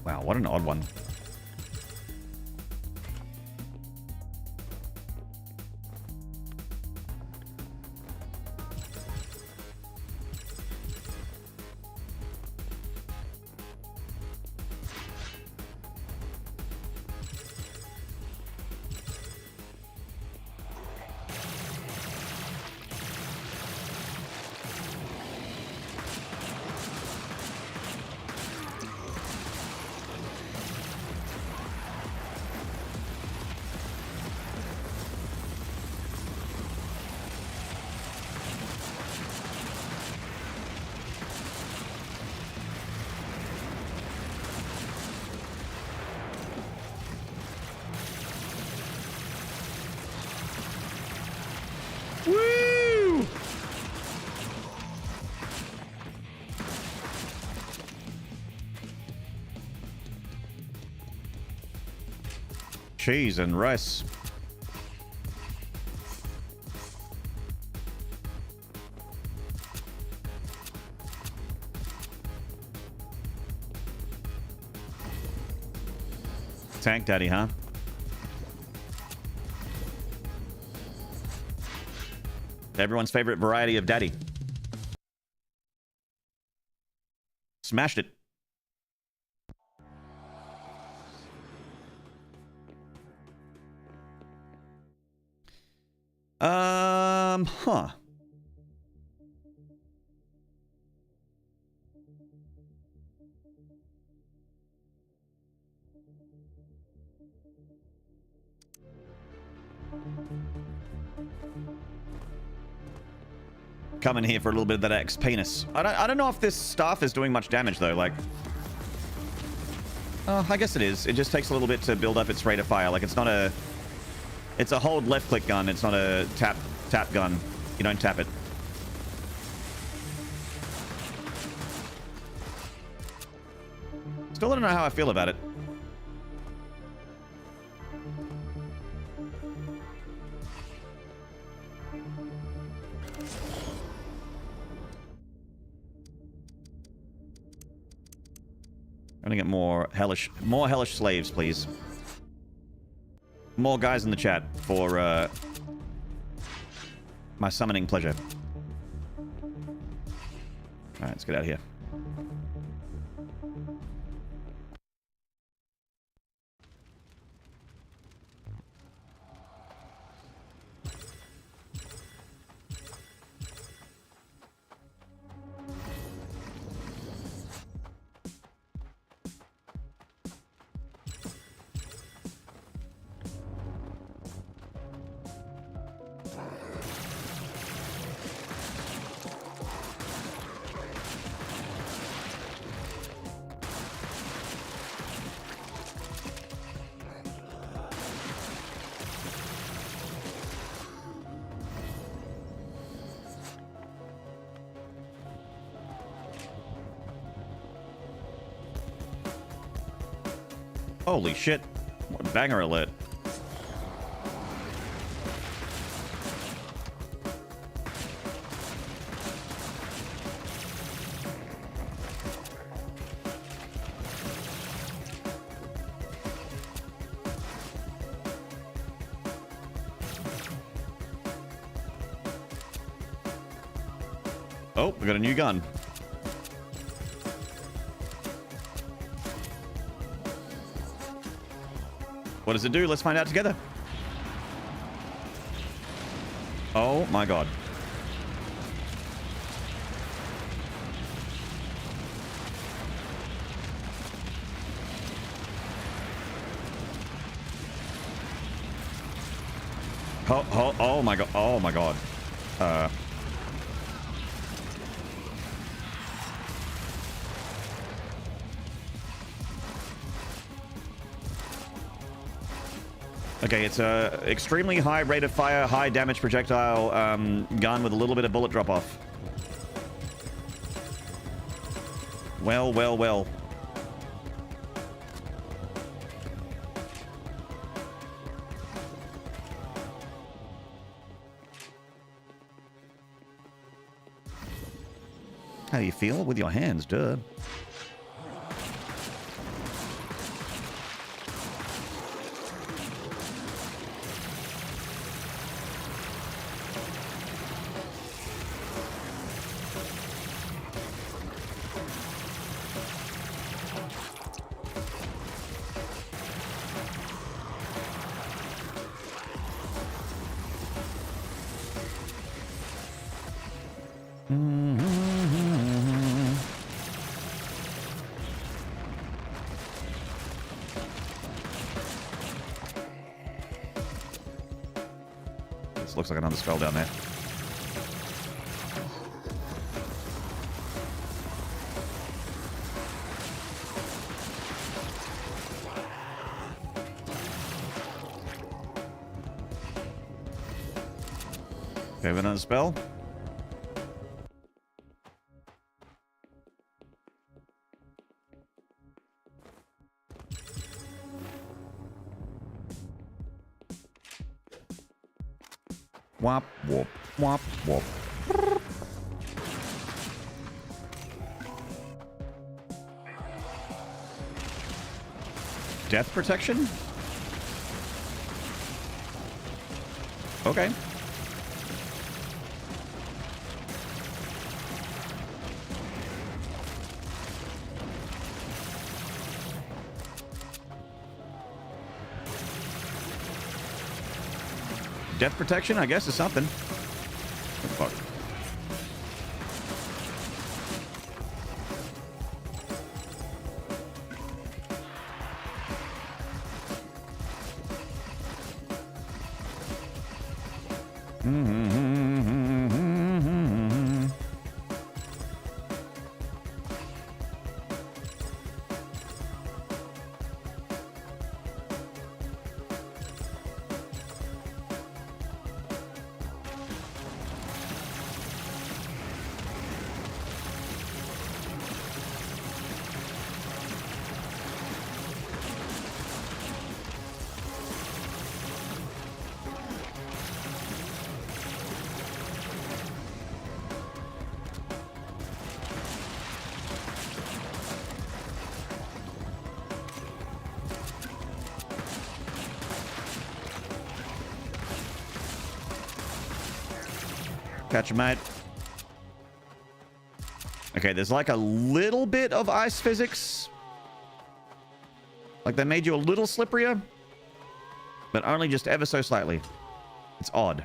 Wow, what an odd one. Woo! Cheese and rice. Tank Daddy, huh? Everyone's favorite variety of daddy. Smashed it. Huh. Coming here for a little bit of that X-Penis. I don't know if this staff is doing much damage, though. Like, I guess it is. It just takes a little bit to build up its rate of fire. Like, it's not a... It's a hold left-click gun. It's not a tap gun. You don't tap it. Still don't know how I feel about it. Gonna get more hellish slaves, please. More guys in the chat for my summoning pleasure. Alright, let's get out of here. Holy shit. What banger alert. Oh, we got a new gun. What does it do? Let's find out together. Oh my god. Oh my god. Oh my god. Okay, it's a extremely high rate of fire, high damage projectile gun with a little bit of bullet drop off. Well, well, well. How do you feel? With your hands, duh. Looks like another spell down there. Okay, we another spell. Wop, wop, wop, wop. Death protection? Okay. Death protection, I guess, is something. What the fuck? Catch a mate. Okay, there's like a little bit of ice physics. Like they made you a little slipperier, but only just ever so slightly. It's odd.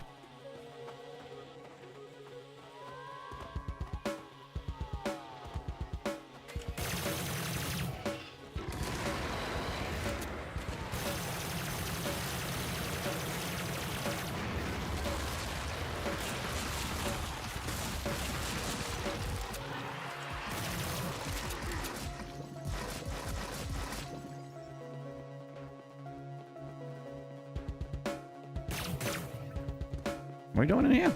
What are we doing in here?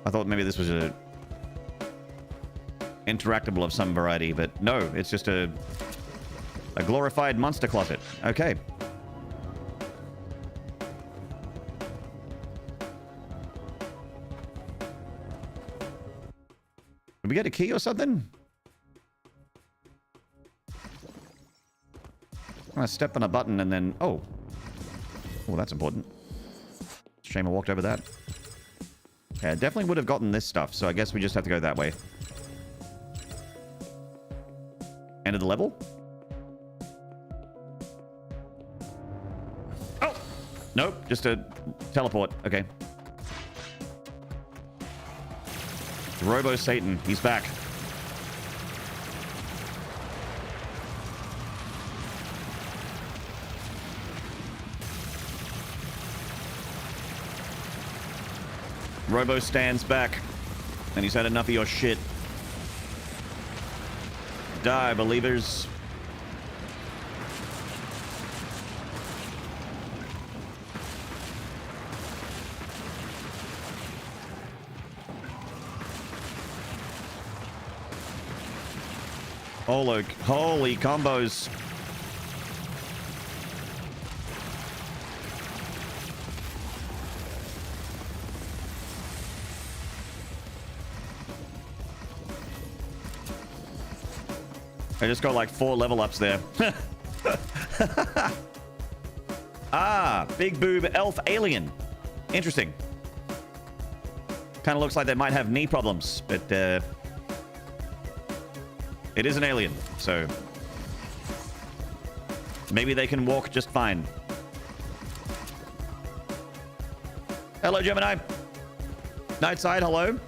I thought maybe this was a interactable of some variety, but no, it's just a glorified monster closet. Okay. Did we get a key or something? I stepped on a button and then... Oh. Oh, that's important. Shame I walked over that. Yeah, definitely would have gotten this stuff, so I guess we just have to go that way. End of the level? Oh! Nope, just a teleport. Okay. Robo Satan, he's back. Robo stands back, and he's had enough of your shit. Die, believers. Holy combos. I just got like 4 level ups there. Ah, big boob elf alien. Interesting. Kind of looks like they might have knee problems, but it is an alien, so maybe they can walk just fine. Hello, Gemini. Nightside, hello.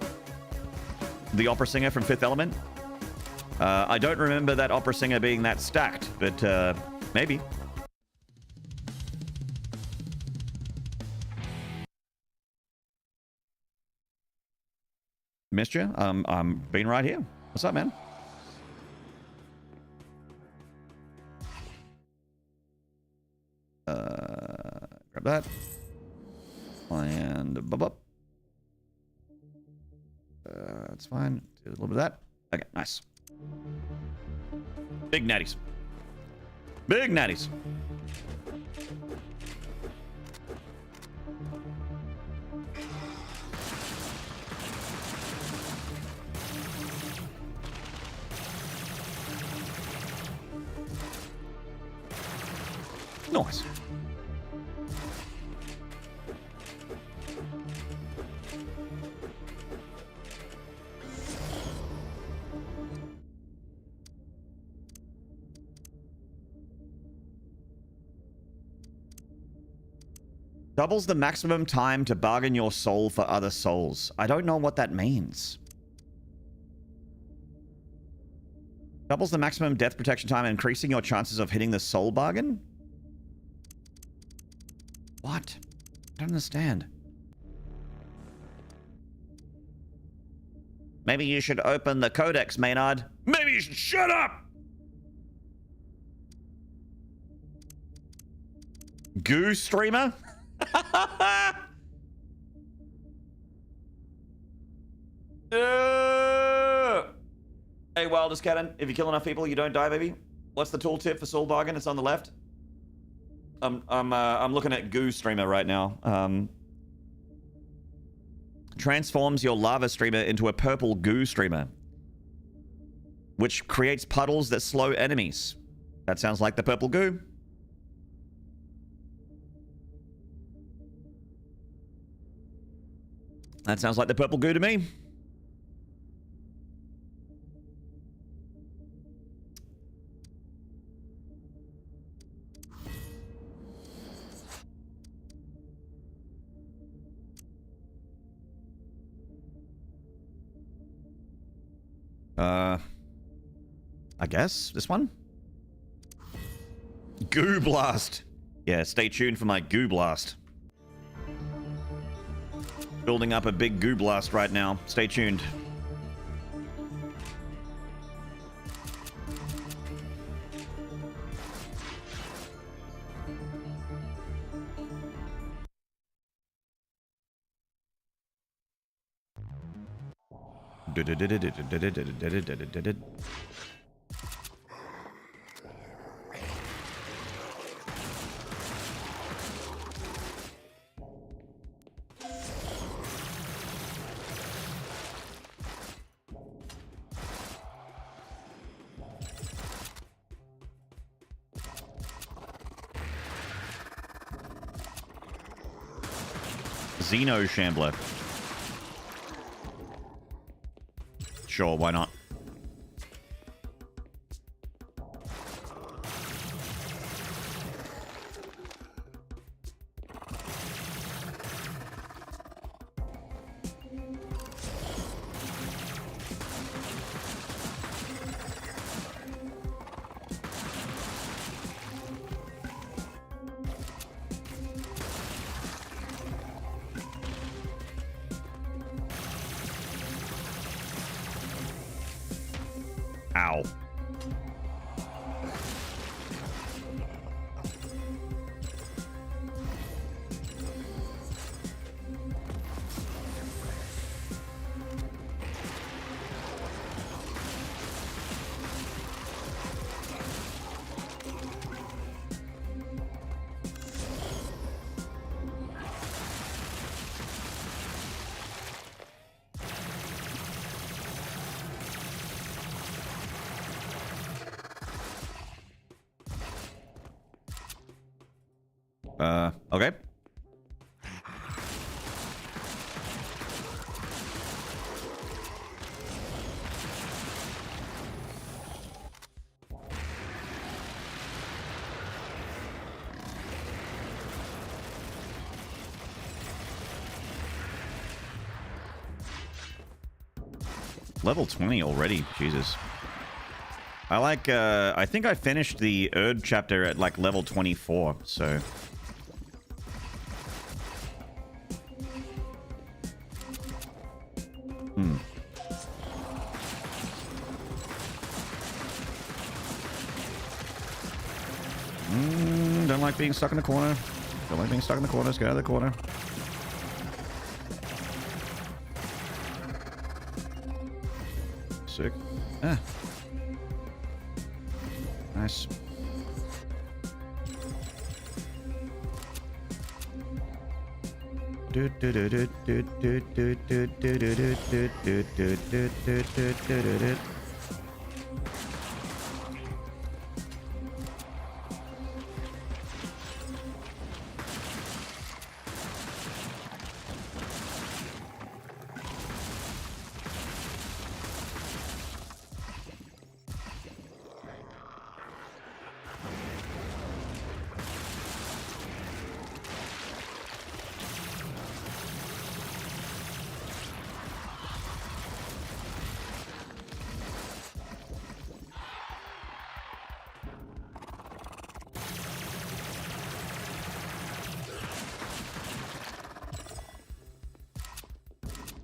The opera singer from Fifth Element. I don't remember that opera singer being that stacked, but maybe. Missed you? I'm being right here. What's up, man? Grab that. And bub. That's fine. Do a little bit of that. Okay, nice. Big natties. Big natties. Nice. Doubles the maximum time to bargain your soul for other souls. I don't know what that means. Doubles the maximum death protection time, increasing your chances of hitting the soul bargain? What? I don't understand. Maybe you should open the codex, Maynard. Maybe you should shut up! Goo streamer? Hey, Wildest Cannon, if you kill enough people, you don't die, baby. What's the tooltip for soul bargain? It's on the left. I'm looking at Goo Streamer right now. Transforms your lava streamer into a purple goo streamer, which creates puddles that slow enemies. That sounds like the purple goo. That sounds like the purple goo to me. I guess this one? Goo blast. Yeah, stay tuned for my goo blast. Building up a big goo blast right now. Stay tuned. Xeno Shambler. Sure, why not? Ow. Okay. Level 20 already, Jesus. I like, I think I finished the Erd chapter at like level 24, so... Don't like being stuck in the corner. Don't like being stuck in the corner. Let's get out of the corner. Sick. Ah. Nice.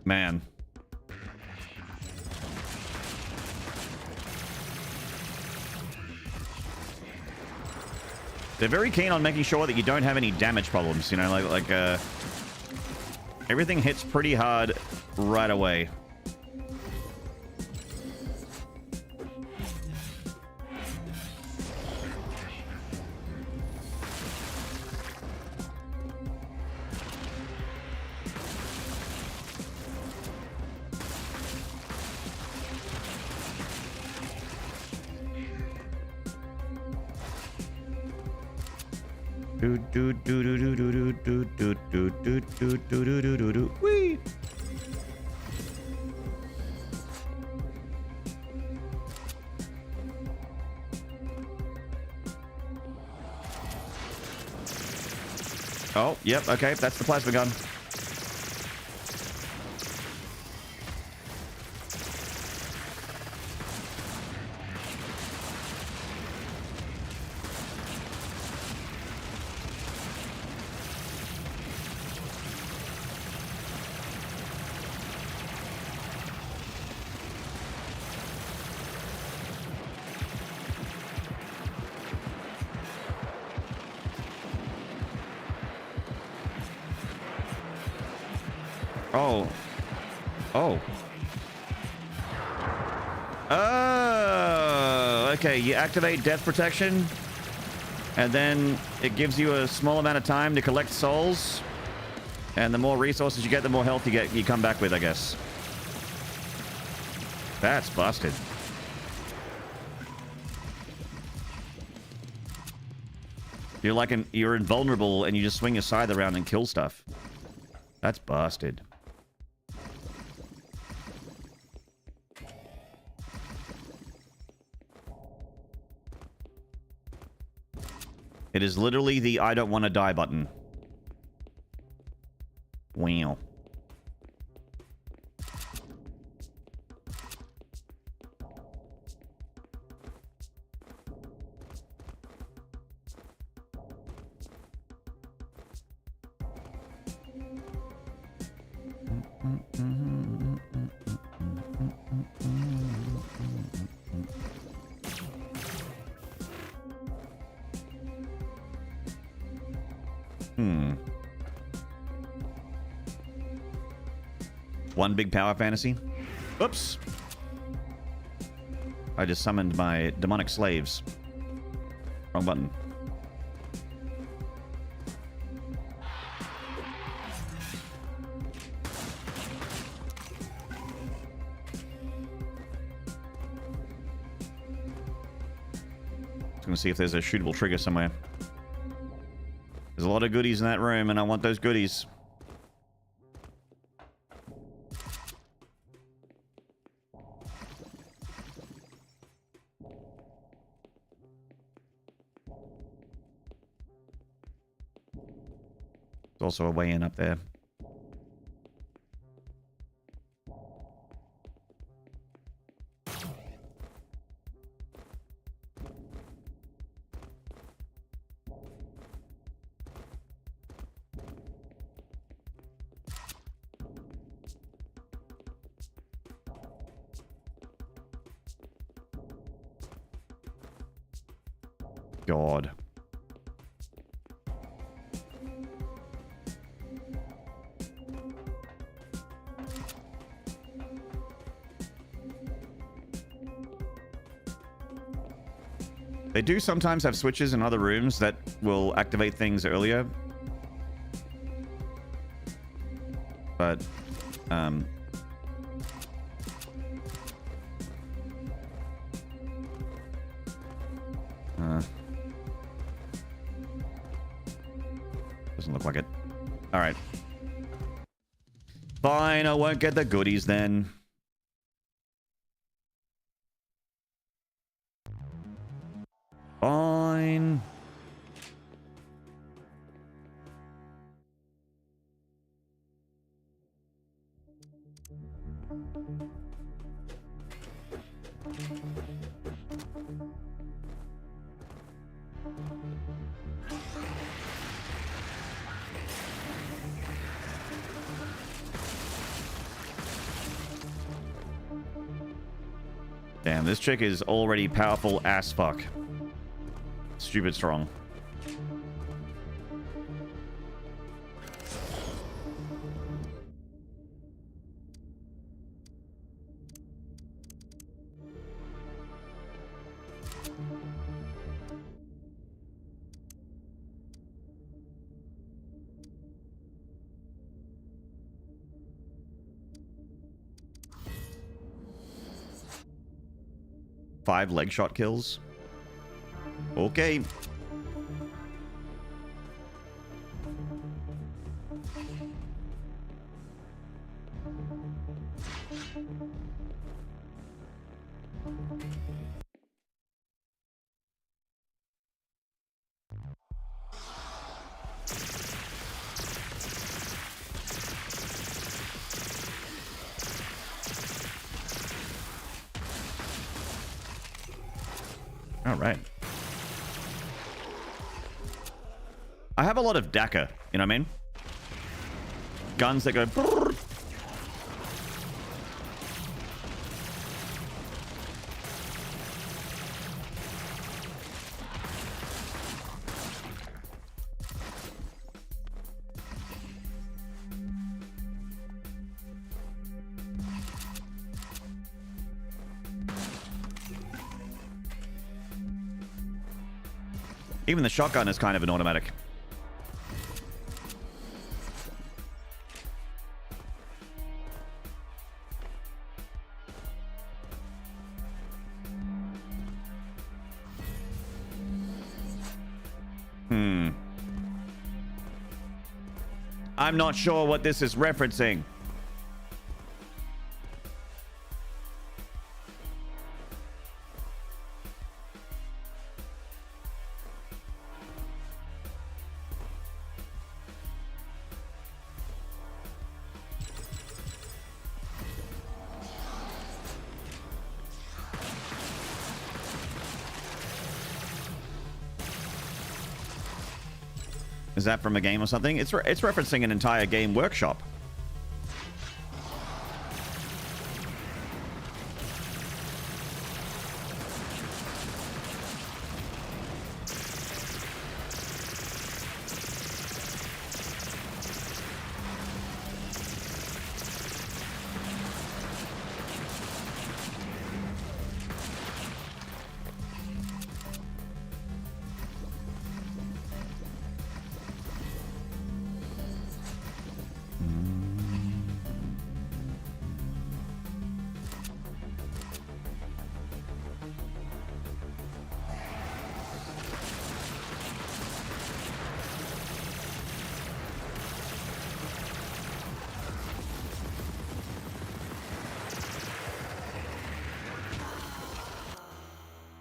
Man. They're very keen on making sure that you don't have any damage problems, you know, like everything hits pretty hard right away. Wee. Oh, yep, okay, that's the plasma gun. Oh. Oh. Oh, okay, you activate death protection, and then it gives you a small amount of time to collect souls, and the more resources you get, the more health you come back with, I guess. That's busted. You're invulnerable, and you just swing your scythe around and kill stuff. That's busted. It is literally the I don't want to die button. Wow. One big power fantasy. Oops. I just summoned my demonic slaves. Wrong button. Just gonna see if there's a shootable trigger somewhere. There's a lot of goodies in that room, and I want those goodies. There's also a way in up there. God. They do sometimes have switches in other rooms that will activate things earlier. But, doesn't look like it. All right. Fine, I won't get the goodies then. Fine. Damn, this chick is already powerful as fuck. Stupid strong. Five leg shot kills. Okay. All right. I have a lot of DACA, you know what I mean? Guns that go... brrr. Even the shotgun is kind of an automatic. I'm not sure what this is referencing. Is that from a game or something? It's referencing an entire game workshop.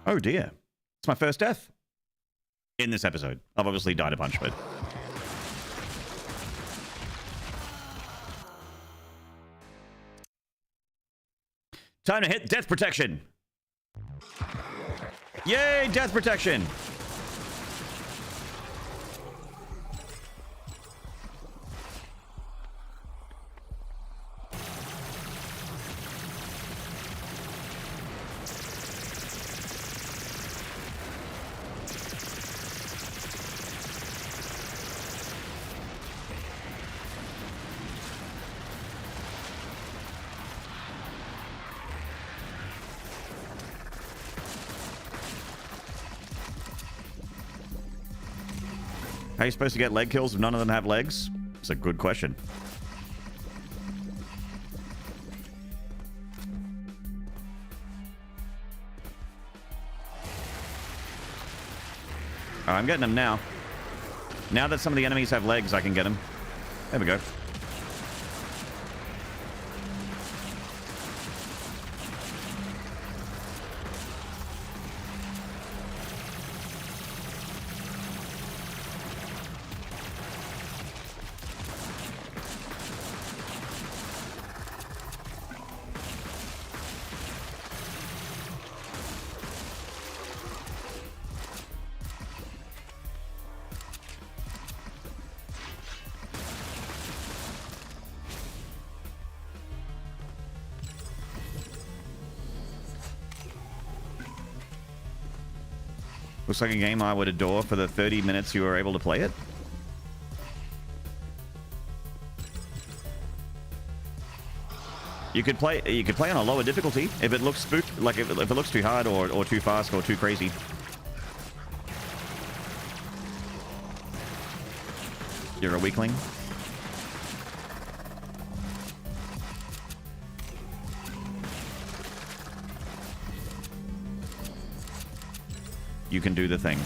Oh dear. It's my first death in this episode. I've obviously died a bunch, but... Time to hit death protection. Yay, death protection. How are you supposed to get leg kills if none of them have legs? It's a good question. Oh, I'm getting them now. Now that some of the enemies have legs, I can get them. There we go. Looks like a game I would adore for the 30 minutes you were able to play it. You could play on a lower difficulty if it looks spooked, like if it looks too hard or too fast or too crazy. You're a weakling. You can do the thing.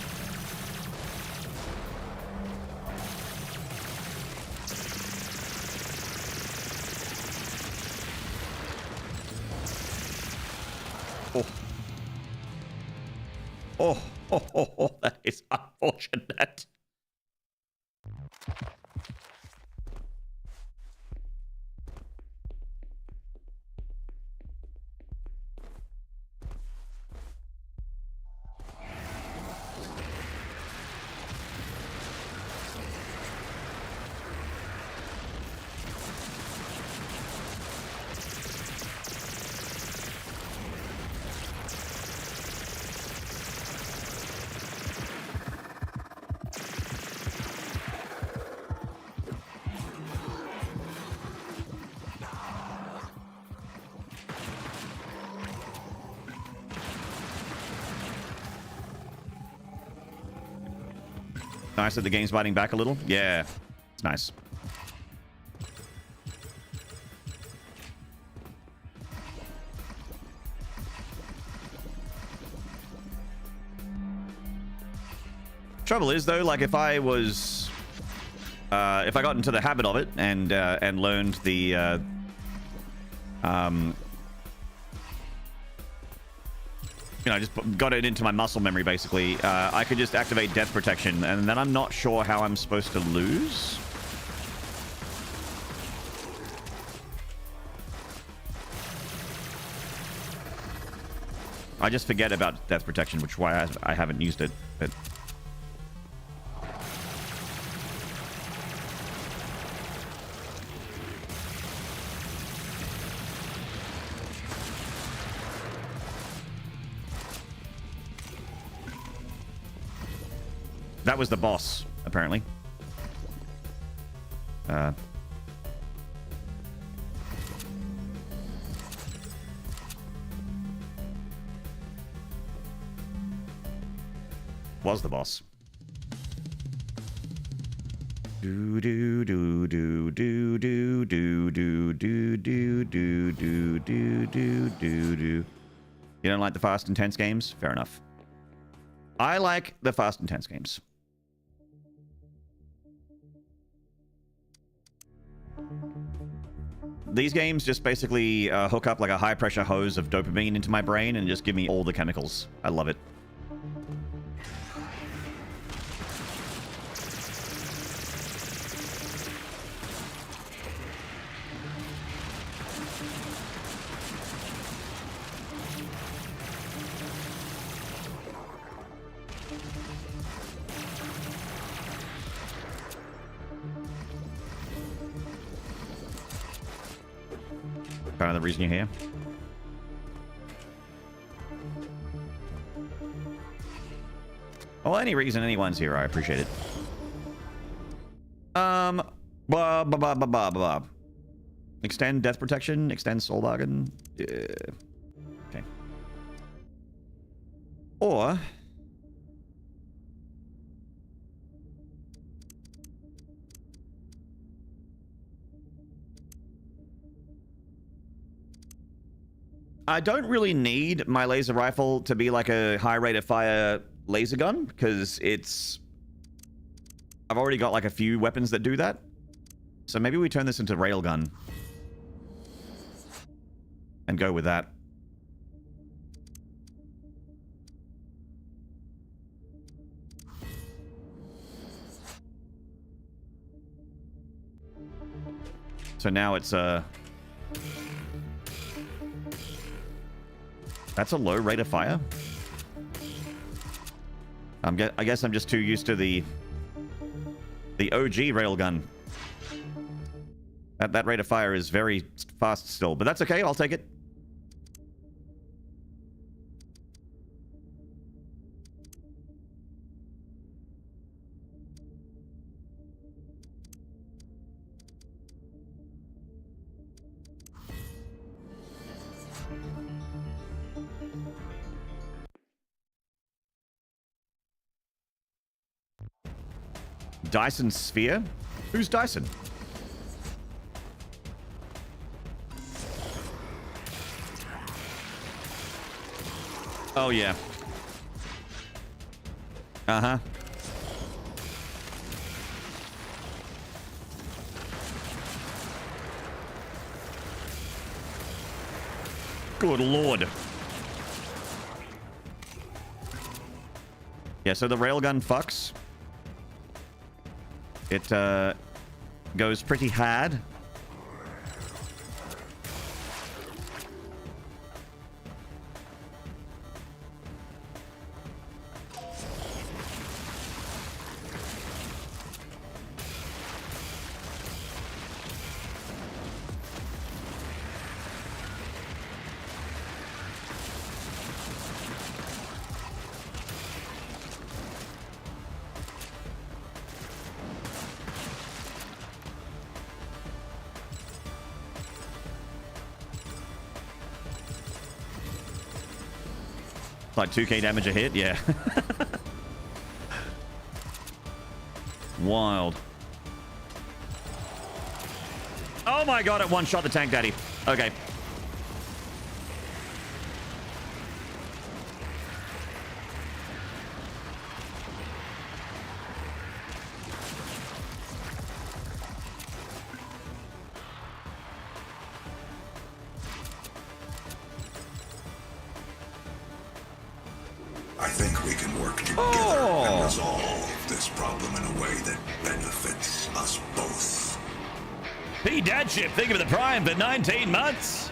Oh, that is unfortunate. Nice that the game's biting back a little. Yeah, it's nice. Trouble is though, like if I got into the habit of it and learned the you know, just got it into my muscle memory basically, I could just activate death protection, and then I'm not sure how I'm supposed to lose. I just forget about death protection, which is why I haven't used it. But that was the boss, apparently. Was the boss. Do do do do do do do do do do do do do do do. You don't like the fast intense games? Fair enough. I like the fast intense games. These games just basically hook up like a high pressure hose of dopamine into my brain and just give me all the chemicals. I love it. Kind of the reason you're here. Well, any reason anyone's here, I appreciate it. Blah, blah, blah, blah, blah, blah. Extend death protection, extend soul bargain. Okay. Or I don't really need my laser rifle to be like a high rate of fire laser gun, because I've already got like a few weapons that do that. So maybe we turn this into railgun and go with that. So now it's that's a low rate of fire. I guess I'm just too used to the OG railgun. That rate of fire is very fast still, but that's okay. I'll take it. Dyson Sphere? Who's Dyson? Oh, yeah. Uh-huh. Good lord. Yeah, so the railgun fucks. It goes pretty hard. Like 2k damage a hit, yeah. Wild. Oh my god, it one-shot the tank daddy. Okay. I think we can work together and resolve this problem in a way that benefits us both. P Dadship, thank you for the Prime for 19 months.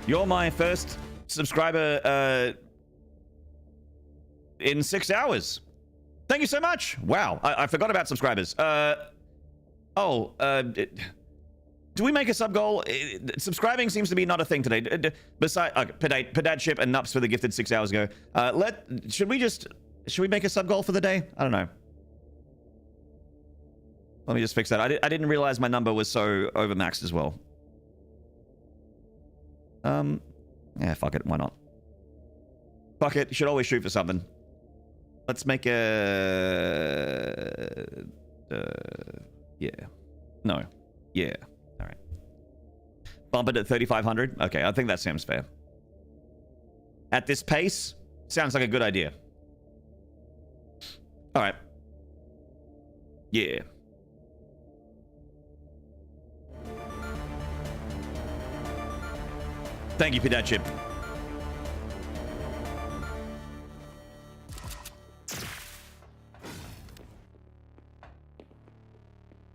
You're my first subscriber in 6 hours. Thank you so much. Wow, I forgot about subscribers. Do we make a sub goal? Subscribing seems to be not a thing today. Besides, Pedadship and Nups for the gifted 6 hours ago. Should we make a sub goal for the day? I don't know. Let me just fix that. I didn't realize my number was so overmaxed as well. Yeah, fuck it. Why not? Fuck it. You should always shoot for something. Let's make a... yeah. No. Yeah. All right. Bump it at 3,500? Okay, I think that seems fair. At this pace, sounds like a good idea. All right. Yeah. Thank you for that chip.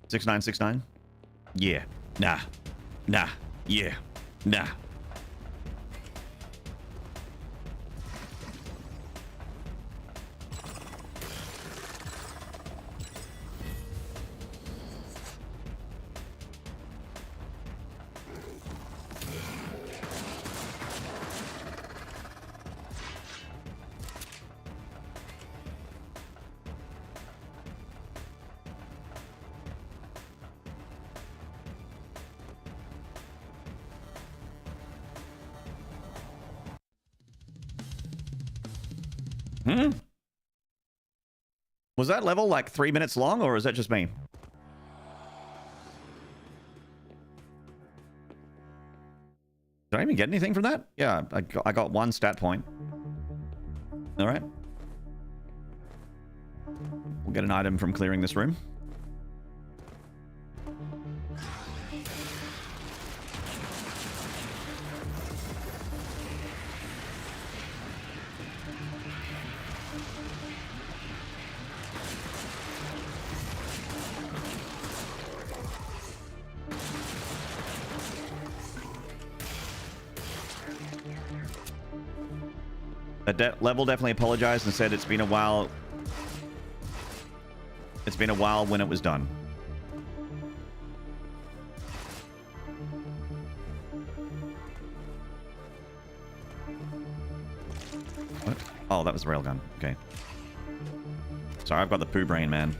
$6969? Yeah. Nah. Nah. Yeah. Nah. Was that level like 3 minutes long, or is that just me? Did I even get anything from that? Yeah, I got 1 stat point. All right. We'll get an item from clearing this room. That level definitely apologized and said it's been a while. It's been a while when it was done. What? Oh, that was the railgun. Okay. Sorry, I've got the poo brain, man.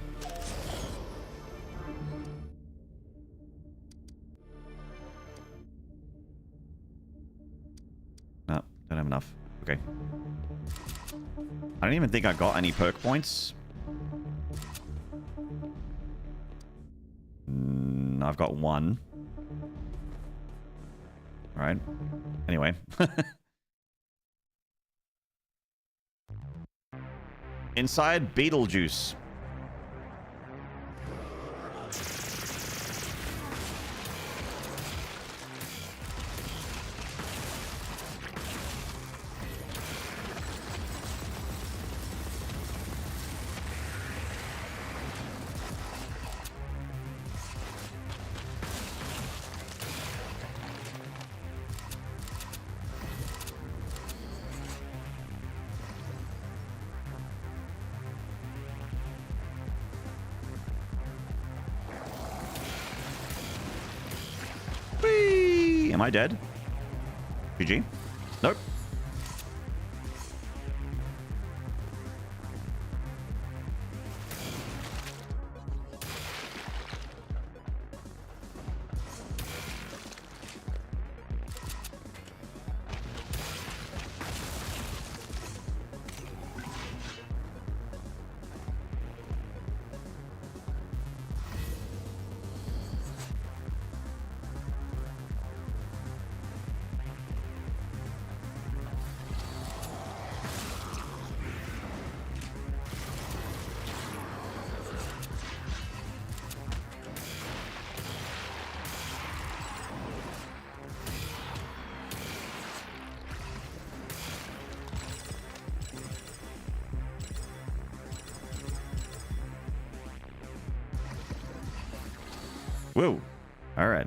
No, don't have enough. Okay. I don't even think I got any perk points. I've got 1. All right. Anyway. Inside Beetlejuice. Am I dead? GG? Nope. Whoa. All right.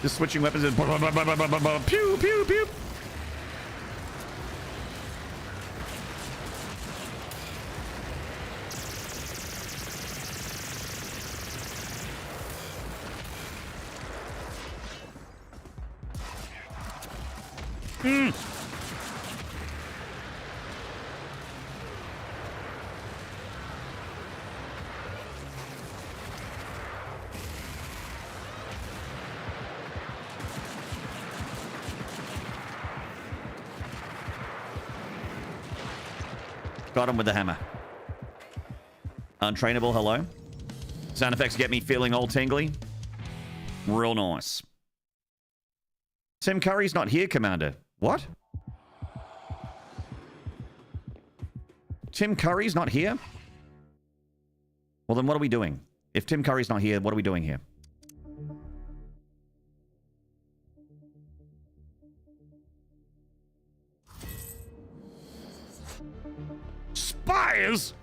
Just switching weapons and pew pew pew. Got him with the hammer. Untrainable, hello. Sound effects get me feeling all tingly. Real nice. Tim Curry's not here, Commander. What? Tim Curry's not here? Well, then what are we doing? If Tim Curry's not here, what are we doing here? Spies?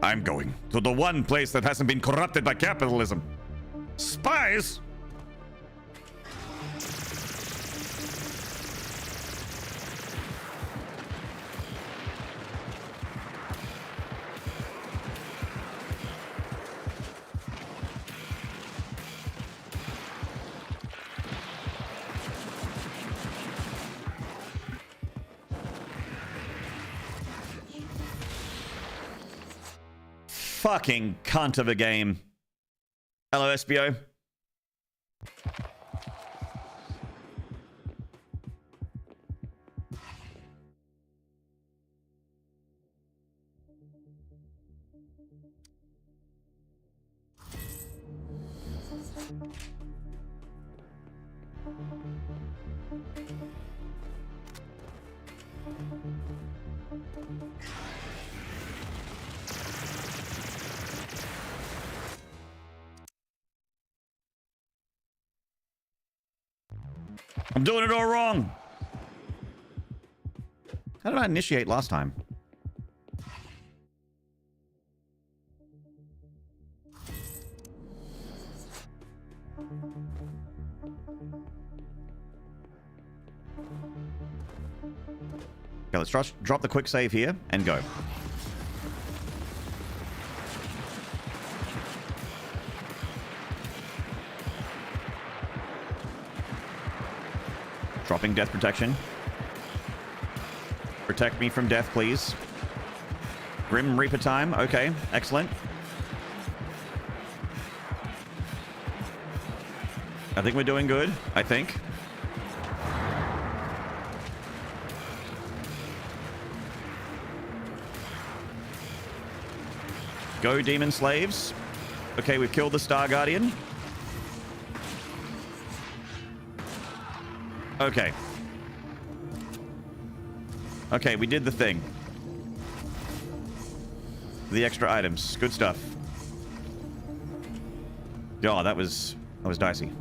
I'm going to the one place that hasn't been corrupted by capitalism. Spies? Fucking cunt of a game. Hello, SBO. I'm doing it all wrong. How did I initiate last time? Okay, let's drop the quick save here and go. Dropping death protection. Protect me from death, please. Grim Reaper time. Okay, excellent. I think we're doing good. I think. Go, Demon Slaves. Okay, we've killed the Star Guardian. Okay. Okay, we did the thing. The extra items. Good stuff. Oh, that was dicey.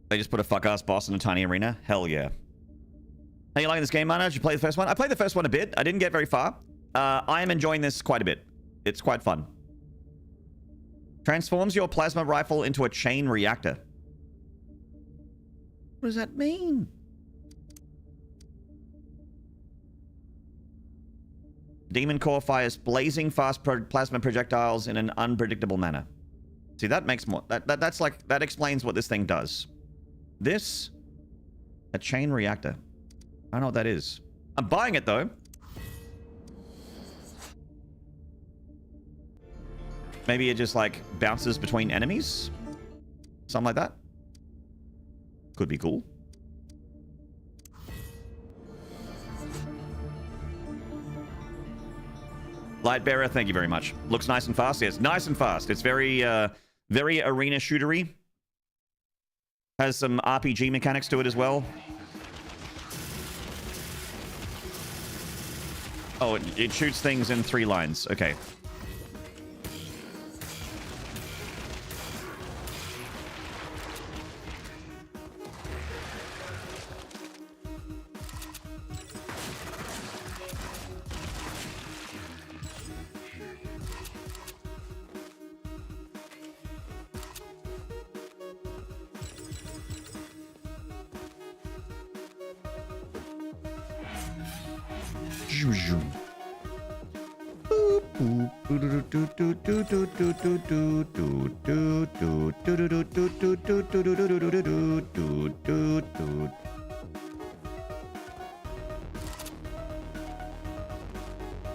They just put a fuck-ass boss in a tiny arena? Hell yeah. How you liking this game, Mana? Did you play the first one? I played the first one a bit. I didn't get very far. I am enjoying this quite a bit. It's quite fun. Transforms your plasma rifle into a chain reactor. What does that mean? Demon Core fires blazing fast plasma projectiles in an unpredictable manner. See, that makes more... That's like... That explains what this thing does. This... A chain reactor. I don't know what that is. I'm buying it, though. Maybe it just, like, bounces between enemies? Something like that? Could be cool. Lightbearer, thank you very much. Looks nice and fast. Yes, nice and fast. It's very, very arena shootery. Has some RPG mechanics to it as well. Oh, it shoots things in 3 lines. Okay.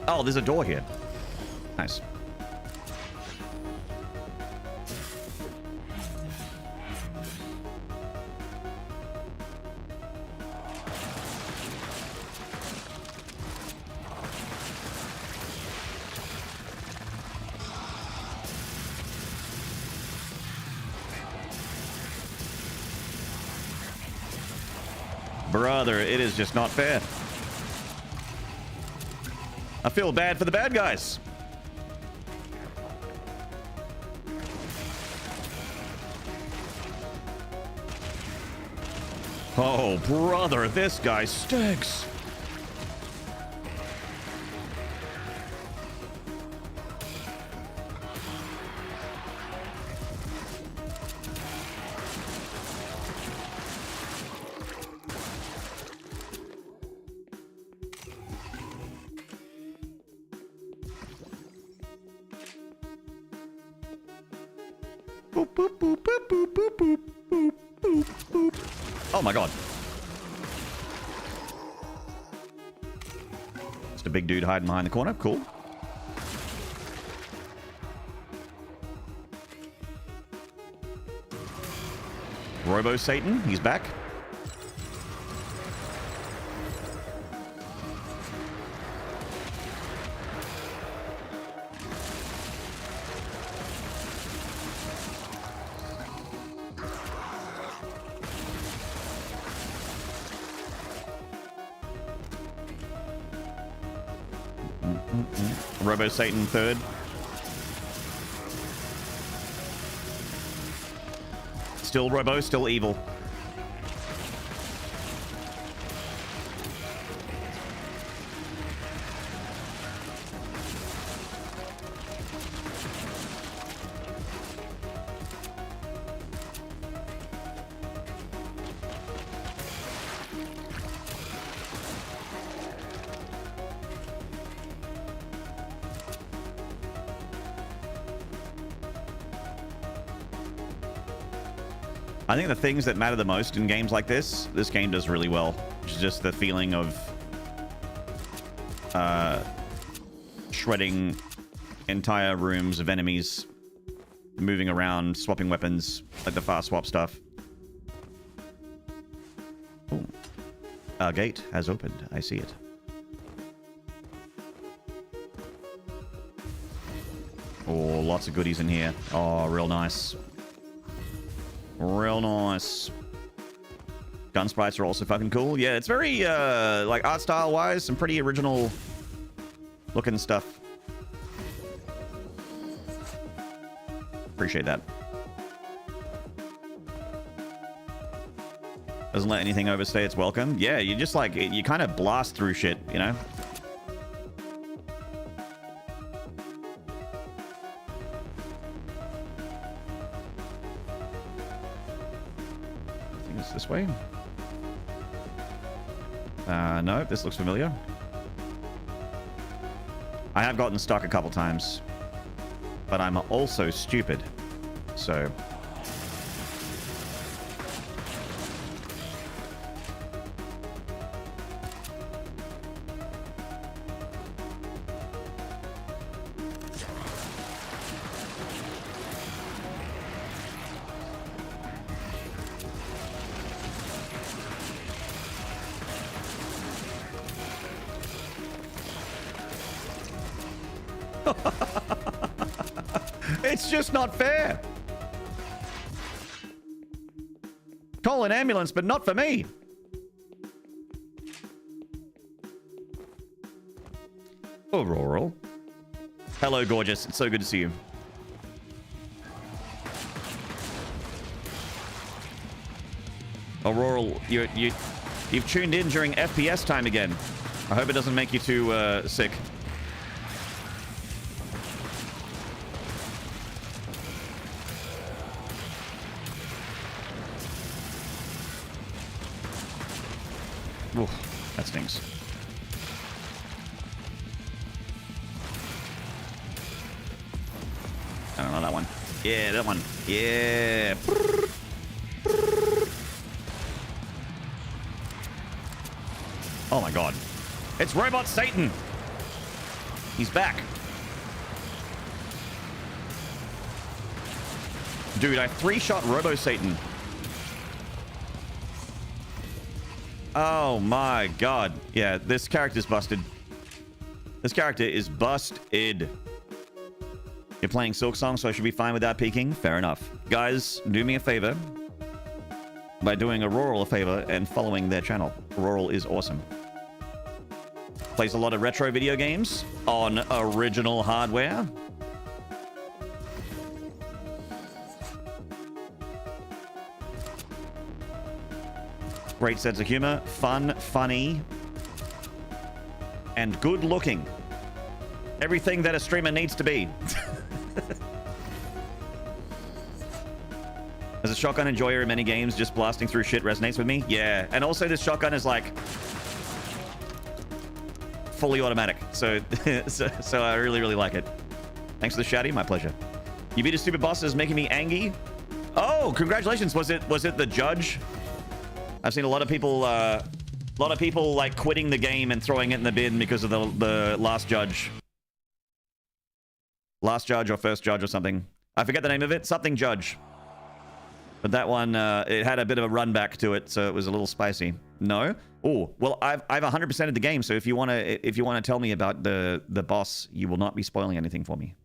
Oh, there's a door here. Nice. Brother, it is just not fair. I feel bad for the bad guys. Oh, brother, this guy stinks. Boop, boop, boop, boop, boop, boop, boop, boop, boop, boop. Oh my god. Just a big dude hiding behind the corner. Cool. Robo Satan, he's back. Robo Satan third. Still Robo, still evil. I think the things that matter the most in games like this game does really well. Which is just the feeling of shredding entire rooms of enemies, moving around, swapping weapons, like the fast swap stuff. Ooh. Our gate has opened. I see it. Oh, lots of goodies in here. Oh, real nice. Real nice. Gun sprites are also fucking cool. Yeah, it's very, like, art style-wise, some pretty original looking stuff. Appreciate that. Doesn't let anything overstay its welcome. Yeah, you just, like, you kind of blast through shit, you know? This way? No, this looks familiar. I have gotten stuck a couple times, but I'm also stupid. So it's just not fair. Call an ambulance, but not for me. Auroral. Hello, gorgeous. It's so good to see you. Auroral, you've tuned in during FPS time again. I hope it doesn't make you too sick. Oof, that stings. I don't know that one. Yeah, that one. Yeah. Oh my god. It's Robot Satan. He's back. Dude, I 3-shot Robo Satan. Oh my god. Yeah, this character's busted. This character is busted. You're playing Silksong, so I should be fine without peeking? Fair enough. Guys, do me a favor by doing Auroral a favor and following their channel. Auroral is awesome. Plays a lot of retro video games on original hardware. Great sense of humor, fun, funny, and good looking. Everything that a streamer needs to be. As a shotgun enjoyer in many games, just blasting through shit resonates with me. Yeah, and also this shotgun is like fully automatic, so so I really like it. Thanks for the shouty, my pleasure. You beat a stupid boss is making me angry. Oh, congratulations! Was it the judge? I've seen a lot of people like quitting the game and throwing it in the bin because of the last judge. Last judge or first judge or something. I forget the name of it. Something judge. But that one, it had a bit of a run back to it, so it was a little spicy. No? Oh, well, I've 100%ed the game, so if you wanna tell me about the boss, you will not be spoiling anything for me.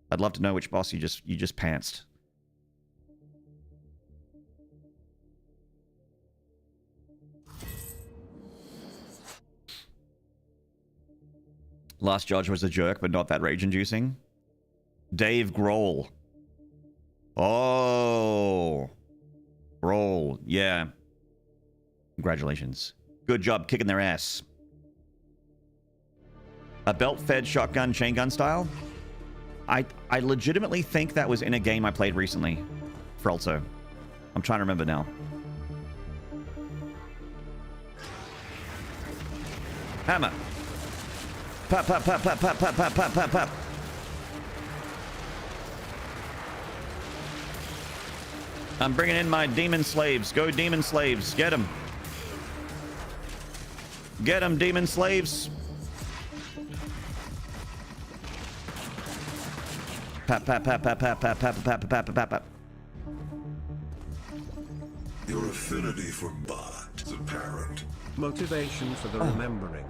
I'd love to know which boss you just pantsed. Last judge was a jerk, but not that rage-inducing. Dave Grohl. Oh. Grohl. Yeah. Congratulations. Good job kicking their ass. A belt-fed shotgun chain gun style? I legitimately think that was in a game I played recently. Frelso. I'm trying to remember now. Hammer. Pop, pop, pop, pop, pop, pop, pop, pop, pop, pop. I'm bringing in my demon slaves. Go demon slaves. Get them. Get them, demon slaves. Pop, pop, pop, pop, pop, pop, pop, pop, pop, pop, pop. Your affinity for bot is apparent. Motivation for the remembering.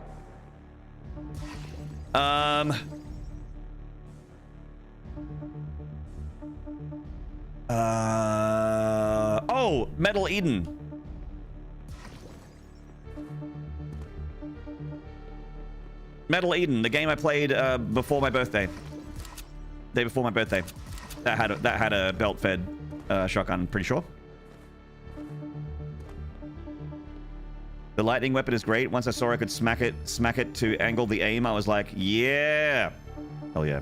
Oh, Metal Eden. Metal Eden, the game I played before my birthday. Day before my birthday. That had a belt-fed shotgun, I'm pretty sure. The lightning weapon is great. Once I saw I could smack it to angle the aim, I was like, yeah. Hell yeah.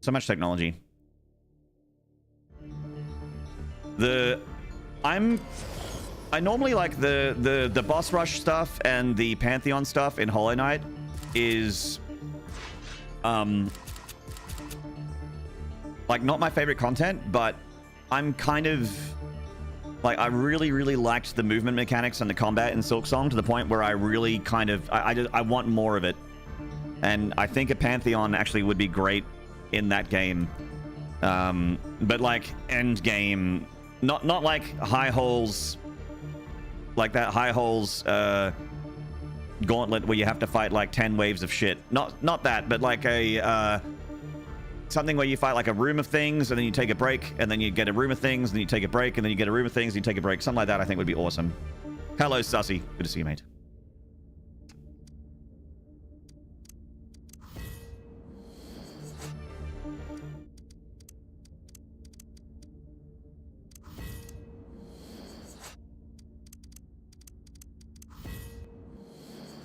So much technology. I normally like the boss rush stuff and the Pantheon stuff in Hollow Knight is like not my favorite content, but I'm kind of like, I really liked the movement mechanics and the combat in Silksong to the point where I really kind of I want more of it. And I think a Pantheon actually would be great in that game. But like end game, not like High Holes, like that High Holes gauntlet where you have to fight like 10 waves of shit. Not that, but like a something where you fight like a room of things and then you take a break and then you get a room of things and then you take a break and then you get a room of things and you take a break. Something like that I think would be awesome. Hello, Sussy. Good to see you, mate.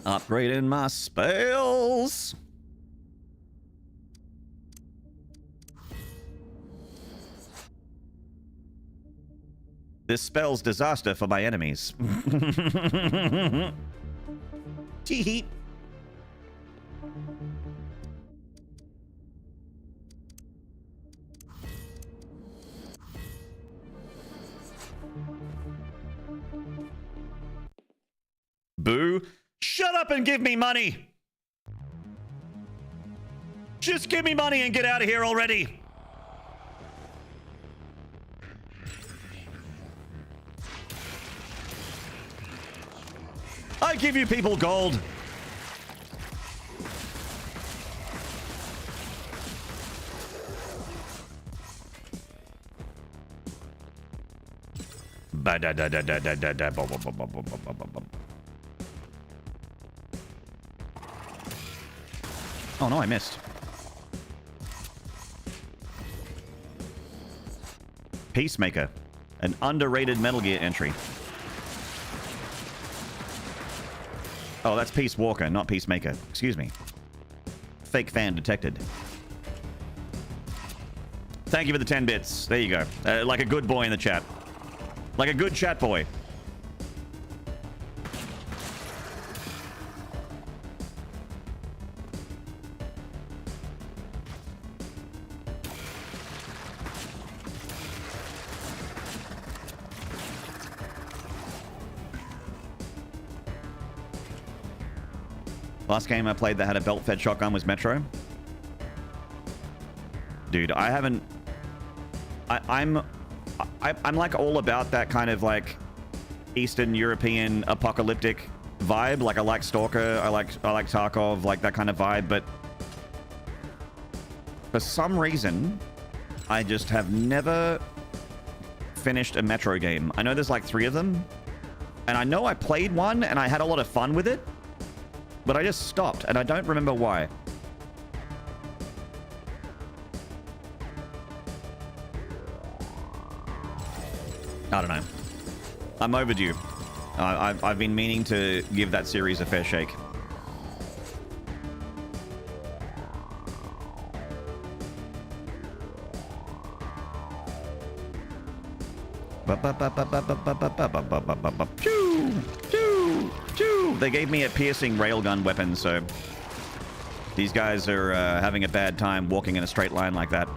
Upgrading my spells. This spells disaster for my enemies. Tee-hee. Boo. Shut up and give me money. Just give me money and get out of here already. I give you people gold. Oh no, I missed. Peacemaker, an underrated Metal Gear entry. Oh, that's Peace Walker, not Peacemaker. Excuse me. Fake fan detected. Thank you for the 10 bits. There you go. Like a good boy in the chat. Like a good chat boy. Last game I played that had a belt-fed shotgun was Metro. Dude, I haven't... I'm like all about that kind of like Eastern European apocalyptic vibe. Like I like Stalker, I like Tarkov, like that kind of vibe, but for some reason I just have never finished a Metro game. I know there's like 3 of them, and I know I played one and I had a lot of fun with it, but I just stopped, and I don't remember why. I don't know. I'm overdue. I've been meaning to give that series a fair shake. They gave me a piercing railgun weapon, so these guys are having a bad time walking in a straight line like that.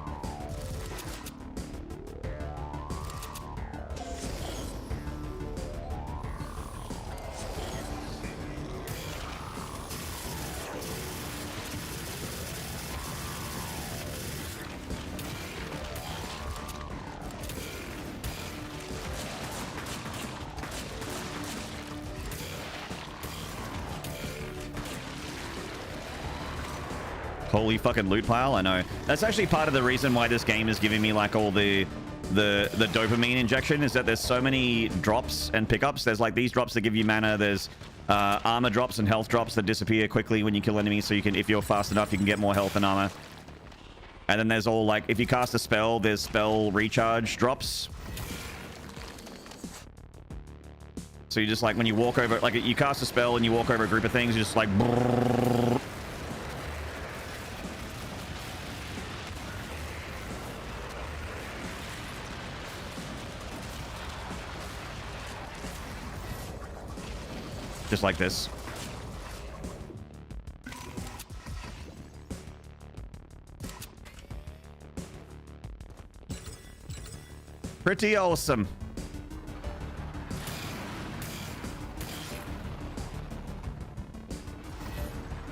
Holy fucking loot pile, I know. That's actually part of the reason why this game is giving me like all the dopamine injection, is that there's so many drops and pickups. There's like these drops that give you mana, there's armor drops and health drops that disappear quickly when you kill enemies, so you can, if you're fast enough, you can get more health and armor. And then there's all like, if you cast a spell, there's spell recharge drops. So you just like, when you walk over, like you cast a spell and you walk over a group of things, you just like brrrr. like this. Pretty awesome.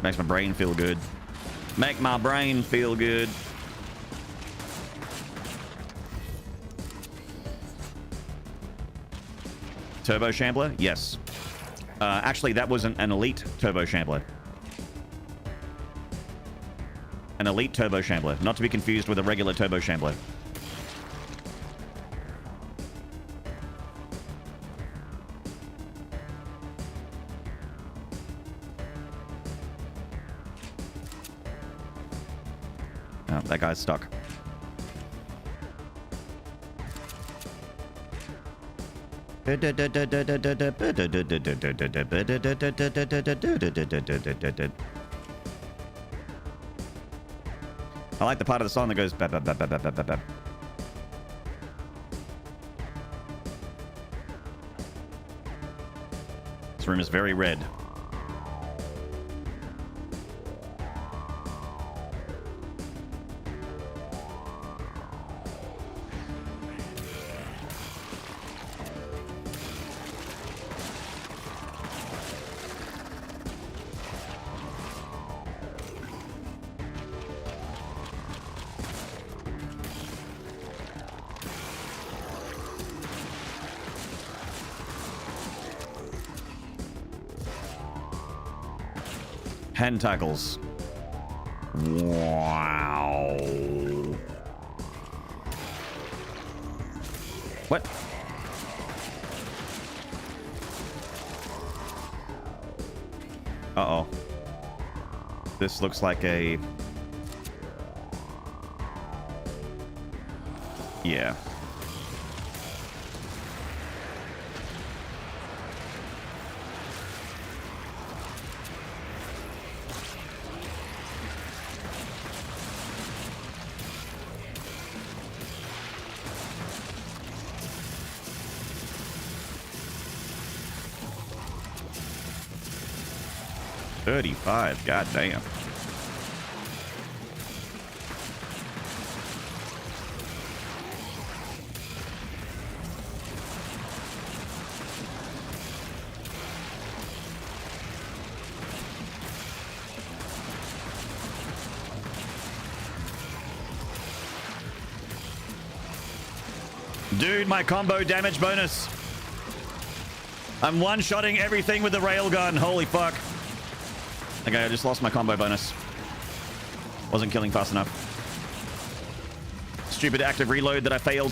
Makes my brain feel good. Make my brain feel good. Turbo Shambler? Yes. Actually, that wasn't an elite Turbo Shambler. An elite Turbo Shambler, not to be confused with a regular Turbo Shambler. Oh, that guy's stuck. I like the part of the song that goes ba ba ba ba ba ba ba ba. This room is very red. Tentacles. Wow. What? Uh-oh. This looks like a... Yeah. $35, goddamn. Dude, my combo damage bonus. I'm one-shotting everything with the railgun. Holy fuck. Okay, I just lost my combo bonus. Wasn't killing fast enough. Stupid active reload that I failed.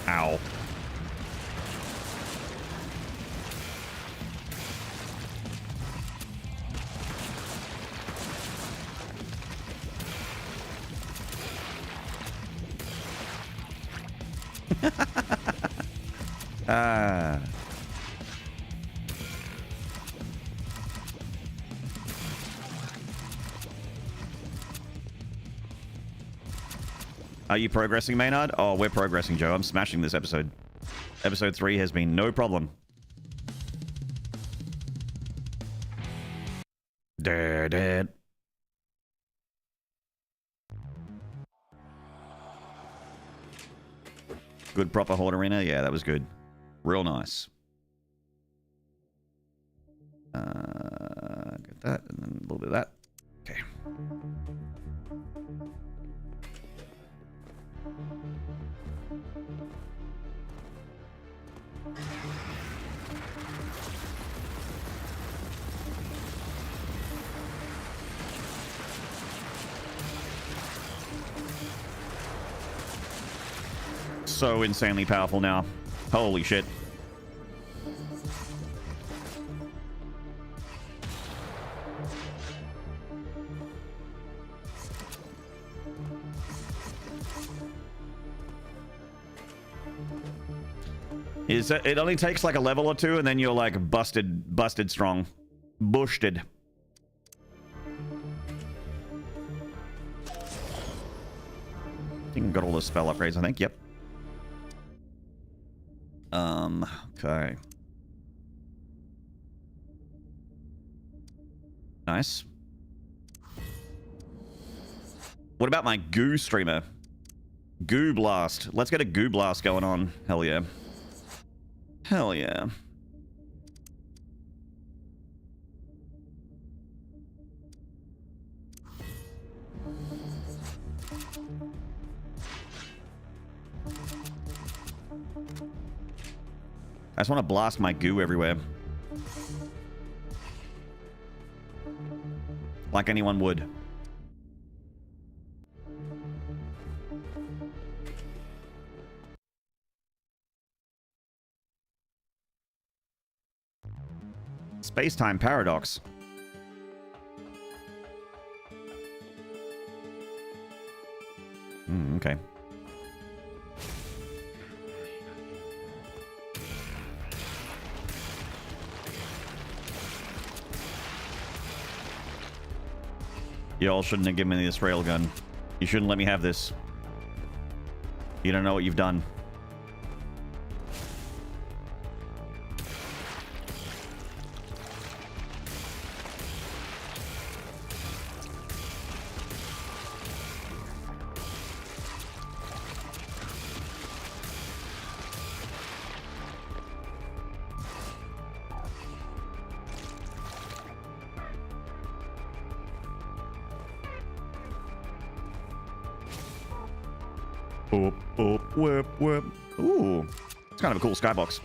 Ow. Are you progressing, Maynard? Oh, we're progressing, Joe. I'm smashing this episode. Episode 3 has been no problem. Dead. Good proper Horde Arena? Yeah, that was good. Real nice. Get that, and then a little bit of that. Okay. So insanely powerful now. Holy shit. It only takes like a level or two and then you're like busted strong. Bushted. I think I got all the spell upgrades, I think. Yep. Okay. Nice. What about my goo streamer? Goo blast. Let's get a goo blast going on. Hell yeah. Hell yeah. I just want to blast my goo everywhere. Like anyone would. Space-time paradox. Okay. Y'all shouldn't have given me this railgun. You shouldn't let me have this. You don't know what you've done. Whip, whip. Ooh, it's kind of a cool skybox.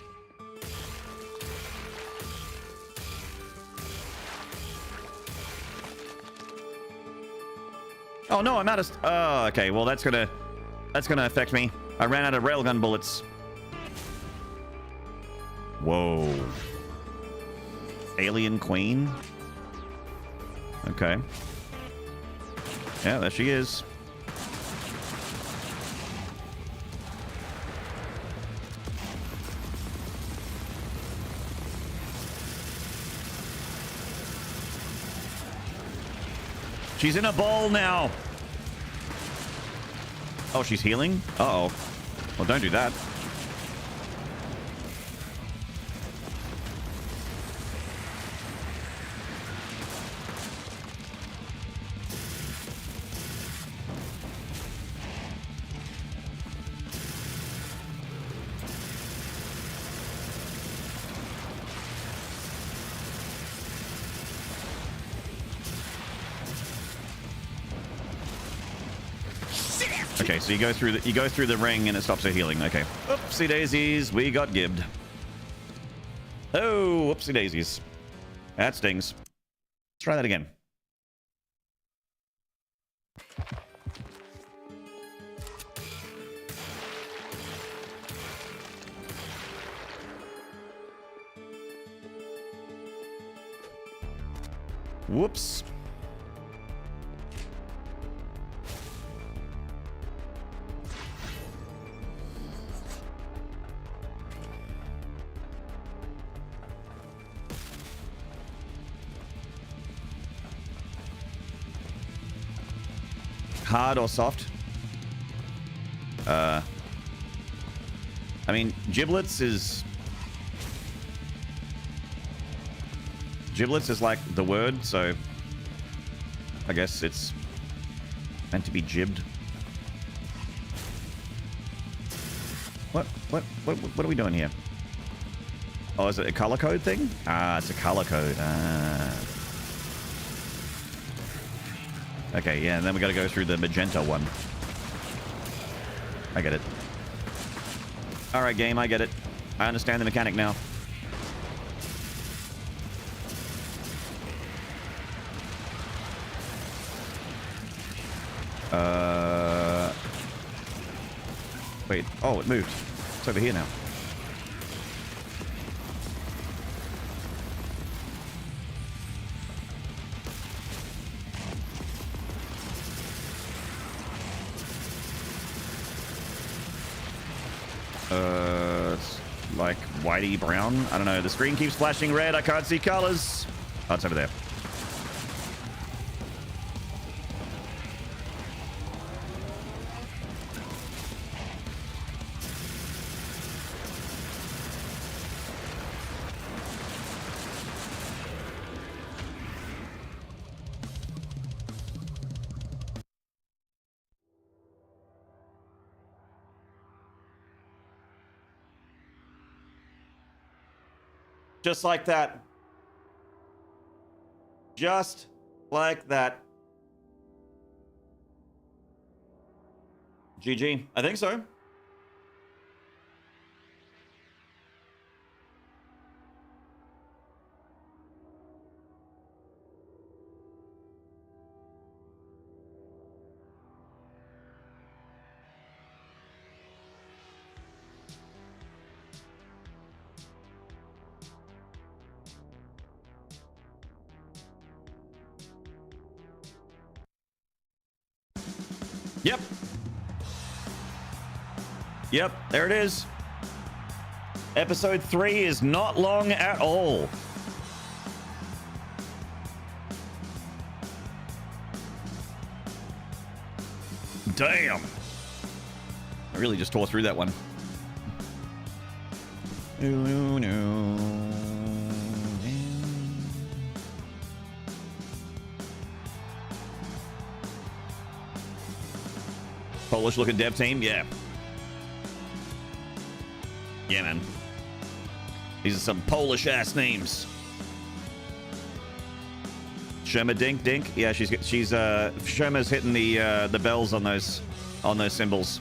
Oh no, I'm out of. Oh, okay. Well, that's gonna affect me. I ran out of railgun bullets. Whoa. Alien Queen. Okay. Yeah, there she is. She's in a bowl now. Oh, she's healing? Uh-oh. Well, don't do that. Okay, so you go through the ring and it stops her healing. Okay. Oopsie daisies, we got gibbed. Oh, whoopsie daisies. That stings. Let's try that again. Whoops. Hard or soft? I mean, giblets is like the word, so I guess it's meant to be jibbed. What are we doing here? Oh, is it a color code thing? Ah, it's a color code. Ah. Okay, yeah, and then we gotta go through the magenta one. I get it. Alright, game, I get it. I understand the mechanic now. Wait, oh, it moved. It's over here now. It's like whitey brown. I don't know. The screen keeps flashing red. I can't see colors. Oh, it's over there. Just like that. Just like that. GG. I think so. Yep. Yep, there it is. Episode 3 is not long at all. Damn. I really just tore through that one. Polish looking dev team, yeah. Yeah, man. These are some Polish ass names. Sherma Dink Dink. Yeah, she's Sherma's hitting the bells on those symbols.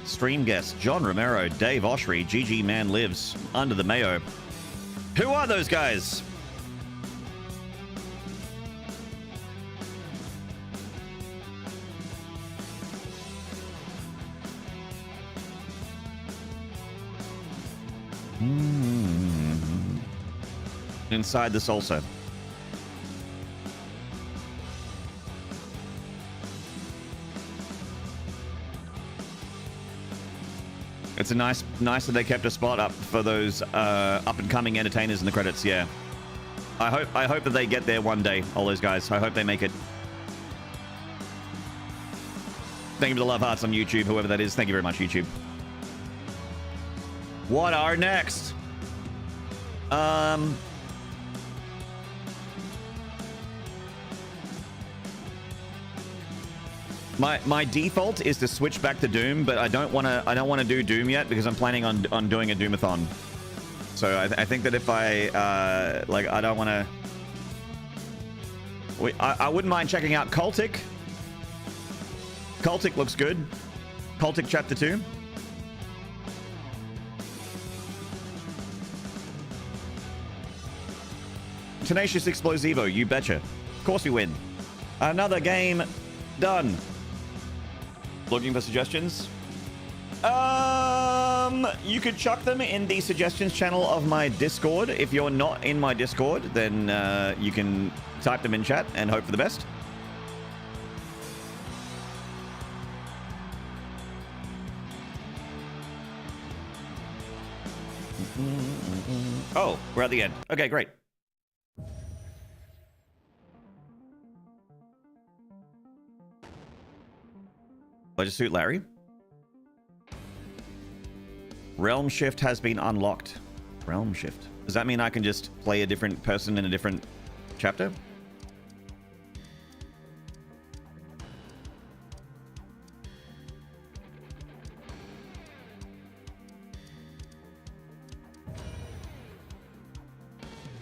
Stream guests John Romero, Dave Oshry, GG Man Lives, Under the Mayo. Who are those guys? Inside the salsa. It's a nice that they kept a spot up for those up and coming entertainers in the credits. Yeah, I hope that they get there one day. All those guys. I hope they make it. Thank you for the love hearts on YouTube, whoever that is. Thank you very much, YouTube. What are next? My default is to switch back to Doom, but I don't want to do Doom yet because I'm planning on doing a Doomathon. So I think that if I I don't want to. I wouldn't mind checking out Cultic. Cultic looks good. Cultic Chapter 2. Tenacious Explosivo, you betcha. Of course we win. Another game done. Looking for suggestions? You could chuck them in the suggestions channel of my Discord. If you're not in my Discord, then you can type them in chat and hope for the best. Oh, we're at the end. Okay, great. Pleasure suit, Larry. Realm Shift has been unlocked. Realm Shift. Does that mean I can just play a different person in a different chapter?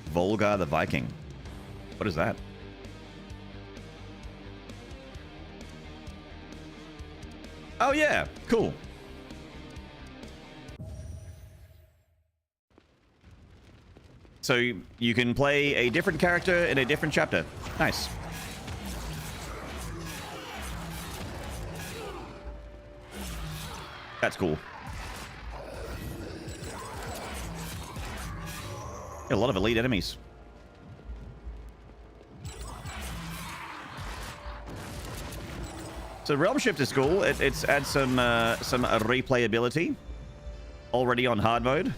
Volga the Viking. What is that? Oh yeah, cool. So you can play a different character in a different chapter. Nice. That's cool. A lot of elite enemies. So Realm Shift is cool. It's adds some replayability. Already on hard mode.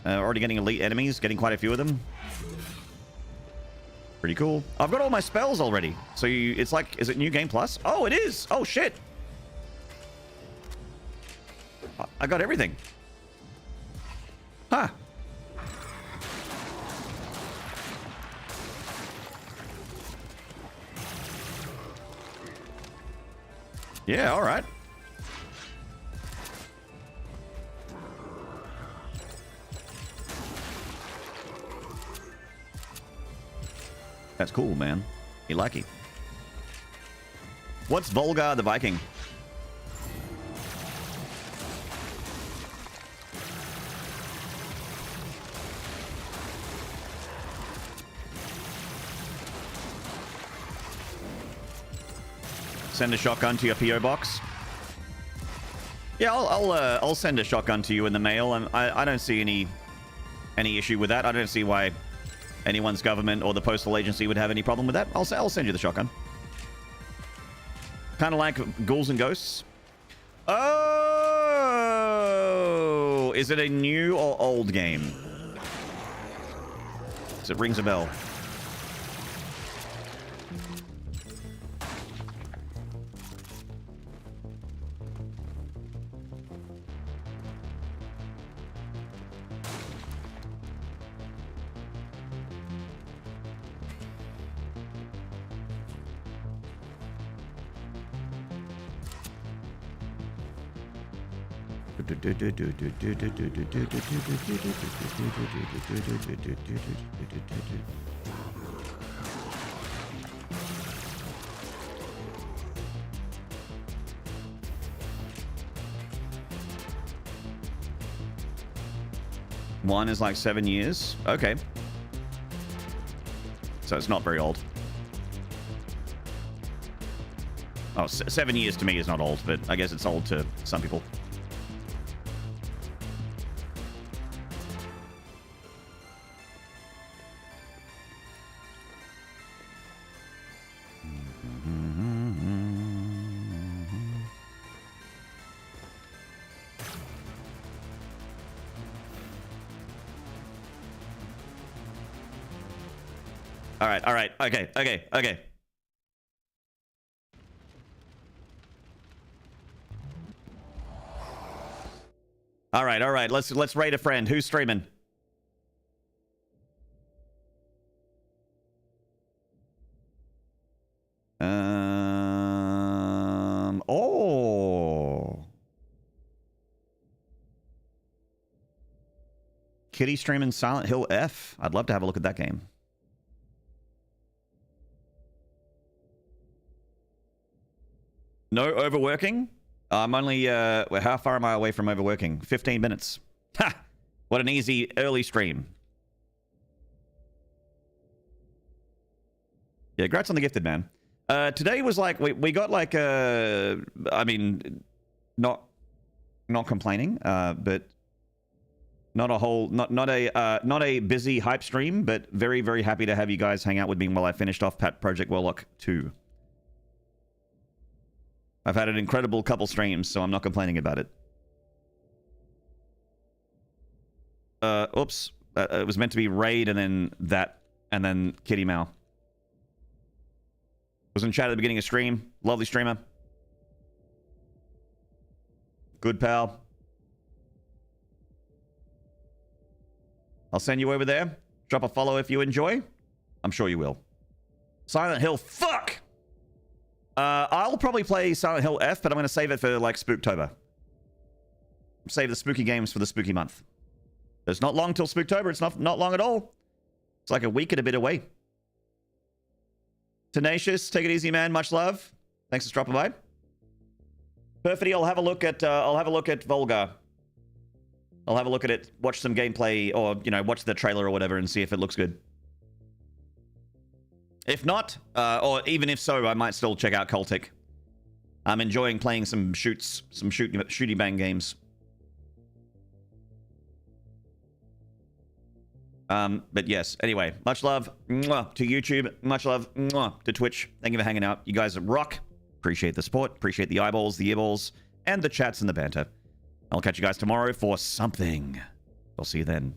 Already getting elite enemies, getting quite a few of them. Pretty cool. I've got all my spells already. So it's like, is it New Game Plus? Oh, it is. Oh, shit. I got everything. Huh. Yeah, all right. That's cool, man. You like it. What's Volgar the Viking? Send a shotgun to your PO box. Yeah, I'll send a shotgun to you in the mail, and I don't see any issue with that. I don't see why anyone's government or the postal agency would have any problem with that. I'll send you the shotgun. Kind of like Ghouls and Ghosts. Oh, is it a new or old game? So it rings a bell. One is like 7 years. Okay. So it's not very old. Oh, 7 years to me is not old, but I guess it's old to some people. All right. Okay. All right. Let's raid a friend. Who's streaming? Oh. Kitty streaming Silent Hill F. I'd love to have a look at that game. No overworking? I'm only, how far am I away from overworking? 15 minutes. Ha! What an easy early stream. Yeah, congrats on the gifted, man. Today was like, we got like, I mean, not complaining, but not a busy hype stream, but very, very happy to have you guys hang out with me while I finished off Project Warlock 2. I've had an incredible couple streams, so I'm not complaining about it. Oops. It was meant to be Raid and then that, and then Kitty Mal. Was in chat at the beginning of stream. Lovely streamer. Good pal. I'll send you over there. Drop a follow if you enjoy. I'm sure you will. Silent Hill, fuck! I'll probably play Silent Hill F, but I'm going to save it for, like, Spooktober. Save the spooky games for the spooky month. It's not long till Spooktober. It's not long at all. It's like a week and a bit away. Tenacious, take it easy, man. Much love. Thanks for dropping by. Perfity, I'll have a look at Volgar. I'll have a look at it, watch some gameplay, or, you know, watch the trailer or whatever and see if it looks good. If not, or even if so, I might still check out Cultic. I'm enjoying playing some shooty bang games. But yes, anyway, much love to YouTube, much love to Twitch. Thank you for hanging out. You guys rock. Appreciate the support, appreciate the eyeballs, the earballs, and the chats and the banter. I'll catch you guys tomorrow for something. I'll see you then.